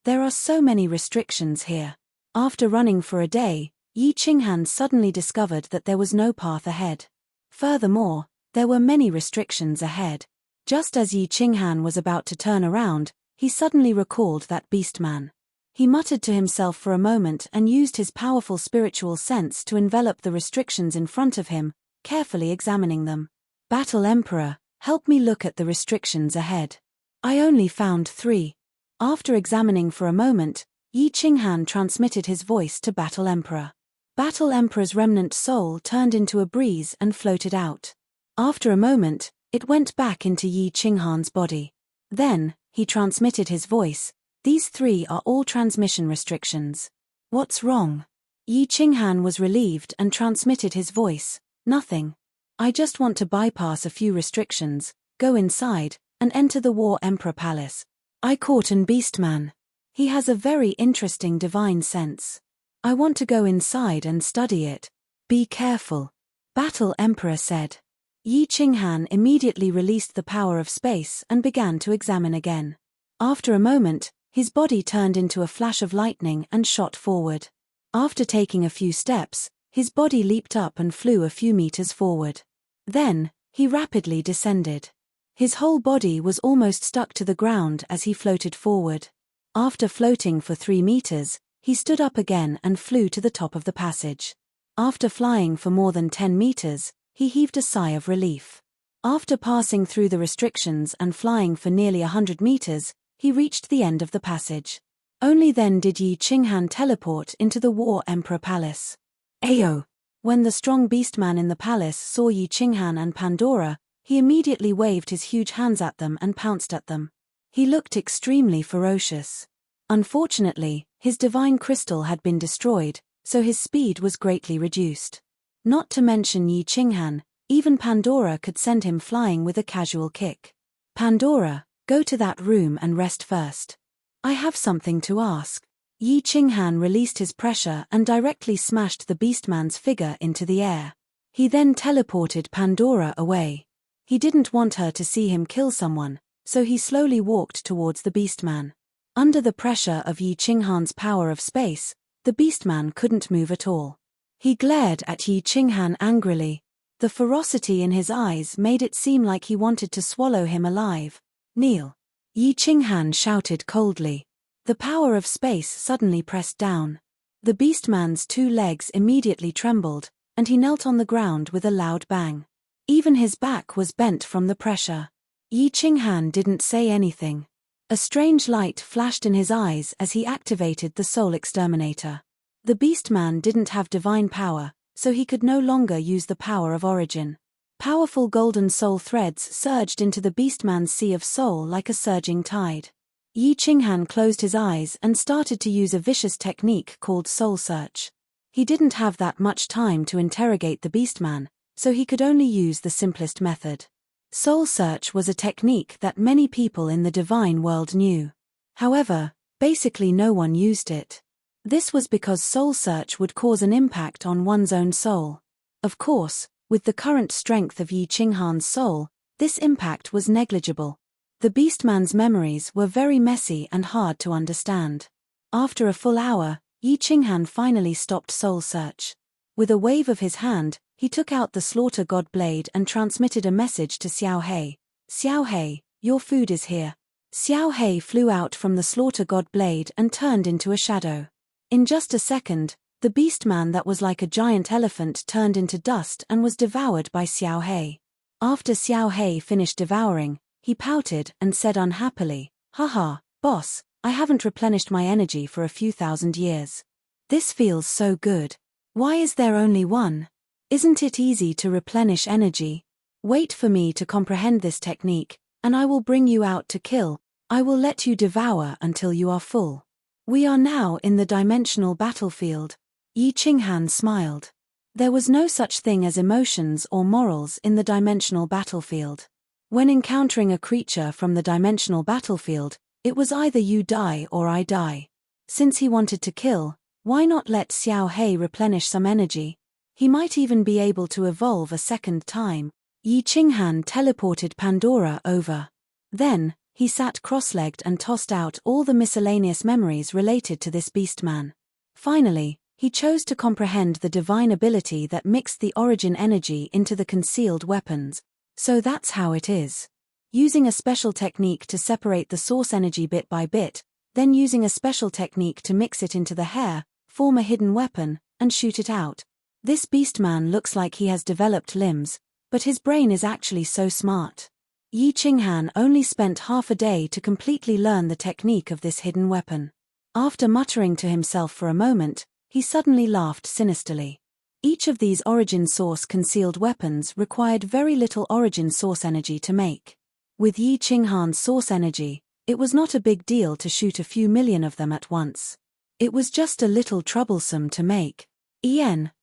There are so many restrictions here. After running for a day, Yi Qinghan suddenly discovered that there was no path ahead. Furthermore, there were many restrictions ahead. Just as Yi Qinghan was about to turn around, he suddenly recalled that beastman. He muttered to himself for a moment and used his powerful spiritual sense to envelop the restrictions in front of him, carefully examining them. Battle Emperor, help me look at the restrictions ahead. I only found 3. After examining for a moment, Yi Qinghan transmitted his voice to Battle Emperor. Battle Emperor's remnant soul turned into a breeze and floated out. After a moment, it went back into Yi Qinghan's body. Then, he transmitted his voice. These 3 are all transmission restrictions. What's wrong? Yi Qinghan was relieved and transmitted his voice. Nothing. I just want to bypass a few restrictions, go inside, and enter the War Emperor Palace. I caught an Beastman. He has a very interesting divine sense. I want to go inside and study it. Be careful. Battle Emperor said. Yi Qinghan immediately released the power of space and began to examine again. After a moment, his body turned into a flash of lightning and shot forward. After taking a few steps, his body leaped up and flew a few meters forward. Then, he rapidly descended. His whole body was almost stuck to the ground as he floated forward. After floating for 3 meters, he stood up again and flew to the top of the passage. After flying for more than 10 meters, he heaved a sigh of relief. After passing through the restrictions and flying for nearly 100 meters, he reached the end of the passage. Only then did Yi Qinghan teleport into the War Emperor Palace. Ayo! When the strong beastman in the palace saw Yi Qinghan and Pandora, he immediately waved his huge hands at them and pounced at them. He looked extremely ferocious. Unfortunately, his divine crystal had been destroyed, so his speed was greatly reduced. Not to mention Yi Qinghan, even Pandora could send him flying with a casual kick. Pandora, go to that room and rest first. I have something to ask. Yi Qinghan released his pressure and directly smashed the beastman's figure into the air. He then teleported Pandora away. He didn't want her to see him kill someone, so he slowly walked towards the beastman. Under the pressure of Yi Qinghan's power of space, the beastman couldn't move at all. He glared at Yi Qinghan angrily. The ferocity in his eyes made it seem like he wanted to swallow him alive. Kneel. Yi Qinghan shouted coldly. The power of space suddenly pressed down. The beastman's 2 legs immediately trembled, and he knelt on the ground with a loud bang. Even his back was bent from the pressure. Yi Qinghan didn't say anything. A strange light flashed in his eyes as he activated the Soul Exterminator. The beastman didn't have divine power, so he could no longer use the power of origin. Powerful golden soul threads surged into the beastman's sea of soul like a surging tide. Yi Qinghan closed his eyes and started to use a vicious technique called Soul Search. He didn't have that much time to interrogate the beastman, so he could only use the simplest method. Soul Search was a technique that many people in the divine world knew. However, basically no one used it. This was because Soul Search would cause an impact on one's own soul. Of course, with the current strength of Yi Qinghan's soul, this impact was negligible. The beastman's memories were very messy and hard to understand. After a full hour, Yi Qinghan finally stopped Soul Search. With a wave of his hand, he took out the Slaughter God blade and transmitted a message to Xiao He. Xiao He, your food is here. Xiao He flew out from the Slaughter God blade and turned into a shadow. In just a second, the beastman that was like a giant elephant turned into dust and was devoured by Xiao He. After Xiao He finished devouring, he pouted and said unhappily, "Haha, boss, I haven't replenished my energy for a few thousand years. This feels so good. Why is there only one? Isn't it easy to replenish energy? Wait for me to comprehend this technique, and I will bring you out to kill. I will let you devour until you are full." We are now in the dimensional battlefield. Yi Qinghan smiled. There was no such thing as emotions or morals in the dimensional battlefield. When encountering a creature from the dimensional battlefield, it was either you die or I die. Since he wanted to kill, why not let Xiao He replenish some energy? He might even be able to evolve a second time. Yi Qinghan teleported Pandora over. Then, he sat cross-legged and tossed out all the miscellaneous memories related to this beastman. Finally, he chose to comprehend the divine ability that mixed the origin energy into the concealed weapons. So that's how it is. Using a special technique to separate the source energy bit by bit, then using a special technique to mix it into the hair, form a hidden weapon, and shoot it out. This beastman looks like he has developed limbs, but his brain is actually so smart. Yi Qinghan only spent half a day to completely learn the technique of this hidden weapon. After muttering to himself for a moment, he suddenly laughed sinisterly. Each of these origin source concealed weapons required very little origin source energy to make. With Yi Qinghan's source energy, it was not a big deal to shoot a few million of them at once. It was just a little troublesome to make.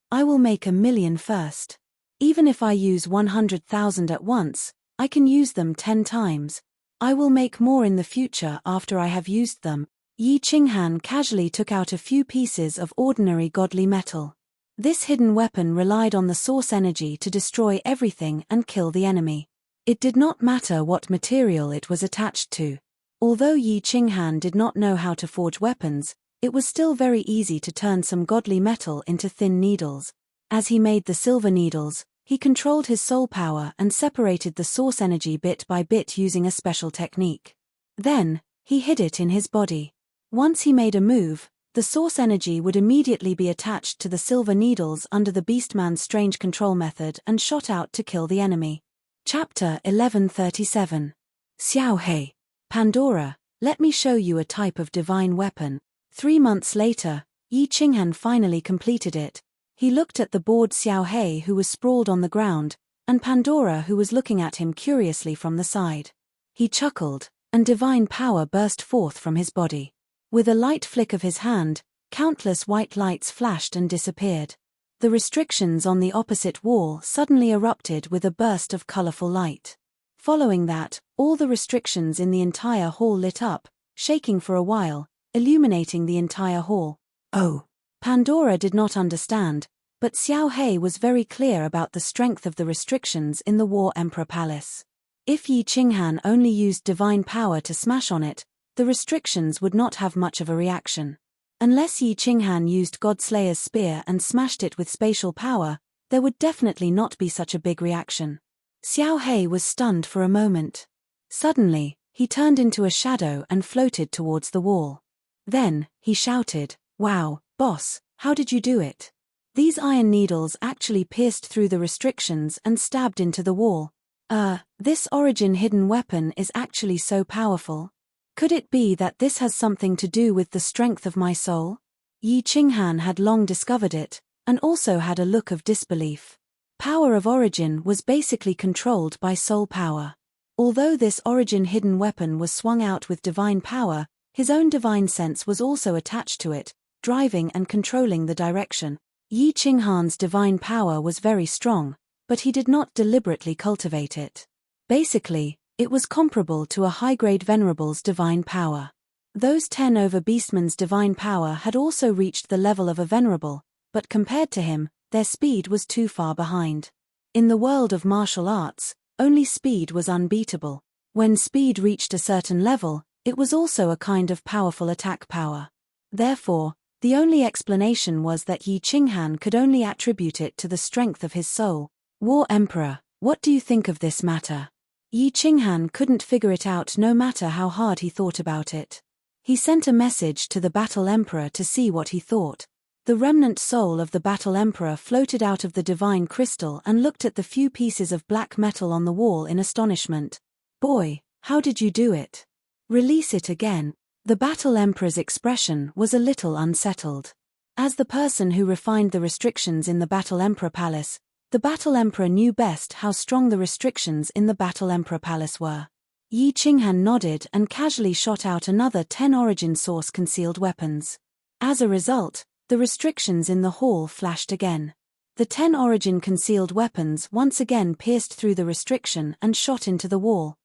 I will make 1,000,000 first. Even if I use 100,000 at once, I can use them 10 times. I will make more in the future after I have used them. Yi Qinghan casually took out a few pieces of ordinary godly metal. This hidden weapon relied on the source energy to destroy everything and kill the enemy. It did not matter what material it was attached to. Although Yi Qinghan did not know how to forge weapons, it was still very easy to turn some godly metal into thin needles. As he made the silver needles, he controlled his soul power and separated the source energy bit by bit using a special technique. Then, he hid it in his body. Once he made a move, the source energy would immediately be attached to the silver needles under the beastman's strange control method and shot out to kill the enemy. Chapter 1137. Xiao He. Pandora, let me show you a type of divine weapon. 3 months later, Yi Qinghan finally completed it. He looked at the bored Xiao He who was sprawled on the ground, and Pandora who was looking at him curiously from the side. He chuckled, and divine power burst forth from his body. With a light flick of his hand, countless white lights flashed and disappeared. The restrictions on the opposite wall suddenly erupted with a burst of colorful light. Following that, all the restrictions in the entire hall lit up, shaking for a while, illuminating the entire hall. Oh! Pandora did not understand, but Xiao He was very clear about the strength of the restrictions in the War Emperor Palace. If Yi Qinghan only used divine power to smash on it, the restrictions would not have much of a reaction. Unless Yi Qinghan used Godslayer's spear and smashed it with spatial power, there would definitely not be such a big reaction. Xiao He was stunned for a moment. Suddenly, he turned into a shadow and floated towards the wall. Then, he shouted, "Wow, boss, how did you do it? These iron needles actually pierced through the restrictions and stabbed into the wall. This origin hidden weapon is actually so powerful. Could it be that this has something to do with the strength of my soul?" Yi Qinghan had long discovered it, and also had a look of disbelief. Power of origin was basically controlled by soul power. Although this origin hidden weapon was swung out with divine power, his own divine sense was also attached to it, driving and controlling the direction. Yi Qinghan's divine power was very strong, but he did not deliberately cultivate it. Basically, it was comparable to a high-grade venerable's divine power. Those 10 over beastman's divine power had also reached the level of a venerable, but compared to him, their speed was too far behind. In the world of martial arts, only speed was unbeatable. When speed reached a certain level, it was also a kind of powerful attack power. Therefore, the only explanation was that Yi Qinghan could only attribute it to the strength of his soul. War Emperor, what do you think of this matter? Yi Qinghan couldn't figure it out no matter how hard he thought about it. He sent a message to the Battle Emperor to see what he thought. The remnant soul of the Battle Emperor floated out of the divine crystal and looked at the few pieces of black metal on the wall in astonishment. "Boy, how did you do it? Release it again." The Battle Emperor's expression was a little unsettled. As the person who refined the restrictions in the Battle Emperor Palace, the Battle Emperor knew best how strong the restrictions in the Battle Emperor Palace were. Yi Qinghan nodded and casually shot out another 10 origin source concealed weapons. As a result, the restrictions in the hall flashed again. The 10 origin concealed weapons once again pierced through the restriction and shot into the wall.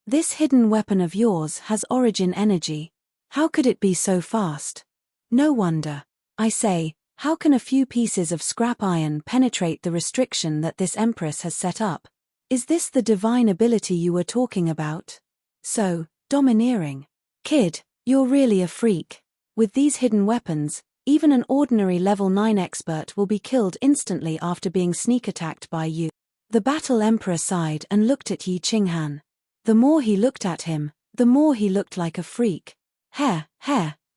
This hidden weapon of yours has origin energy. How could it be so fast? No wonder. I say, how can a few pieces of scrap iron penetrate the restriction that this empress has set up? Is this the divine ability you were talking about? So, domineering. Kid, you're really a freak. With these hidden weapons, even an ordinary level 9 expert will be killed instantly after being sneak attacked by you. The Battle Emperor sighed and looked at Yi Qinghan. The more he looked at him, the more he looked like a freak.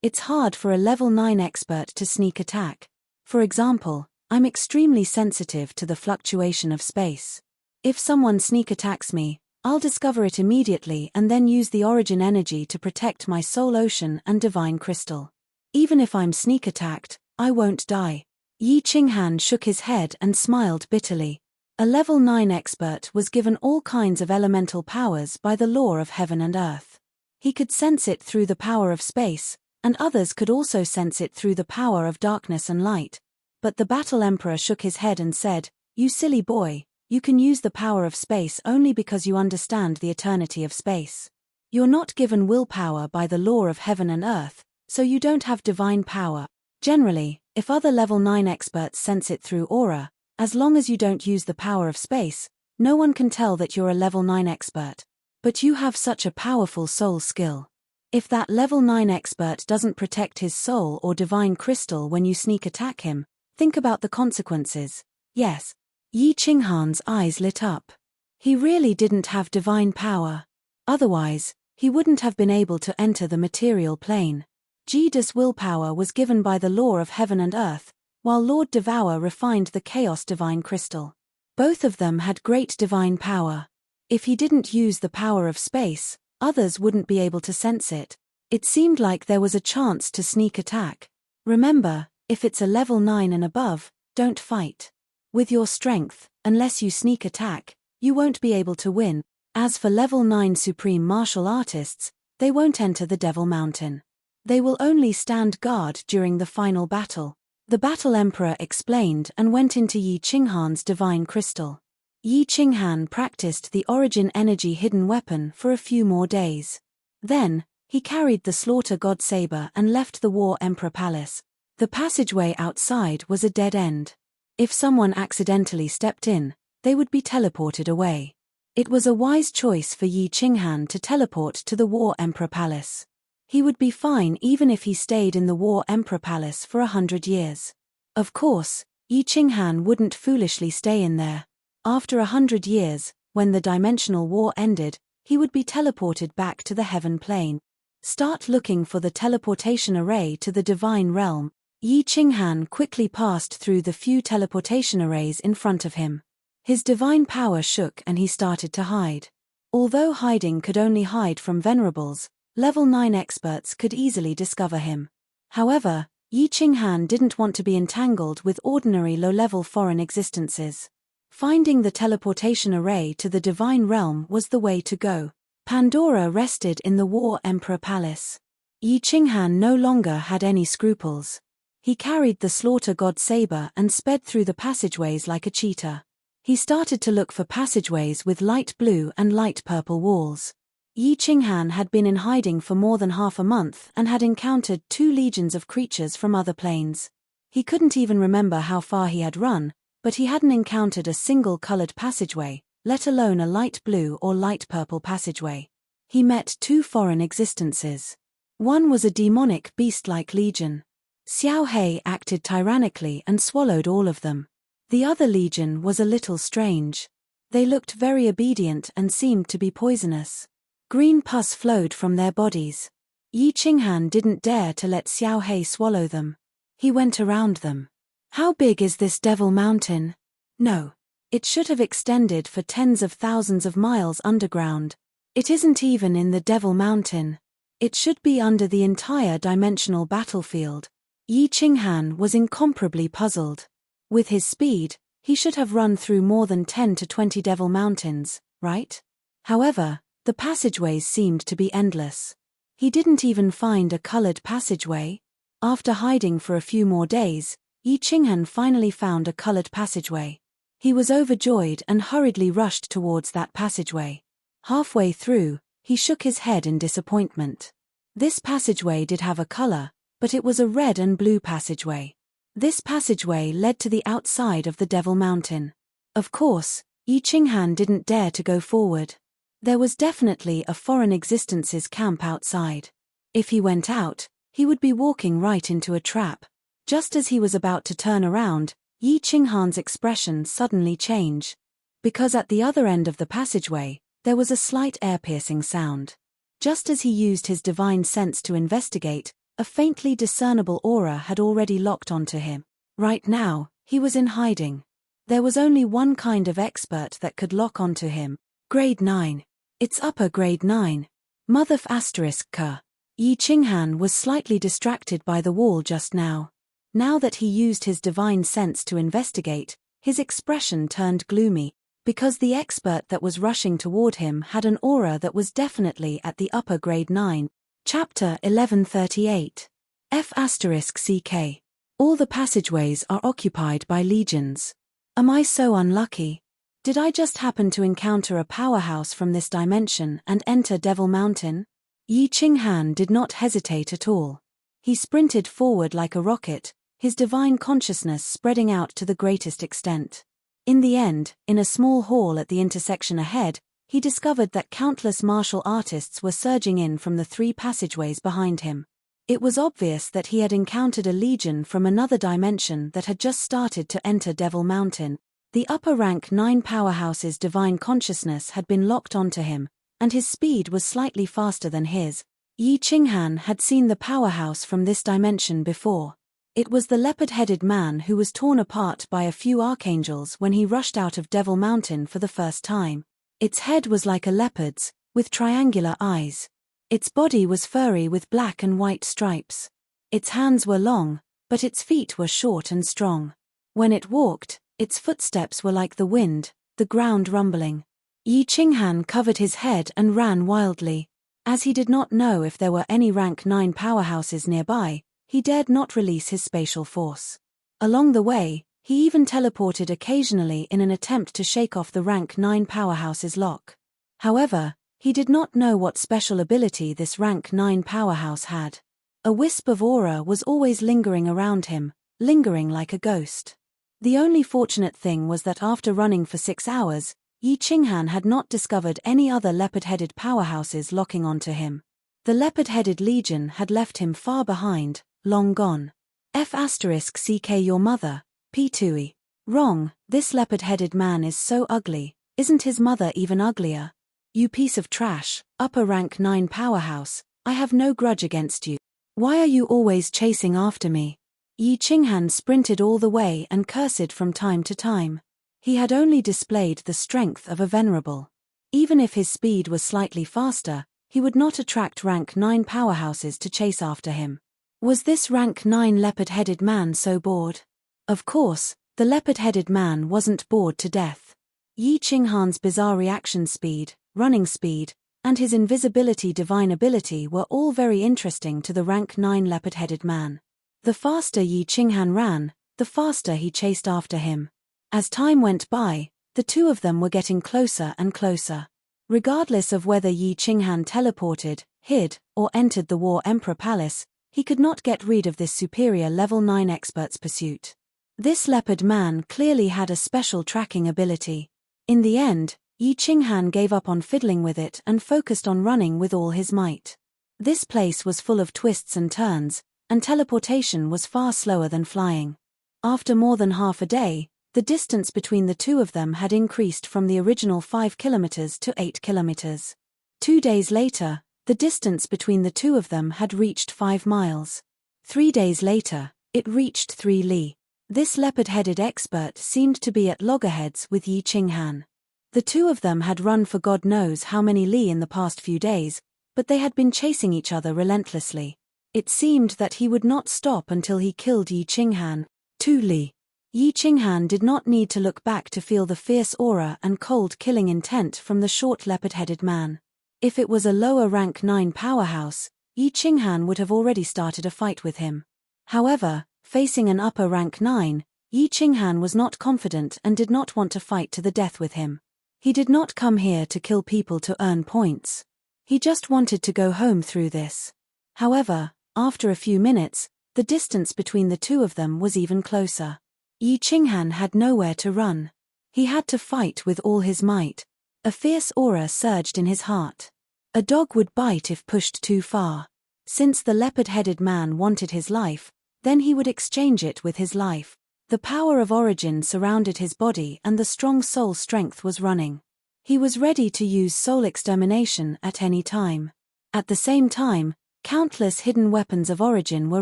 It's hard for a level 9 expert to sneak attack. For example, I'm extremely sensitive to the fluctuation of space. If someone sneak attacks me, I'll discover it immediately and then use the origin energy to protect my soul ocean and divine crystal. Even if I'm sneak attacked, I won't die. Yi Qinghan shook his head and smiled bitterly. A level 9 expert was given all kinds of elemental powers by the law of heaven and earth. He could sense it through the power of space, and others could also sense it through the power of darkness and light. But the Battle Emperor shook his head and said, "You silly boy, you can use the power of space only because you understand the eternity of space. You're not given willpower by the law of heaven and earth, so you don't have divine power. Generally, if other level 9 experts sense it through aura, as long as you don't use the power of space, no one can tell that you're a level 9 expert. But you have such a powerful soul skill. If that level 9 expert doesn't protect his soul or divine crystal when you sneak attack him, think about the consequences." Yes. Yi Qinghan's eyes lit up. He really didn't have divine power. Otherwise, he wouldn't have been able to enter the material plane. Jida's willpower was given by the law of heaven and earth, while Lord Devour refined the chaos divine crystal. Both of them had great divine power. If he didn't use the power of space, others wouldn't be able to sense it. It seemed like there was a chance to sneak attack. Remember, if it's a level 9 and above, don't fight. With your strength, unless you sneak attack, you won't be able to win. As for level 9 supreme martial artists, they won't enter the Devil Mountain. They will only stand guard during the final battle. The Battle Emperor explained and went into Yi Qinghan's divine crystal. Yi Qinghan practiced the origin energy hidden weapon for a few more days. Then, he carried the Slaughter God Saber and left the War Emperor Palace. The passageway outside was a dead end. If someone accidentally stepped in, they would be teleported away. It was a wise choice for Yi Qinghan to teleport to the War Emperor Palace. He would be fine even if he stayed in the War Emperor Palace for 100 years. Of course, Yi Qinghan wouldn't foolishly stay in there. After 100 years, when the dimensional war ended, he would be teleported back to the heaven plane. Start looking for the teleportation array to the divine realm. Yi Qinghan quickly passed through the few teleportation arrays in front of him. His divine power shook and he started to hide. Although hiding could only hide from venerables, level 9 experts could easily discover him. However, Yi Qinghan didn't want to be entangled with ordinary low-level foreign existences. Finding the teleportation array to the divine realm was the way to go. Pandora rested in the War Emperor Palace. Yi Qinghan no longer had any scruples. He carried the Slaughter God Saber and sped through the passageways like a cheetah. He started to look for passageways with light blue and light purple walls. Yi Qinghan had been in hiding for more than half a month and had encountered 2 legions of creatures from other planes. He couldn't even remember how far he had run, but he hadn't encountered a single colored passageway, let alone a light blue or light purple passageway. He met 2 foreign existences. One was a demonic beast-like legion. Xiao He acted tyrannically and swallowed all of them. The other legion was a little strange. They looked very obedient and seemed to be poisonous. Green pus flowed from their bodies. Yi Qinghan didn't dare to let Xiao He swallow them. He went around them. How big is this Devil Mountain? No. It should have extended for tens of thousands of miles underground. It isn't even in the Devil Mountain. It should be under the entire dimensional battlefield. Yi Qinghan was incomparably puzzled. With his speed, he should have run through more than 10 to 20 Devil Mountains, right? However, the passageways seemed to be endless. He didn't even find a colored passageway. After hiding for a few more days, Yi Qinghan finally found a colored passageway. He was overjoyed and hurriedly rushed towards that passageway. Halfway through, he shook his head in disappointment. This passageway did have a color, but it was a red and blue passageway. This passageway led to the outside of the Devil Mountain. Of course, Yi Qinghan didn't dare to go forward. There was definitely a foreign existence's camp outside. If he went out, he would be walking right into a trap. Just as he was about to turn around, Yi Qinghan's expression suddenly changed. Because at the other end of the passageway, there was a slight air-piercing sound. Just as he used his divine sense to investigate, a faintly discernible aura had already locked onto him. Right now, he was in hiding. There was only one kind of expert that could lock onto him. Grade 9. It's upper grade 9. Mother K. Yi Qinghan was slightly distracted by the wall just now. Now that he used his divine sense to investigate, his expression turned gloomy, because the expert that was rushing toward him had an aura that was definitely at the upper grade 9. Chapter 1138. F***CK. All the passageways are occupied by legions. Am I so unlucky? Did I just happen to encounter a powerhouse from this dimension and enter Devil Mountain? Yi Qinghan did not hesitate at all. He sprinted forward like a rocket, his divine consciousness spreading out to the greatest extent. In the end, in a small hall at the intersection ahead, he discovered that countless martial artists were surging in from the 3 passageways behind him. It was obvious that he had encountered a legion from another dimension that had just started to enter Devil Mountain. The upper rank 9 powerhouse's divine consciousness had been locked onto him, and his speed was slightly faster than his. Yi Qinghan had seen the powerhouse from this dimension before. It was the leopard-headed man who was torn apart by a few archangels when he rushed out of Devil Mountain for the first time. Its head was like a leopard's, with triangular eyes. Its body was furry with black and white stripes. Its hands were long, but its feet were short and strong. When it walked, its footsteps were like the wind, the ground rumbling. Yi Qinghan covered his head and ran wildly. As he did not know if there were any rank 9 powerhouses nearby, he dared not release his spatial force. Along the way, he even teleported occasionally in an attempt to shake off the rank 9 powerhouse's lock. However, he did not know what special ability this rank 9 powerhouse had. A wisp of aura was always lingering around him, lingering like a ghost. The only fortunate thing was that after running for 6 hours, Yi Qinghan had not discovered any other leopard-headed powerhouses locking onto him. The leopard-headed legion had left him far behind, long gone. F***CK your mother, P2E. Wrong, this leopard-headed man is so ugly, isn't his mother even uglier? You piece of trash, upper rank 9 powerhouse, I have no grudge against you. Why are you always chasing after me? Yi Qinghan sprinted all the way and cursed from time to time. He had only displayed the strength of a venerable. Even if his speed was slightly faster, he would not attract rank 9 powerhouses to chase after him. Was this rank 9 leopard-headed man so bored? Of course, the leopard-headed man wasn't bored to death. Yi Qinghan's bizarre reaction speed, running speed, and his invisibility divine ability were all very interesting to the rank 9 leopard-headed man. The faster Yi Qinghan ran, the faster he chased after him. As time went by, the two of them were getting closer and closer. Regardless of whether Yi Qinghan teleported, hid, or entered the War Emperor Palace, he could not get rid of this superior level 9 expert's pursuit. This leopard man clearly had a special tracking ability. In the end, Yi Qinghan gave up on fiddling with it and focused on running with all his might. This place was full of twists and turns, and teleportation was far slower than flying. After more than half a day, the distance between the two of them had increased from the original 5 kilometers to 8 kilometers. 2 days later, the distance between the two of them had reached 5 miles. 3 days later, it reached 3 li. This leopard-headed expert seemed to be at loggerheads with Yi Qinghan. The two of them had run for God knows how many li in the past few days, but they had been chasing each other relentlessly. It seemed that he would not stop until he killed Yi Qinghan. 2 li. Yi Qinghan did not need to look back to feel the fierce aura and cold killing intent from the short leopard-headed man. If it was a lower rank 9 powerhouse, Yi Qinghan would have already started a fight with him. However, facing an upper rank 9, Yi Qinghan was not confident and did not want to fight to the death with him. He did not come here to kill people to earn points. He just wanted to go home through this. However, after a few minutes, the distance between the two of them was even closer. Yi Qinghan had nowhere to run. He had to fight with all his might. A fierce aura surged in his heart. A dog would bite if pushed too far. Since the leopard-headed man wanted his life, then he would exchange it with his life. The power of origin surrounded his body and the strong soul strength was running. He was ready to use soul extermination at any time. At the same time, countless hidden weapons of origin were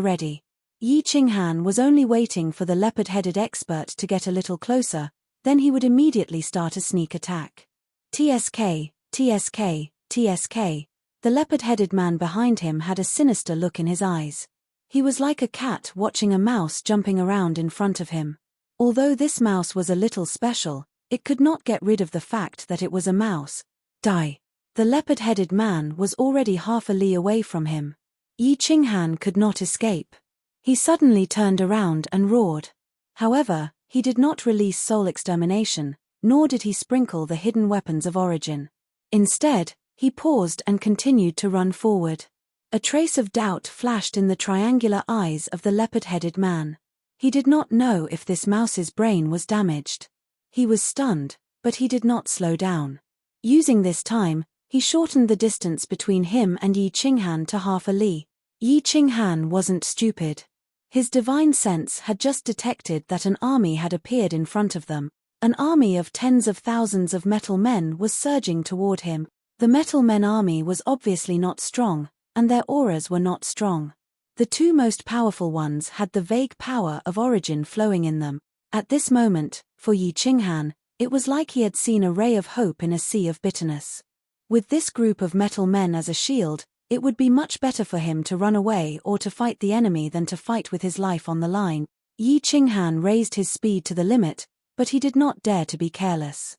ready. Yi Qinghan was only waiting for the leopard-headed expert to get a little closer, then he would immediately start a sneak attack. TSK, TSK, TSK. The leopard-headed man behind him had a sinister look in his eyes. He was like a cat watching a mouse jumping around in front of him. Although this mouse was a little special, it could not get rid of the fact that it was a mouse. Die. The leopard-headed man was already half a li away from him. Yi Qinghan could not escape. He suddenly turned around and roared. However, he did not release soul extermination, nor did he sprinkle the hidden weapons of origin. Instead, he paused and continued to run forward. A trace of doubt flashed in the triangular eyes of the leopard-headed man. He did not know if this mouse's brain was damaged. He was stunned, but he did not slow down. Using this time, he shortened the distance between him and Yi Qinghan to half a li. Yi Qinghan wasn't stupid. His divine sense had just detected that an army had appeared in front of them. An army of tens of thousands of metal men was surging toward him. The metal men army was obviously not strong, and their auras were not strong. The two most powerful ones had the vague power of origin flowing in them. At this moment, for Yi Qinghan, it was like he had seen a ray of hope in a sea of bitterness. With this group of metal men as a shield, it would be much better for him to run away or to fight the enemy than to fight with his life on the line. Yi Qinghan raised his speed to the limit, but he did not dare to be careless.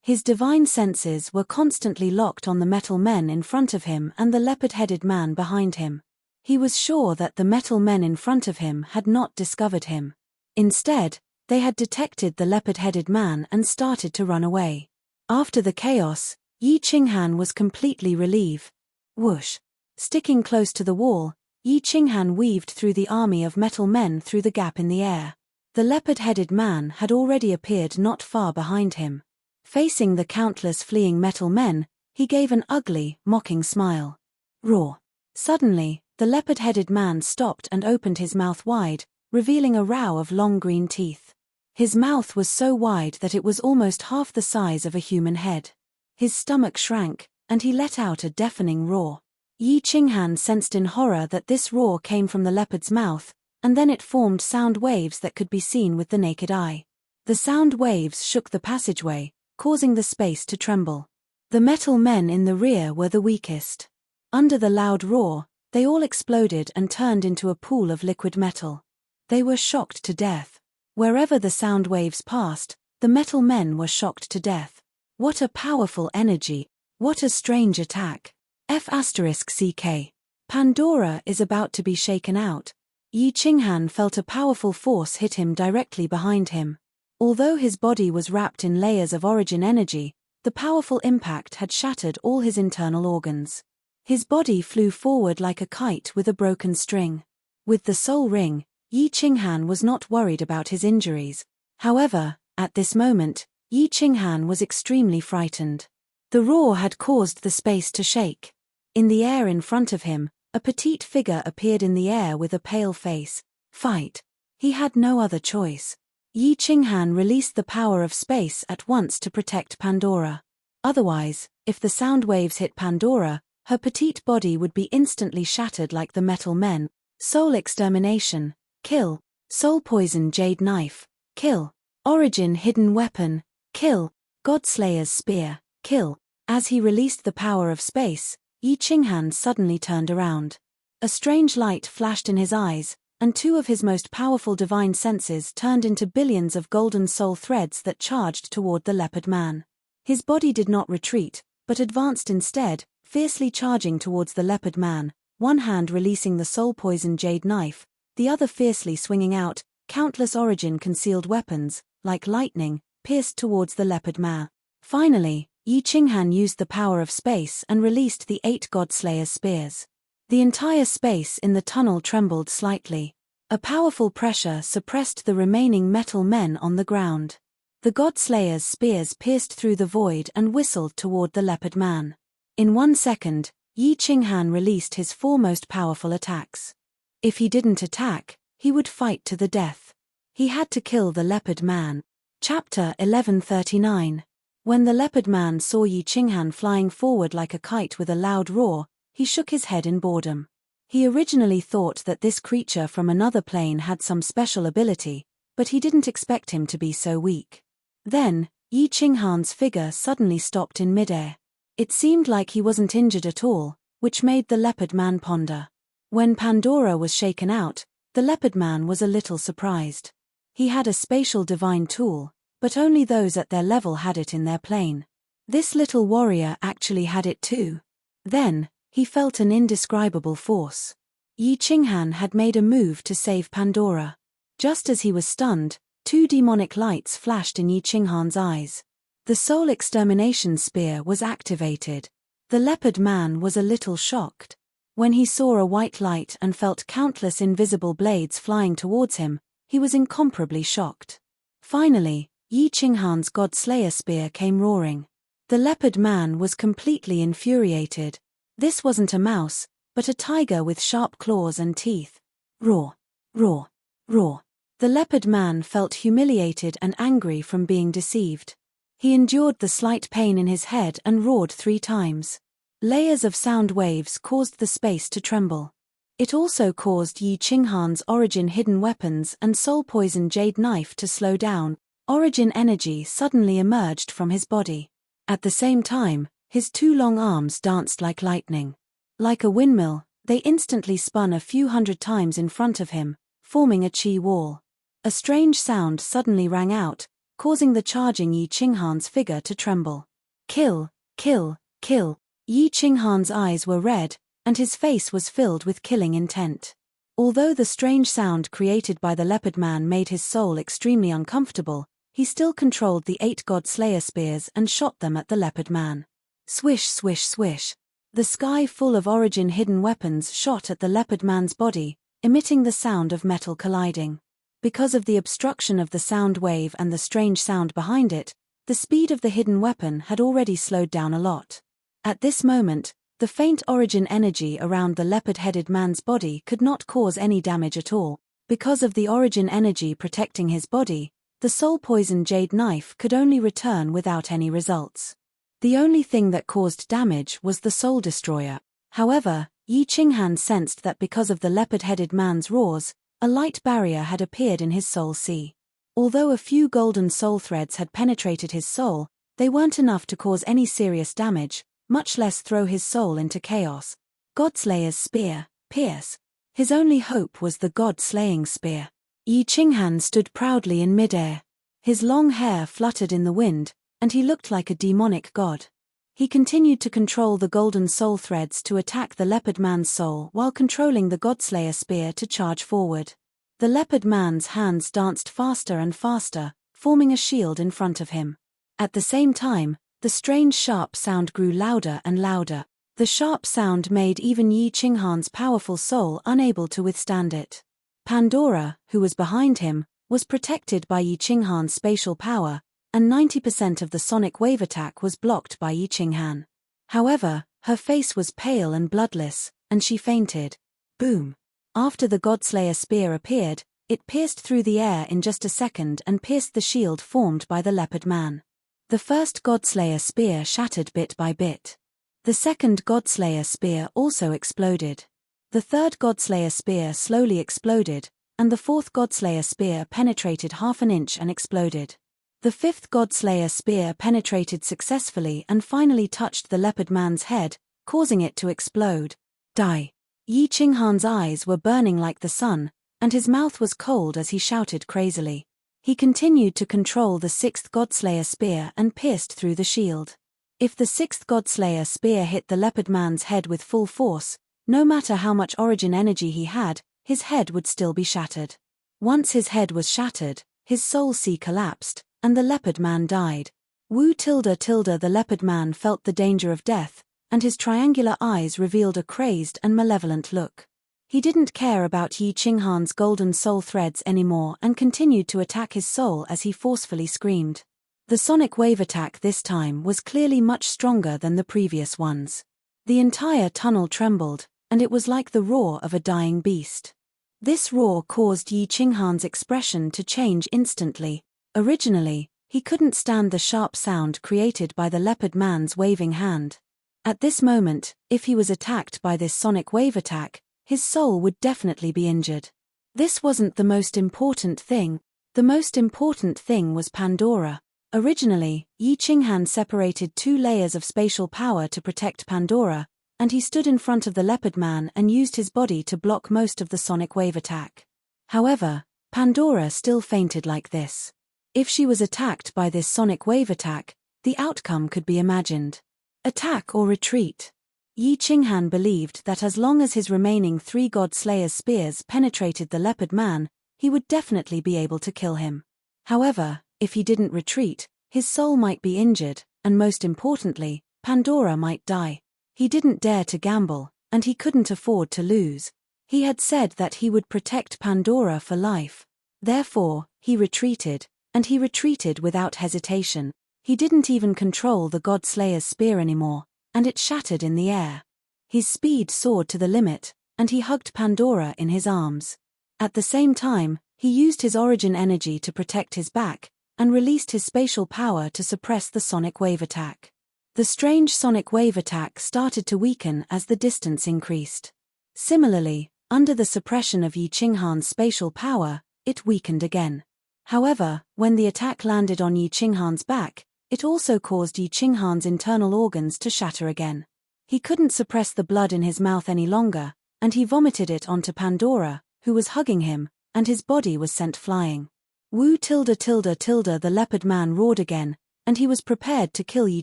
His divine senses were constantly locked on the metal men in front of him and the leopard-headed man behind him. He was sure that the metal men in front of him had not discovered him. Instead, they had detected the leopard-headed man and started to run away. After the chaos, Yi Qinghan was completely relieved. Whoosh! Sticking close to the wall, Yi Qinghan weaved through the army of metal men through the gap in the air. The leopard-headed man had already appeared not far behind him. Facing the countless fleeing metal men, he gave an ugly, mocking smile. Roar! Suddenly, the leopard-headed man stopped and opened his mouth wide, revealing a row of long green teeth. His mouth was so wide that it was almost half the size of a human head. His stomach shrank, and he let out a deafening roar. Yi Qinghan sensed in horror that this roar came from the leopard's mouth, and then it formed sound waves that could be seen with the naked eye. The sound waves shook the passageway, causing the space to tremble. The metal men in the rear were the weakest. Under the loud roar, they all exploded and turned into a pool of liquid metal. They were shocked to death. Wherever the sound waves passed, the metal men were shocked to death. What a powerful energy! What a strange attack! F***CK. Pandora is about to be shaken out. Yi Qinghan felt a powerful force hit him directly behind him. Although his body was wrapped in layers of origin energy, the powerful impact had shattered all his internal organs. His body flew forward like a kite with a broken string. With the soul ring, Yi Qinghan was not worried about his injuries. However, at this moment, Yi Qinghan was extremely frightened. The roar had caused the space to shake. In the air in front of him, a petite figure appeared in the air with a pale face. Fight! He had no other choice. Yi Qinghan released the power of space at once to protect Pandora. Otherwise, if the sound waves hit Pandora, her petite body would be instantly shattered like the metal men. Soul extermination, kill. Soul poison jade knife, kill. Origin hidden weapon, kill. Godslayer's spear, kill. As he released the power of space, Yi Qinghan suddenly turned around. A strange light flashed in his eyes, and two of his most powerful divine senses turned into billions of golden soul threads that charged toward the leopard man. His body did not retreat, but advanced instead, fiercely charging towards the leopard man, one hand releasing the soul poison jade knife, the other fiercely swinging out. Countless origin-concealed weapons, like lightning, pierced towards the leopard man. Finally, Yi Qinghan used the power of space and released the 8 Godslayer's spears. The entire space in the tunnel trembled slightly. A powerful pressure suppressed the remaining metal men on the ground. The Godslayer's spears pierced through the void and whistled toward the leopard man. In 1 second, Yi Qinghan released his 4 most powerful attacks. If he didn't attack, he would fight to the death. He had to kill the leopard man. Chapter 1139. When the leopard man saw Yi Qinghan flying forward like a kite with a loud roar, he shook his head in boredom. He originally thought that this creature from another plane had some special ability, but he didn't expect him to be so weak. Then, Yi Qinghan's figure suddenly stopped in midair. It seemed like he wasn't injured at all, which made the leopard man ponder. When Pandora was shaken out, the leopard man was a little surprised. He had a spatial divine tool, but only those at their level had it in their plane. This little warrior actually had it too. Then, he felt an indescribable force. Yi Qinghan had made a move to save Pandora. Just as he was stunned, two demonic lights flashed in Yi Qinghan's eyes. The soul extermination spear was activated. The leopard man was a little shocked. When he saw a white light and felt countless invisible blades flying towards him, he was incomparably shocked. Finally, Yi Qinghan's God Slayer spear came roaring. The leopard man was completely infuriated. This wasn't a mouse, but a tiger with sharp claws and teeth. Roar! Roar! Roar! The leopard man felt humiliated and angry from being deceived. He endured the slight pain in his head and roared 3 times. Layers of sound waves caused the space to tremble. It also caused Yi Qinghan's origin hidden weapons and soul poison jade knife to slow down. Origin energy suddenly emerged from his body. At the same time, his 2 long arms danced like lightning. Like a windmill, they instantly spun a few hundred times in front of him, forming a chi wall. A strange sound suddenly rang out, causing the charging Yi Qinghan's figure to tremble. Kill! Kill! Kill! Yi Qinghan's eyes were red, and his face was filled with killing intent. Although the strange sound created by the leopard man made his soul extremely uncomfortable, he still controlled the 8 God Slayer spears and shot them at the leopard man. Swish, swish, swish. The sky full of origin hidden weapons shot at the leopard man's body, emitting the sound of metal colliding. Because of the obstruction of the sound wave and the strange sound behind it, the speed of the hidden weapon had already slowed down a lot. At this moment, the faint origin energy around the leopard-headed man's body could not cause any damage at all. Because of the origin energy protecting his body, the soul poison jade knife could only return without any results. The only thing that caused damage was the soul destroyer. However, Yi Qinghan sensed that because of the leopard-headed man's roars, a light barrier had appeared in his soul sea. Although a few golden soul threads had penetrated his soul, they weren't enough to cause any serious damage, much less throw his soul into chaos. Godslayer's spear, pierce. His only hope was the God-slaying spear. Yi Qinghan stood proudly in midair. His long hair fluttered in the wind, and he looked like a demonic god. He continued to control the golden soul threads to attack the leopard man's soul while controlling the Godslayer spear to charge forward. The leopard man's hands danced faster and faster, forming a shield in front of him. At the same time, the strange sharp sound grew louder and louder. The sharp sound made even Yi Qinghan's powerful soul unable to withstand it. Pandora, who was behind him, was protected by Yi Qinghan's spatial power, and 90% of the sonic wave attack was blocked by Yi Qinghan. However, her face was pale and bloodless, and she fainted. Boom! After the Godslayer spear appeared, it pierced through the air in just a second and pierced the shield formed by the leopard man. The first Godslayer spear shattered bit by bit. The second Godslayer spear also exploded. The third Godslayer spear slowly exploded, and the fourth Godslayer spear penetrated half an inch and exploded. The fifth Godslayer spear penetrated successfully and finally touched the leopard man's head, causing it to explode. Die! Yi Qinghan's eyes were burning like the sun, and his mouth was cold as he shouted crazily. He continued to control the sixth Godslayer spear and pierced through the shield. If the sixth Godslayer spear hit the leopard man's head with full force, no matter how much origin energy he had, his head would still be shattered. Once his head was shattered, his soul sea collapsed, and the leopard man died. The leopard man felt the danger of death, and his triangular eyes revealed a crazed and malevolent look. He didn't care about Yi Qinghan's golden soul threads anymore and continued to attack his soul as he forcefully screamed. The sonic wave attack this time was clearly much stronger than the previous ones. The entire tunnel trembled, and it was like the roar of a dying beast. This roar caused Yi Qinghan's expression to change instantly. Originally, he couldn't stand the sharp sound created by the leopard man's waving hand. At this moment, if he was attacked by this sonic wave attack, his soul would definitely be injured. This wasn't the most important thing. The most important thing was Pandora. Originally, Yi Qinghan separated 2 layers of spatial power to protect Pandora, and he stood in front of the leopard man and used his body to block most of the sonic wave attack. However, Pandora still fainted like this. If she was attacked by this sonic wave attack, the outcome could be imagined. Attack or retreat. Yi Qinghan believed that as long as his remaining 3 God Slayer's spears penetrated the leopard man, he would definitely be able to kill him. However, if he didn't retreat, his soul might be injured, and most importantly, Pandora might die. He didn't dare to gamble, and he couldn't afford to lose. He had said that he would protect Pandora for life. Therefore, he retreated, and he retreated without hesitation. He didn't even control the God Slayer's spear anymore, and it shattered in the air. His speed soared to the limit, and he hugged Pandora in his arms. At the same time, he used his origin energy to protect his back, and released his spatial power to suppress the sonic wave attack. The strange sonic wave attack started to weaken as the distance increased. Similarly, under the suppression of Yi Qinghan's spatial power, it weakened again. However, when the attack landed on Yi Qinghan's back, it also caused Yi Qinghan's internal organs to shatter again. He couldn't suppress the blood in his mouth any longer, and he vomited it onto Pandora, who was hugging him, and his body was sent flying. Wu tilde tilde tilde the leopard man roared again, and he was prepared to kill Yi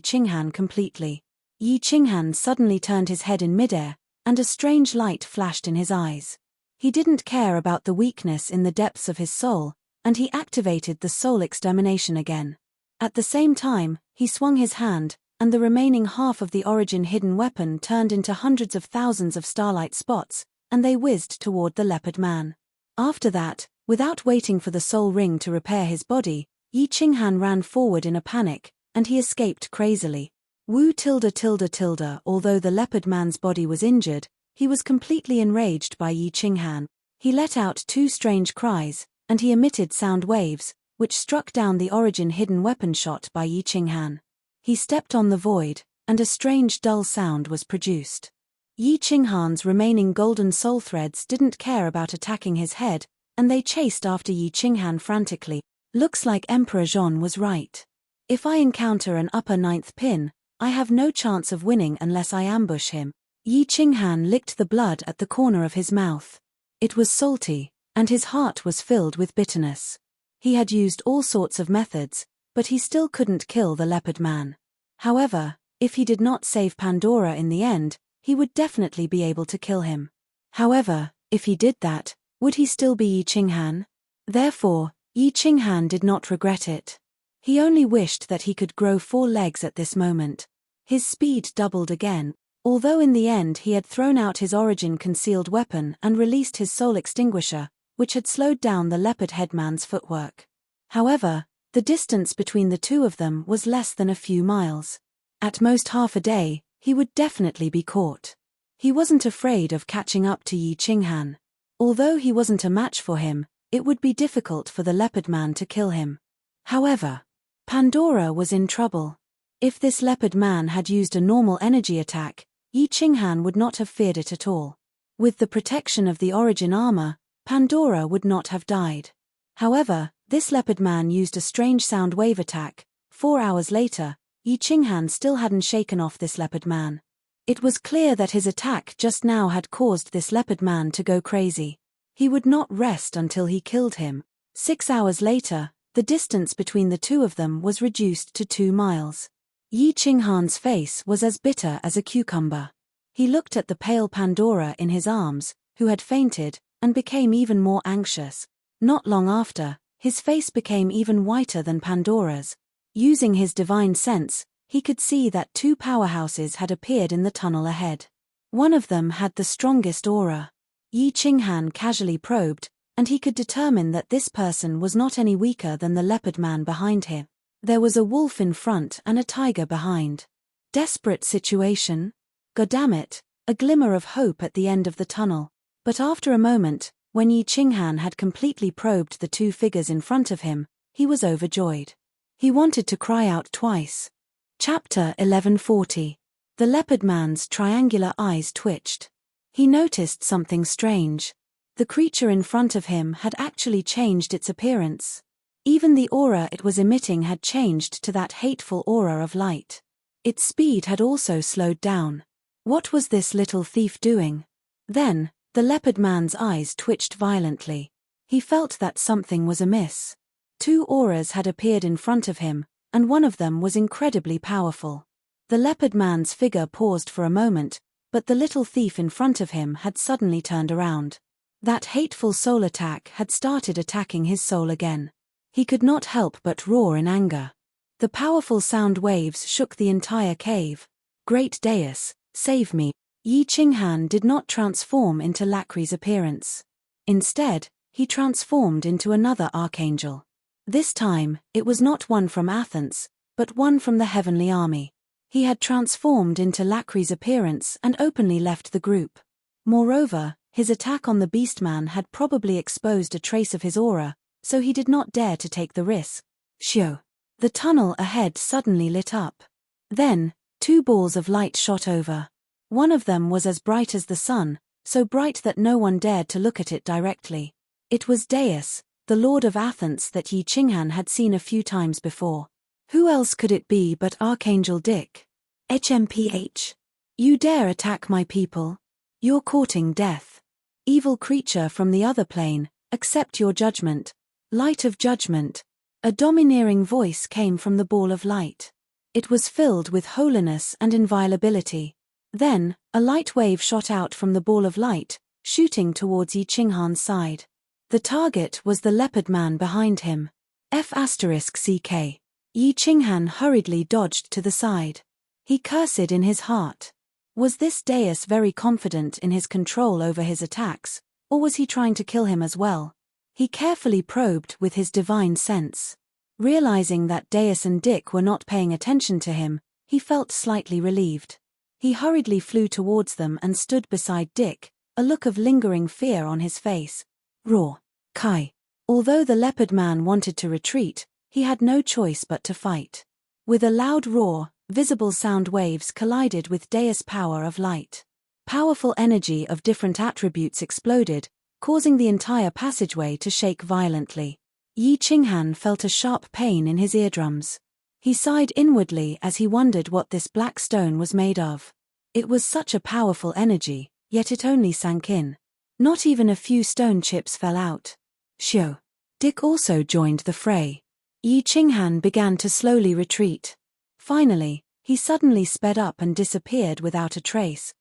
Qinghan completely. Yi Qinghan suddenly turned his head in midair, and a strange light flashed in his eyes. He didn't care about the weakness in the depths of his soul, and he activated the soul extermination again. At the same time, he swung his hand, and the remaining half of the origin hidden weapon turned into hundreds of thousands of starlight spots, and they whizzed toward the leopard man. After that, without waiting for the soul ring to repair his body, Yi Qinghan ran forward in a panic, and he escaped crazily. Wu tilde tilde tilde although the leopard man's body was injured, he was completely enraged by Yi Qinghan. He let out 2 strange cries, and he emitted sound waves, which struck down the origin hidden weapon shot by Yi Qinghan. He stepped on the void, and a strange dull sound was produced. Yi Qinghan's remaining golden soul threads didn't care about attacking his head, and they chased after Yi Qinghan frantically. Looks like Emperor Zhon was right. If I encounter an upper 9th pin, I have no chance of winning unless I ambush him. Yi Qinghan licked the blood at the corner of his mouth. It was salty, and his heart was filled with bitterness. He had used all sorts of methods, but he still couldn't kill the leopard man. However, if he did not save Pandora in the end, he would definitely be able to kill him. However, if he did that, would he still be Yi Qinghan? Therefore, Yi Qinghan did not regret it. He only wished that he could grow 4 legs at this moment. His speed doubled again, although in the end he had thrown out his origin concealed weapon and released his soul extinguisher, which had slowed down the leopard headman's footwork. However, the distance between the 2 of them was less than a few miles. At most half a day, he would definitely be caught. He wasn't afraid of catching up to Yi Qinghan. Although he wasn't a match for him, it would be difficult for the leopard man to kill him. However, Pandora was in trouble. If this leopard man had used a normal energy attack, Yi Qinghan would not have feared it at all. With the protection of the origin armor, Pandora would not have died. However, this leopard man used a strange sound wave attack. 4 hours later, Yi Qinghan still hadn't shaken off this leopard man. It was clear that his attack just now had caused this leopard man to go crazy. He would not rest until he killed him. 6 hours later, the distance between the 2 of them was reduced to 2 miles. Yi Qinghan's face was as bitter as a cucumber. He looked at the pale Pandora in his arms, who had fainted, and became even more anxious. Not long after, his face became even whiter than Pandora's. Using his divine sense, he could see that 2 powerhouses had appeared in the tunnel ahead. One of them had the strongest aura. Yi Qinghan casually probed, and he could determine that this person was not any weaker than the leopard man behind him. There was a wolf in front and a tiger behind. Desperate situation? Goddammit, a glimmer of hope at the end of the tunnel. But after a moment, when Yi Qinghan had completely probed the 2 figures in front of him, he was overjoyed. He wanted to cry out twice. Chapter 1140. The leopard man's triangular eyes twitched. He noticed something strange. The creature in front of him had actually changed its appearance. Even the aura it was emitting had changed to that hateful aura of light. Its speed had also slowed down. What was this little thief doing? Then, the leopard man's eyes twitched violently. He felt that something was amiss. Two auras had appeared in front of him, and one of them was incredibly powerful. The leopard man's figure paused for a moment, but the little thief in front of him had suddenly turned around. That hateful soul attack had started attacking his soul again. He could not help but roar in anger. The powerful sound waves shook the entire cave. Great Deus, save me. Yi Qinghan did not transform into Lacri's appearance. Instead, he transformed into another archangel. This time, it was not one from Athens, but one from the heavenly army. He had transformed into Lacri's appearance and openly left the group. Moreover, his attack on the beastman had probably exposed a trace of his aura, so he did not dare to take the risk. Shoo! The tunnel ahead suddenly lit up. Then, two balls of light shot over. One of them was as bright as the sun, so bright that no one dared to look at it directly. It was Deus, the Lord of Athens that Yi Qinghan had seen a few times before. Who else could it be but Archangel Dick? HMPH. You dare attack my people? You're courting death. Evil creature from the other plane, accept your judgment. Light of judgment. A domineering voice came from the ball of light. It was filled with holiness and inviolability. Then, a light wave shot out from the ball of light, shooting towards Yi Qinghan's side. The target was the leopard man behind him. F***CK. Yi Qinghan hurriedly dodged to the side. He cursed in his heart. Was this Deus very confident in his control over his attacks, or was he trying to kill him as well? He carefully probed with his divine sense. Realizing that Deus and Dick were not paying attention to him, he felt slightly relieved. He hurriedly flew towards them and stood beside Dick, a look of lingering fear on his face. Roar! Kai! Although the leopard man wanted to retreat, he had no choice but to fight. With a loud roar, visible sound waves collided with Deus' power of light. Powerful energy of different attributes exploded, causing the entire passageway to shake violently. Yi Qinghan felt a sharp pain in his eardrums. He sighed inwardly as he wondered what this black stone was made of. It was such a powerful energy, yet it only sank in. Not even a few stone chips fell out. Shoo! Dick also joined the fray. Yi Qinghan began to slowly retreat. Finally, he suddenly sped up and disappeared without a trace.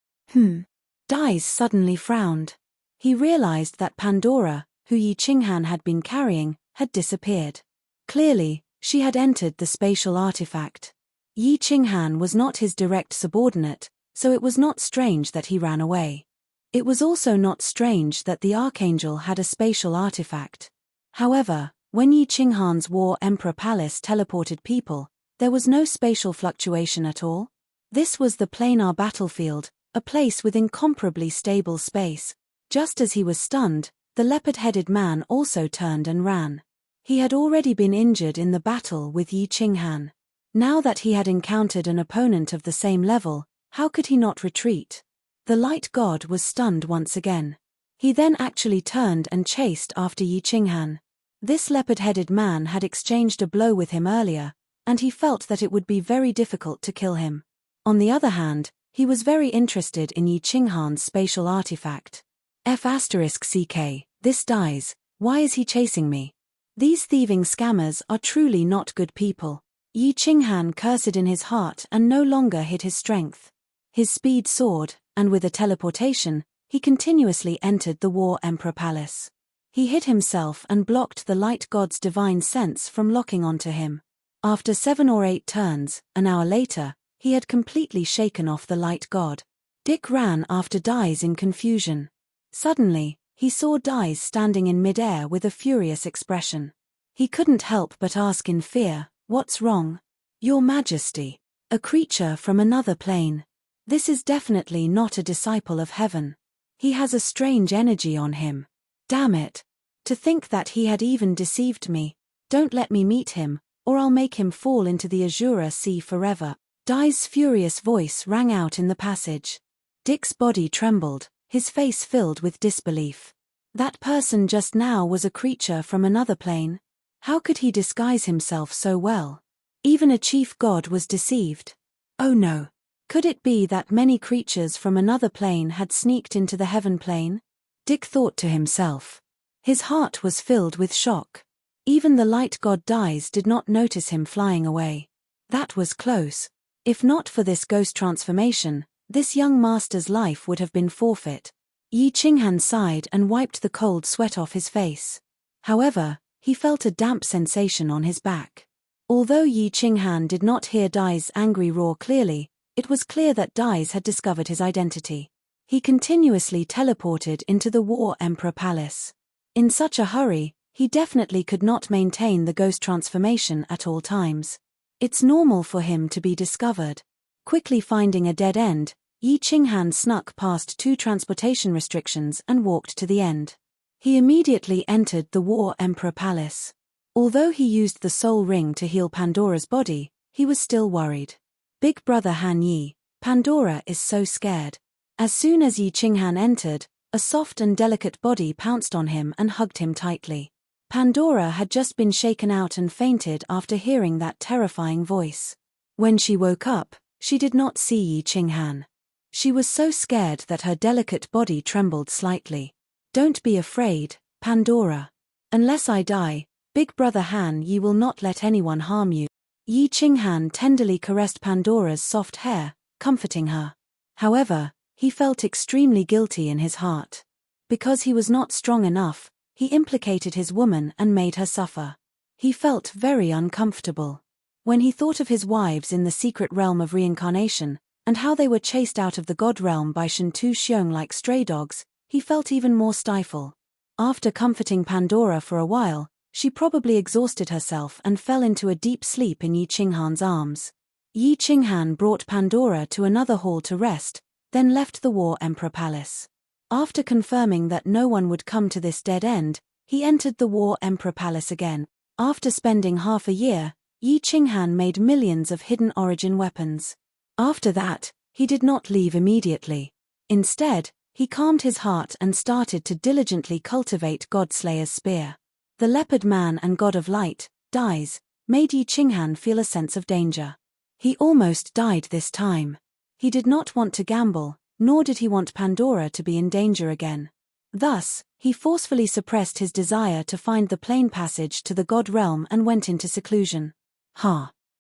Dais suddenly frowned. He realized that Pandora, who Yi Qinghan had been carrying, had disappeared. Clearly, she had entered the spatial artifact. Yi Qinghan was not his direct subordinate, so it was not strange that he ran away. It was also not strange that the Archangel had a spatial artifact. However, when Yi Qinghan's War Emperor Palace teleported people, there was no spatial fluctuation at all. This was the planar battlefield, a place with incomparably stable space. Just as he was stunned, the leopard-headed man also turned and ran. He had already been injured in the battle with Yi Qinghan. Now that he had encountered an opponent of the same level, how could he not retreat? The light god was stunned once again. He then actually turned and chased after Yi Qinghan. This leopard-headed man had exchanged a blow with him earlier, and he felt that it would be very difficult to kill him. On the other hand, he was very interested in Yi Qinghan's spatial artifact. F***CK, this dies, why is he chasing me? These thieving scammers are truly not good people. Yi Qinghan cursed in his heart and no longer hid his strength. His speed soared, and with a teleportation, he continuously entered the War Emperor Palace. He hid himself and blocked the light god's divine sense from locking onto him. After 7 or 8 turns, an hour later, he had completely shaken off the light god. Dick ran after Dais in confusion. Suddenly, he saw Dais standing in midair with a furious expression. He couldn't help but ask in fear, "What's wrong?" "Your Majesty. A creature from another plane. This is definitely not a disciple of heaven. He has a strange energy on him. Damn it. To think that he had even deceived me. Don't let me meet him, or I'll make him fall into the Azura Sea forever." Dai's furious voice rang out in the passage. Dick's body trembled, his face filled with disbelief. That person just now was a creature from another plane. How could he disguise himself so well? Even a chief god was deceived. Oh no. Could it be that many creatures from another plane had sneaked into the heaven plane? Dick thought to himself. His heart was filled with shock. Even the light god Dais did not notice him flying away. That was close. If not for this ghost transformation, this young master's life would have been forfeit. Yi Qinghan sighed and wiped the cold sweat off his face. However, he felt a damp sensation on his back. Although Yi Qinghan did not hear Dai's angry roar clearly, it was clear that Dais had discovered his identity. He continuously teleported into the War Emperor Palace. In such a hurry, he definitely could not maintain the ghost transformation at all times. It's normal for him to be discovered. Quickly finding a dead end, Yi Qinghan snuck past 2 transportation restrictions and walked to the end. He immediately entered the War Emperor Palace. Although he used the soul ring to heal Pandora's body, he was still worried. Big brother Han Yi, Pandora is so scared. As soon as Yi Qinghan entered, a soft and delicate body pounced on him and hugged him tightly. Pandora had just been shaken out and fainted after hearing that terrifying voice. When she woke up, she did not see Yi Qinghan. She was so scared that her delicate body trembled slightly. Don't be afraid, Pandora. Unless I die, Big brother Han Yi will not let anyone harm you. Yi Qinghan tenderly caressed Pandora's soft hair, comforting her. However, he felt extremely guilty in his heart. Because he was not strong enough, he implicated his woman and made her suffer. He felt very uncomfortable. When he thought of his wives in the secret realm of reincarnation, and how they were chased out of the god realm by Shantu Xiong like stray dogs, he felt even more stifle. After comforting Pandora for a while, she probably exhausted herself and fell into a deep sleep in Yi Qinghan's arms. Yi Qinghan brought Pandora to another hall to rest, then left the War Emperor Palace. After confirming that no one would come to this dead end, he entered the War Emperor Palace again. After spending half a year, Yi Qinghan made millions of hidden origin weapons. After that, he did not leave immediately. Instead, he calmed his heart and started to diligently cultivate Godslayer's spear. The leopard man and god of light, Dais, made Yi Qinghan feel a sense of danger. He almost died this time. He did not want to gamble, nor did he want Pandora to be in danger again. Thus, he forcefully suppressed his desire to find the plane passage to the god realm and went into seclusion.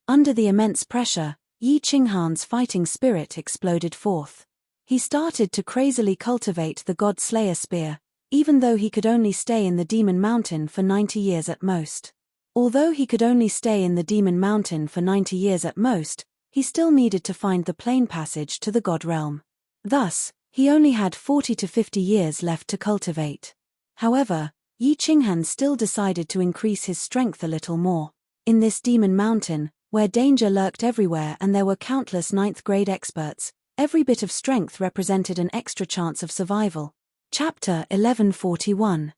Under the immense pressure, Yi Qinghan's fighting spirit exploded forth. He started to crazily cultivate the God Slayer spear, even though he could only stay in the Demon Mountain for 90 years at most. Although he could only stay in the Demon Mountain for 90 years at most, he still needed to find the plane passage to the God realm. Thus, he only had 40 to 50 years left to cultivate. However, Yi Qinghan still decided to increase his strength a little more. In this Demon Mountain, where danger lurked everywhere and there were countless 9th-grade experts, every bit of strength represented an extra chance of survival. Chapter 1141.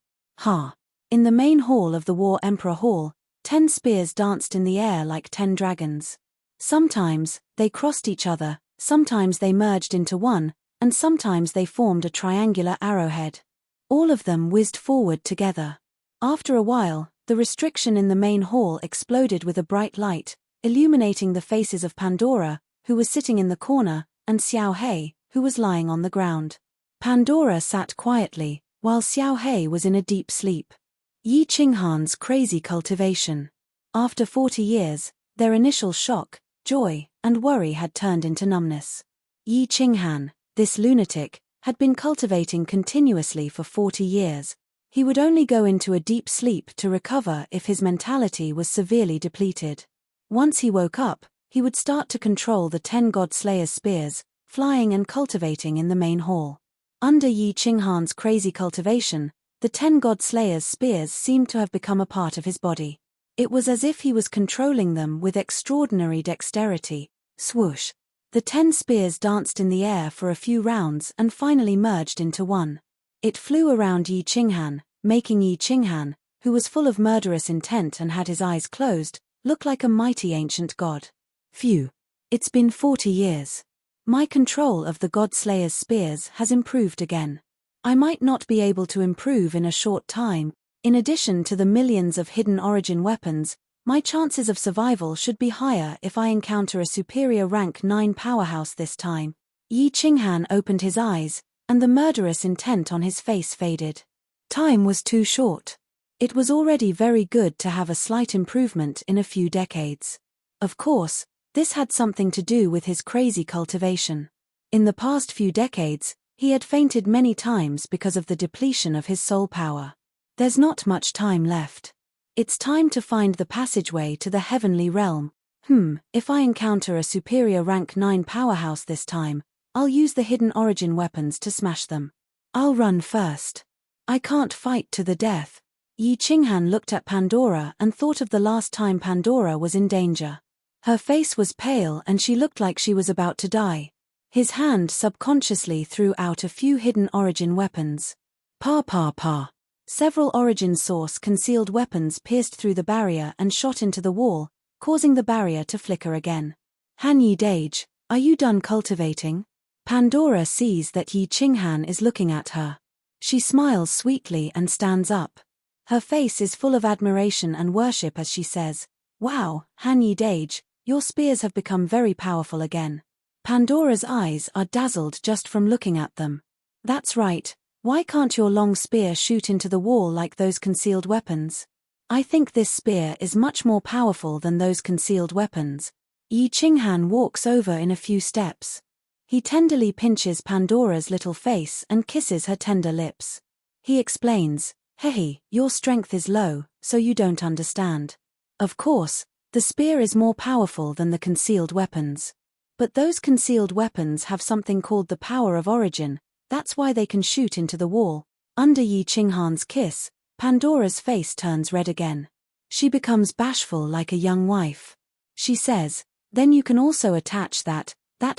In the main hall of the War Emperor Hall, 10 spears danced in the air like 10 dragons. Sometimes, they crossed each other, sometimes they merged into one, and sometimes they formed a triangular arrowhead. All of them whizzed forward together. After a while, the restriction in the main hall exploded with a bright light, illuminating the faces of Pandora, who was sitting in the corner, and Xiao Hei, who was lying on the ground. Pandora sat quietly, while Xiao Hei was in a deep sleep. Yi Qinghan's crazy cultivation. After 40 years, their initial shock, joy, and worry had turned into numbness. Yi Qinghan, this lunatic, had been cultivating continuously for 40 years. He would only go into a deep sleep to recover if his mentality was severely depleted. Once he woke up, he would start to control the 10 God Slayer's spears, flying and cultivating in the main hall. Under Yi Qinghan's crazy cultivation, the 10 God Slayer's spears seemed to have become a part of his body. It was as if he was controlling them with extraordinary dexterity. Swoosh! The 10 spears danced in the air for a few rounds and finally merged into one. It flew around Yi Qinghan, making Yi Qinghan, who was full of murderous intent and had his eyes closed, look like a mighty ancient god. Phew! It's been 40 years. My control of the Godslayer's spears has improved again. I might not be able to improve in a short time. In addition to the millions of hidden origin weapons, my chances of survival should be higher if I encounter a superior rank 9 powerhouse this time. Yi Qinghan opened his eyes, and the murderous intent on his face faded. Time was too short. It was already very good to have a slight improvement in a few decades. Of course, this had something to do with his crazy cultivation. In the past few decades, he had fainted many times because of the depletion of his soul power. There's not much time left. It's time to find the passageway to the heavenly realm. If I encounter a superior rank 9 powerhouse this time, I'll use the hidden origin weapons to smash them. I'll run first. I can't fight to the death. Yi Qinghan looked at Pandora and thought of the last time Pandora was in danger. Her face was pale and she looked like she was about to die. His hand subconsciously threw out a few hidden origin weapons. Pa. Several origin source concealed weapons pierced through the barrier and shot into the wall, causing the barrier to flicker again. Han Yi Dage, are you done cultivating? Pandora sees that Yi Qinghan is looking at her. She smiles sweetly and stands up. Her face is full of admiration and worship as she says, "Wow, Han Yi Dage, your spears have become very powerful again." Pandora's eyes are dazzled just from looking at them. That's right, why can't your long spear shoot into the wall like those concealed weapons? I think this spear is much more powerful than those concealed weapons. Yi Qinghan walks over in a few steps. He tenderly pinches Pandora's little face and kisses her tender lips. He explains, "Hey, your strength is low, so you don't understand. Of course, the spear is more powerful than the concealed weapons. But those concealed weapons have something called the power of origin, that's why they can shoot into the wall." Under Yi Qinghan's kiss, Pandora's face turns red again. She becomes bashful like a young wife. She says, "Then you can also attach that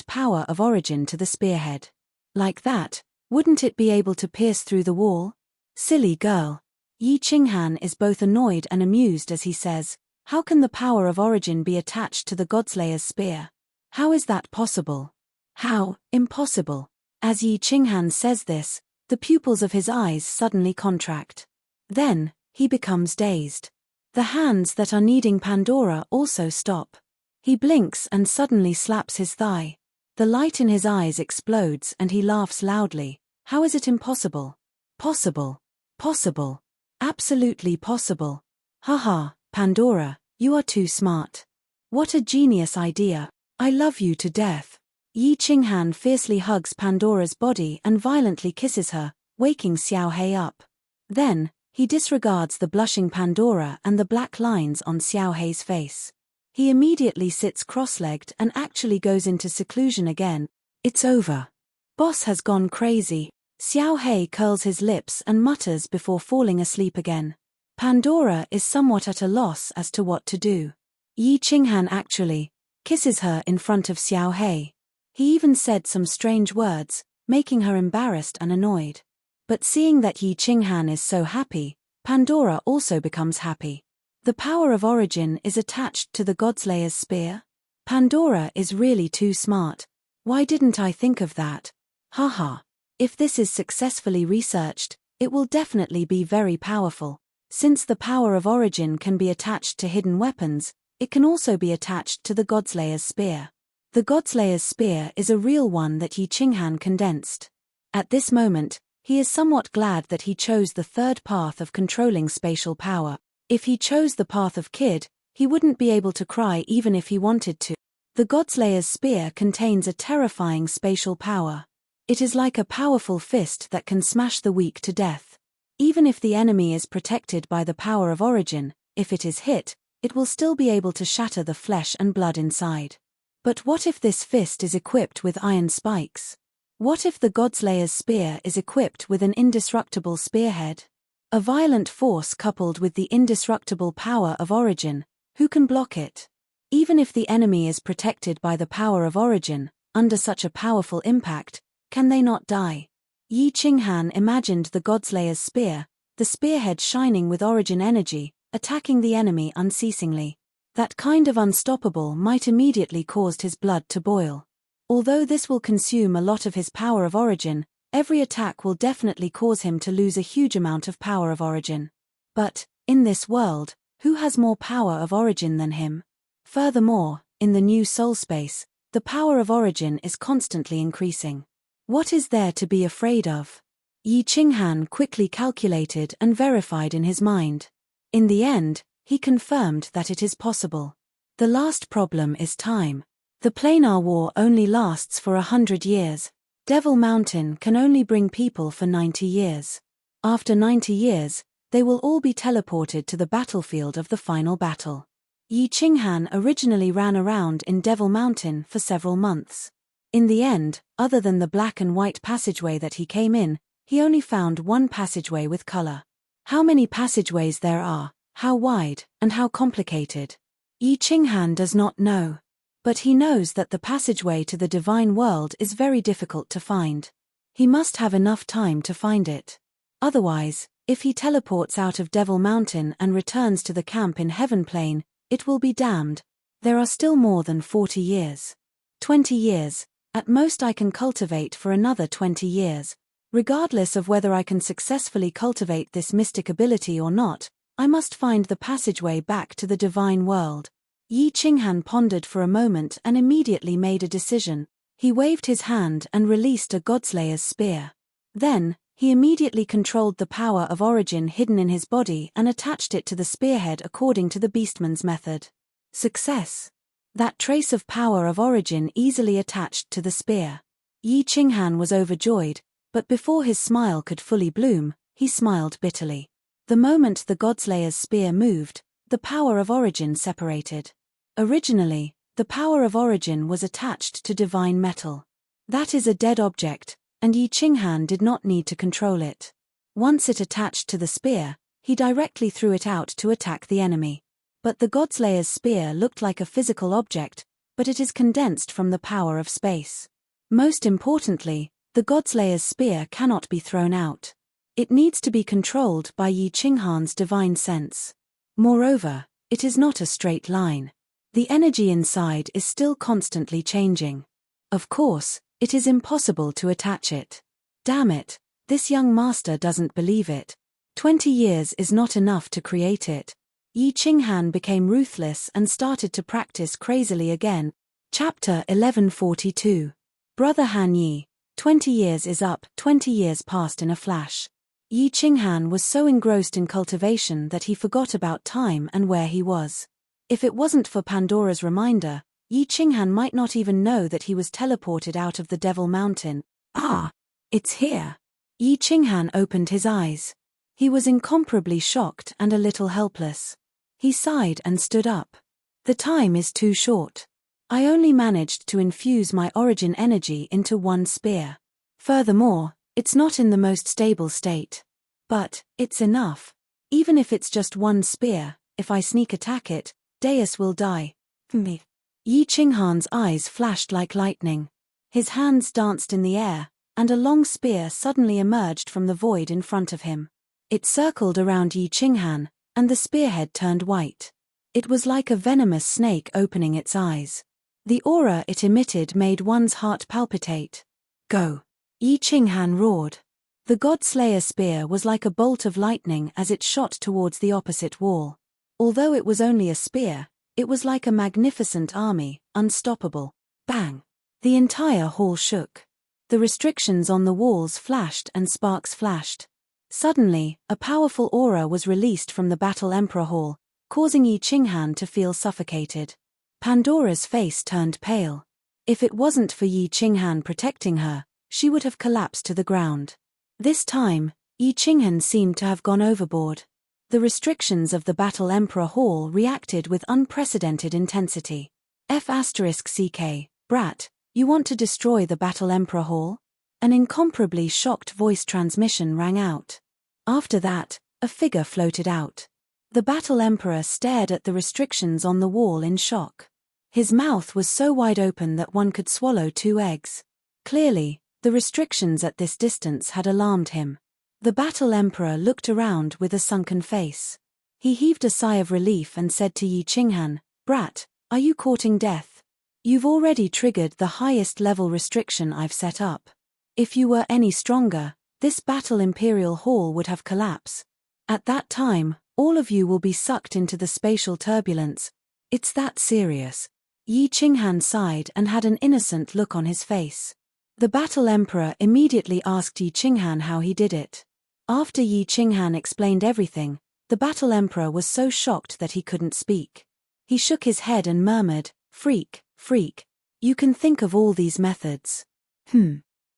power of origin to the spearhead. Like that, wouldn't it be able to pierce through the wall?" Silly girl. Yi Qinghan is both annoyed and amused as he says, "How can the power of origin be attached to the Godslayer's spear? How is that possible? How, impossible." As Yi Qinghan says this, the pupils of his eyes suddenly contract. Then, he becomes dazed. The hands that are kneading Pandora also stop. He blinks and suddenly slaps his thigh. The light in his eyes explodes and he laughs loudly. How is it impossible? Possible. Possible. Absolutely possible. Haha, Pandora, you are too smart. What a genius idea. I love you to death. Yi Qinghan fiercely hugs Pandora's body and violently kisses her, waking Xiao Hei up. Then, he disregards the blushing Pandora and the black lines on Xiao Hei's face. He immediately sits cross-legged and actually goes into seclusion again. It's over. Boss has gone crazy. Xiao Hei curls his lips and mutters before falling asleep again. Pandora is somewhat at a loss as to what to do. Yi Qinghan actually kisses her in front of Xiao Hei. He even said some strange words, making her embarrassed and annoyed. But seeing that Yi Qinghan is so happy, Pandora also becomes happy. The power of origin is attached to the Godslayer's spear? Pandora is really too smart. Why didn't I think of that? Haha. If this is successfully researched, it will definitely be very powerful. Since the power of origin can be attached to hidden weapons, it can also be attached to the Godslayer's spear. The Godslayer's spear is a real one that Yi Qinghan condensed. At this moment, he is somewhat glad that he chose the third path of controlling spatial power. If he chose the path of Kid, he wouldn't be able to cry even if he wanted to. The Godslayer's spear contains a terrifying spatial power. It is like a powerful fist that can smash the weak to death. Even if the enemy is protected by the power of origin, if it is hit, it will still be able to shatter the flesh and blood inside. But what if this fist is equipped with iron spikes? What if the Godslayer's spear is equipped with an indestructible spearhead? A violent force coupled with the indestructible power of origin, who can block it? Even if the enemy is protected by the power of origin, under such a powerful impact, can they not die? Yi Qinghan imagined the Godslayer's spear, the spearhead shining with origin energy, attacking the enemy unceasingly. That kind of unstoppable might immediately caused his blood to boil. Although this will consume a lot of his power of origin, every attack will definitely cause him to lose a huge amount of power of origin. But, in this world, who has more power of origin than him? Furthermore, in the new soul space, the power of origin is constantly increasing. What is there to be afraid of? Yi Qinghan quickly calculated and verified in his mind. In the end, he confirmed that it is possible. The last problem is time. The planar war only lasts for 100 years. Devil Mountain can only bring people for 90 years. After 90 years, they will all be teleported to the battlefield of the final battle. Yi Qinghan originally ran around in Devil Mountain for several months. In the end, other than the black and white passageway that he came in, he only found one passageway with color. How many passageways there are, how wide, and how complicated? Yi Qinghan does not know. But he knows that the passageway to the divine world is very difficult to find. He must have enough time to find it. Otherwise, if he teleports out of Devil Mountain and returns to the camp in Heaven Plane, it will be damned. There are still more than 40 years. 20 years, at most I can cultivate for another 20 years. Regardless of whether I can successfully cultivate this mystic ability or not, I must find the passageway back to the divine world. Yi Qinghan pondered for a moment and immediately made a decision. He waved his hand and released a Godslayer's spear. Then, he immediately controlled the power of origin hidden in his body and attached it to the spearhead according to the Beastman's method. Success! That trace of power of origin easily attached to the spear. Yi Qinghan was overjoyed, but before his smile could fully bloom, he smiled bitterly. The moment the Godslayer's spear moved, the power of origin separated. Originally, the power of origin was attached to divine metal. That is a dead object, and Yi Qinghan did not need to control it. Once it attached to the spear, he directly threw it out to attack the enemy. But the Godslayer's spear looked like a physical object, but it is condensed from the power of space. Most importantly, the Godslayer's spear cannot be thrown out. It needs to be controlled by Yi Qinghan's divine sense. Moreover, it is not a straight line. The energy inside is still constantly changing. Of course, it is impossible to attach it. Damn it, this young master doesn't believe it. 20 years is not enough to create it. Yi Qinghan became ruthless and started to practice crazily again. Chapter 1142. Brother Han Yi, 20 years is up, 20 years passed in a flash. Yi Qinghan was so engrossed in cultivation that he forgot about time and where he was. If it wasn't for Pandora's reminder, Yi Qinghan might not even know that he was teleported out of the Devil Mountain. Ah! It's here! Yi Qinghan opened his eyes. He was incomparably shocked and a little helpless. He sighed and stood up. The time is too short. I only managed to infuse my origin energy into one spear. Furthermore, it's not in the most stable state. But, it's enough. Even if it's just one spear, if I sneak attack it, Deus will die. Me. Yi Qinghan's eyes flashed like lightning. His hands danced in the air, and a long spear suddenly emerged from the void in front of him. It circled around Yi Qinghan, and the spearhead turned white. It was like a venomous snake opening its eyes. The aura it emitted made one's heart palpitate. Go! Yi Qinghan roared. The God-Slayer spear was like a bolt of lightning as it shot towards the opposite wall. Although it was only a spear, it was like a magnificent army, unstoppable. Bang! The entire hall shook. The restrictions on the walls flashed and sparks flashed. Suddenly, a powerful aura was released from the Battle Emperor Hall, causing Yi Qinghan to feel suffocated. Pandora's face turned pale. If it wasn't for Yi Qinghan protecting her, she would have collapsed to the ground. This time, Yi Qinghan seemed to have gone overboard. The restrictions of the Battle Emperor Hall reacted with unprecedented intensity. F***CK, brat, you want to destroy the Battle Emperor Hall? An incomparably shocked voice transmission rang out. After that, a figure floated out. The Battle Emperor stared at the restrictions on the wall in shock. His mouth was so wide open that one could swallow 2 eggs. Clearly, the restrictions at this distance had alarmed him. The Battle Emperor looked around with a sunken face. He heaved a sigh of relief and said to Yi Qinghan, Brat, are you courting death? You've already triggered the highest level restriction I've set up. If you were any stronger, this battle Imperial Hall would have collapsed. At that time, all of you will be sucked into the spatial turbulence. It's that serious. Yi Qinghan sighed and had an innocent look on his face. The Battle Emperor immediately asked Yi Qinghan how he did it. After Yi Qinghan explained everything, the Battle Emperor was so shocked that he couldn't speak. He shook his head and murmured, "Freak, freak. You can think of all these methods."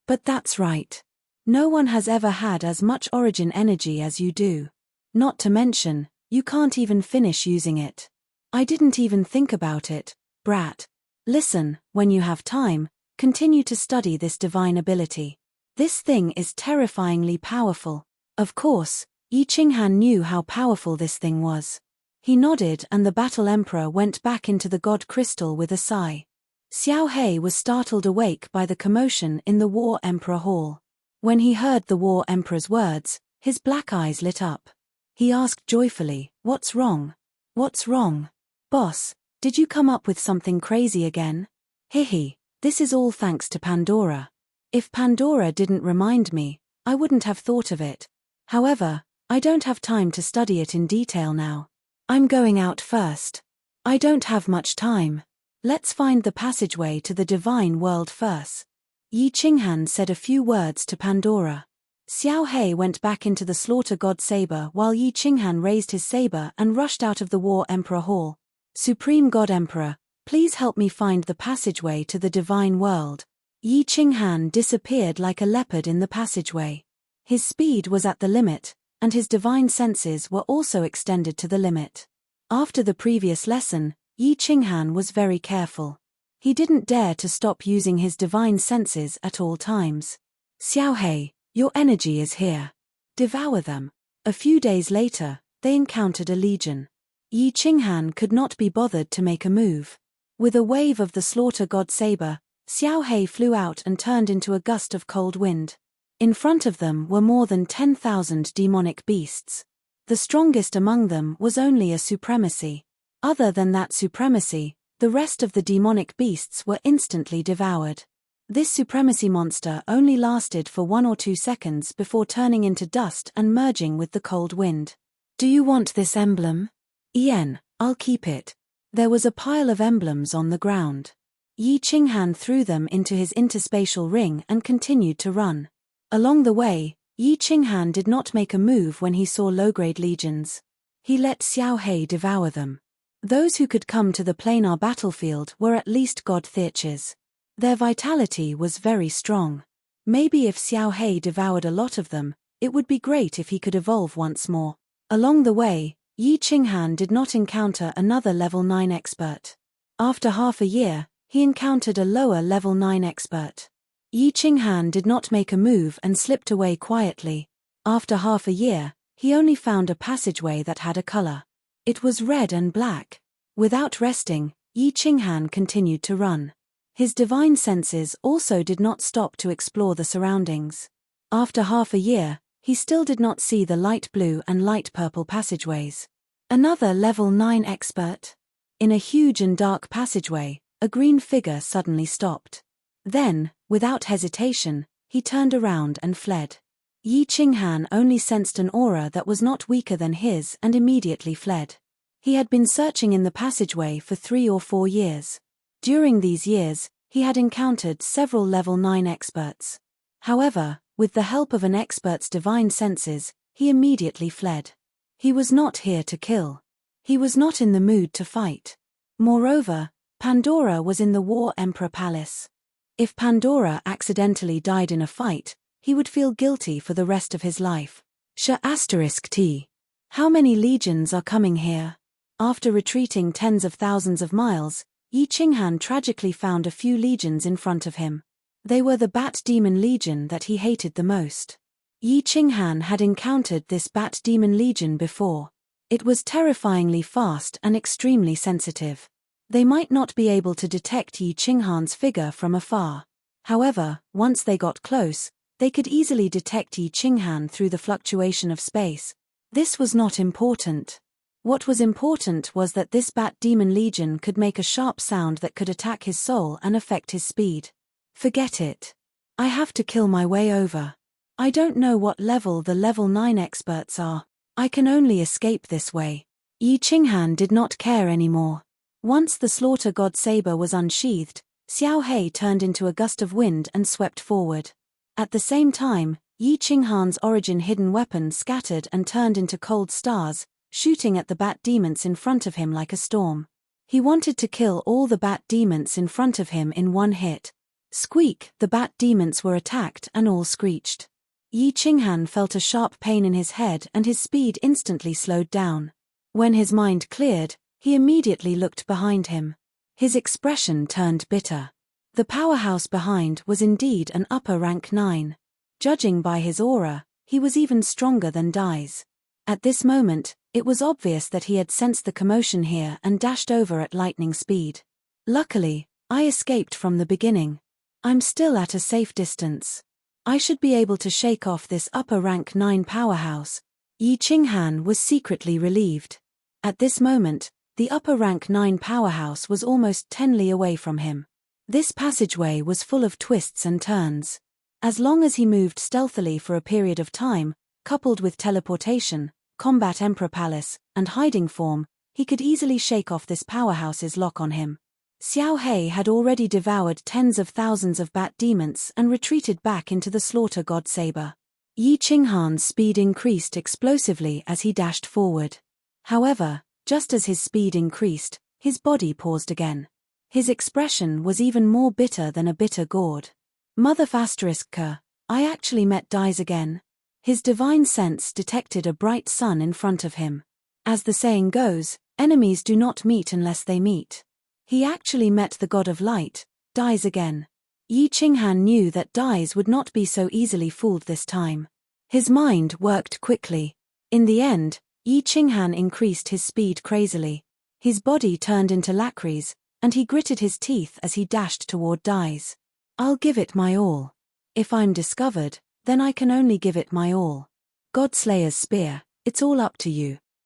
But that's right. No one has ever had as much origin energy as you do. Not to mention, you can't even finish using it. I didn't even think about it, Brat. Listen, when you have time, continue to study this divine ability. This thing is terrifyingly powerful. Of course, Yi Qinghan knew how powerful this thing was. He nodded and the Battle Emperor went back into the God Crystal with a sigh. Xiao He was startled awake by the commotion in the War Emperor Hall. When he heard the War Emperor's words, his black eyes lit up. He asked joyfully, "What's wrong? What's wrong? Boss, did you come up with something crazy again?" "Hihi, this is all thanks to Pandora. If Pandora didn't remind me, I wouldn't have thought of it. However, I don't have time to study it in detail now. I'm going out first. I don't have much time. Let's find the passageway to the divine world first." Yi Qinghan said a few words to Pandora. Xiao He went back into the Slaughter God Saber while Yi Qinghan raised his saber and rushed out of the War Emperor Hall. "Supreme God Emperor, please help me find the passageway to the divine world." Yi Qinghan disappeared like a leopard in the passageway. His speed was at the limit, and his divine senses were also extended to the limit. After the previous lesson, Yi Qinghan was very careful. He didn't dare to stop using his divine senses at all times. "Xiao He, your energy is here. Devour them." A few days later, they encountered a legion. Yi Qinghan could not be bothered to make a move. With a wave of the Slaughter God Saber, Xiao He flew out and turned into a gust of cold wind. In front of them were more than 10,000 demonic beasts. The strongest among them was only a supremacy. Other than that supremacy, the rest of the demonic beasts were instantly devoured. This supremacy monster only lasted for 1 or 2 seconds before turning into dust and merging with the cold wind. "Do you want this emblem?" "Yen, I'll keep it." There was a pile of emblems on the ground. Yi Qinghan threw them into his interspatial ring and continued to run. Along the way, Yi Qinghan did not make a move when he saw low-grade legions. He let Xiao He devour them. Those who could come to the planar battlefield were at least god Theurges. Their vitality was very strong. Maybe if Xiao He devoured a lot of them, it would be great if he could evolve once more. Along the way, Yi Qinghan did not encounter another level 9 expert. After half a year, he encountered a lower level 9 expert. Yi Qinghan did not make a move and slipped away quietly. After half a year, he only found a passageway that had a color. It was red and black. Without resting, Yi Qinghan continued to run. His divine senses also did not stop to explore the surroundings. After half a year, he still did not see the light blue and light purple passageways. Another level 9 expert. In a huge and dark passageway, a green figure suddenly stopped. Then, without hesitation, he turned around and fled. Yi Qinghan only sensed an aura that was not weaker than his and immediately fled. He had been searching in the passageway for 3 or 4 years. During these years, he had encountered several level 9 experts. However, with the help of an expert's divine senses, he immediately fled. He was not here to kill. He was not in the mood to fight. Moreover, Pandora was in the War Emperor Palace. If Pandora accidentally died in a fight, he would feel guilty for the rest of his life. *T. How many legions are coming here? After retreating tens of thousands of miles, Yi Qinghan tragically found a few legions in front of him. They were the Bat Demon Legion that he hated the most. Yi Qinghan had encountered this Bat Demon Legion before. It was terrifyingly fast and extremely sensitive. They might not be able to detect Yi Qinghan's figure from afar. However, once they got close, they could easily detect Yi Qinghan through the fluctuation of space. This was not important. What was important was that this bat demon legion could make a sharp sound that could attack his soul and affect his speed. Forget it. I have to kill my way over. I don't know what level the level 9 experts are. I can only escape this way. Yi Qinghan did not care anymore. Once the slaughter god saber was unsheathed, Xiao Hei turned into a gust of wind and swept forward. At the same time, Yi Qinghan's origin hidden weapon scattered and turned into cold stars, shooting at the bat demons in front of him like a storm. He wanted to kill all the bat demons in front of him in one hit. Squeak, the bat demons were attacked and all screeched. Yi Qinghan felt a sharp pain in his head and his speed instantly slowed down. When his mind cleared, he immediately looked behind him. His expression turned bitter. The powerhouse behind was indeed an upper rank 9. Judging by his aura, he was even stronger than Dai's. At this moment, it was obvious that he had sensed the commotion here and dashed over at lightning speed. Luckily, I escaped from the beginning. I'm still at a safe distance. I should be able to shake off this upper rank 9 powerhouse. Yi Qinghan was secretly relieved. At this moment, the upper rank 9 powerhouse was almost 10 li away from him. This passageway was full of twists and turns. As long as he moved stealthily for a period of time, coupled with teleportation, combat Emperor Palace, and hiding form, he could easily shake off this powerhouse's lock on him. Xiao Hei had already devoured tens of thousands of bat demons and retreated back into the slaughter god saber. Yi Qinghan's speed increased explosively as he dashed forward. However, just as his speed increased, his body paused again. His expression was even more bitter than a bitter gourd. Mother *K, I actually met Dai's again. His divine sense detected a bright sun in front of him. As the saying goes, enemies do not meet unless they meet. He actually met the god of light, Dai's again. Yi Qinghan knew that Dai's would not be so easily fooled this time. His mind worked quickly. In the end, Yi Qinghan increased his speed crazily. His body turned into lacries, and he gritted his teeth as he dashed toward Dai's. I'll give it my all. If I'm discovered, then I can only give it my all. Godslayer's spear, it's all up to you.